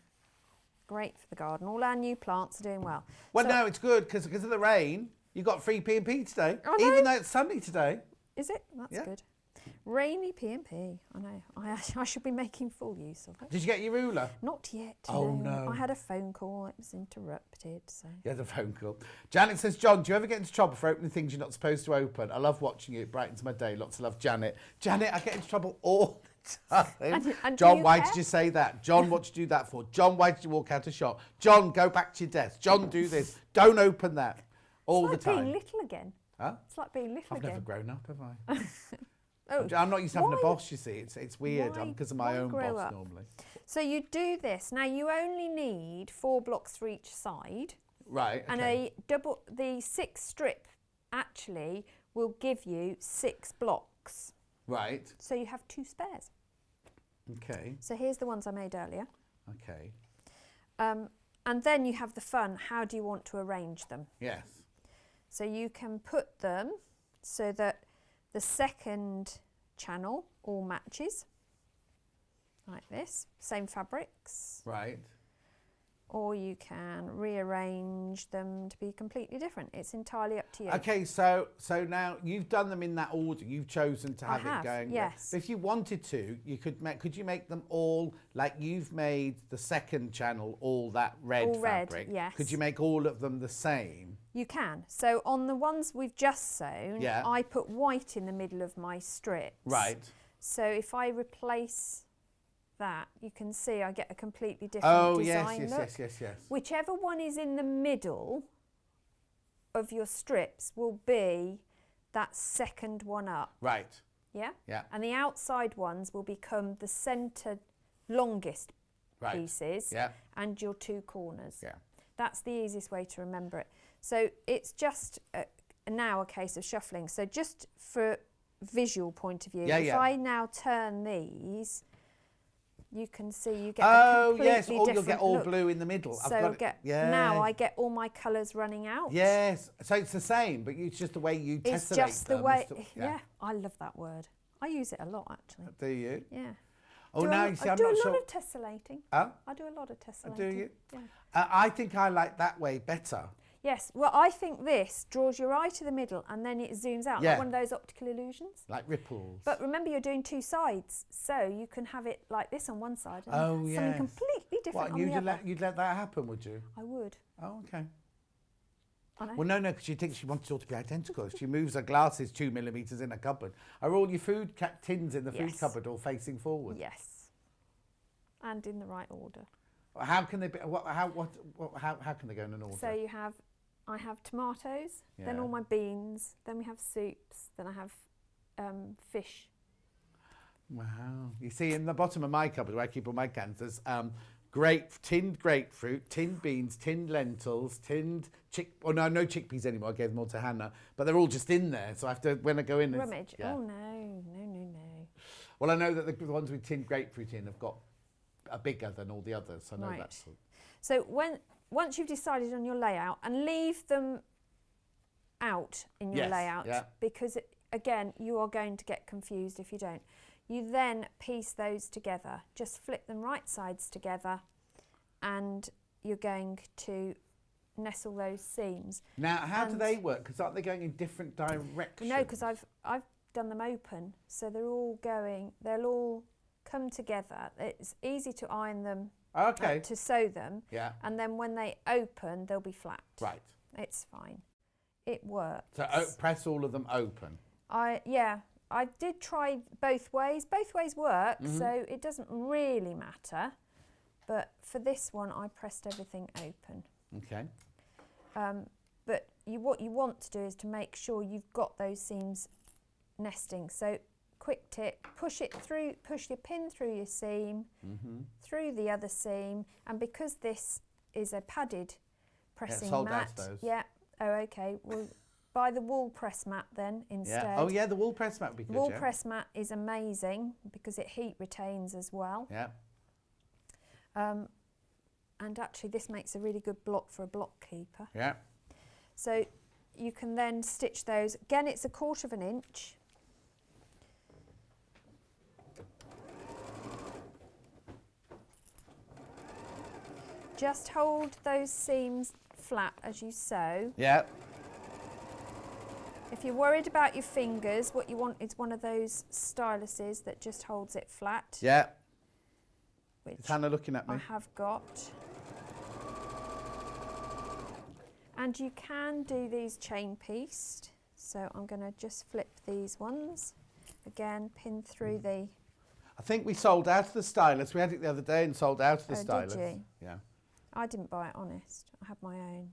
Great for the garden. All our new plants are doing well. Well, So- no, it's good because of the rain. You got free P&P today, I know. even though it's sunny today. Is it? That's Yeah. good. Rainy P&P. I know. I should be making full use of it. Did you get your ruler? Not yet. Oh, no. I had a phone call. It was interrupted. So. You had a phone call. Janet says, John, do you ever get into trouble for opening things you're not supposed to open? I love watching you. It brightens my day. Lots of love, Janet. Janet, I get into trouble all the time. And do John, you why care? did you say that? John, what did you do that for? John, why did you walk out of shop? John, go back to your desk. John, do this. Don't open that. All It's the like time. being little again. Huh? It's like being little I've again. never grown up, have I? Oh, I'm not used to having a why- boss, you see. It's weird. why- Because of my why own grow boss up? normally. So you do this. Now you only need 4 blocks for each side. Right. And okay. the 6 strip actually will give you 6 blocks. Right. So you have 2 spares. Okay. So here's the ones I made earlier. Okay. And then you have the fun. How do you want to arrange them? Yes. So you can put them so that the second channel all matches, like this, same fabrics. Right. Or you can rearrange them to be completely different. It's entirely up to you. Okay, so now you've done them in that order. You've chosen to I have, have, it going. yes. But if you wanted to, you could you make them all like you've made the second channel all that red All red, fabric? yes. Could you make all of them the same? You can. So on the ones we've just sewn, Yeah. I put white in the middle of my strips. Right. So if I replace that, you can see I get a completely different Oh design yes, look. yes. Whichever one is in the middle of your strips will be that second one up. Right. Yeah? Yeah. And the outside ones will become the centre longest Right. pieces Yeah. and your 2 corners. Yeah. That's the easiest way to remember it. So it's just now a case of shuffling. So just for visual point of view, Yeah, if yeah. I now turn these, you can see you get a Oh completely yes. Or you'll different get all look. blue in the middle. So I've got get, yeah. now I get all my colours running out. Yes. So it's the same, but it's just the way you It's tessellate just the them. way, It's yeah, I love that word. I use it a lot actually. Do you? Yeah. Oh, Do now I, you see, I I'm do not a sure. lot of tessellating. Huh? I do a lot of tessellating. Do you? Yeah. I think I like that way better. Yes, well, I think this draws your eye to the middle and then it zooms out, Yeah. like one of those optical illusions. Like ripples. But remember, you're doing 2 sides, so you can have it like this on one side and Oh, something yes. completely different What, on you'd the other. you'd let that happen, would you? I would. Oh, okay. I know. Well, no, because she thinks she wants it all to be identical. She moves her glasses 2 millimetres in a cupboard. Are all your food tins in the food Yes. cupboard all facing forward? Yes. And in the right order. How can they be? How can they go in an order? So you have, I have tomatoes, then Yeah. all my beans, then we have soups, then I have fish. Wow. You see, in the bottom of my cupboard where I keep all my cans, there's tinned grapefruit, tinned beans, tinned lentils, tinned no chickpeas anymore. I gave them all to Hannah, but they're all just in there. So I have to, when I go in, it's- Rummage. yeah. Oh, no. Well, I know that the ones with tinned grapefruit in are bigger than all the others. So I know Right. that's. So once you've decided on your layout, and leave them out in your Yes, layout, yeah. because again, you are going to get confused if you don't. You then piece those together. Just flip them right sides together, and you're going to nestle those seams. Now, how do they work? Because aren't they going in different directions? No, because I've done them open, so they'll all come together. It's easy to iron them, to sew them, and then when they open, they'll be flat. Right. It's fine. It works. So press all of them open. I did try both ways. Both ways work, so it doesn't really matter. But for this one, I pressed everything open. Okay. But what you want to do is to make sure you've got those seams nesting. So quick tip, push your pin through your seam, through the other seam, and because this is a padded pressing mat. Yeah. Oh, okay. Well, buy the wool press mat then instead. Yeah. Oh yeah, the wool press mat would be good. Wool press mat is amazing because it heat retains as well. Yeah. And actually this makes a really good block for a block keeper. Yeah. So you can then stitch those. Again, it's 1/4 inch. Just hold those seams flat as you sew. Yeah. If you're worried about your fingers, what you want is one of those styluses that just holds it flat. Yeah. Which is Hannah looking at me? I have got. And you can do these chain pieced. So I'm going to just flip these ones. Again, pin through the... I think we sold out of the stylus. We had it the other day and sold out of the stylus. Did you? Yeah. I didn't buy it, honest. I had my own.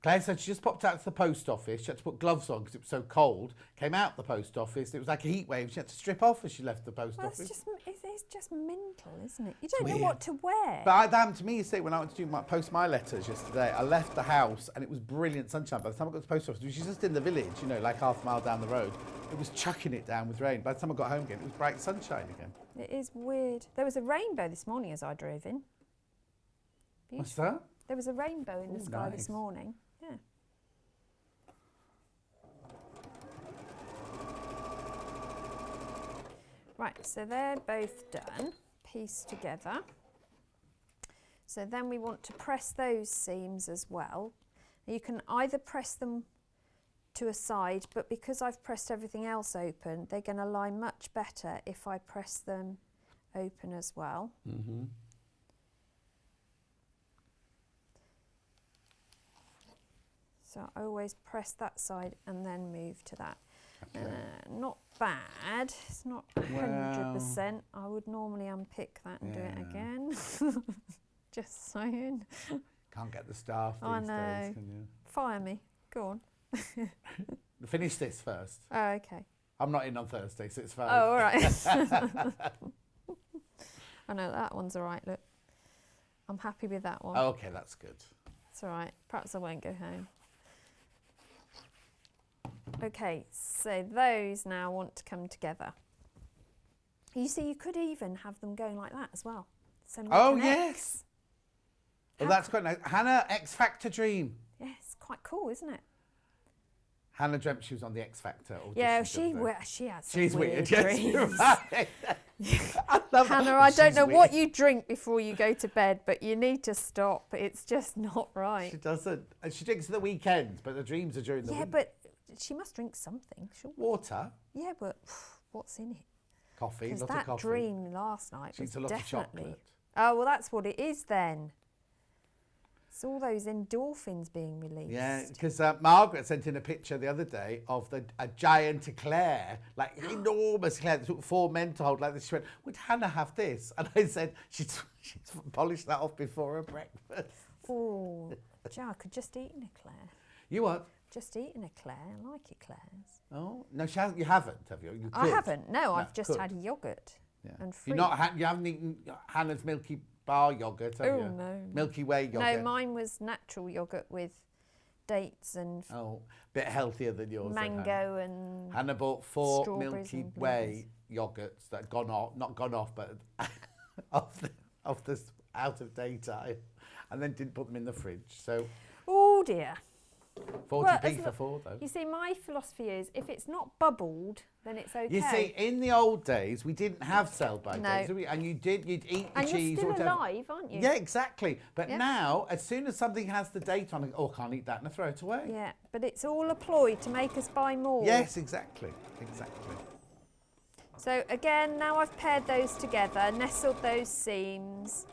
Claire said she just popped out to the post office. She had to put gloves on because it was so cold. Came out the post office. It was like a heat wave. She had to strip off as she left the post office. It's just mental, isn't it? You don't know what to wear. But that happened to me, you see, when I went to post my letters yesterday. I left the house and it was brilliant sunshine. By the time I got to the post office, which is just in the village, you know, like half a mile down the road, it was chucking it down with rain. By the time I got home again, it was bright sunshine again. It is weird. There was a rainbow this morning as I drove in. Beautiful. What's that? There was a rainbow in the sky this morning. Yeah. Right, so they're both done, pieced together. So then we want to press those seams as well. You can either press them to a side, but because I've pressed everything else open, they're going to lie much better if I press them open as well. So I always press that side and then move to that. Okay. Not bad, it's not 100%. I would normally unpick that and do it again. Just saying. Can't get the staff these days, can you? Fire me, go on. Finish this first. Oh, okay. I'm not in on Thursday, so it's fine. Oh, all right. I know that one's all right, look. I'm happy with that one. Oh, okay, that's good. It's all right, perhaps I won't go home. Okay, so those now want to come together. You see, you could even have them going like that as well. So yes. Well, that's quite nice. Hannah, X Factor dream. Yes, quite cool, isn't it? Hannah dreamt she was on the X Factor. Yeah, she has some She's weird dreams. Right. I love Hannah, that. I don't know what you drink before you go to bed, but you need to stop. It's just not right. She doesn't. And she drinks at the weekends, but the dreams are during the week. Yeah, but she must drink something, sure. Water. Yeah, but what's in it? Coffee, Because lots of that coffee. dream last night She eats was a lot of definitely... chocolate. Oh, well, that's what it is then. It's all those endorphins being released. Yeah, because Margaret sent in a picture the other day of a giant eclair, like enormous eclair that took 4 men to hold like this. She went, would Hannah have this? And I said, she'd polished that off before her breakfast. Oh, gee, I could just eat an eclair. You what? Just eat an eclair. I like eclairs. Oh, no, you haven't, have you? You I haven't. No, I've just had yoghurt and fruit. You haven't eaten Hannah's Milky Bar yoghurt, have you? No. Milky Way yoghurt. No, mine was natural yoghurt with dates and a bit healthier than yours. mango and Hannah bought 4 strawberries Milky and Way yogurts that had gone off, not gone off, but out of date time, and then didn't put them in the fridge. So, oh dear. 40p for 4 though. You see, my philosophy is if it's not bubbled, then it's okay. You see, in the old days, we didn't have sell-by No. dates, did we? And you'd eat the and cheese you're or still whatever. alive, aren't you? Yeah, exactly. But Yeah. now, as soon as something has the date on it, oh, can't eat that and I throw it away. Yeah, but it's all a ploy to make us buy more. Yes, exactly. Exactly. So again, now I've paired those together, nestled those seams.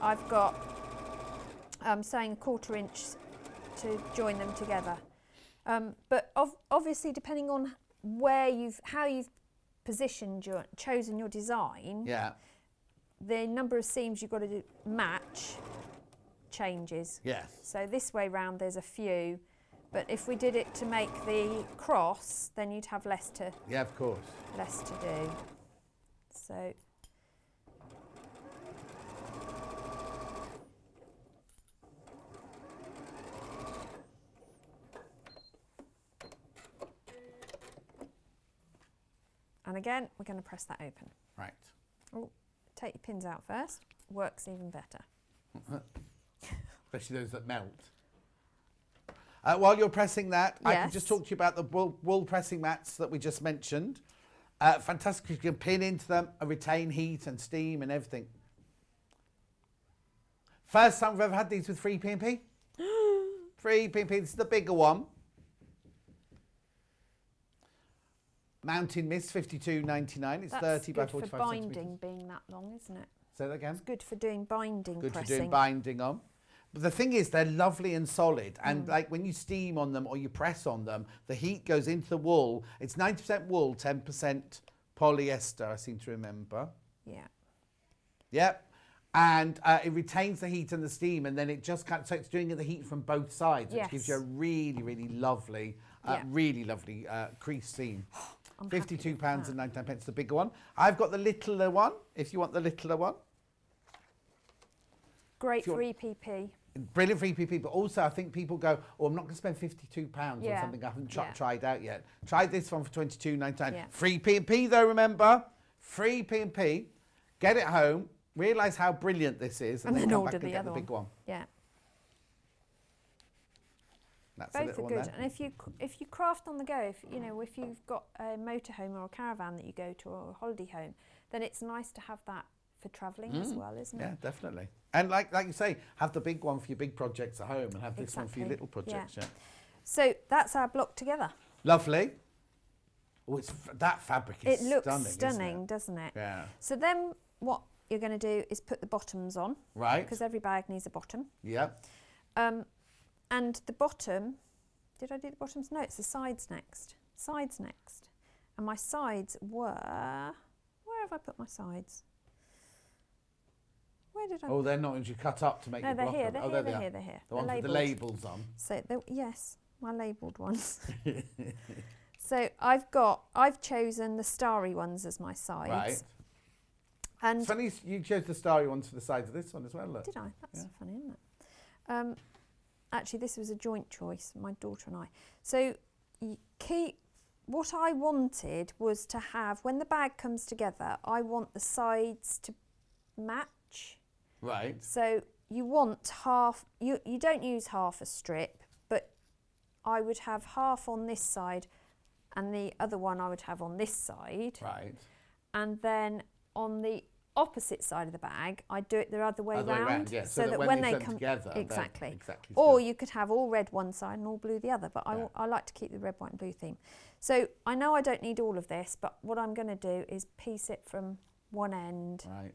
I've got sewing 1/4 inch to join them together. But obviously, depending on how you've positioned chosen your design, Yeah. the number of seams you've got to match changes. Yes. So this way round, there's a few, but if we did it to make the cross, then you'd have less to Yeah, of course. do. So. And again, we're going to press that open. Right. Oh, take your pins out first. Works even better. Especially those that melt. While you're pressing that, I can just Yes. talk to you about the wool pressing mats that we just mentioned. Fantastic. You can pin into them and retain heat and steam and everything. First time we've ever had these with free P&P. Free P&P. This is the bigger one. Mountain Mist, $52.99. It's That's 30 by good 45 for binding centimetres. being that long, isn't it? Say that again. It's good for doing binding Good pressing. for doing binding on. But the thing is, they're lovely and solid. And like when you steam on them or you press on them, the heat goes into the wool. It's 90% wool, 10% polyester, I seem to remember. Yeah. Yep. And it retains the heat and the steam, and then it just kind of, so it's doing the heat from both sides, which gives you a Yes. really, really lovely, crease seam. I'm happy with £52.99, the bigger one. I've got the littler one, if you want the littler one. Great If you for want- EPP. Brilliant for EPP, but also I think people go, oh, I'm not going to spend £52 on Yeah. something I haven't Yeah. tried out yet. Try this one for £22.99. Yeah. Free P&P though, remember? Free P&P. Get it home, realise how brilliant this is, and then come order back and the get other the big one. Yeah. That's a Both little are one good, there. and if you craft on the go, if you've got a motorhome or a caravan that you go to or a holiday home, then it's nice to have that for travelling as well, isn't Yeah, it? definitely. And like you say, have the big one for your big projects at home and have this one for your Exactly. little projects. Yeah. So that's our block together. Lovely. Oh, that fabric is It looks stunning, stunning, isn't it? doesn't it? Yeah. So then what you're going to do is put the bottoms on, Right. because every bag needs a bottom. Yep. And the bottom, did I do the bottoms? No, it's the sides next. Sides next. And my sides were, where have I put my sides? Where did I? Oh, they're not as you cut up to make No, your they're block. here, of- they're oh, here, there they're they here, are. they're here. The ones with the labels on. So, yes, my labelled ones. So I've chosen the starry ones as my sides. Right. And It's funny you chose the starry ones for the sides of this one as well, look. did I? That's funny, isn't it? Actually, this was a joint choice, my daughter and I. So what I wanted was to have, when the bag comes together, I want the sides to match. Right. So you want half, you don't use half a strip, but I would have half on this side and the other one I would have on this side. Right. And then on the opposite side of the bag, I do it the other way Other way round. round, yeah, so that when they come together, they're exactly. exactly Or still. you could have all red one side and all blue the other, but Yeah. I like to keep the red, white and blue theme. So I know I don't need all of this, but what I'm going to do is piece it from one end Right.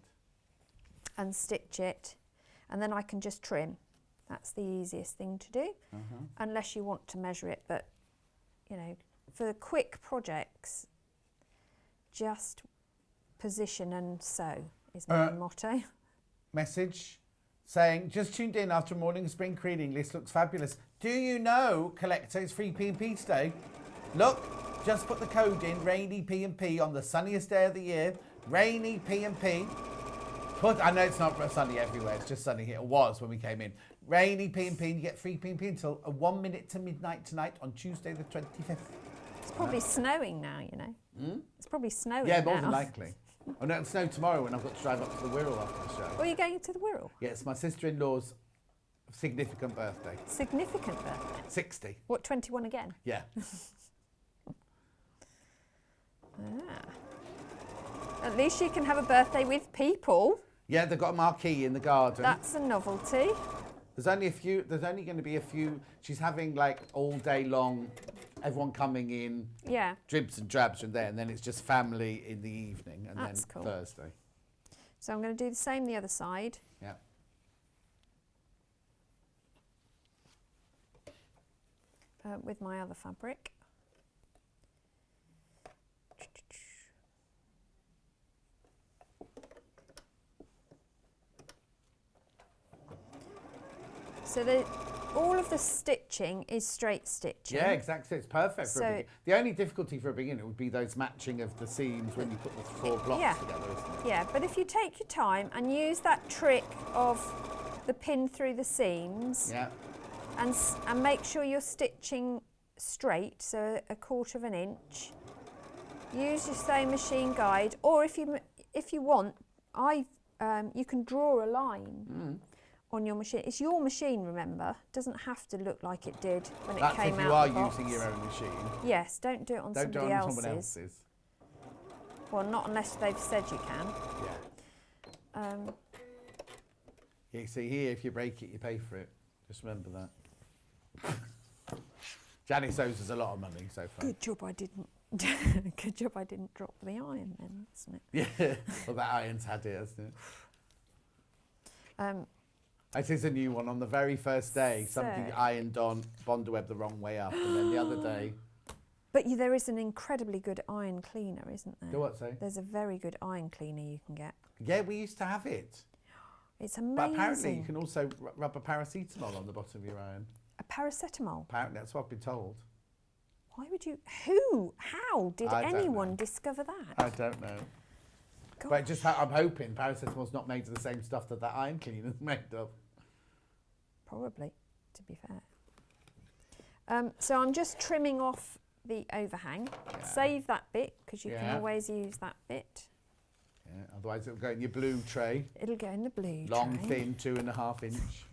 and stitch it, and then I can just trim. That's the easiest thing to do, unless you want to measure it. But, you know, for quick projects, just position and sew is my motto. Message saying, just tuned in after morning spring cleaning list, looks fabulous. Do you know, collector, it's free P&P today. Look, just put the code in, rainy P&P on the sunniest day of the year, rainy P&P. I know it's not sunny everywhere, it's just sunny here. It was when we came in. Rainy P&P, and you get free P&P until 1 minute to midnight tonight on Tuesday the 25th. It's probably snowing now, you know. It's probably snowing Yeah, now. more than likely. Oh no, it'll snow tomorrow when I've got to drive up to the Wirral after the show. Or you're going to the Wirral? Yes, my sister-in-law's Significant birthday. Significant birthday. 60. What, 21 again? Yeah. At least she can have a birthday with people. Yeah, they've got a marquee in the garden. That's a novelty. There's only going to be a few. She's having like all day long, everyone coming in. Yeah. Dribs and drabs from there, and then it's just family in the evening, and That's then cool. Thursday. So I'm going to do the same the other side. Yeah. With my other fabric. So all of the stitching is straight stitching. Yeah, exactly. It's perfect for So- a beginner. The only difficulty for a beginner would be those matching of the seams when you put the 4 blocks Yeah. together, isn't it? Yeah, but if you take your time and use that trick of the pin through the seams Yeah. and make sure you're stitching straight, so a 1/4 of an inch. Use your sewing machine guide, or if you want, you can draw a line on your machine. It's your machine, remember. It doesn't have to look like it did when That's it came if out you are the box. using your own machine. Yes, don't do it on Don't do somebody it on else's. someone else's. Well, not unless they've said you can. Yeah. You see here, if you break it, you pay for it. Just remember that. Janet sews us a lot of money so far. Good job I didn't. Good job I didn't drop the iron then, isn't it? Yeah. Well, that iron's had it, hasn't it? It is a new one. On the very first day, somebody So- ironed on Bondaweb the wrong way up, and then the other day. But there is an incredibly good iron cleaner, isn't there? Go what, say? There's a very good iron cleaner you can get. Yeah, we used to have it. It's amazing. But apparently you can also rub a paracetamol on the bottom of your iron. A paracetamol. Apparently, that's what I've been told. Why would you? Who? How did I don't anyone know. discover that? I don't know. Gosh. But I'm hoping paracetamol's not made of the same stuff that iron cleaner's made of. Probably, to be fair. So I'm just trimming off the overhang. Yeah. Save that bit because you Yeah. can always use that bit. Yeah, otherwise it'll go in your blue tray. It'll go in the blue Long, tray. thin, 2.5 inch.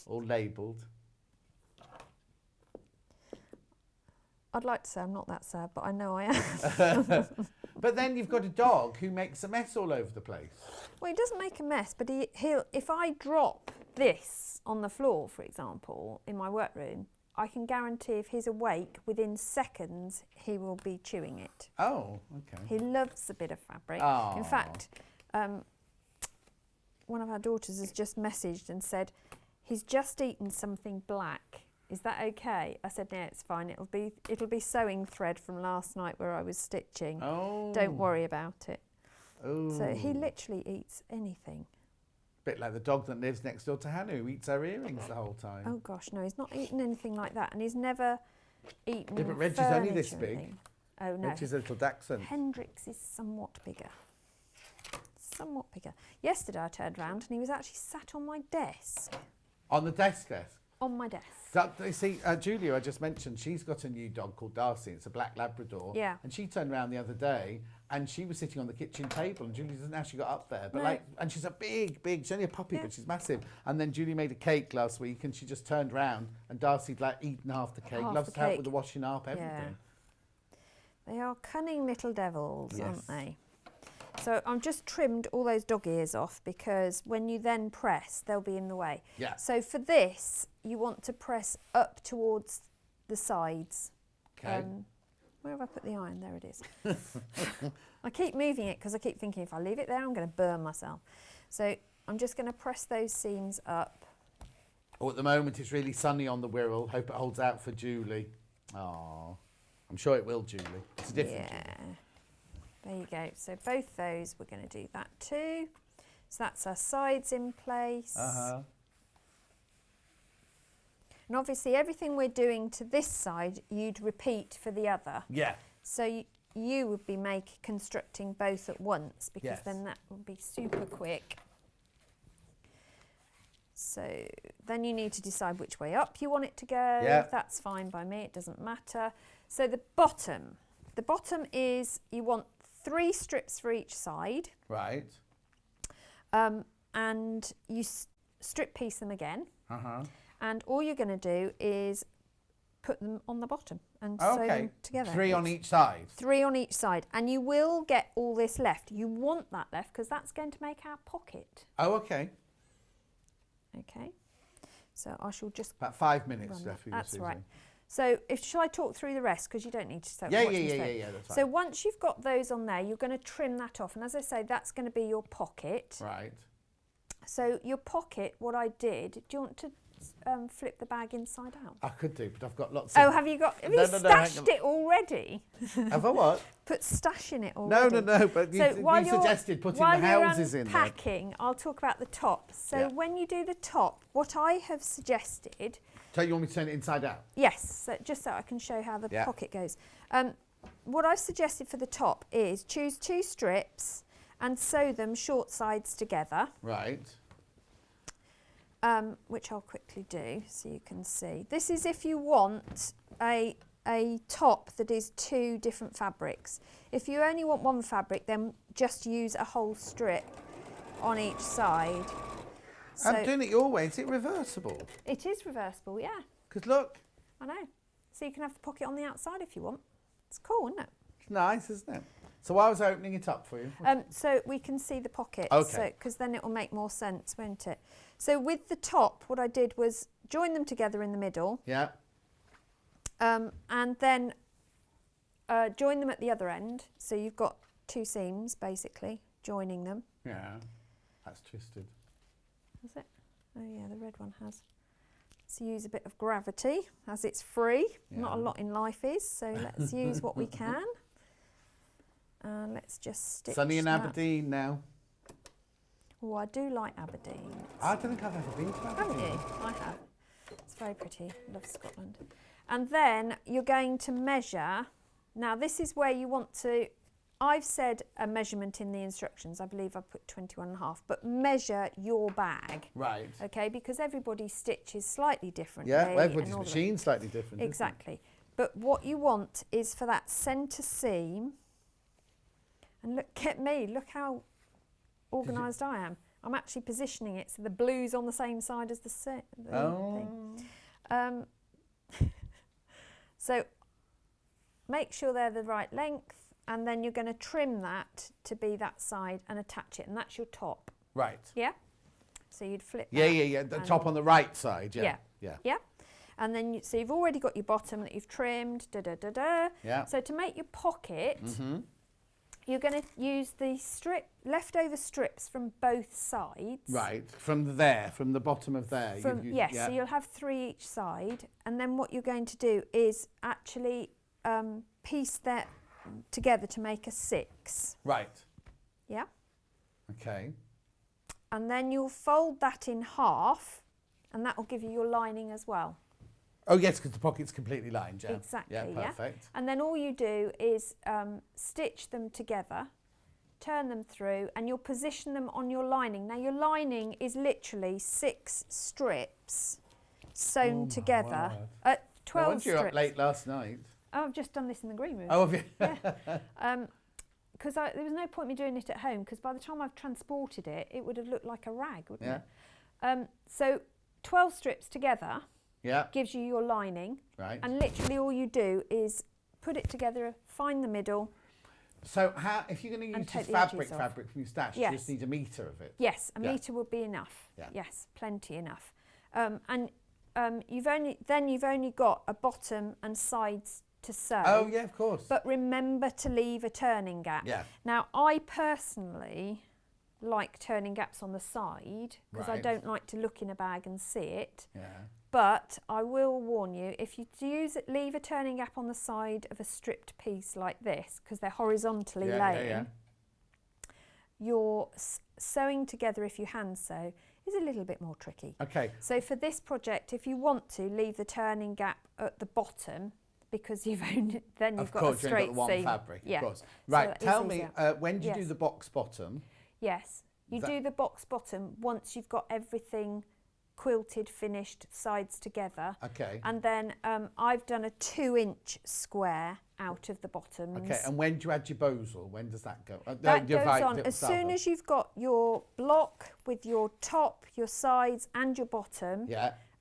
All labelled. I'd like to say I'm not that sad, but I know I am. But then you've got a dog who makes a mess all over the place. Well, he doesn't make a mess, but he'll. If I drop this on the floor, for example, in my workroom, I can guarantee if he's awake, within seconds, he will be chewing it. Oh, okay. He loves a bit of fabric. Aw. In fact, one of our daughters has just messaged and said, he's just eaten something black. Is that okay? I said, no, it's fine. It'll be sewing thread from last night where I was stitching. Oh. Don't worry about it. Oh. So he literally eats anything. Bit like the dog that lives next door to Hannah, who eats her earrings the whole time. Oh gosh, no, he's not eaten anything like that, and he's never eaten. Yeah, but Reggie's only this furniture or big. anything. Oh no, Reggie's a little dachshund. Hendrix is somewhat bigger. Somewhat bigger. Yesterday I turned round and he was actually sat on my desk. On the desk. On my desk. You see, Julia, I just mentioned, she's got a new dog called Darcy. It's a black Labrador. Yeah. And she turned around the other day and she was sitting on the kitchen table and Julia doesn't know how she got up there. But No. and she's a big, she's only a puppy, Yeah. but she's massive. And then Julia made a cake last week and she just turned round and Darcy'd like eaten half the cake. Half Loves the to help cake. with the washing up, everything. They are cunning little devils, Yes. aren't they? So I've just trimmed all those dog ears off because when you then press, they'll be in the way. Yeah. So for this, you want to press up towards the sides. Okay. Where have I put the iron? There it is. I keep moving it because I keep thinking if I leave it there, I'm going to burn myself. So I'm just going to press those seams up. Oh, at the moment it's really sunny on the Wirral. Hope it holds out for Julie. Oh, I'm sure it will, Julie. It's a different Yeah. Julie. There you go. So both those, we're going to do that too. So that's our sides in place. Uh-huh. And obviously everything we're doing to this side, you'd repeat for the other. Yeah. So you would be constructing both at once because Yes. then that would be super quick. So then you need to decide which way up you want it to go. Yeah. That's fine by me, it doesn't matter. So the bottom is you want 3 strips for each side. Right. And strip piece them again. Uh-huh. And all you're going to do is put them on the bottom and sew them together. 3 on each side. 3 on each side. And you will get all this left. You want that left because that's going to make our pocket. Oh, okay. Okay. So I shall just... About 5 minutes left for you, That's Susie. right. So shall I talk through the rest because you don't need to sew. Yeah, watch me sew. yeah, that's So right. once you've got those on there, you're going to trim that off. And as I say, that's going to be your pocket. Right. So your pocket, what I did, do you want to flip the bag inside out? I could do, but I've got lots of... Oh, have you stashed it already? Have I what? Put stash in it already. No, but you suggested putting the houses in there. While you're unpacking, I'll talk about the top. So when you do the top, what I have suggested... So you want me to turn it inside out? Yes, so just so I can show how the pocket goes. What I've suggested for the top is choose 2 strips and sew them short sides together. Right. Which I'll quickly do so you can see. This is if you want a top that is 2 different fabrics. If you only want 1 fabric, then just use a whole strip on each side. So I'm doing it your way. Is it reversible? it is reversible, yeah. Because look. I know. So you can have the pocket on the outside if you want. It's cool, isn't it? It's nice, isn't it? So why was I opening it up for you? So we can see the pocket. Okay. Because then it will make more sense, won't it? So with the top, what I did was join them together in the middle. Yeah. And then join them at the other end. So you've got 2 seams, basically, joining them. Yeah. That's twisted. Is it? Oh yeah, the red one has. So use a bit of gravity as it's free. Yeah. Not a lot in life is, so let's use what we can. And let's just stitch Sunny in that. Aberdeen now. Oh, I do like Aberdeen. I don't think I've ever been to Aberdeen. Haven't you? I have. It's very pretty. Love Scotland. And then you're going to measure. Now this is where you want to, I've said a measurement in the instructions. I believe I put 21.5, but measure your bag. Right. Okay, because everybody's stitch is slightly different. Yeah, well, everybody's machine's slightly different. Exactly. But what you want is for that centre seam, and look at me, look how organised I am. I'm actually positioning it so the blue's on the same side as the thing. So make sure they're the right length, and then you're going to trim that to be that side and attach it, and that's your top. Right. Yeah? So you'd flip Yeah, that yeah. The top on the right side, yeah. Yeah. And then so you've already got your bottom that you've trimmed, Yeah. So to make your pocket, you're going to use the leftover strips from both sides. Right, from the bottom of there. Yes, so you'll have 3 each side, and then what you're going to do is actually piece that together to make a 6. Right. Yeah. Okay. And then you'll fold that in half, and that will give you your lining as well. Oh yes, because the pocket's completely lined, yeah. Exactly, yeah. Perfect. And then all you do is stitch them together, turn them through, and you'll position them on your lining. Now your lining is literally 6 strips sewn together. 12 once strips. you were up late last night. Oh, I've just done this in the green room. Oh, have you? Yeah. Because there was no point me doing it at home, because by the time I've transported it, it would have looked like a rag, wouldn't it? So 12 strips together. Yeah. Gives you your lining. Right. And literally all you do is put it together, find the middle. So if you're going to use this fabric from your stash, you just need a metre of it? Yes, a metre would be enough. Yeah. Yes, plenty enough. You've only got a bottom and sides to sew. Oh yeah, of course. But remember to leave a turning gap. Yeah. Now I personally like turning gaps on the side because I don't like to look in a bag and see it. Yeah. But I will warn you, if you leave a turning gap on the side of a stripped piece like this, because they're horizontally laying, your sewing together, if you hand sew, is a little bit more tricky. Okay. So for this project, if you want to, leave the turning gap at the bottom, because you've got a straight seam. Of course, you've got the one fabric, of course. Right, so tell me, when do you do the box bottom? Yes, you do the box bottom once you've got everything quilted, finished sides together. Okay. And then I've done a 2-inch square out of the bottoms. Okay, and when do you add your bozel? When does that go? That goes on as soon as you've got your block with your top, your sides and your bottom,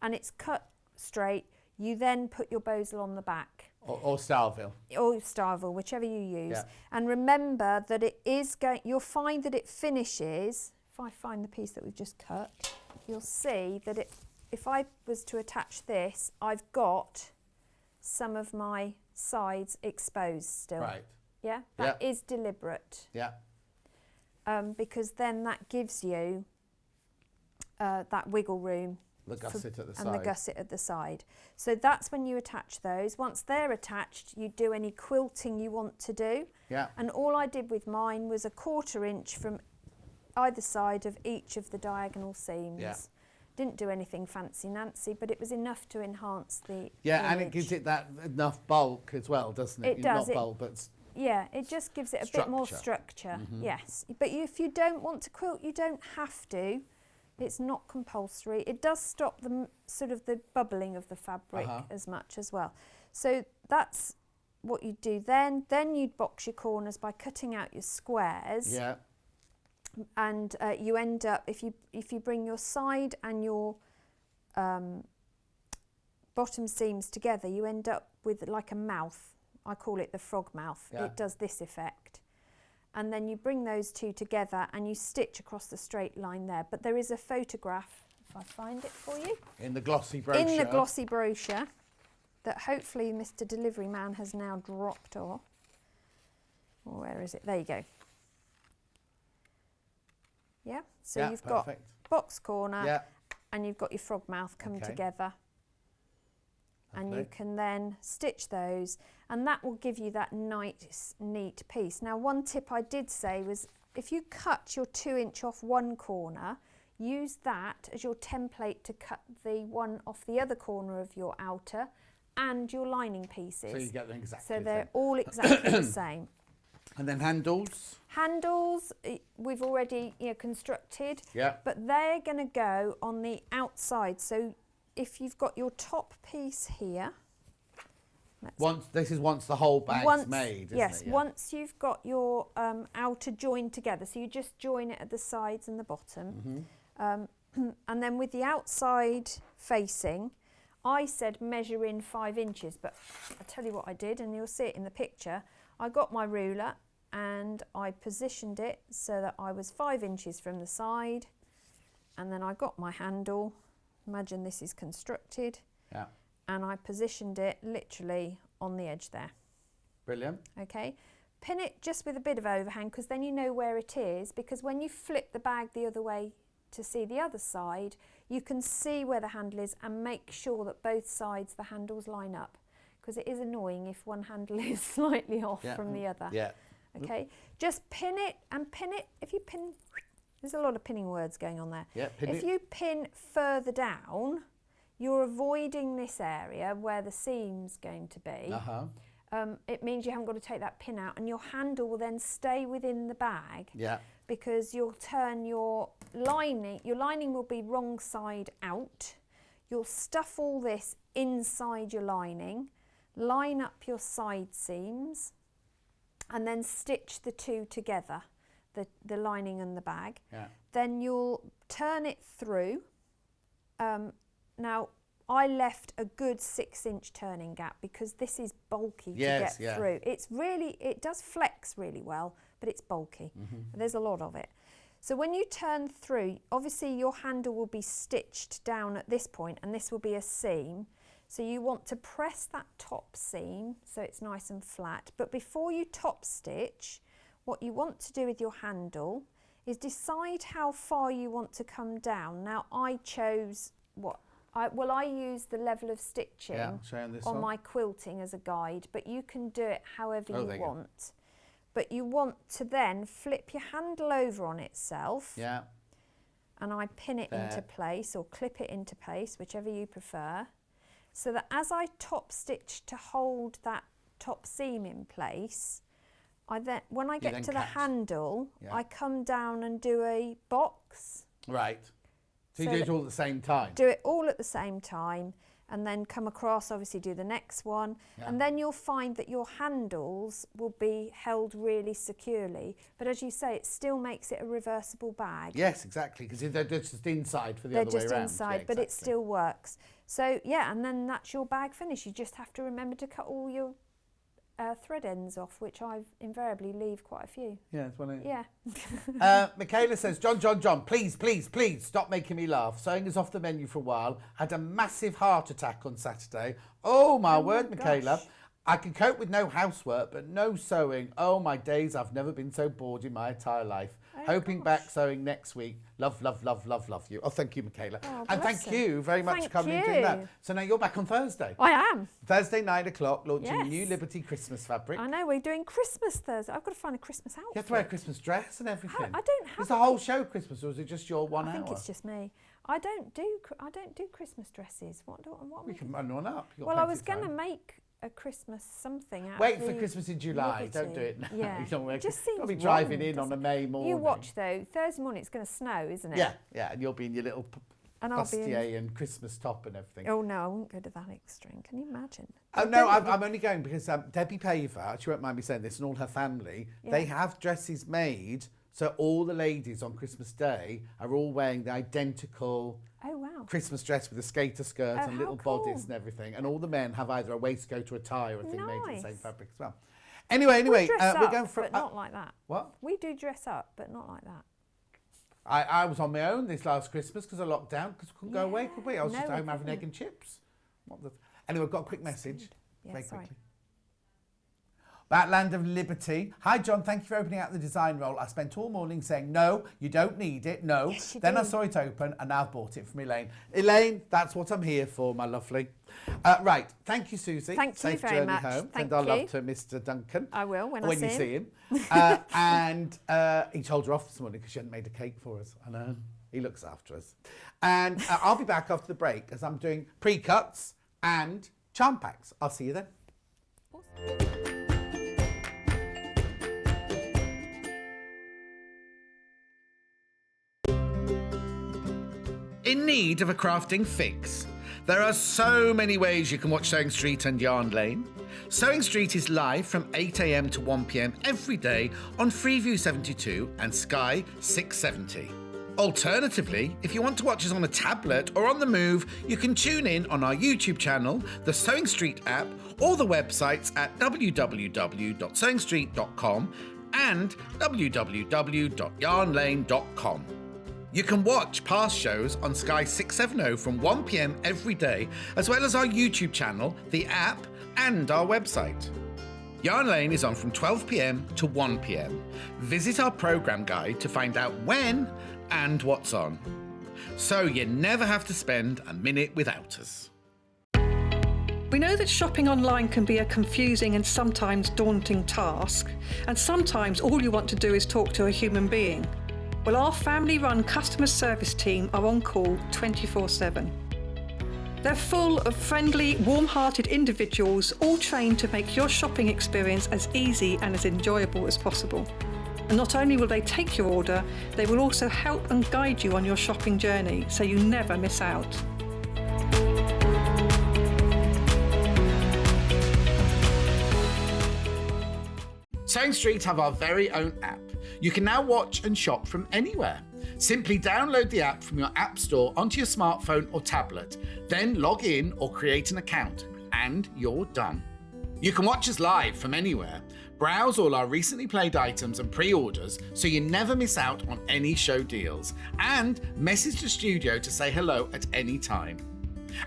and it's cut straight, you then put your bozel on the back. Or Starville. Or Starville, whichever you use. And remember that it is going, you'll find that it finishes, if I find the piece that we've just cut, you'll see that it, if I was to attach this, I've got some of my sides exposed still. Right. Yeah, that is deliberate. Yeah. Because then that gives you that wiggle room. The gusset at the side. And the gusset at the side. So that's when you attach those. Once they're attached, you do any quilting you want to do. Yeah. And all I did with mine was a 1/4 inch from either side of each of the diagonal seams. Yeah. Didn't do anything fancy Nancy, but it was enough to enhance the and it image. gives it that enough bulk as well, doesn't it? It does. Not bulk, but yeah, it just gives it a bit more structure. Yes, but if you don't want to quilt, you don't have to. It's not compulsory. It does stop the sort of the bubbling of the fabric as much as well. So that's what you do then. Then you'd box your corners by cutting out your squares. Yeah. And you end up, if you bring your side and your bottom seams together, you end up with like a mouth. I call it the frog mouth. Yeah. It does this effect. And then you bring those two together and you stitch across the straight line there. But there is a photograph, if I find it for you. In the glossy brochure. In the glossy brochure that hopefully Mr. Delivery Man has now dropped off. Or where is it? There you go. Yeah, so you've got box corner and you've got your frog mouth come together. And you can then stitch those and that will give you that nice, neat piece. Now, one tip I did say was if you cut your 2-inch off one corner, use that as your template to cut the one off the other corner of your outer and your lining pieces. So you get them exactly So the they're same. all exactly the same. And then handles? Handles, we've already constructed, Yeah. but they're going to go on the outside. So if you've got your top piece here, this is once the whole bag's made, isn't yes, it? Yeah. once you've got your outer joined together, so you just join it at the sides and the bottom, and then with the outside facing, I said measure in 5 inches, but I'll tell you what I did, and you'll see it in the picture. I got my ruler and I positioned it so that I was 5 inches from the side, and then I got my handle. Imagine this is constructed. Yeah. And I positioned it literally on the edge there. Brilliant. Okay. Pin it just with a bit of overhang because then you know where it is, because when you flip the bag the other way to see the other side, you can see where the handle is and make sure that both sides the handles line up, because it is annoying if one handle is slightly off from the other. Yeah. Okay. Just pin it and pin it. If you pin, there's a lot of pinning words going on there. Yeah, if you pin further down, you're avoiding this area where the seam's going to be. It means you haven't got to take that pin out, and your handle will then stay within the bag. Yeah. Because you'll turn your lining will be wrong side out. You'll stuff all this inside your lining, line up your side seams, and then stitch the two together, the lining and the bag. Yeah. Then you'll turn it through. Now, I left a good 6-inch turning gap because this is bulky to get through. It does flex really well, but it's bulky. There's a lot of it. So when you turn through, obviously your handle will be stitched down at this point, and this will be a seam. So you want to press that top seam so it's nice and flat. But before you top stitch, what you want to do with your handle is decide how far you want to come down. Now, I chose I use the level of stitching on my quilting as a guide, but you can do it however you want. But you want to then flip your handle over on itself. Yeah. And I pin it into place or clip it into place, whichever you prefer, so that as I top stitch to hold that top seam in place, when I get to the handle, I come down and do a box. Right. So you do it all at the same time? Do it all at the same time, and then come across, obviously do the next one, and then you'll find that your handles will be held really securely, but as you say, it still makes it a reversible bag. Yes, exactly, because they're just inside for the They're other way just around. inside, Yeah, but it exactly. still works. So yeah, and then that's your bag finished. You just have to remember to cut all your thread ends off, which I invariably leave quite a few. Yeah, it's one of Yeah. Michaela says, John, please, stop making me laugh. Sewing is off the menu for a while. Had a massive heart attack on Saturday. Oh, my word, Michaela. gosh. I can cope with no housework, but no sewing. Oh, my days, I've never been so bored in my entire life. Hoping back sewing next week. Love you. Oh, thank you, Michaela. Oh, and bless thank her. you very much for Thank coming and doing that. you. So now you're back on Thursday. I am. Thursday, 9 o'clock, launching Yes. new Liberty Christmas fabric. I know, we're doing Christmas Thursday. I've got to find a Christmas outfit. You have to wear a Christmas dress and everything. I don't have Is the whole show Christmas, or is it just your 1 hour? I think it's just me. I don't do Christmas dresses. What We can run one up. You've got Well, I plenty was of going to time. make a Christmas something out Wait of for the Christmas in July. Liberty. Don't do it now. Yeah. You don't It just You'll seems be driving wrong, in on a doesn't May morning. You watch though. Thursday morning it's going to snow, isn't it? Yeah, and you'll be in your little And I'll be in- bustier and Christmas top and everything. Oh no, I won't go to that extreme. Can you imagine? Oh no, I'm only going because Debbie Paver, she won't mind me saying this, and all her family, they have dresses made so all the ladies on Christmas Day are all wearing the identical Oh wow. Christmas dress with a skater skirt Oh, and how little cool. bodies and everything, and all the men have either a waistcoat or a tie or a thing made of the same Nice. fabric as well. Anyway, We dress we're up, going for but not like that. what? We do dress up, but not like that. I was on my own this last Christmas because I locked down because we couldn't go away, could we? I was No, just we home having egg couldn't. and chips. Anyway, I've got a quick message. Yeah, very sorry. quickly. About Land of Liberty. Hi, John. Thank you for opening out the design roll. I spent all morning saying, no, you don't need it. No. Yes, you Then I do. saw it open and now I've bought it from Elaine. Elaine, that's what I'm here for, my lovely. Right. Thank you, Susie. Thank you Safe very journey much. home. Thank Send our love you. to Mr. Duncan. I will when I you see see him. him. And he told her off this morning because she hadn't made a cake for us. I know. He looks after us. And I'll be back after the break as I'm doing pre-cuts and charm packs. I'll see you then. In need of a crafting fix? There are so many ways you can watch Sewing Street and Yarn Lane. Sewing Street is live from 8 a.m. to 1 p.m. every day on Freeview 72 and Sky 670. Alternatively, if you want to watch us on a tablet or on the move, you can tune in on our YouTube channel, the Sewing Street app, or the websites at www.sewingstreet.com and www.yarnlane.com. You can watch past shows on Sky 670 from 1 p.m. every day, as well as our YouTube channel, the app, and our website. Yarn Lane is on from 12 p.m. to 1 p.m. Visit our programme guide to find out when and what's on. So you never have to spend a minute without us. We know that shopping online can be a confusing and sometimes daunting task, and sometimes all you want to do is talk to a human being. Well, our family-run customer service team are on call 24/7. They're full of friendly, warm-hearted individuals, all trained to make your shopping experience as easy and as enjoyable as possible. And not only will they take your order, they will also help and guide you on your shopping journey, so you never miss out. Sewing Street have our very own app. You can now watch and shop from anywhere. Simply download the app from your app store onto your smartphone or tablet, then log in or create an account, and you're done. You can watch us live from anywhere, browse all our recently played items and pre-orders so you never miss out on any show deals, and message the studio to say hello at any time.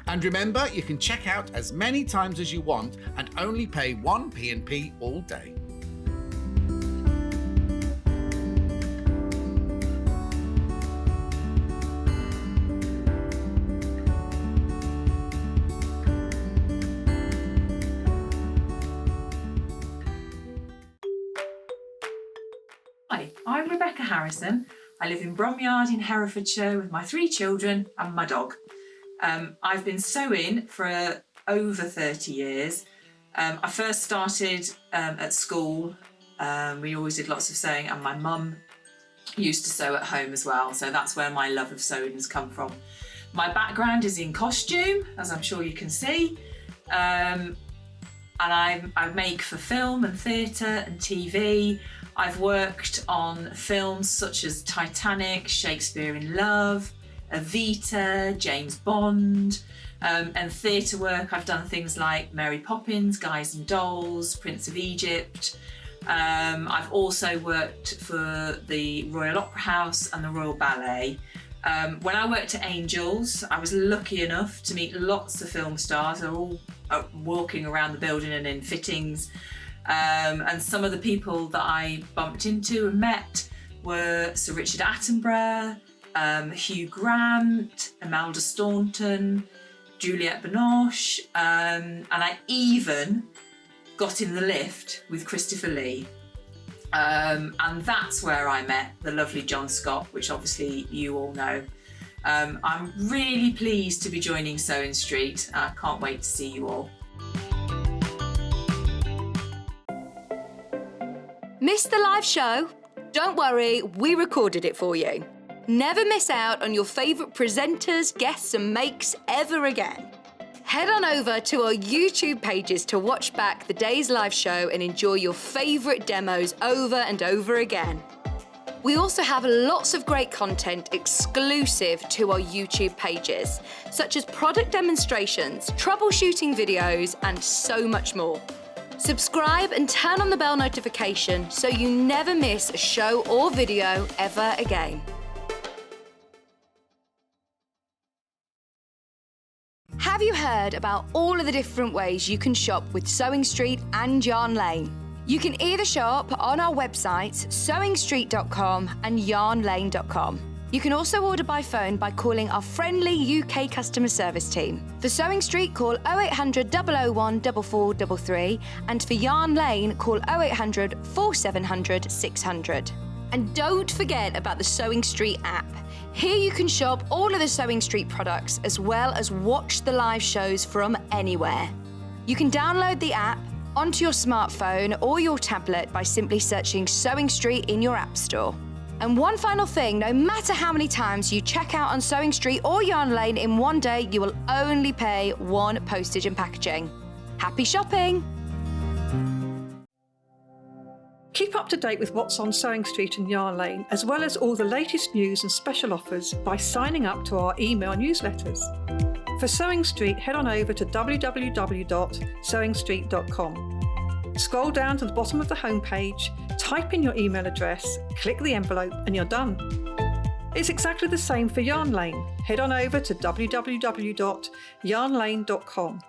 And remember, you can check out as many times as you want and only pay one P&P all day. Hi, I'm Rebecca Harrison. I live in Bromyard in Herefordshire with my 3 children and my dog. I've been sewing for over 30 years. I first started at school. We always did lots of sewing, and my mum used to sew at home as well, so that's where my love of sewing has come from. My background is in costume, as I'm sure you can see, and I make for film and theatre and TV. I've worked on films such as Titanic, Shakespeare in Love, Evita, James Bond, and theatre work. I've done things like Mary Poppins, Guys and Dolls, Prince of Egypt. I've also worked for the Royal Opera House and the Royal Ballet. When I worked at Angels, I was lucky enough to meet lots of film stars. They're all walking around the building and in fittings. And some of the people that I bumped into and met were Sir Richard Attenborough, Hugh Grant, Imelda Staunton, Juliette Binoche, and I even got in the lift with Christopher Lee. And that's where I met the lovely John Scott, which obviously you all know. I'm really pleased to be joining Sewing Street. I can't wait to see you all. Missed the live show? Don't worry, we recorded it for you. Never miss out on your favourite presenters, guests and makes ever again. Head on over to our YouTube pages to watch back the day's live show and enjoy your favourite demos over and over again. We also have lots of great content exclusive to our YouTube pages, such as product demonstrations, troubleshooting videos, and so much more. Subscribe and turn on the bell notification so you never miss a show or video ever again. Have you heard about all of the different ways you can shop with Sewing Street and Yarn Lane? You can either shop on our websites, sewingstreet.com and yarnlane.com. You can also order by phone by calling our friendly UK customer service team. For Sewing Street, call 0800 001 4433, and for Yarn Lane, call 0800 4700 600. And don't forget about the Sewing Street app. Here you can shop all of the Sewing Street products as well as watch the live shows from anywhere. You can download the app onto your smartphone or your tablet by simply searching Sewing Street in your app store. And one final thing, no matter how many times you check out on Sewing Street or Yarn Lane in one day, you will only pay one postage and packaging. Happy shopping! Keep up to date with what's on Sewing Street and Yarn Lane, as well as all the latest news and special offers by signing up to our email newsletters. For Sewing Street, head on over to www.sewingstreet.com. Scroll down to the bottom of the homepage, type in your email address, click the envelope, and you're done. It's exactly the same for Yarn Lane. Head on over to www.yarnlane.com.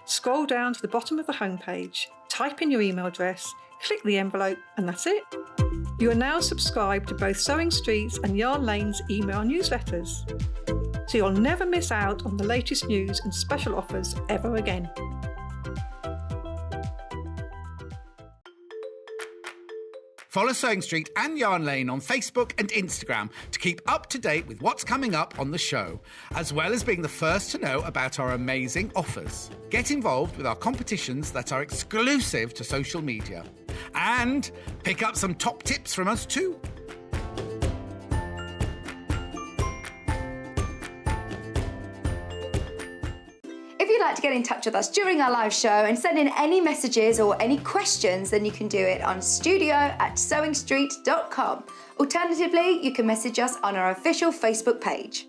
Scroll down to the bottom of the homepage, type in your email address, click the envelope, and that's it. You are now subscribed to both Sewing Street's and Yarn Lane's email newsletters, so you'll never miss out on the latest news and special offers ever again. Follow Sewing Street and Yarn Lane on Facebook and Instagram to keep up to date with what's coming up on the show, as well as being the first to know about our amazing offers. Get involved with our competitions that are exclusive to social media. And pick up some top tips from us too. If you'd like to get in touch with us during our live show and send in any messages or any questions, then you can do it on studio@sewingstreet.com. Alternatively, you can message us on our official Facebook page.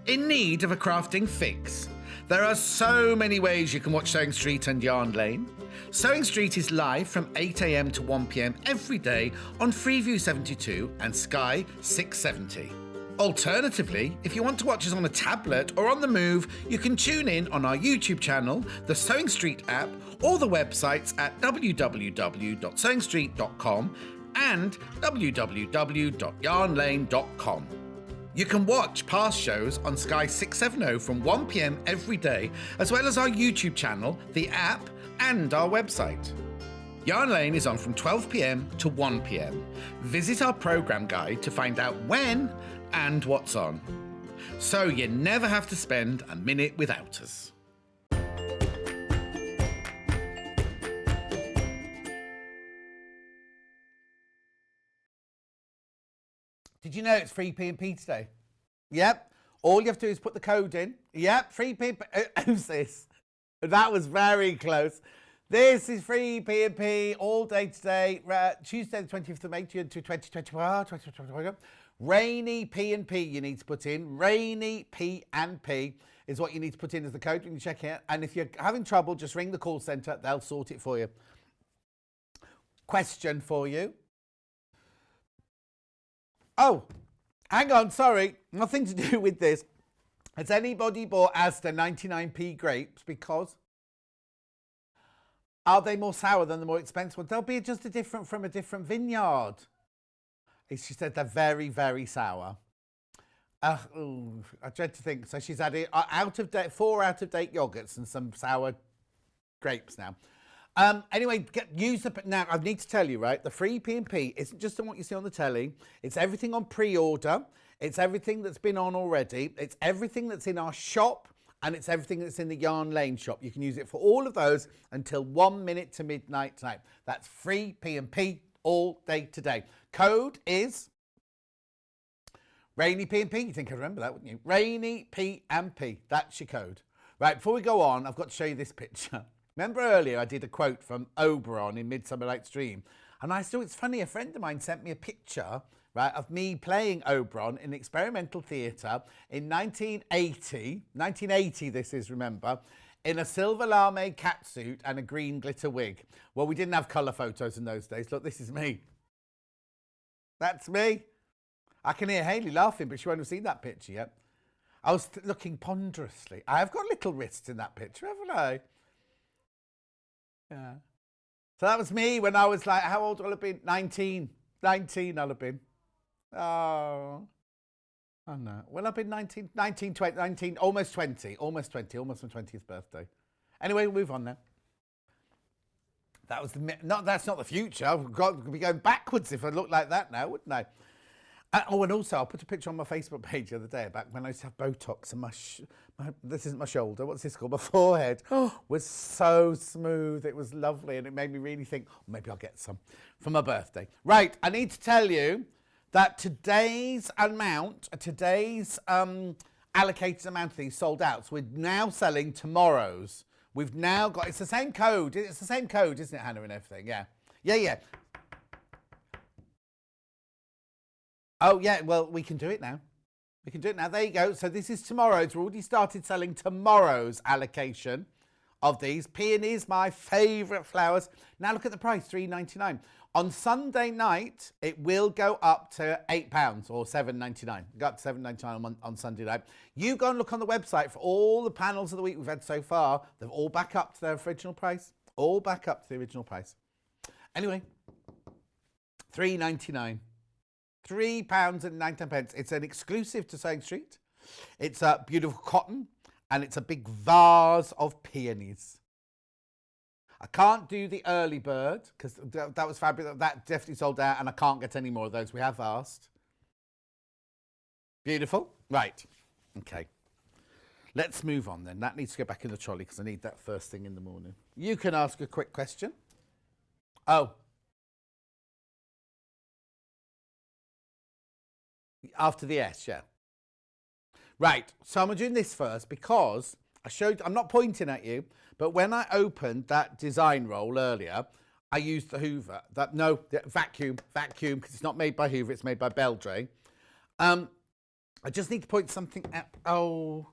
In need of a crafting fix? There are so many ways you can watch Sewing Street and Yarn Lane. Sewing Street is live from 8 a.m. to 1 p.m. every day on Freeview 72 and Sky 670. Alternatively, if you want to watch us on a tablet or on the move, you can tune in on our YouTube channel, the Sewing Street app, or the websites at www.sewingstreet.com and www.yarnlane.com. You can watch past shows on Sky 670 from 1 p.m. every day, as well as our YouTube channel, the app, and our website. Yarn Lane is on from 12 p.m. to 1 p.m. Visit our programme guide to find out when and what's on, so you never have to spend a minute without us. Did you know it's free P&P today? Yep. All you have to do is put the code in. Yep, free P&P. Who's this? That was very close. This is free P&P all day today, Tuesday the 20th of May to 2021. Rainy P&P you need to put in. Rainy P&P is what you need to put in as the code when you check it. And if you're having trouble, just ring the call centre. They'll sort it for you. Question for you. Oh, hang on, sorry. Nothing to do with this. Has anybody bought Asda 99p grapes? Because are they more sour than the more expensive ones? They'll be just from a different vineyard. She said they're very, very sour. I dread to think. So she's added 4 out-of-date yogurts and some sour grapes now. Anyway, now I need to tell you, right, the free P&P isn't just on what you see on the telly. It's everything on pre-order. It's everything that's been on already. It's everything that's in our shop, and it's everything that's in the Yarn Lane shop. You can use it for all of those until 1 minute to midnight tonight. That's free P&P all day today. Code is Rainy P&P. You think I'd remember that, wouldn't you? Rainy P&P. That's your code. Right, before we go on, I've got to show you this picture. Remember earlier I did a quote from Oberon in Midsummer Night's Dream, and it's funny, a friend of mine sent me a picture, right, of me playing Oberon in experimental theatre in 1980 this is, remember, in a silver lame catsuit and a green glitter wig. Well, we didn't have colour photos in those days. Look, this is me. That's me. I can hear Hayley laughing, but she won't have seen that picture yet. I was looking ponderously. I've got little wrists in that picture, haven't I? Yeah. So that was me when I was like, how old will I have been? 19. 19 I'll have been. Oh no. Well, I've been 19, 20, 19, almost 20, almost my 20th birthday. Anyway, we'll move on now. That was that's not the future. I've got to be going backwards if I look like that now, wouldn't I? And also, I'll put a picture on my Facebook page the other day back when I used to have Botox and this isn't my shoulder, what's this called? My forehead was so smooth. It was lovely, and it made me really think, maybe I'll get some for my birthday. Right, I need to tell you that today's allocated amount of these sold out. So we're now selling tomorrow's. We've now got, it's the same code. It's the same code, isn't it, Hannah, and everything? Yeah. Yeah. Oh, yeah, well, we can do it now. We can do it now. There you go. So this is tomorrow's. We've already started selling tomorrow's allocation of these. Peonies, my favourite flowers. Now look at the price, £3.99. On Sunday night, it will go up to £8 or £7.99. Go up to £7.99 on Sunday night. You go and look on the website for all the panels of the week we've had so far. They're all back up to their original price. All back up to the original price. Anyway, £3.99. £3.19. It's an exclusive to Sewing Street. It's a beautiful cotton, and it's a big vase of peonies. I can't do the early bird because that was fabulous. That definitely sold out, and I can't get any more of those. We have asked. Beautiful. Right. Okay. Let's move on then. That needs to go back in the trolley because I need that first thing in the morning. You can ask a quick question. Oh. After the S, yeah. Right, so I'm doing this first because I'm not pointing at you, but when I opened that design roll earlier, I used the Hoover. Vacuum, because it's not made by Hoover, it's made by Beldray. I just need to point something at, no,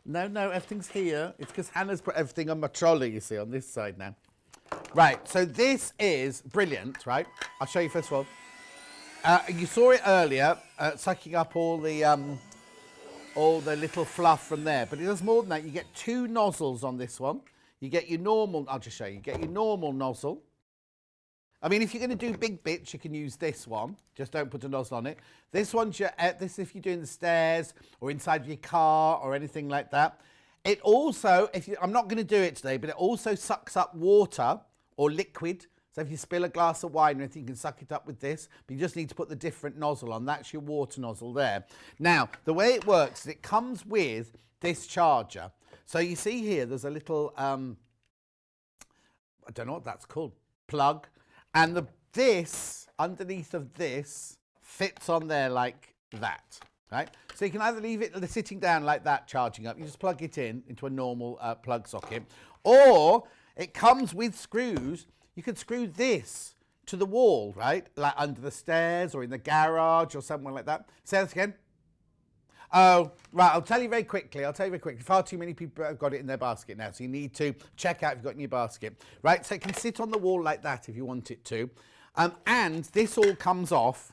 everything's here. It's because Hannah's put everything on my trolley, you see, on this side now. Right, so this is brilliant, right? I'll show you first of all. You saw it earlier, sucking up all the little fluff from there, but it does more than that. You get 2 nozzles on this one. You get your normal, I'll just show you, get your normal nozzle. I mean, if you're going to do big bits, you can use this one. Just don't put a nozzle on it. This one's this if you're doing the stairs or inside of your car or anything like that. It also, I'm not going to do it today, but it also sucks up water or liquid. So if you spill a glass of wine or anything, you can suck it up with this, but you just need to put the different nozzle on. That's your water nozzle there. Now, the way it works is it comes with this charger. So you see here, there's a little, I don't know what that's called, plug. And this, underneath of this, fits on there like that, right? So you can either leave it sitting down like that, charging up. You just plug it in into a normal plug socket. Or it comes with screws. You can screw this to the wall, right? Like under the stairs or in the garage or somewhere like that. Say that again. Oh, right, I'll tell you very quickly. Far too many people have got it in their basket now, so you need to check out if you've got it in your basket. Right, so it can sit on the wall like that if you want it to. And this all comes off.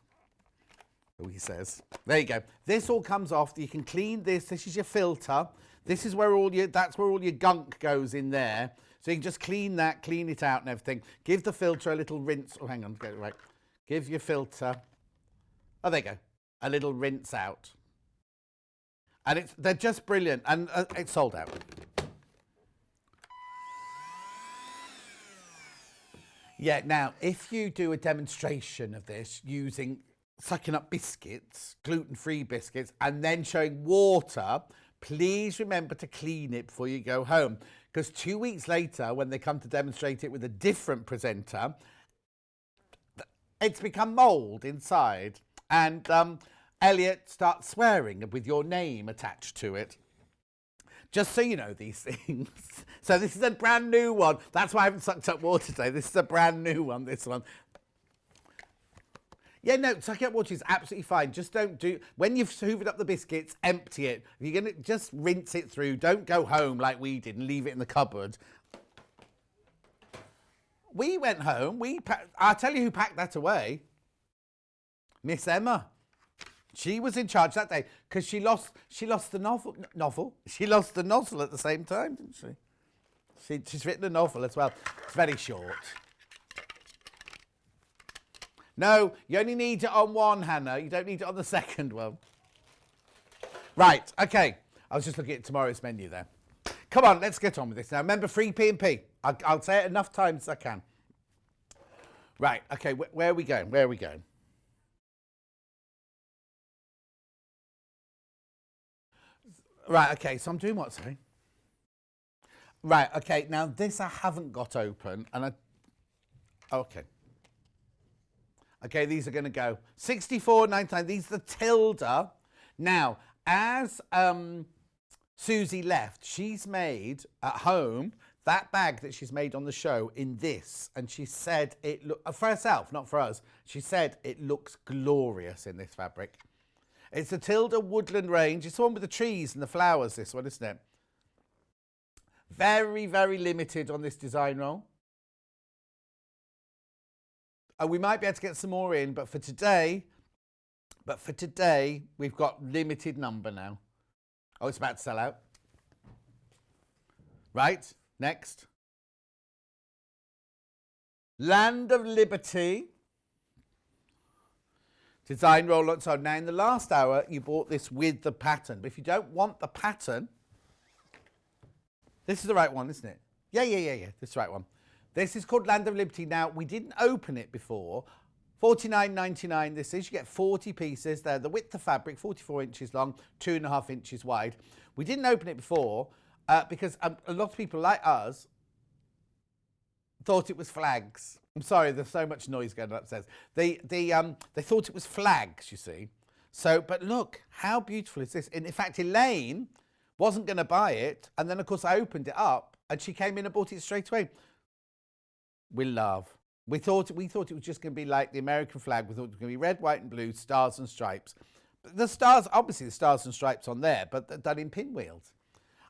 Oh, he says. There you go. This all comes off. You can clean this. This is your filter. This is where that's where all your gunk goes in there. So you can just clean that, clean it out and everything. Give the filter a little rinse. Oh, hang on, get it right. Give your filter. Oh, there you go. A little rinse out. And they're just brilliant, and it's sold out. Yeah, now, if you do a demonstration of this using sucking up biscuits, gluten-free biscuits, and then showing water, please remember to clean it before you go home. Because 2 weeks later, when they come to demonstrate it with a different presenter, it's become mould inside. And Elliot starts swearing with your name attached to it. Just so you know these things. So this is a brand new one. That's why I haven't sucked up water today. This is a brand new one, this one. Yeah, no, sucking up water is absolutely fine. Just don't do... When you've hoovered up the biscuits, empty it. You're going to just rinse it through. Don't go home like we did and leave it in the cupboard. We went home. I'll tell you who packed that away. Miss Emma. She was in charge that day because she lost the novel. She lost the nozzle at the same time, didn't she? She's written a novel as well. It's very short. No, you only need it on one, Hannah. You don't need it on the second one. Right, okay. I was just looking at tomorrow's menu there. Come on, let's get on with this now. Remember, free P&P. I'll say it enough times as I can. Right, okay, where are we going? Where are we going? Right, okay, so I'm doing what, sorry? Right, okay, now this I haven't got open, and okay. Okay, these are going to go. 64.99, these are the Tilda. Now, as Suzie left, she's made at home that bag that she's made on the show in this, and she said it look for herself, not for us. She said it looks glorious in this fabric. It's the Tilda Woodland range. It's the one with the trees and the flowers, this one, isn't it? Very, very limited on this design roll. We might be able to get some more in, but for today, we've got limited number now. Oh, it's about to sell out. Right, next. Land of Liberty. Design roll on. So now in the last hour, you bought this with the pattern. But if you don't want the pattern, this is the right one, isn't it? Yeah. This is the right one. This is called Land of Liberty. Now, we didn't open it before. $49.99 this is. You get 40 pieces. They're the width of fabric, 44 inches long, 2.5 inches wide. We didn't open it before because a lot of people like us thought it was flags. I'm sorry, there's so much noise going on upstairs. They thought it was flags, you see. So, but look, how beautiful is this? And in fact, Elaine wasn't going to buy it. And then, of course, I opened it up and she came in and bought it straight away. We love. We thought it was just going to be like the American flag. We thought it was going to be red, white and blue, stars and stripes. But the stars, obviously the stars and stripes on there, but they're done in pinwheels.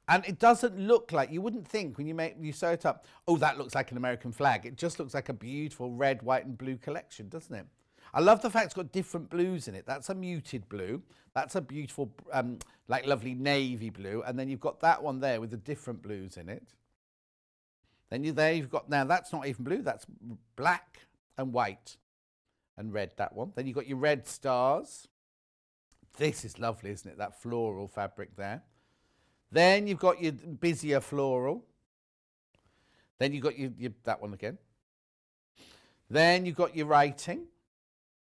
And it doesn't look like, you wouldn't think when you sew it up, oh, that looks like an American flag. It just looks like a beautiful red, white and blue collection, doesn't it? I love the fact it's got different blues in it. That's a muted blue. That's a beautiful, like lovely navy blue. And then you've got that one there with the different blues in it. Then you've got, now that's not even blue, that's black and white and red, that one. Then you've got your red stars. This is lovely, isn't it? That floral fabric there. Then you've got your busier floral. Then you've got your that one again. Then you've got your writing.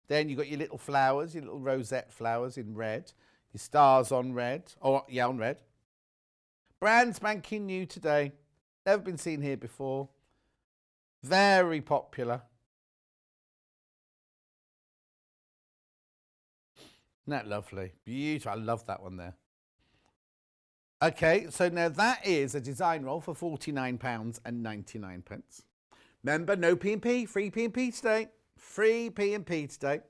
Then you've got your little flowers, your little rosette flowers in red. Your stars on red, on red. Brand spanking new today. Never been seen here before. Very popular. Isn't that lovely? Beautiful. I love that one there. Okay, so now that is a design roll for £49.99. Remember, no P&P, free P&P today. Free P&P today.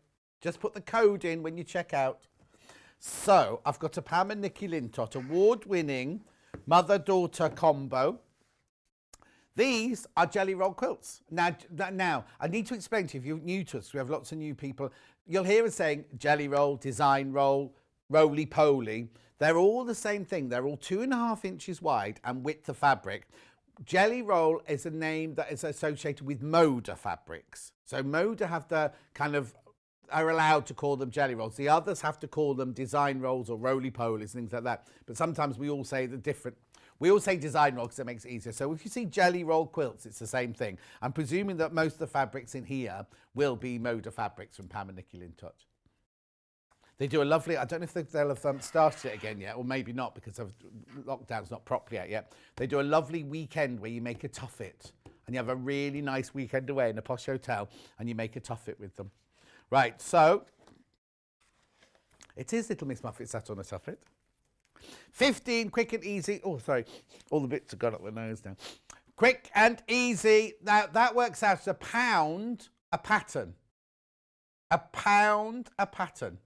Just put the code in when you check out. So I've got a Pam and Nikki Lintott award-winning mother-daughter combo. These are jelly roll quilts. Now, I need to explain to you, if you're new to us, we have lots of new people. You'll hear us saying jelly roll, design roll, roly-poly. They're all the same thing. They're all 2.5 inches wide and width of fabric. Jelly roll is a name that is associated with Moda fabrics. So Moda have the kind of, are allowed to call them jelly rolls. The others have to call them design rolls or roly-polies, things like that. But sometimes we all say the different. We all say design roll because it makes it easier. So if you see jelly roll quilts, it's the same thing. I'm presuming that most of the fabrics in here will be Moda fabrics from Pam and Nikki Lintott. They do a lovely, I don't know if they'll have started it again yet, or maybe not because of lockdown's not properly out yet. They do a lovely weekend where you make a tuffet and you have a really nice weekend away in a posh hotel and you make a tuffet with them. Right, so it is Little Miss Muffet sat on a tuffet. 15, quick and easy. Oh, sorry, all the bits have gone up my nose now. Quick and easy. Now, that works out as £1 a pattern. £1 a pattern.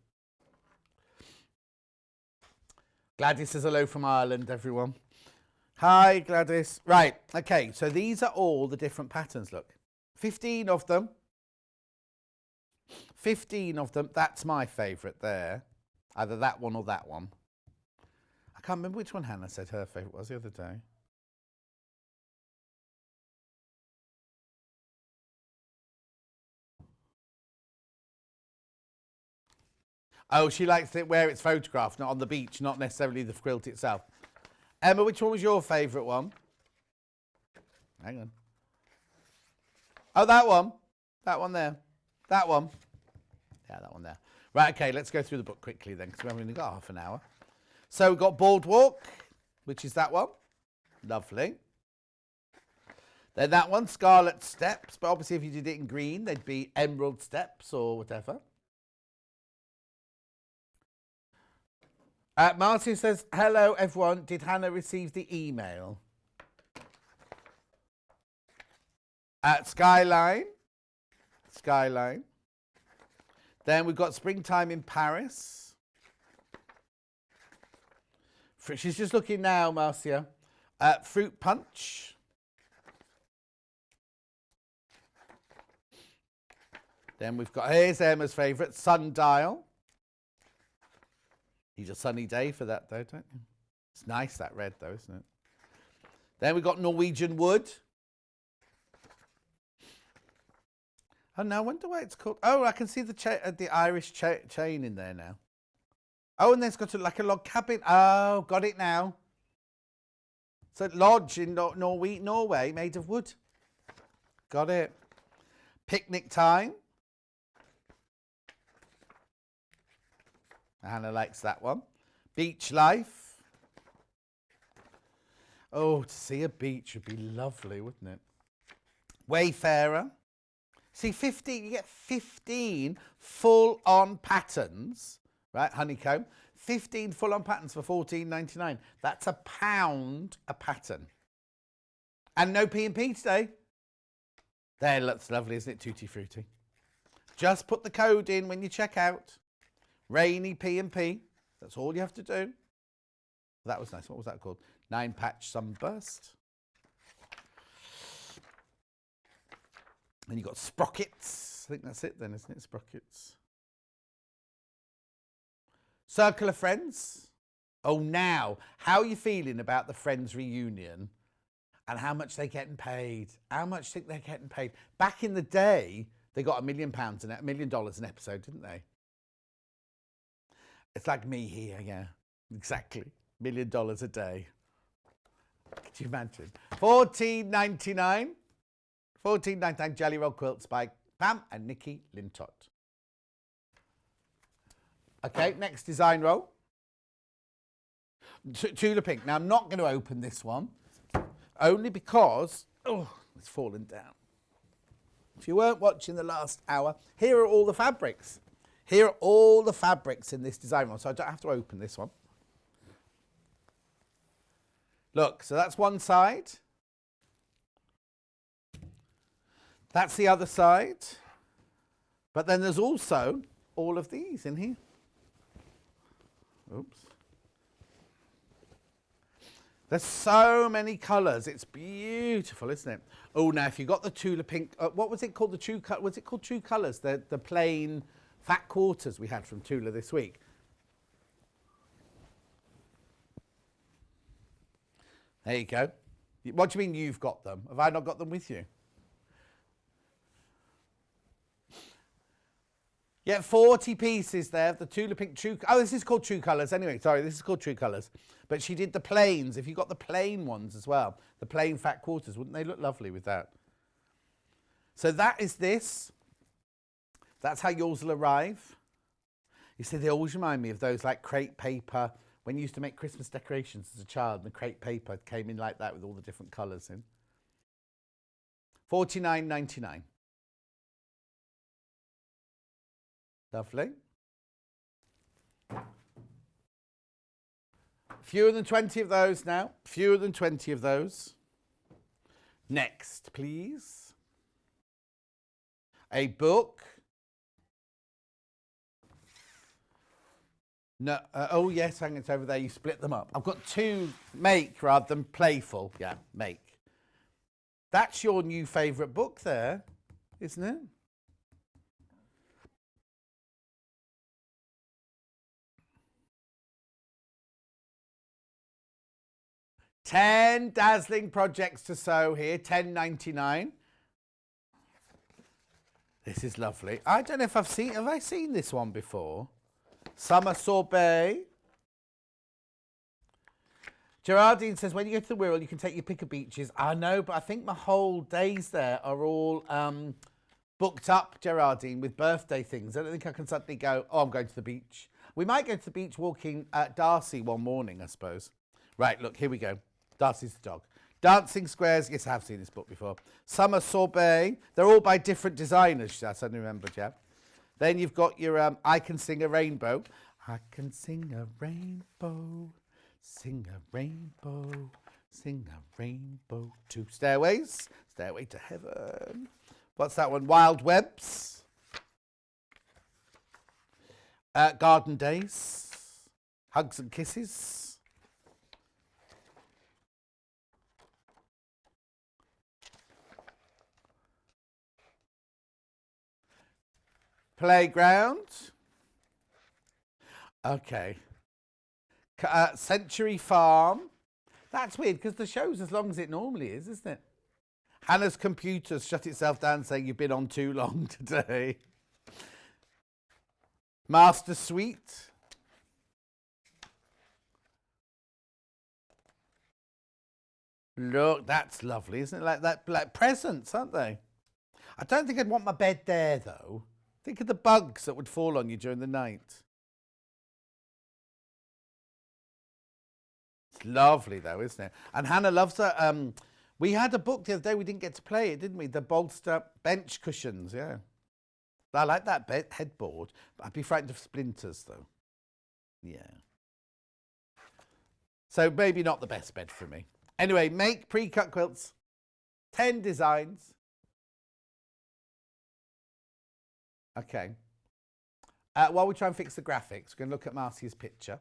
Gladys says hello from Ireland, everyone. Hi, Gladys. Right, okay, so these are all the different patterns, look. 15 of them. 15 of them. That's my favourite there. Either that one or that one. I can't remember which one Hannah said her favourite was the other day. Oh, she likes it where it's photographed, not on the beach, not necessarily the quilt itself. Emma, which one was your favourite one? Hang on. Oh, that one. That one there. That one. Yeah, that one there. Right, okay, let's go through the book quickly then, because we've only got half an hour. So we've got Boardwalk, which is that one. Lovely. Then that one, Scarlet Steps. But obviously if you did it in green, they'd be Emerald Steps or whatever. Martin says, hello, everyone. Did Hannah receive the email? Skyline. Skyline. Then we've got Springtime in Paris. She's just looking now, Marcia. Fruit Punch. Then we've got, here's Emma's favourite, Sundial. Need a sunny day for that, though, don't you? It's nice, that red, though, isn't it? Then we've got Norwegian Wood. Oh, no, I wonder why it's called. Oh, I can see the Irish chain in there now. Oh, and then it's got like a log cabin. Oh, got it now. So lodge in Norway, made of wood. Got it. Picnic Time. Hannah likes that one. Beach Life. Oh, to see a beach would be lovely, wouldn't it? Wayfarer. See, 15, you get 15 full-on patterns, right? Honeycomb. 15 full-on patterns for $14.99. That's £1 a pattern. And no P&P today. There, looks lovely, isn't it? Tutti Frutti. Just put the code in when you check out. Rainy P&P. That's all you have to do. That was nice. What was that called? 9-patch Sunburst. And you've got Sprockets. I think that's it then, isn't it? Sprockets. Circle of Friends. Oh, now, how are you feeling about the Friends reunion and how much they're getting paid? How much think they're getting paid? Back in the day, they got £1 million an episode, didn't they? It's like me here, yeah, exactly. $1 million a day. Could you imagine? $14.99. $14.99 Jelly Roll Quilts by Pam and Nikki Lintott. Okay, next design roll. Tudor Pink. Now, I'm not going to open this one, only because, oh, it's fallen down. If you weren't watching the last hour, here are all the fabrics. Here are all the fabrics in this design one, so I don't have to open this one. Look, so that's one side. That's the other side. But then there's also all of these in here. Oops. There's so many colours. It's beautiful, isn't it? Oh, now if you got the Tula pink, what was it called? The True was it called True Colours? The plain fat quarters we had from Tula this week. There you go. What do you mean you've got them? Have I not got them with you? Yeah, 40 pieces there. The Tula Pink True... Oh, this is called True Colours. Anyway, sorry, this is called True Colours. But she did the plains. If you got the plain ones as well, the plain fat quarters, wouldn't they look lovely with that? So that is this. That's how yours will arrive. You see, they always remind me of those like crepe paper. When you used to make Christmas decorations as a child, and the crepe paper came in like that with all the different colours in. $49.99. Lovely. Fewer than 20 of those now. Fewer than 20 of those. Next, please. A book. No. Oh, yes, hang on, it's over there. You split them up. I've got two. Make rather than playful. Yeah, make. That's your new favourite book there, isn't it? $10 dazzling projects to sew here, $10.99. This is lovely. I don't know if have I seen this one before? Summer Sorbet. Gerardine says, when you go to the Wirral, you can take your pick of beaches. I know, but I think my whole days there are all booked up, Gerardine, with birthday things. I don't think I can suddenly go, oh, I'm going to the beach. We might go to the beach walking at Darcy one morning, I suppose. Right, look, here we go. Darcy's the dog. Dancing Squares. Yes, I have seen this book before. Summer Sorbet. They're all by different designers, I suddenly remembered, yeah. Then you've got your I Can Sing a Rainbow. I can sing a rainbow, sing a rainbow, sing a rainbow. 2 stairways. Stairway to Heaven. What's that one? Wild Webs. Garden Days. Hugs and Kisses. Playground. Okay. Century Farm. That's weird because the show's as long as it normally is, isn't it? Hannah's computer's shut itself down saying you've been on too long today. Master Suite. Look, that's lovely, isn't it? Like that, like presents, aren't they? I don't think I'd want my bed there though. Think of the bugs that would fall on you during the night. It's lovely though, isn't it? And Hannah loves it. We had a book the other day, we didn't get to play it, didn't we? The bolster bench cushions, yeah. I like that headboard, but I'd be frightened of splinters though. Yeah. So maybe not the best bed for me. Anyway, make pre-cut quilts. 10 designs. Okay. While we try and fix the graphics, we're going to look at Marcia's picture.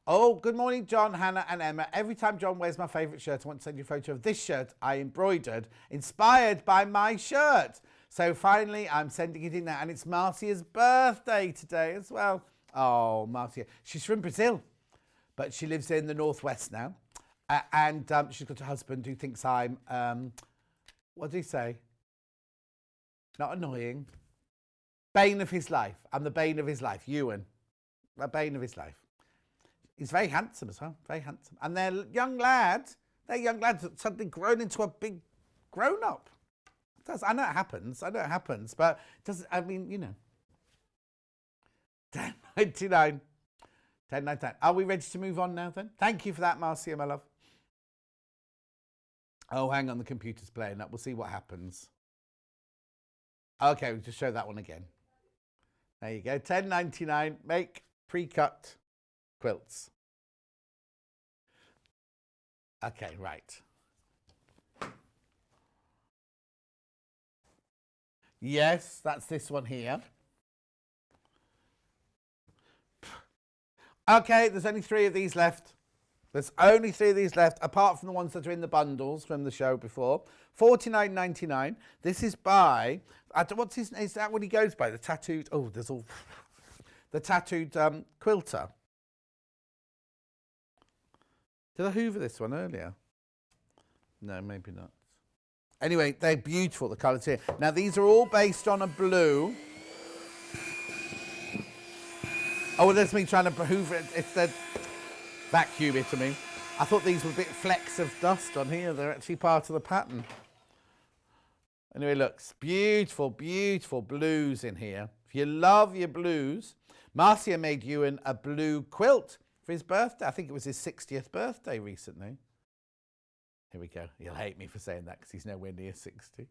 Oh, good morning, John, Hannah and Emma. Every time John wears my favourite shirt, I want to send you a photo of this shirt I embroidered, inspired by my shirt. So finally, I'm sending it in now, and it's Marcia's birthday today as well. Oh, Marcia. She's from Brazil, but she lives in the northwest now. And she's got a husband who thinks I'm, what did he say? Not annoying. Bane of his life. I'm the bane of his life. Ewan. The bane of his life. He's very handsome as well. Very handsome. And they're young lads. They're young lads that suddenly grown into a big grown-up. I know it happens. I know it happens. But it doesn't, I mean, you know. $10.99. $10.99. Are we ready to move on now then? Thank you for that, Marcia, my love. Oh, hang on. The computer's playing up. We'll see what happens. Okay, we'll just show that one again. There you go, $10.99. Make pre-cut quilts. Okay, right. Yes, that's this one here. Okay, there's only 3 of these left. There's only 3 of these left, apart from the ones that are in the bundles from the show before. $49.99. This is by, what's his name? Is that what he goes by? The tattooed, oh, there's all, the tattooed quilter. Did I hoover this one earlier? No, maybe not. Anyway, they're beautiful, the colours here. Now, these are all based on a blue. Oh, well, that's me trying to hoover it. It's the vacuum it to me. I thought these were bit flecks of dust on here. They're actually part of the pattern. Anyway, look, beautiful, beautiful blues in here. If you love your blues, Marcia made Ewan a blue quilt for his birthday. I think it was his 60th birthday recently. Here we go. He'll hate me for saying that because he's nowhere near 60.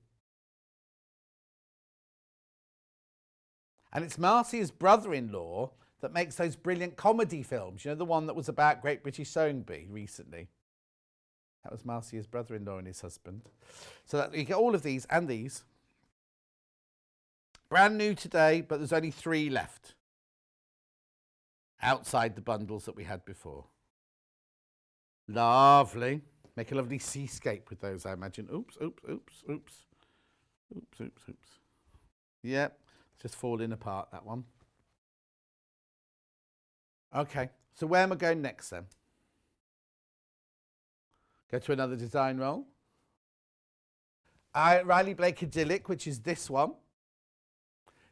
And it's Marcia's brother-in-law that makes those brilliant comedy films. You know, the one that was about Great British Sewing Bee recently. That was Marcia's brother-in-law and his husband. So that you get all of these and these. Brand new today, but there's only 3 left. Outside the bundles that we had before. Lovely. Make a lovely seascape with those, I imagine. Oops, oops, oops, oops. Oops, oops, oops. Yep, it's just falling apart, that one. Okay, so where am I going next then? Go to another design roll. Riley Blake Idyllic, which is this one.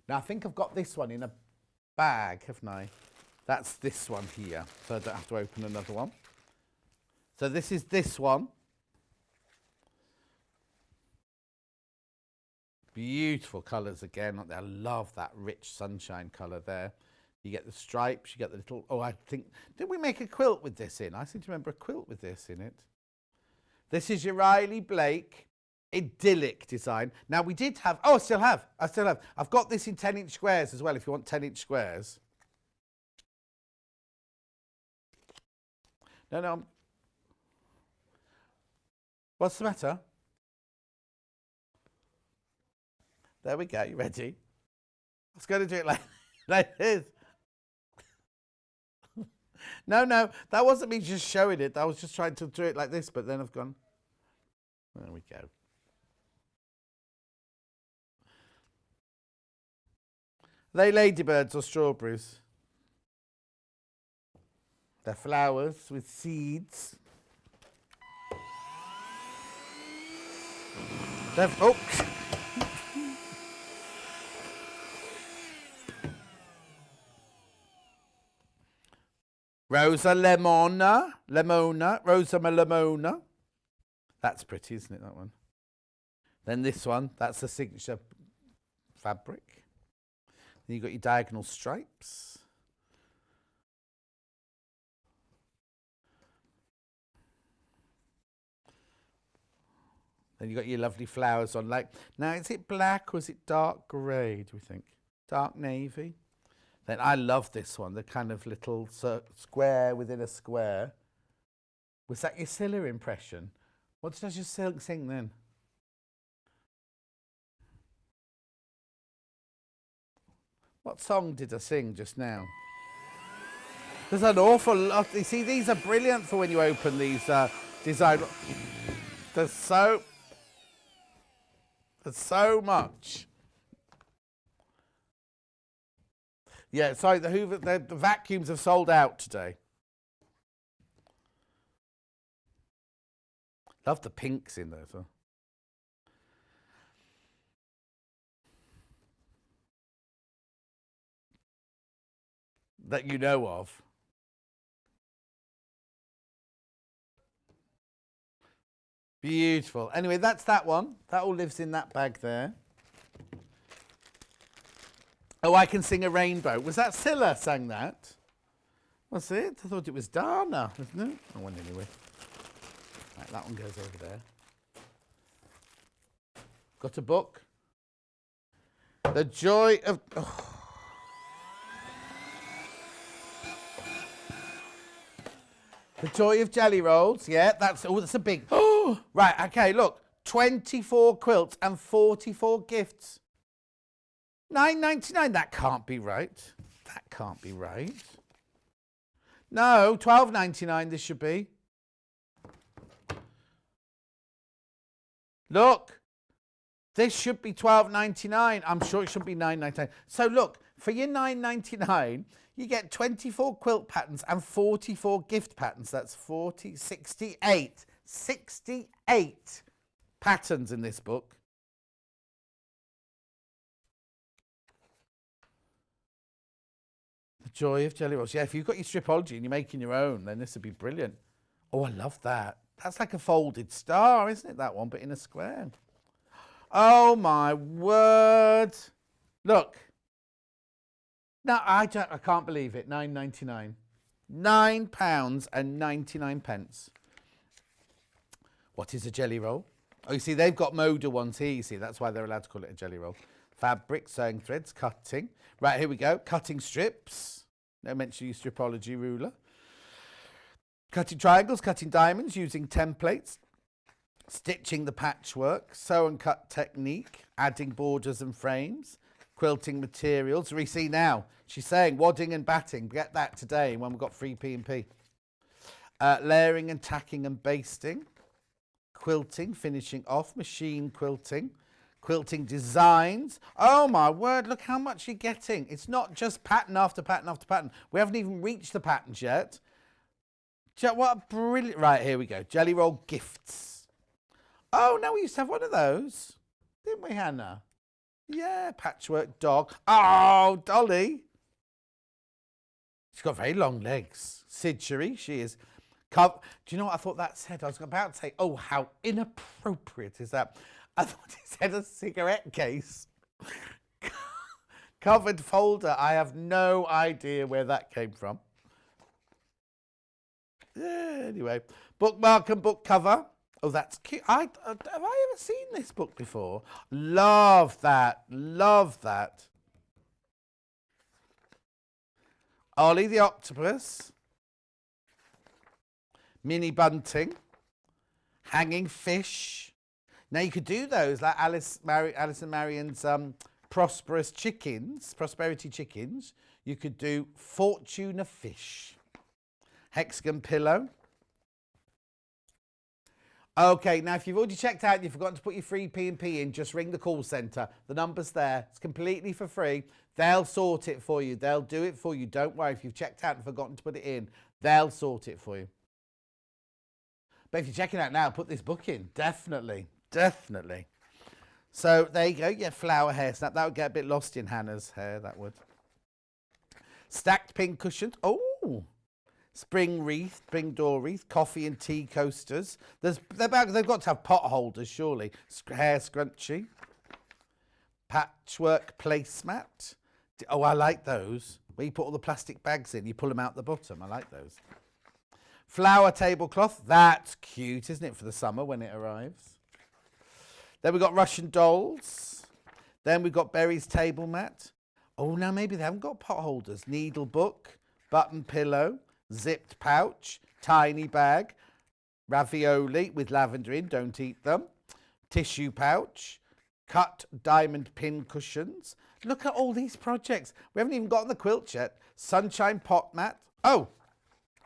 Now, I think I've got this one in a bag, haven't I? That's this one here, so I don't have to open another one. So this is this one. Beautiful colours again. I love that rich sunshine colour there. You get the stripes, you get the little, oh, I think, did we make a quilt with this in? I seem to remember a quilt with this in it. This is your Riley Blake Idyllic design. Now we did have, oh, I still have. I've got this in 10-inch squares as well, if you want 10-inch squares. No. What's the matter? There we go, you ready? I was going to do it like this. No, that wasn't me just showing it. I was just trying to do it like this, but then I've gone. There we go. Are they ladybirds or strawberries? They're flowers with seeds. Oh. Rosa Lemona. Rosa Lemona. That's pretty, isn't it, that one? Then this one, that's the signature fabric. Then you've got your diagonal stripes. Then you've got your lovely flowers on. Like, now, is it black or is it dark grey, do we think? Dark navy. Then I love this one, the kind of little square within a square. Was that your Scylla impression? What did I just sing then? What song did I sing just now? There's an awful lot. You see, these are brilliant for when you open these design. There's so much. Yeah, sorry, the vacuums have sold out today. Love the pinks in there as well. That you know of. Beautiful. Anyway, that's that one. That all lives in that bag there. Oh, I Can Sing a Rainbow. Was that Scylla sang that? Was it? I thought it was Dana, wasn't it? Oh, well, anyway. Right, that one goes over there. Got a book. The Joy of... Oh. The joy of jelly rolls. Yeah, that's a big. Oh, right. Okay, look. 24 quilts and 44 gifts. £9.99. That can't be right. That can't be right. No, £12.99 this should be. Look. This should be £12.99. I'm sure it should be £9.99. So look, for your £9.99, you get 24 quilt patterns and 44 gift patterns. That's 68 patterns in this book. The joy of jelly rolls. Yeah, if you've got your stripology and you're making your own, then this would be brilliant. Oh, I love that. That's like a folded star, isn't it, that one, but in a square. Oh, my word. Look. No, I can't believe it. £9.99. £9.99. What is a jelly roll? Oh, you see, they've got Moda ones here, you see. That's why they're allowed to call it a jelly roll. Fabric, sewing threads, cutting. Right, here we go. Cutting strips. No mention your stripology ruler. Cutting triangles, cutting diamonds using templates. Stitching the patchwork. Sew and cut technique. Adding borders and frames. Quilting materials. We see now, she's saying wadding and batting. Get that today when we've got free P&P. Layering and tacking and basting. Quilting, finishing off. Machine quilting. Quilting designs. Oh my word, look how much you're getting. It's not just pattern after pattern after pattern. We haven't even reached the patterns yet. What a brilliant... Right, here we go. Jelly roll gifts. Oh, no, we used to have one of those. Didn't we, Hannah? Yeah, patchwork dog. Oh, Dolly. She's got very long legs. Sidgery, she is. Do you know what I thought that said? I was about to say, oh, how inappropriate is that? I thought it said a cigarette case. Covered folder. I have no idea where that came from. Yeah, anyway. Bookmark and book cover. Oh, that's cute. Have I ever seen this book before? Love that. Love that. Ollie the Octopus. Mini Bunting. Hanging Fish. Now, you could do those like Alice and Marion's Prosperity Chickens. You could do Fortune of Fish. Hexagon Pillow. Okay, now if you've already checked out and you've forgotten to put your free P&P in, just ring the call centre. The number's there. It's completely for free. They'll sort it for you. They'll do it for you. Don't worry. If you've checked out and forgotten to put it in, they'll sort it for you. But if you're checking out now, put this book in. Definitely. Definitely. So there you go. Yeah, flower hair snap. That would get a bit lost in Hannah's hair, that would. Stacked pin cushions. Oh! Spring wreath, spring door wreath, coffee and tea coasters. They've got to have pot holders, surely. Hair scrunchie. Patchwork placemat. Oh, I like those. Where you put all the plastic bags in, you pull them out the bottom. I like those. Flower tablecloth. That's cute, isn't it, for the summer when it arrives? Then we've got Russian dolls. Then we've got Berry's table mat. Oh, now maybe they haven't got pot holders. Needle book, button pillow, zipped pouch, tiny bag, ravioli with lavender in, don't eat them, tissue pouch, cut diamond pin cushions. Look at all these projects. We haven't even gotten the quilt yet. Sunshine pot mat. Oh,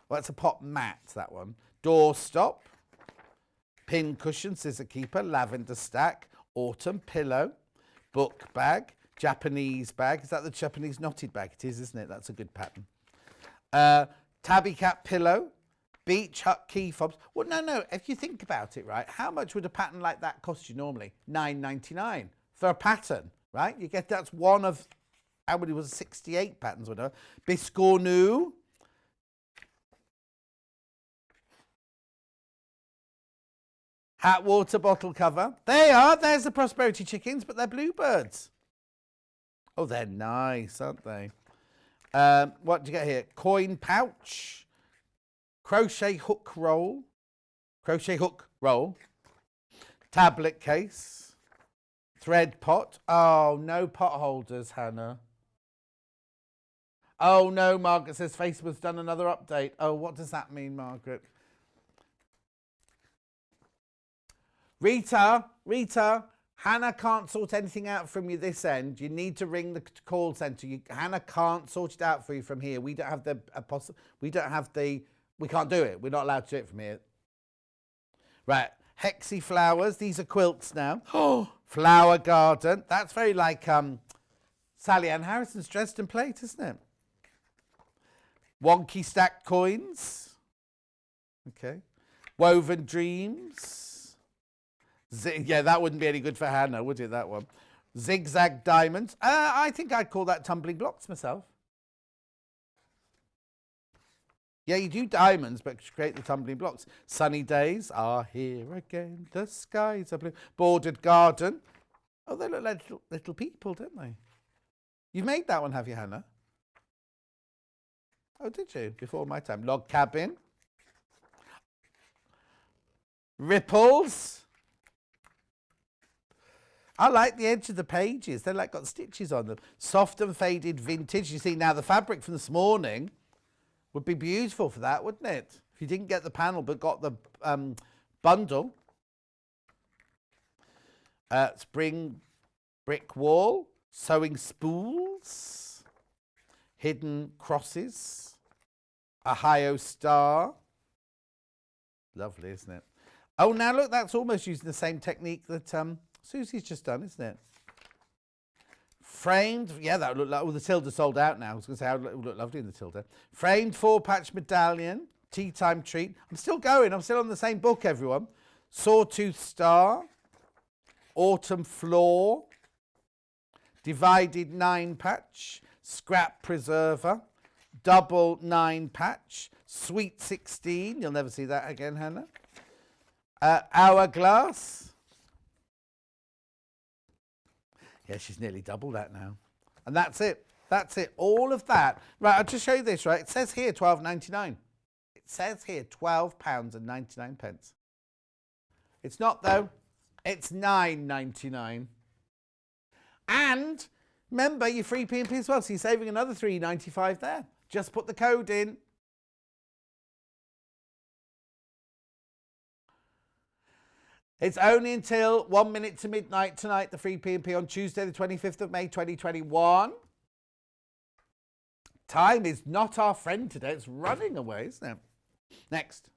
well, that's a pot mat, that one. Door stop, pin cushion, scissor keeper, lavender stack, autumn pillow, book bag, Japanese bag. Is that the Japanese knotted bag? It is, isn't it? That's a good pattern. Tabby cat pillow, beach hut key fobs. Well, no. If you think about it, right, how much would a pattern like that cost you normally? $9.99 for a pattern, right? You get that's one of how many was it, 68 patterns, whatever. Biscornu. Hat water bottle cover. They are. There's the Prosperity Chickens, but they're bluebirds. Oh, they're nice, aren't they? What do you get here? Coin pouch, crochet hook roll, tablet case, thread pot. Oh, no pot holders, Hannah. Oh no, Margaret says Facebook's done another update. Oh, what does that mean, Margaret? Rita, Hannah can't sort anything out from you this end. You need to ring the call centre. Hannah can't sort it out for you from here. We don't have we can't do it. We're not allowed to do it from here. Right, Hexy Flowers. These are quilts now. Oh, Flower Garden. That's very like Sally Ann Harrison's Dresden plate, isn't it? Wonky Stacked Coins. Okay. Woven Dreams. Yeah, that wouldn't be any good for Hannah, would it, that one? Zigzag Diamonds. I think I'd call that Tumbling Blocks myself. Yeah, you do diamonds, but create the tumbling blocks. Sunny days are here again. The skies are blue. Bordered garden. Oh, they look like little people, don't they? You've made that one, have you, Hannah? Oh, did you? Before my time. Log cabin. Ripples. I like the edge of the pages. They're like got stitches on them. Soft and faded vintage. You see, now the fabric from this morning would be beautiful for that, wouldn't it? If you didn't get the panel but got the bundle. Spring brick wall. Sewing spools. Hidden crosses. Ohio star. Lovely, isn't it? Oh, now look, that's almost using the same technique that Susie's just done, isn't it? Framed, yeah, that would look like, oh, the Tilda sold out now. I was going to say, it would look lovely in the Tilda. Framed 4-patch medallion, tea time treat. I'm still going, I'm still on the same book, everyone. Sawtooth star, autumn floor, divided 9-patch, scrap preserver, double 9-patch, sweet 16. You'll never see that again, Hannah. Hourglass. Yeah, she's nearly double that now. And that's it. That's it. All of that. Right, I'll just show you this, right? It says here £12.99. It says here £12.99. It's not, though. It's £9.99. And remember, your free P&P as well, so you're saving another £3.95 there. Just put the code in. It's only until 1 minute to midnight tonight, the free P&P on Tuesday, the 25th of May, 2021. Time is not our friend today. It's running away, isn't it? Next.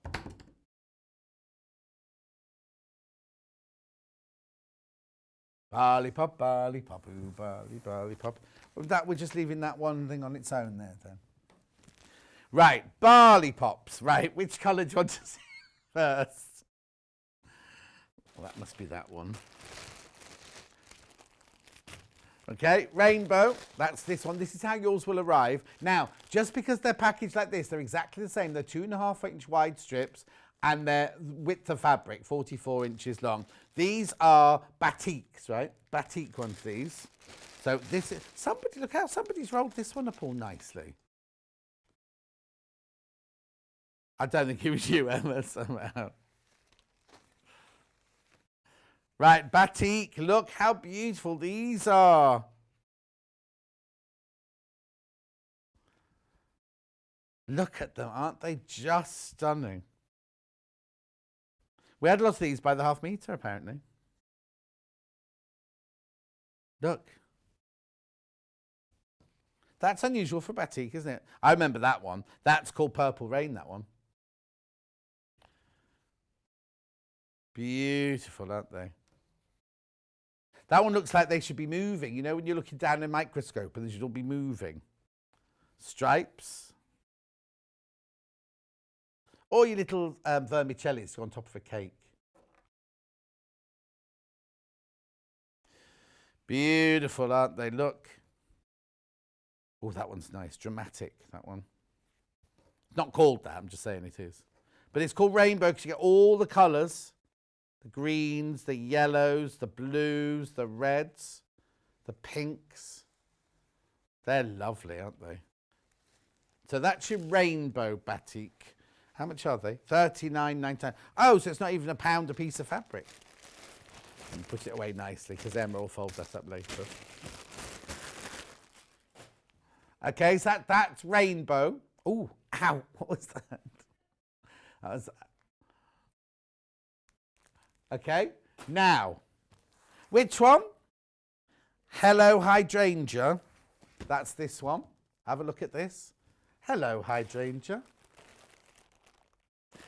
Barley pop, barley pop, ooh, barley pop. With that, we're just leaving that one thing on its own there, then. Right, barley pops. Right, which colour do you want to see first? Well, that must be that one. Okay, rainbow. That's this one. This is how yours will arrive. Now, just because they're packaged like this, they're exactly the same. They're 2.5-inch wide strips and their width of fabric, 44 inches long. These are batiks, right? Batik ones, these. So this is, somebody, look how somebody's rolled this one up all nicely. I don't think it was you, Emma, somehow. Right, batik, look how beautiful these are. Look at them, aren't they just stunning? We had lots of these by the half metre, apparently. Look. That's unusual for batik, isn't it? I remember that one. That's called Purple Rain, that one. Beautiful, aren't they? That one looks like they should be moving. You know, when you're looking down in a microscope and they should all be moving. Stripes. Or your little vermicellis on top of a cake. Beautiful, aren't they? Look. Oh, that one's nice. Dramatic, that one. It's not called that, I'm just saying it is. But it's called rainbow because you get all the colours. The greens, the yellows, the blues, the reds, the pinks. They're lovely, aren't they? So that's your rainbow batik. How much are they? $39.99. Oh, so it's not even £1 a piece of fabric. And put it away nicely because Emma will fold that up later. Okay, so that's rainbow. Oh, ow, what was that? That was... Okay, now, which one? Hello Hydrangea. That's this one. Have a look at this. Hello Hydrangea.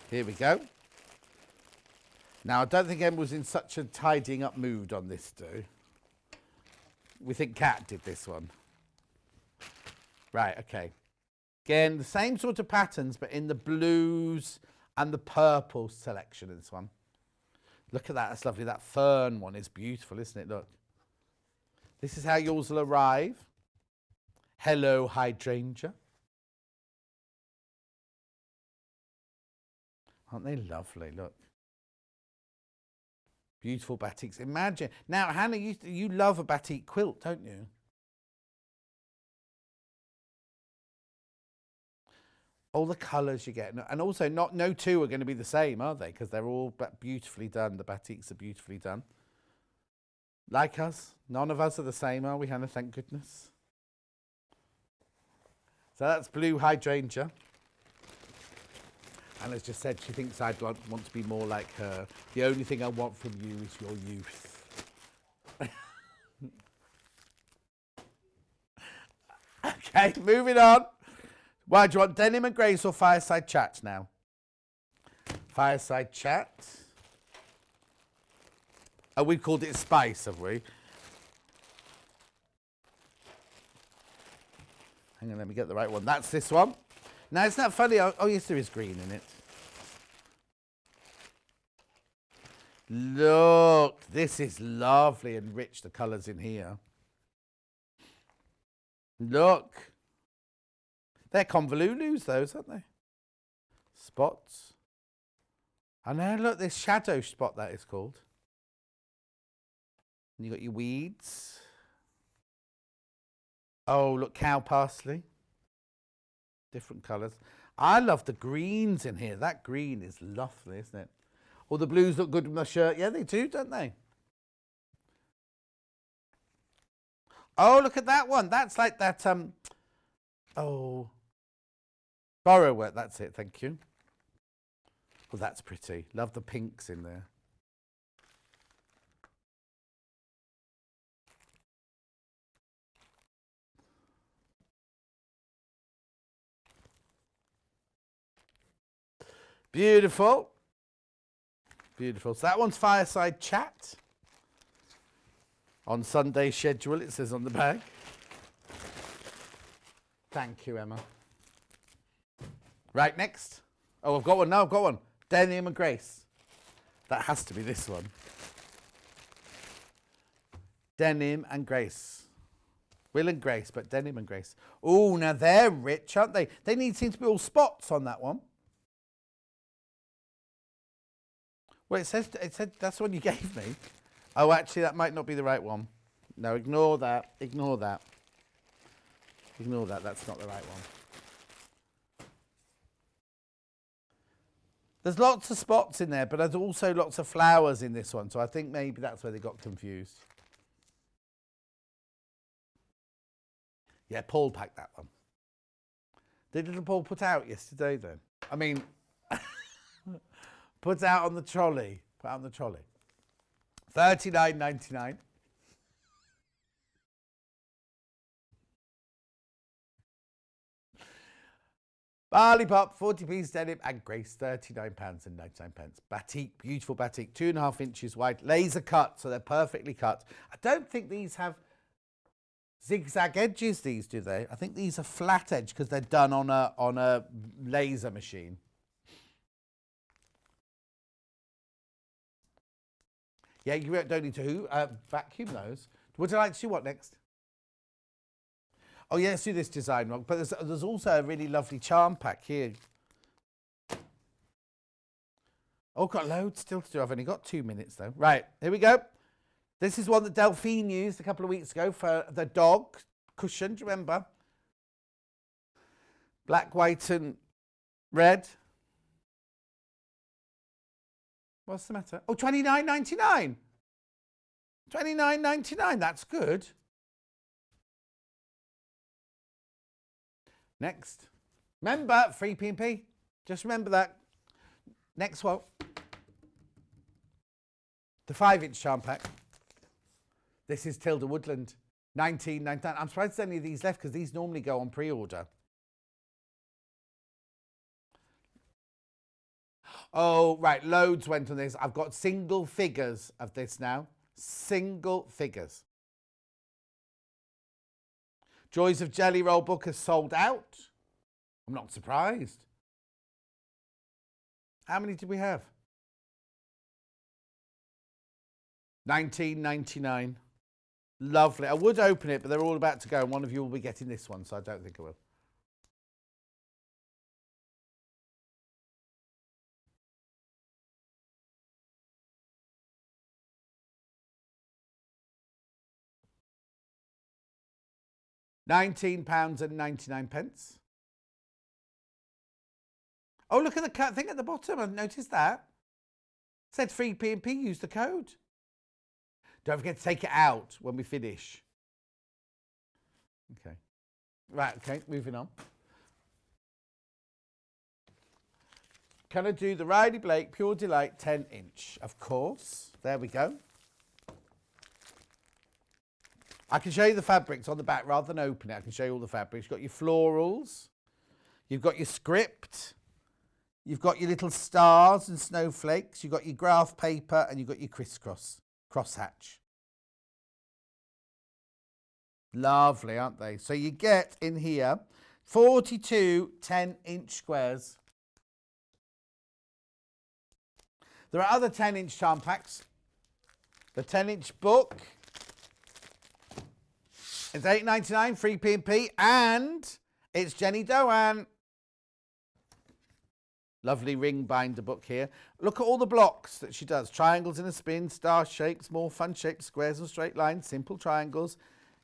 Here we go. Now, I don't think Emma was in such a tidying up mood on this, do? We think Kat did this one. Right, okay. Again, the same sort of patterns, but in the blues and the purple selection of this one. Look at that, that's lovely. That fern one is beautiful, isn't it? Look. This is how yours will arrive. Hello, Hydrangea. Aren't they lovely? Look. Beautiful batiks. Imagine. Now, Hannah, you love a batik quilt, don't you? All the colours you get. And also, no two are going to be the same, are they? Because they're all beautifully done. The batiks are beautifully done. Like us. None of us are the same, are we, Hannah? Thank goodness. So that's blue Hydrangea. Anna's just said she thinks I'd want to be more like her. The only thing I want from you is your youth. Okay, moving on. Why do you want denim and grace or fireside chat now? Fireside chat. Oh, we called it spice, have we? Hang on, let me get the right one. That's this one. Now, isn't that funny? Oh, yes, there is green in it. Look, this is lovely and rich, the colours in here. Look. They're convolulus, those, aren't they? Spots. I know, look, this shadow spot, that is called. And you got your weeds. Oh, look, cow parsley. Different colours. I love the greens in here. That green is lovely, isn't it? All the blues look good with my shirt. Yeah, they do, don't they? Oh, look at that one. That's like that, oh, borrow work. That's it, thank you. Well, that's pretty. Love the pinks in there. Beautiful. Beautiful. So that one's fireside chat. On Sunday schedule, it says on the bag. Thank you, Emma. Right, next. Oh, I've got one. No, I've got one. Denim and Grace. That has to be this one. Denim and Grace. Will and Grace, but Denim and Grace. Oh, now they're rich, aren't they? They seem to be all spots on that one. Well, it said that's the one you gave me. Oh, actually, that might not be the right one. No, ignore that. Ignore that. Ignore that. That's not the right one. There's lots of spots in there, but there's also lots of flowers in this one. So I think maybe that's where they got confused. Yeah, Paul packed that one. Did little Paul put out yesterday then? I mean... Put out on the trolley. Put out on the trolley. $39.99. Barley pop, 40-piece denim and Grace, £39.99. Batik, beautiful batik, 2.5 inches wide, laser cut, so they're perfectly cut. I don't think these have zigzag edges, these, do they? I think these are flat edge because they're done on a laser machine. Yeah, you don't need to vacuum those. Would you like to see what next? Oh, yeah, let's do this design one. But there's also a really lovely charm pack here. Oh, got loads still to do. I've only got 2 minutes, though. Right, here we go. This is one that Delphine used a couple of weeks ago for the dog cushion. Do you remember? Black, white and red. What's the matter? Oh, $29.99. $29.99. That's good. Next. Remember, free P&P. Just remember that. Next one. The 5-inch charm pack. This is Tilda Woodland. $19.99. I'm surprised there's any of these left because these normally go on pre-order. Oh, right. Loads went on this. I've got single figures of this now. Single figures. Joys of Jelly Roll book has sold out. I'm not surprised. How many did we have? $19.99. Lovely. I would open it, but they're all about to go, and one of you will be getting this one, so I don't think I will. £19.99. Oh, look at the thing at the bottom. I've noticed that. It said free P&P, use the code. Don't forget to take it out when we finish. Okay. Right, okay, moving on. Can I do the Riley Blake Pure Delight 10-inch? Of course. There we go. I can show you the fabrics on the back rather than open it. I can show you all the fabrics. You've got your florals. You've got your script. You've got your little stars and snowflakes. You've got your graph paper and you've got your crisscross, crosshatch. Lovely, aren't they? So you get in here 42 10-inch squares. There are other 10-inch charm packs. The 10-inch book is $8.99, free P&P, and it's Jenny Doan. Lovely ring binder book here. Look at all the blocks that she does. Triangles in a spin, star shapes, more fun shapes, squares and straight lines, simple triangles.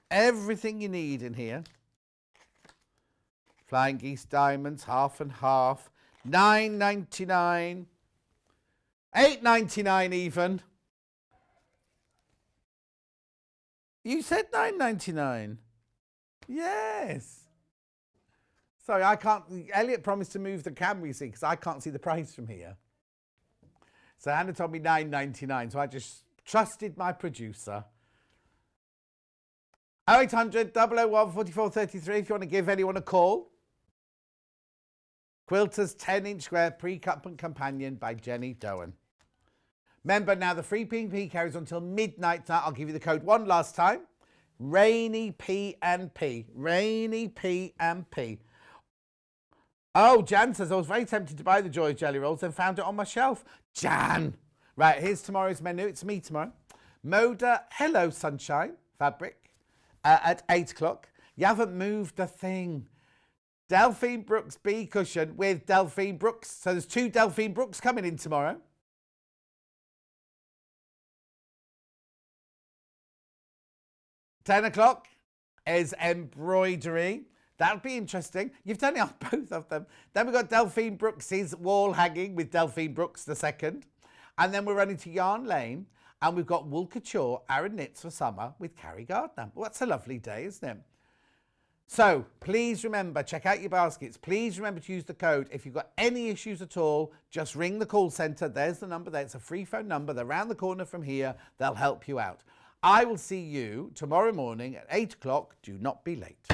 Everything you need in here. Flying geese, diamonds, half and half. $9.99. $8.99 even. You said $9.99. Yes. Sorry, I can't. Elliot promised to move the camera, you see, because I can't see the price from here. So Hannah told me $9.99, so I just trusted my producer. 0800 001 4433 if you want to give anyone a call. Quilter's 10-inch square pre-cut and companion by Jenny Doan. Remember now, the free P&P carries on until midnight tonight. I'll give you the code one last time. Rainy P&P. Rainy P&P. Oh, Jan says, I was very tempted to buy the Joy Jelly Rolls and found it on my shelf. Jan! Right, here's tomorrow's menu. It's me tomorrow. Moda Hello Sunshine fabric at 8 o'clock. You haven't moved a thing. Delphine Brooks bee cushion with Delphine Brooks. So there's 2 Delphine Brooks coming in tomorrow. $10 is embroidery. That'll be interesting. You've done it on both of them. Then we've got Delphine Brooks's wall hanging with Delphine Brooks the second. And then we're running to Yarn Lane. And we've got Wool Couture, Aran Knits for Summer with Carrie Gardner. Well, that's a lovely day, isn't it? So please remember, check out your baskets. Please remember to use the code. If you've got any issues at all, just ring the call centre. There's the number there. It's a free phone number. They're around the corner from here. They'll help you out. I will see you tomorrow morning at 8 o'clock. Do not be late.